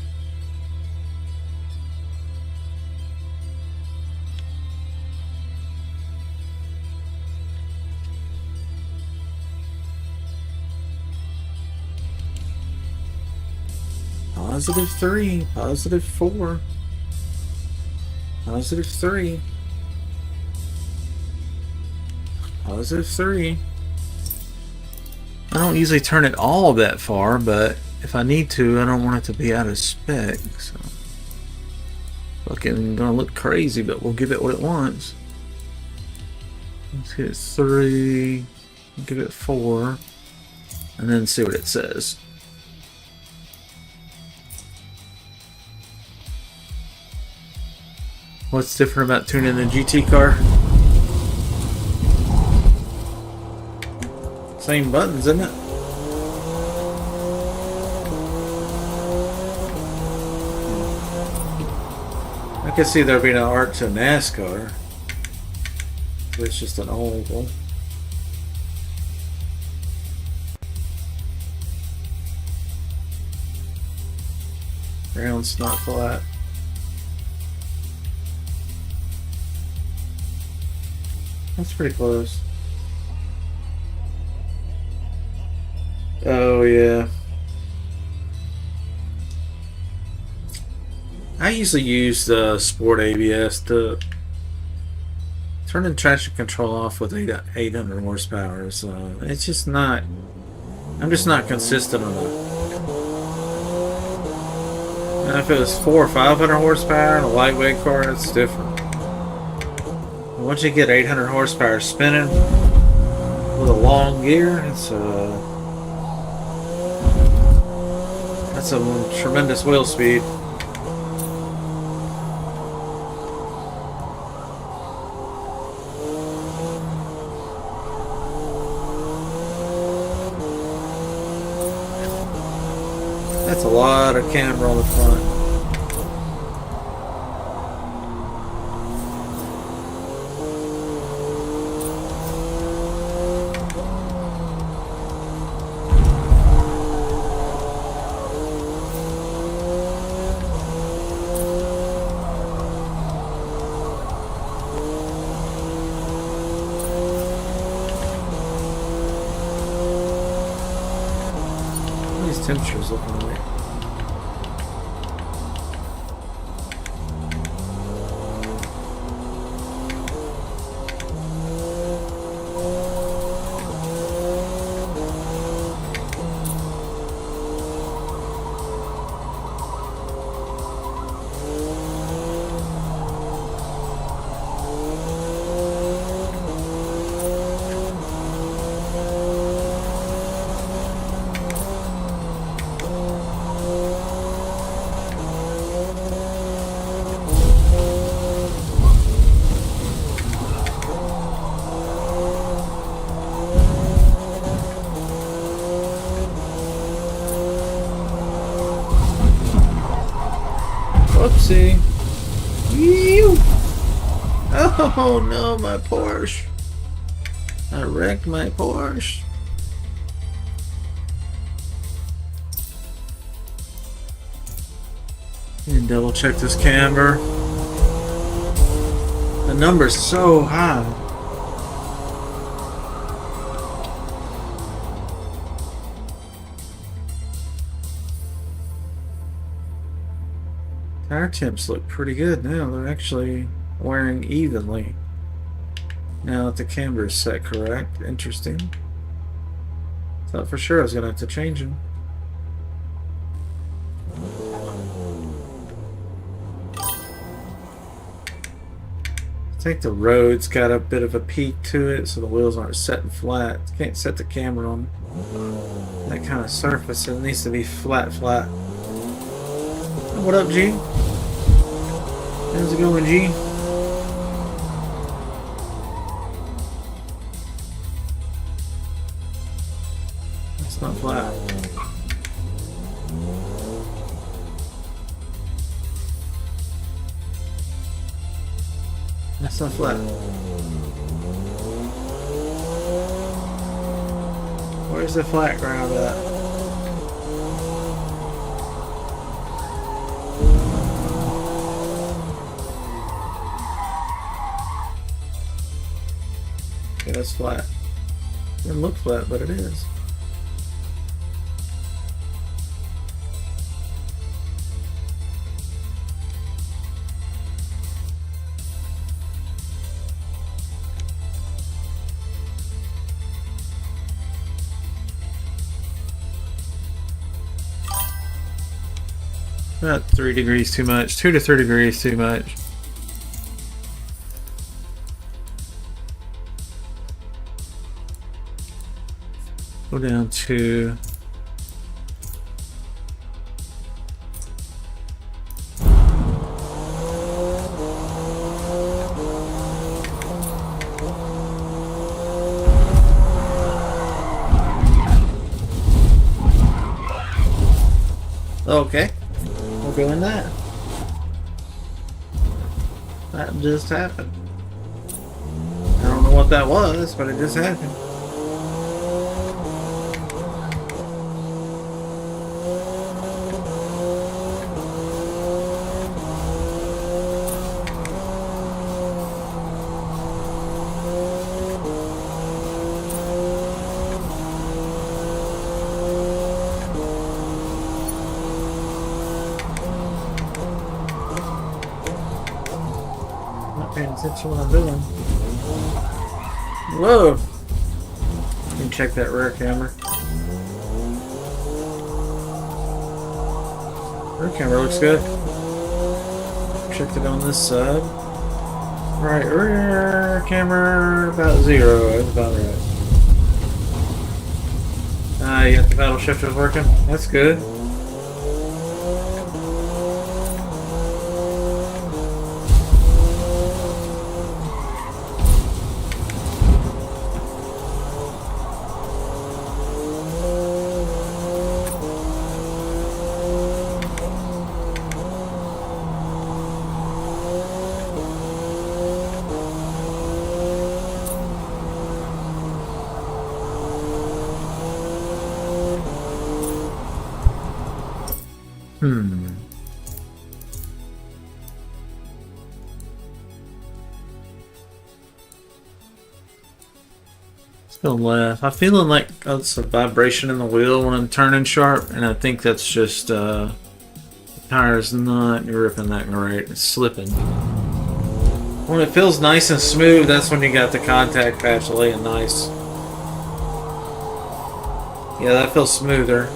+3, +4, +3, +3. I don't usually turn it all that far, but if I need to, I don't want it to be out of spec. So, fucking gonna look crazy, but we'll give it what it wants. Let's hit 3, give it 4, and then see what it says. What's different about tuning a GT car? Same buttons, isn't it? I can see there being an art to NASCAR. It's just an oval. Ground's not flat. That's pretty close. Oh yeah. I usually use the Sport ABS to turn the traction control off with 800 horsepower. So it's just not. I'm just not consistent enough. And if it was 400 or 500 horsepower in a lightweight car, it's different. And once you get 800 horsepower spinning with a long gear, that's a tremendous wheel speed. That's a lot of camber on the front. What are these temperatures looking like? Whoopsie. Ew. Oh no, my Porsche. I wrecked my Porsche. And double check this camber. The number's so high. Tire temps look pretty good now. They're actually wearing evenly. Now that the camber is set correct. Interesting. Thought for sure I was going to have to change them. I think the road's got a bit of a peak to it, so the wheels aren't setting flat. You can't set the camera on that kind of surface. It needs to be flat. What up, G? How's it going, G? It's not flat. That's not flat. Where's the flat ground at? Okay, that's flat. It doesn't look flat, but it is. About 3 degrees too much. 2 to 3 degrees too much. Go down to Okay. We're doing that. That just happened. I don't know what that was, but it just happened. Not paying attention to what I'm doing. Whoa! You can check that rear camera. Rear camera looks good. Checked it on this side. Right, rear camera about 0. That's about right. You got the paddle shifters working. That's good. Still left. I'm feeling like it's a vibration in the wheel when I'm turning sharp, and I think that's just the tire's not gripping that great. It's slipping. When it feels nice and smooth, that's when you got the contact patch laying nice. Yeah, that feels smoother.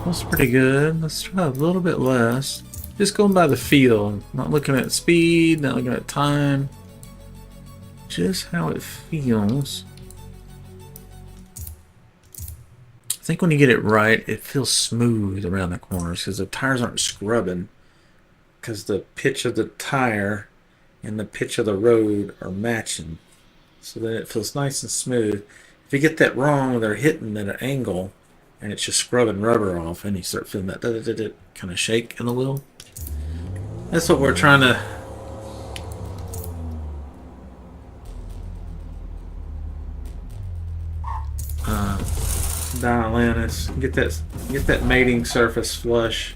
That's pretty good. Let's try a little bit less. Just going by the feel. Not looking at speed, not looking at time. Just how it feels. I think when you get it right, it feels smooth around the corners because the tires aren't scrubbing. Because the pitch of the tire and the pitch of the road are matching. So then it feels nice and smooth. If you get that wrong, they're hitting at an angle and it's just scrubbing rubber off, and you start feeling that kind of shake in the wheel. That's what we're trying to dial in. Is get that mating surface flush.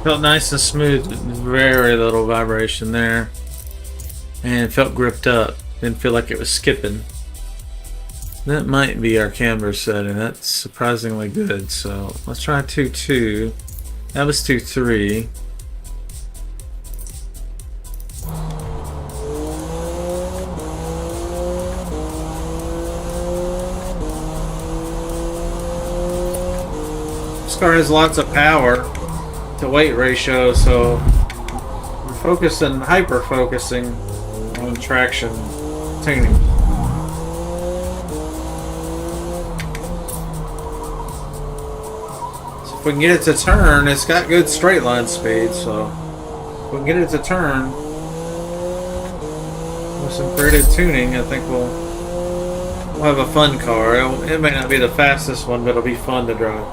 Felt nice and smooth, very little vibration there, and it felt gripped up. Didn't feel like it was skipping. That might be our camber setting. That's surprisingly good. So let's try 2.2. That was 2.3. car has lots of power to weight ratio, so we're focusing, hyper focusing on traction tuning. So if we can get it to turn, it's got good straight line speed, so if we can get it to turn with some creative tuning, I think we'll have a fun car. It may not be the fastest one, but it'll be fun to drive.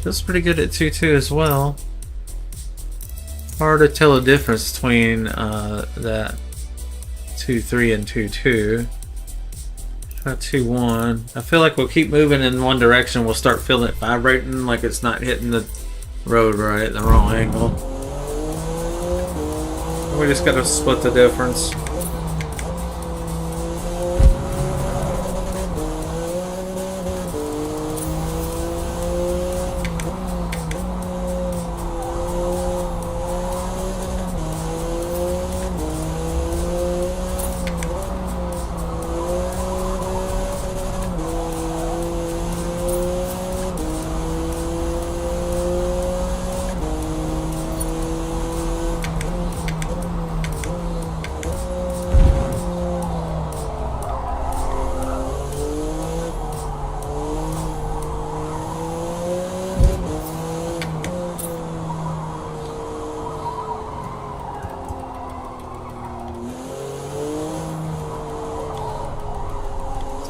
Feels pretty good at 2.2 as well. Hard to tell the difference between that 2.3 and 2.2. Try 2.1. I feel like we'll keep moving in one direction. We'll start feeling it vibrating like it's not hitting the road right at the wrong angle. We just gotta split the difference.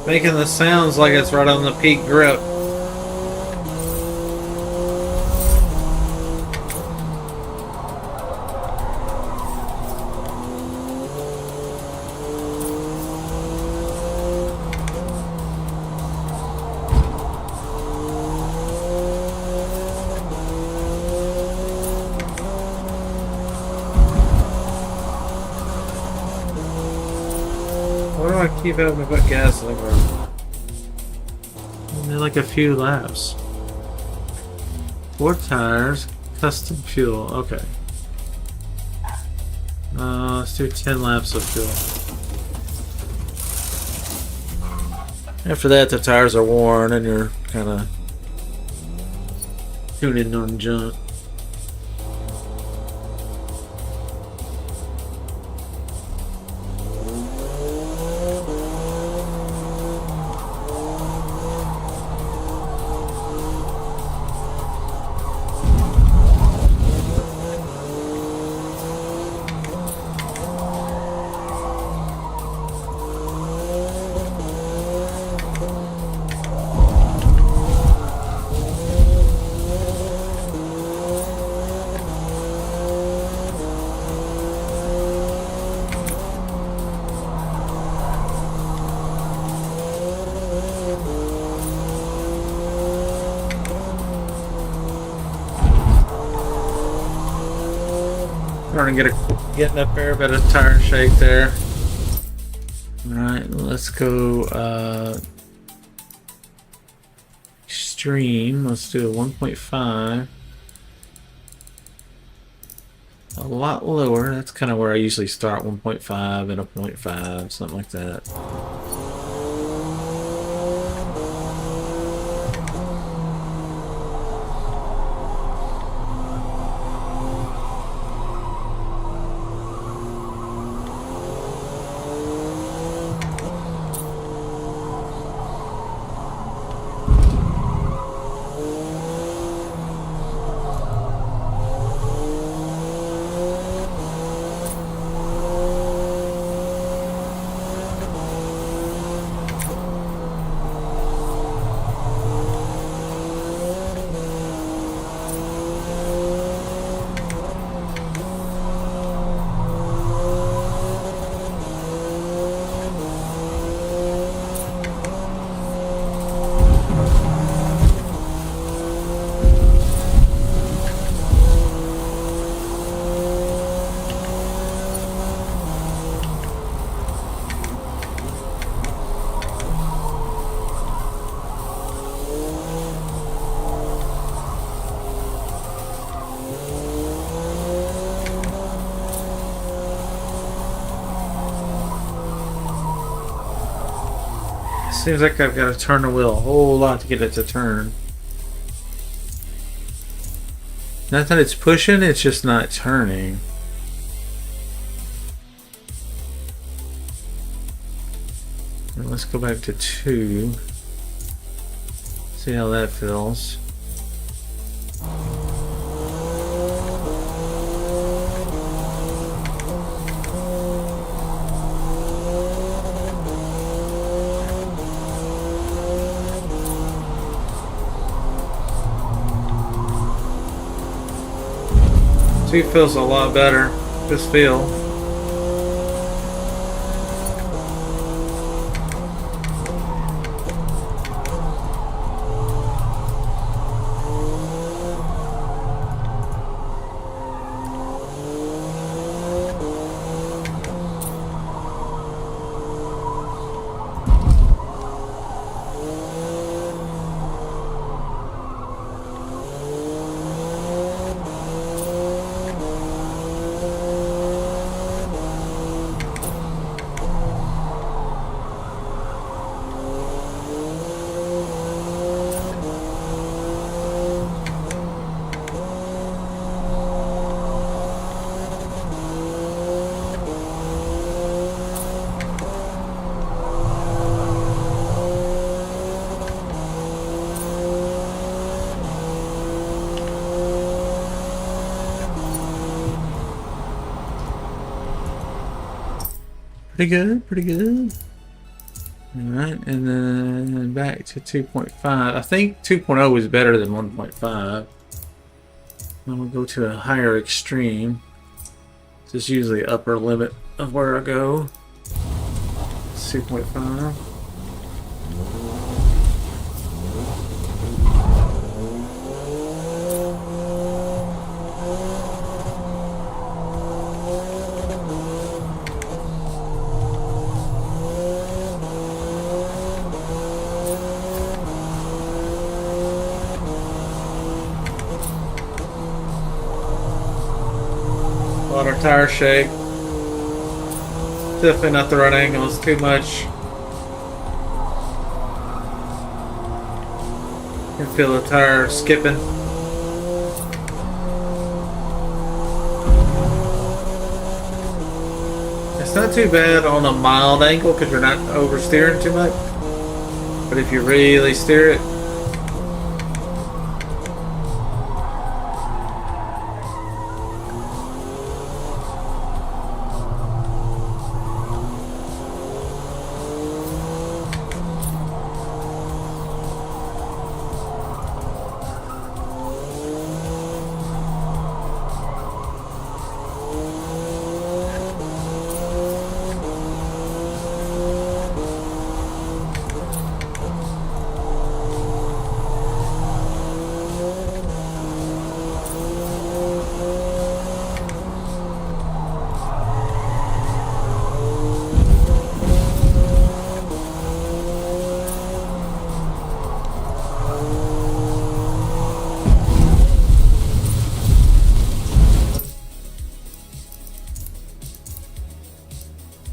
Making the sounds like it's right on the peak grip. Why do I keep having to put gas in the car? Only like a few laps. 4 tires, custom fuel. Okay. Let's do 10 laps of fuel. After that, the tires are worn and you're kind of tuning on junk. Starting to getting a fair bit of tire shake there. Alright, let's go extreme. Let's do a 1.5. A lot lower. That's kind of where I usually start, 1.5 and a 0.5, something like that. Seems like I've got to turn the wheel a whole lot to get it to turn. Not that it's pushing, it's just not turning. And let's go back to 2. See how that feels. Two feels a lot better. This feel. Pretty good, pretty good. Alright, and then back to 2.5. I think 2.0 is better than 1.5. I'm going to go to a higher extreme. This is usually upper limit of where I go. 2.5. Tire shake. Definitely not the right angle, it's too much. You can feel the tire skipping. It's not too bad on a mild angle because you're not oversteering too much. But if you really steer it,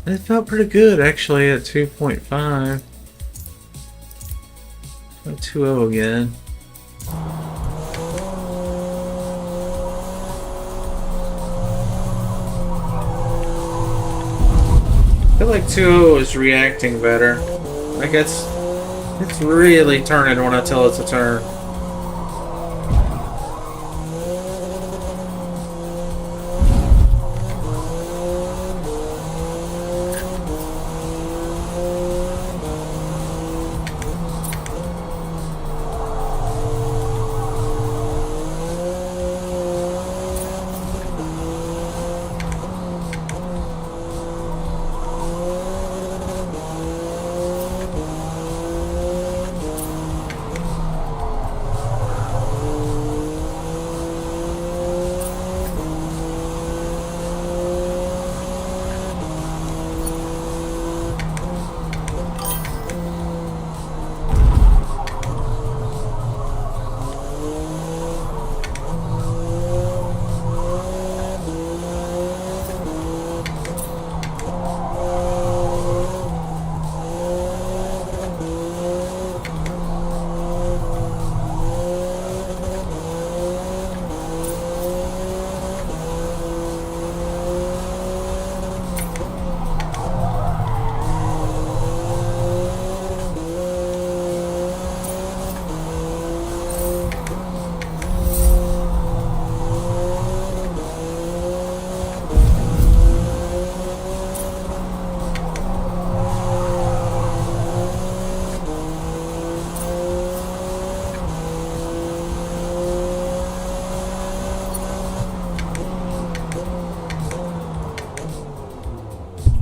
it felt pretty good actually at 2.5. 2.0 again. I feel like 2.0 is reacting better. Like it's really turning when I tell it to turn.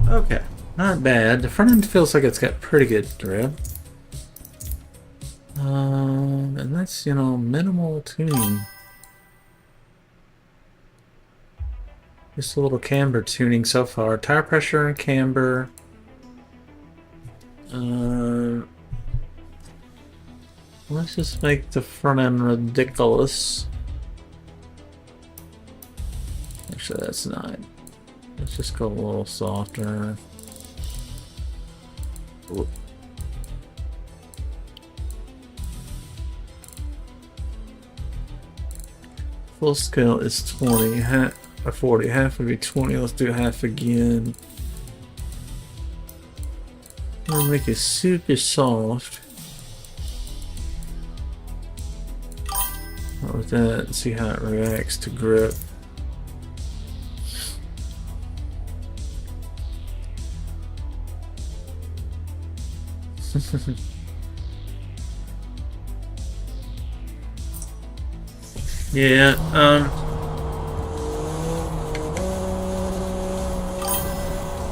Okay, not bad. The front end feels like it's got pretty good grip. And that's, you know, minimal tuning. Just a little camber tuning so far. Tire pressure and camber. Let's just make the front end ridiculous. Actually, that's not. Let's just go a little softer. Ooh. Full scale is 20, or 40. Half would be 20. Let's do half again. I'm gonna make it super soft. Start with that and see how it reacts to grip. Yeah,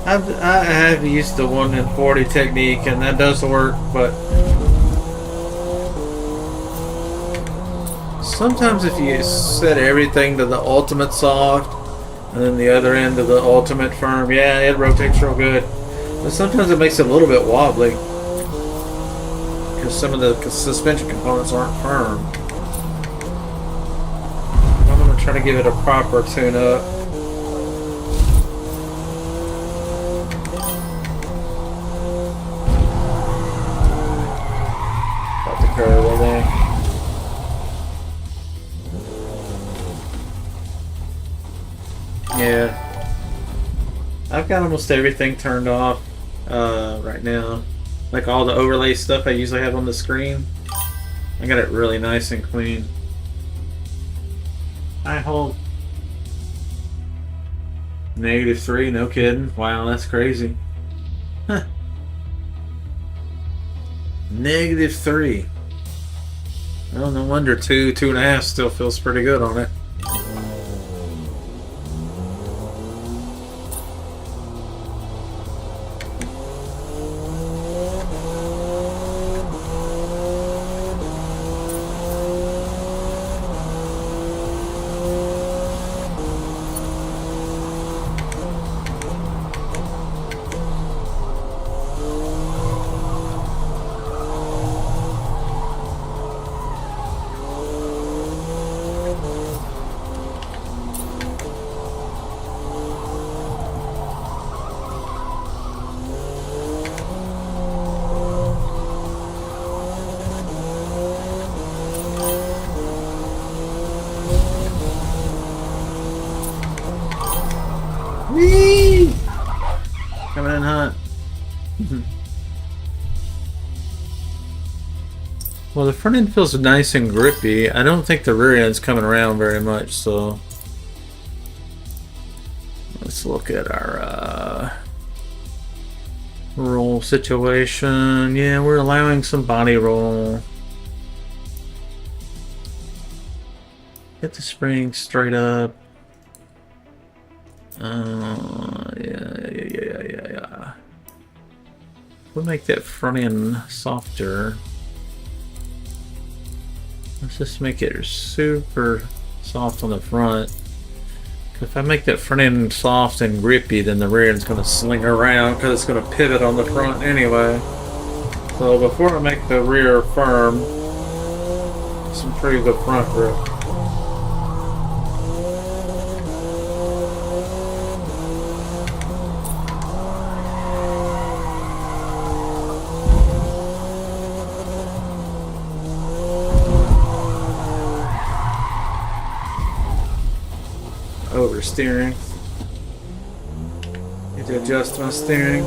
I have used the 1 in 40 technique, and that does work, but sometimes if you set everything to the ultimate soft and then the other end to the ultimate firm, yeah, it rotates real good. But sometimes it makes it a little bit wobbly because some of the suspension components aren't firm. I'm going to try to give it a proper tune-up. Got the curve over there. Yeah, I've got almost everything turned off right now. Like all the overlay stuff I usually have on the screen. I got it really nice and clean. I hold -3, no kidding. Wow, that's crazy. Huh. -3. Well, no wonder 2.5 still feels pretty good on it. Whee! Coming in hot. Well, the front end feels nice and grippy. I don't think the rear end's coming around very much, so let's look at our roll situation. Yeah, we're allowing some body roll. Get the spring straight up. Yeah. We'll make that front end softer. Let's just make it super soft on the front. If I make that front end soft and grippy, then the rear end's going to sling around because it's going to pivot on the front anyway. So before I make the rear firm, let's improve the front grip. Oversteering. Need to adjust my steering.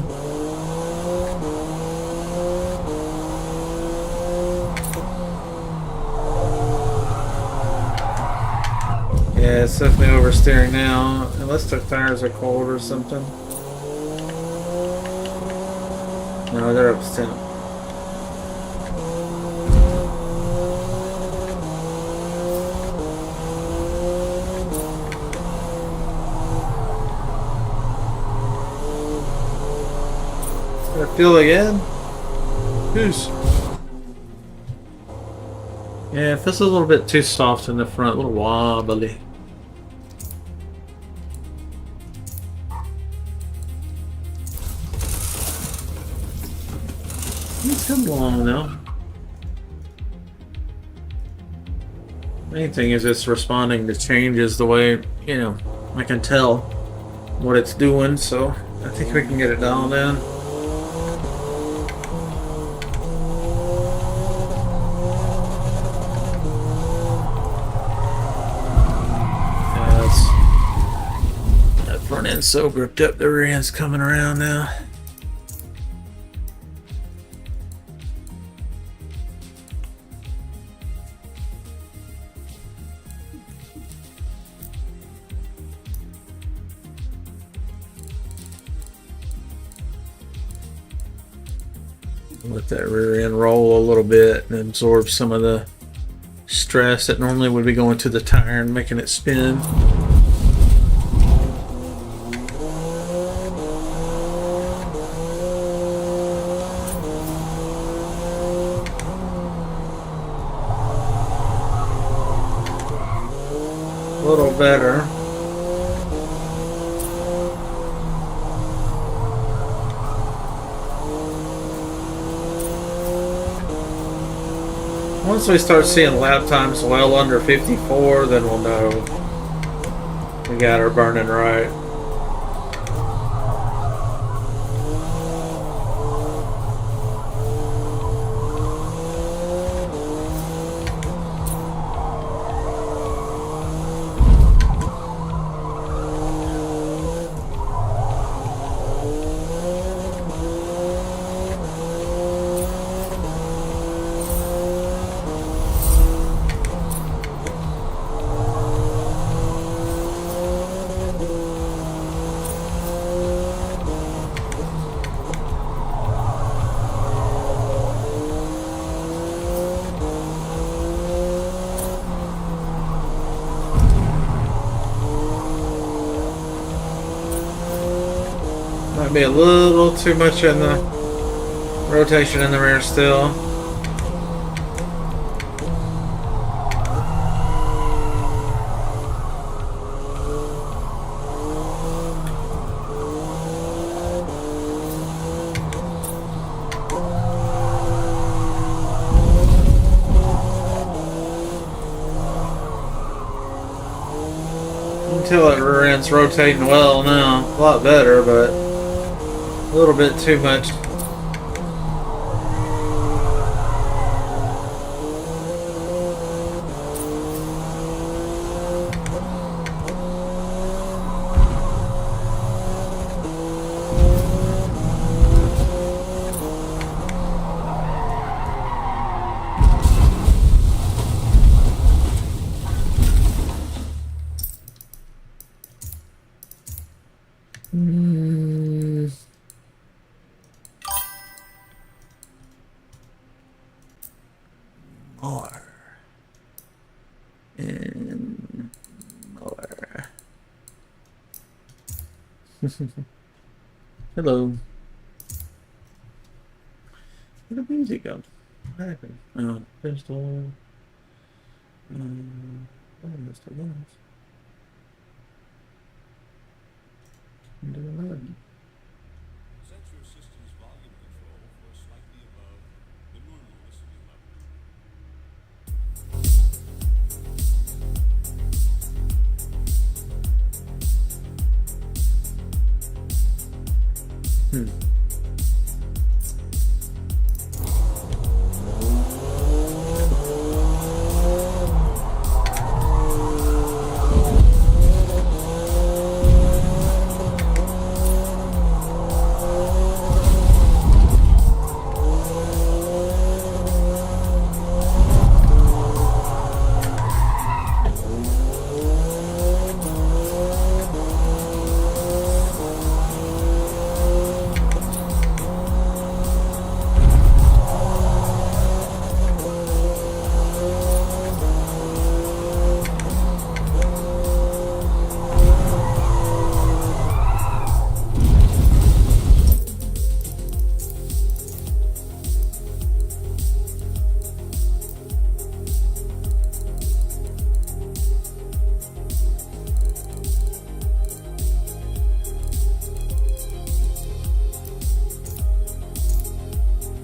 Yeah, it's definitely oversteering now, unless the tires are cold or something. No, they're up to 10. I feel again. Peace. Yeah, it feels a little bit too soft in the front, a little wobbly. It's coming along now. Main thing is it's responding to changes the way, you know, I can tell what it's doing, so I think we can get it dialed in. That front end's so gripped up, the rear end's coming around now. Let that rear end roll a little bit and absorb some of the stress that normally would be going to the tire and making it spin. A little better. Once we start seeing lap times well under 54, then we'll know we got her burning right. Might be a little too much in the rotation in the rear still. Until that rear end's rotating well now. A lot better, but a little bit too much. More. And more. Hello. Where did the music go? What happened? Oh, pistol. Oh, Mr. Lawrence. Into 11. Set your system's volume control for slightly above the normal listening level.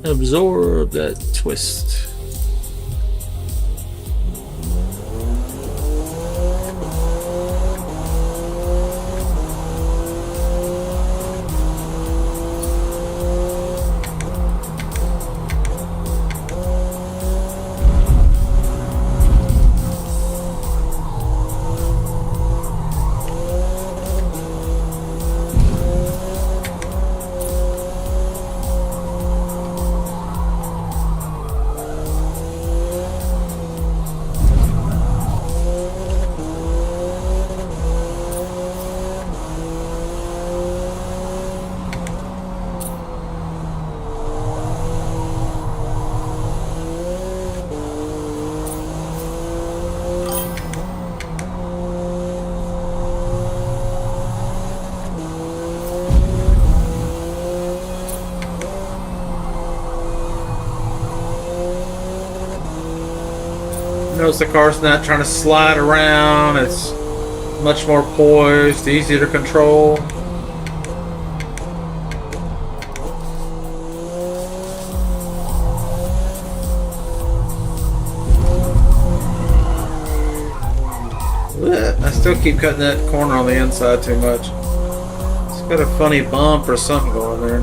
Absorb that twist. Notice the car's not trying to slide around. It's much more poised, easier to control. I still keep cutting that corner on the inside too much. It's got a funny bump or something going there.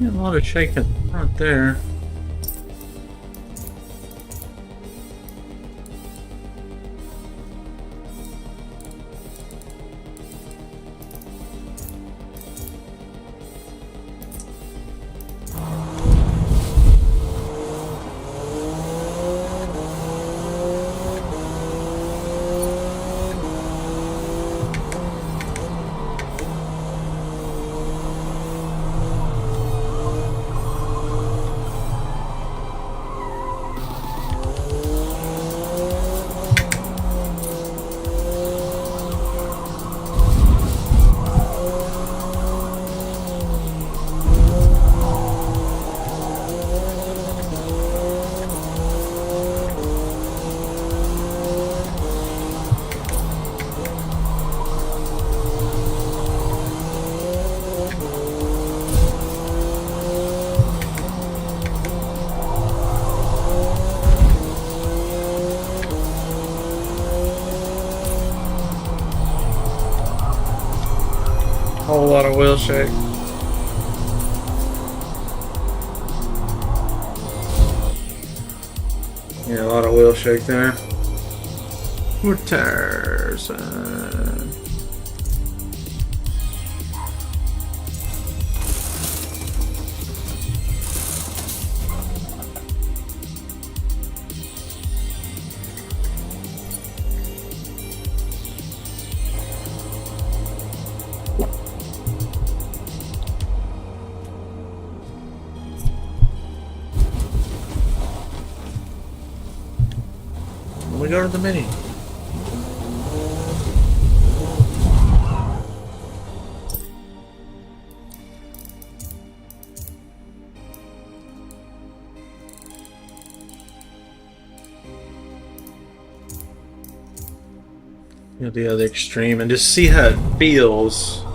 Yeah, a lot of shaking right there. Whole lot of wheel shake. Yeah, a lot of wheel shake there. More tires. We go to the mini. You'll do the extreme and just see how it feels.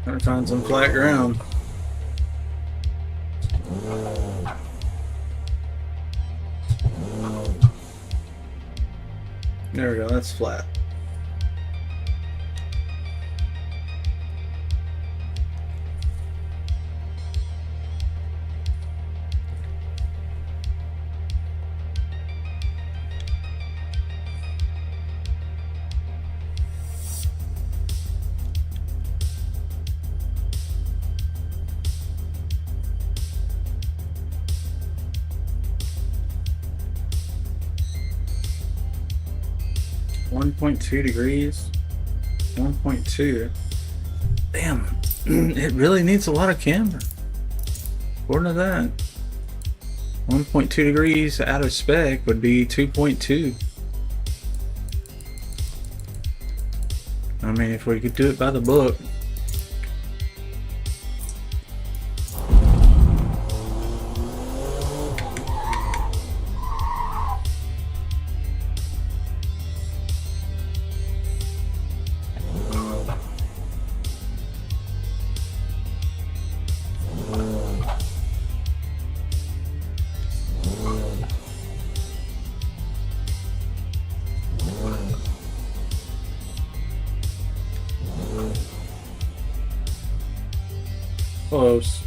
Trying to find some flat ground. There we go, that's flat. .2 degrees. 1.2. Damn, it really needs a lot of camber. According to that, 1.2 degrees out of spec would be 2.2. I mean, if we could do it by the book. Close.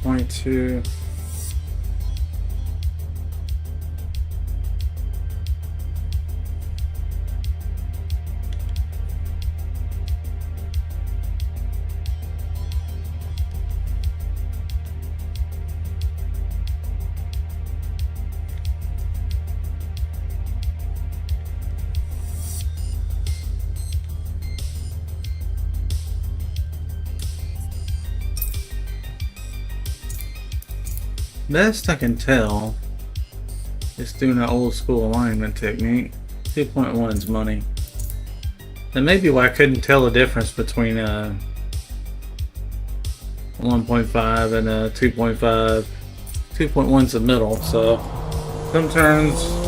Point two. Best I can tell, just doing an old school alignment technique. 2.1 is money. That may be why I couldn't tell the difference between 1.5 and 2.5. 2.1's the middle, so some turns.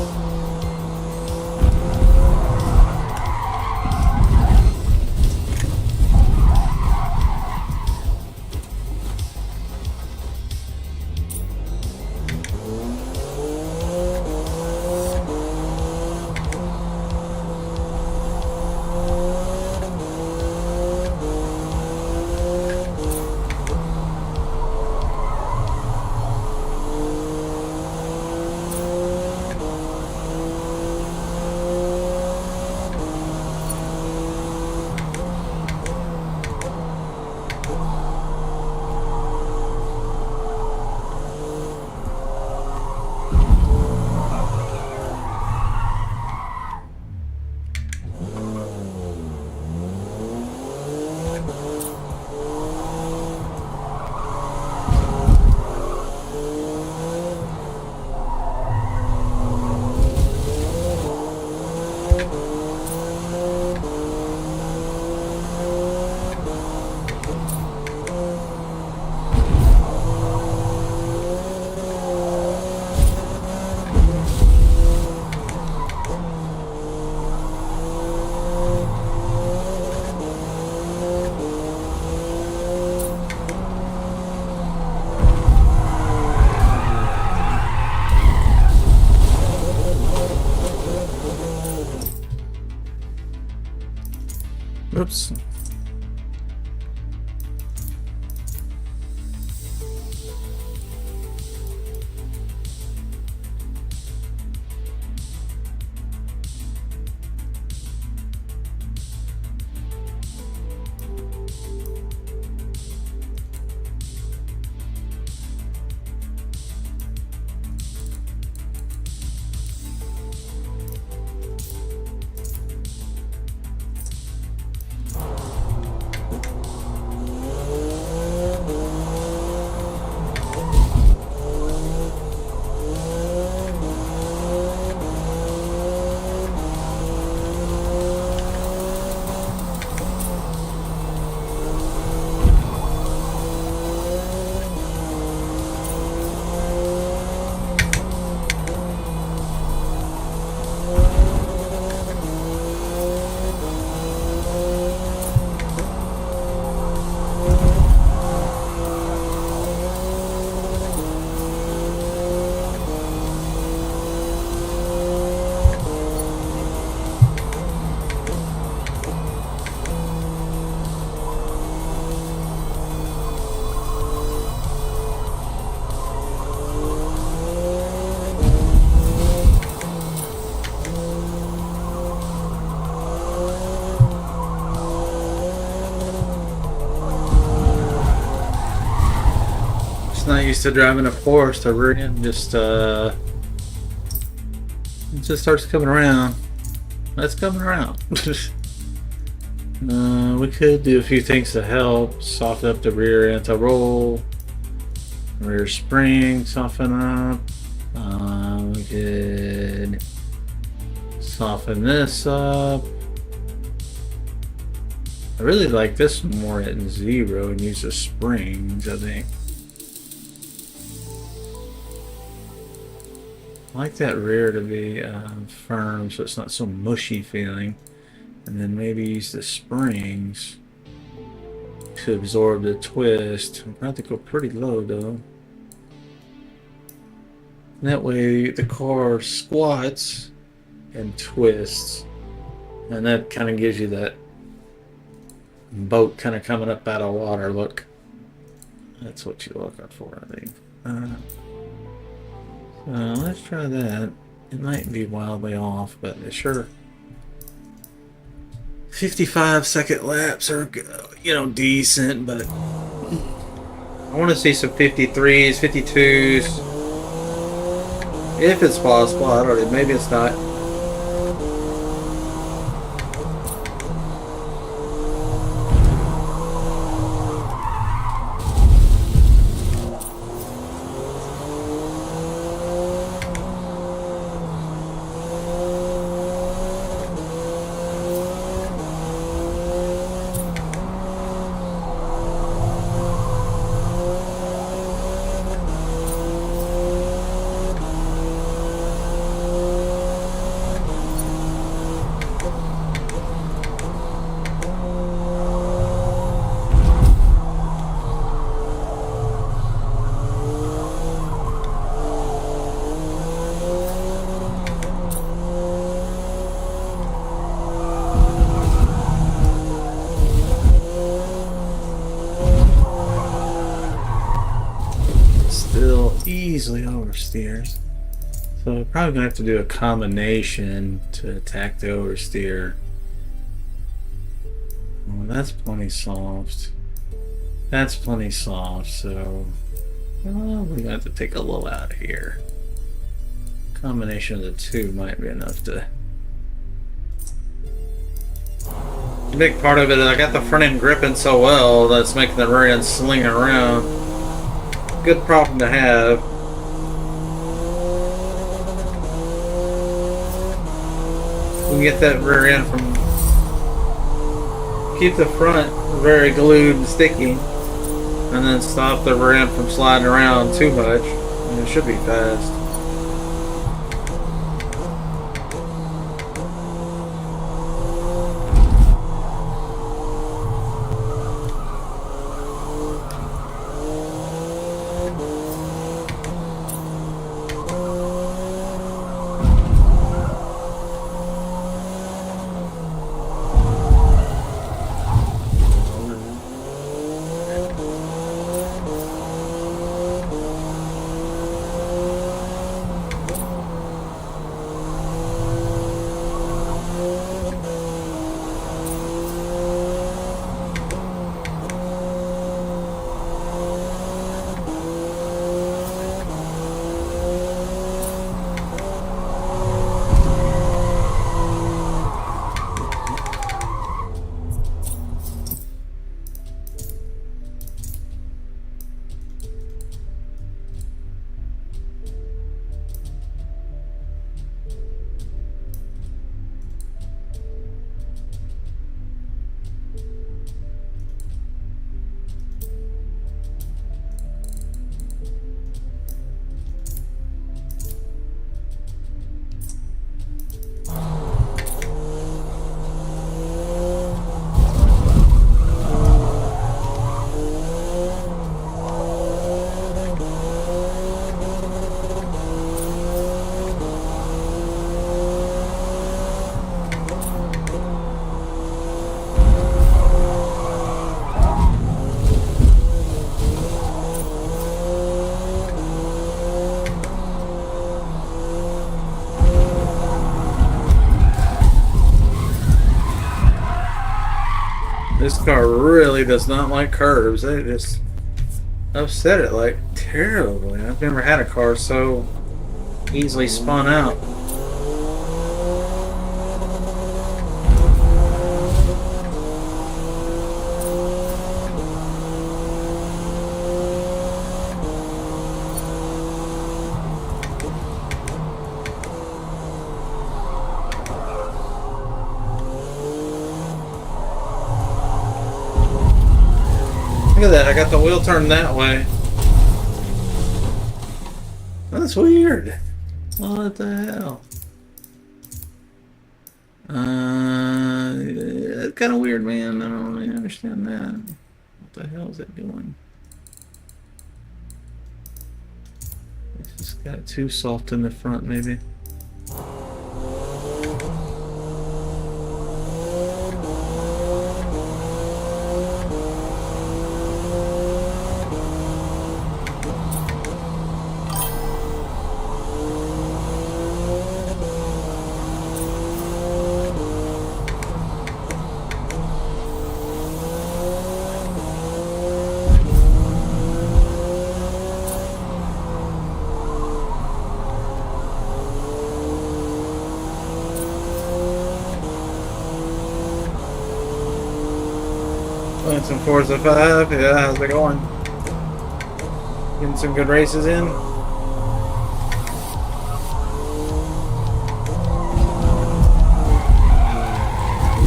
Oops. Not used to driving a Forza to rear end, just it just starts coming around. That's coming around. We could do a few things to help soften up the rear anti-roll, rear spring, soften up. We could soften this up. I really like this more at 0 and use the springs, I think. I like that rear to be firm so it's not so mushy feeling, and then maybe use the springs to absorb the twist. I'm going to have to go pretty low though. And that way the car squats and twists, and that kind of gives you that boat kind of coming up out of water look. That's what you're looking for, I think. Let's try that. It might be wildly off, but it sure. 55-second laps are, you know, decent, but I want to see some 53s, 52s. If it's possible, I don't know. Maybe it's not. still easily oversteers. So we're probably gonna have to do a combination to attack the oversteer. Well, that's plenty soft. That's plenty soft, so we're gonna have to take a little out of here. Combination of the two might be enough to. A big part of it is I got the front end gripping so well that's making the rear end sling around. Good problem to have. We can get that rear end from. Keep the front very glued and sticky, and then stop the rear end from sliding around too much. And it should be fast. This car really does not like curves. They just upset it like terribly. I've never had a car so easily spun out. Look at that, I got the wheel turned that way. That's weird. What the hell? That's kind of weird, man. I don't really understand that. What the hell is it doing? It's just got it too soft in the front, maybe. Playing some Forza 5, yeah, how's it going? Getting some good races in?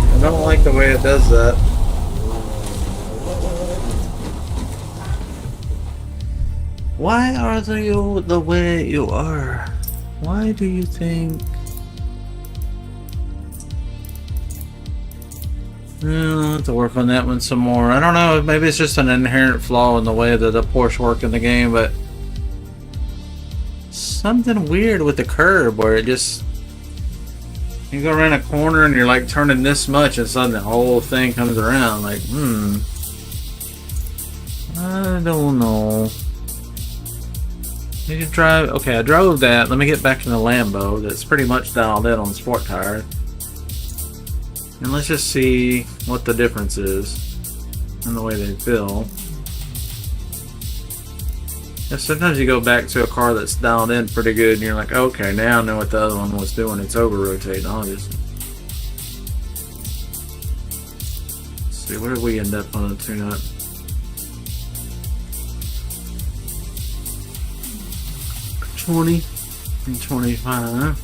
I don't like the way it does that. Why are you the way you are? Why do you think... I'll have to work on that one some more. I don't know, maybe it's just an inherent flaw in the way that the Porsche work in the game, but something weird with the curb where it just, you go around a corner and you're like turning this much and suddenly the whole thing comes around like, I don't know. You can drive. Okay, I drove that. Let me get back in the Lambo. That's pretty much dialed in on sport tire. And let's just see what the difference is in the way they feel. Yeah, sometimes you go back to a car that's dialed in pretty good and you're like, okay, now I know what the other one was doing. It's over-rotating, obviously. Let's see, where did we end up on the tune-up? 20 and 25.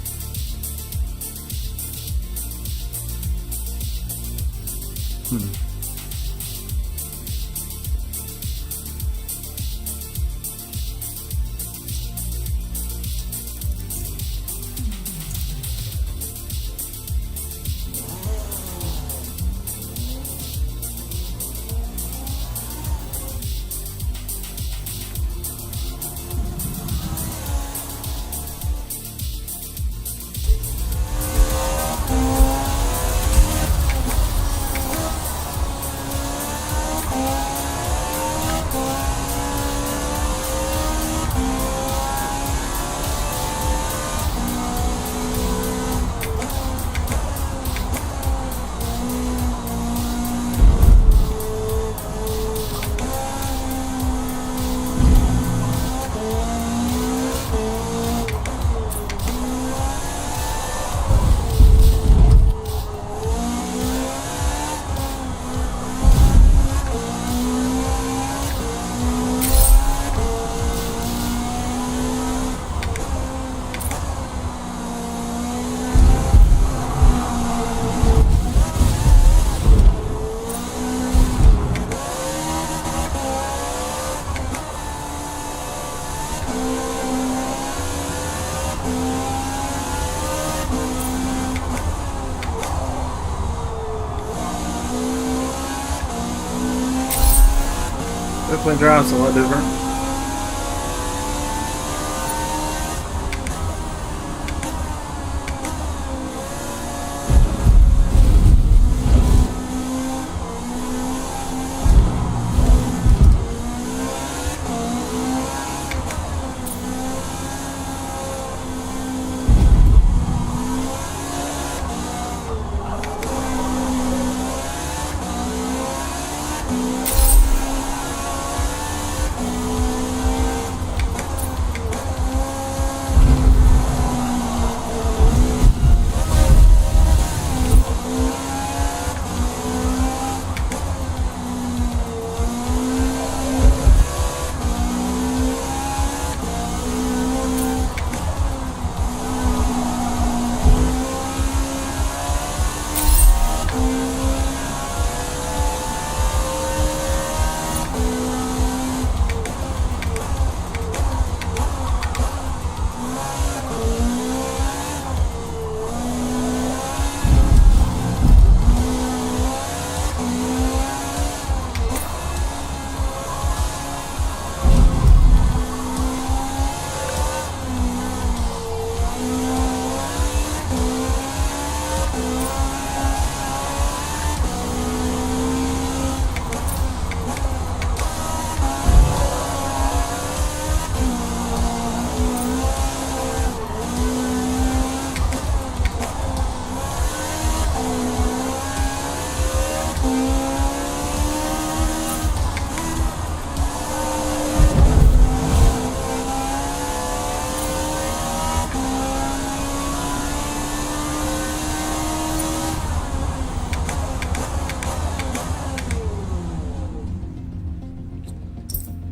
Definitely drives a lot different.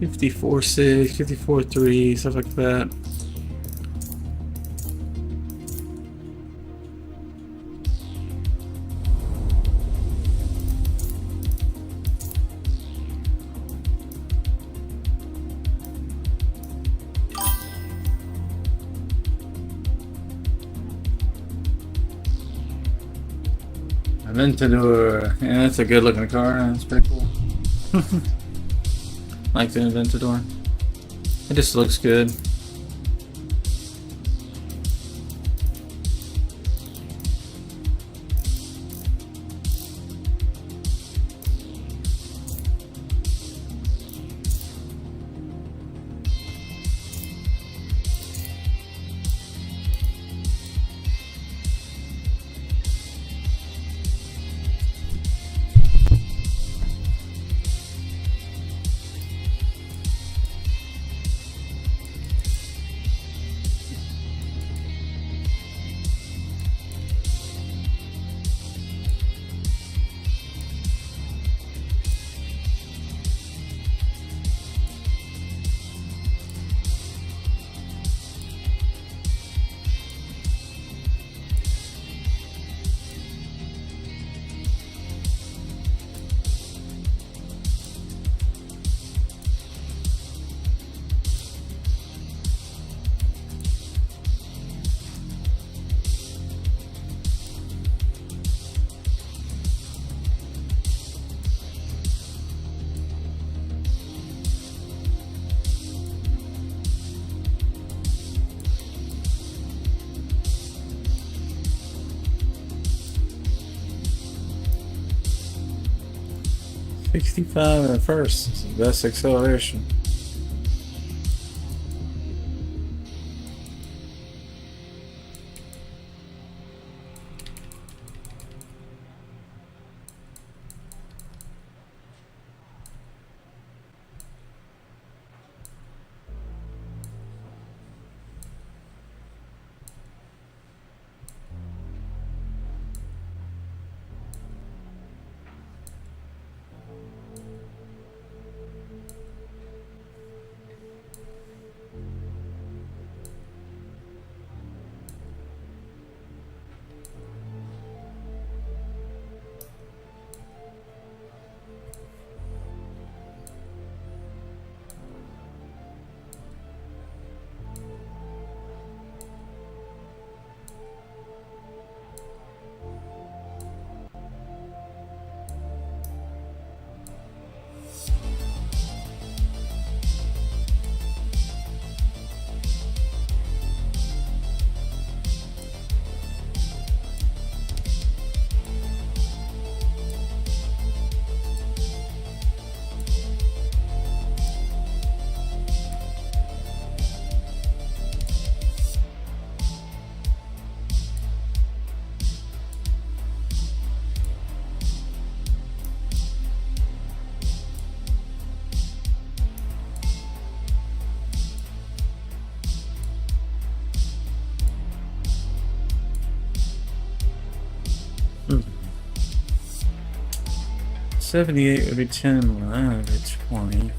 .54.6, 54.3, stuff like that. Aventador. Yeah, that's a good looking car. That's pretty cool. Like the Aventador. It just looks good. 65 in the first. Best acceleration. Hmm. 78 would be 10 live at 20.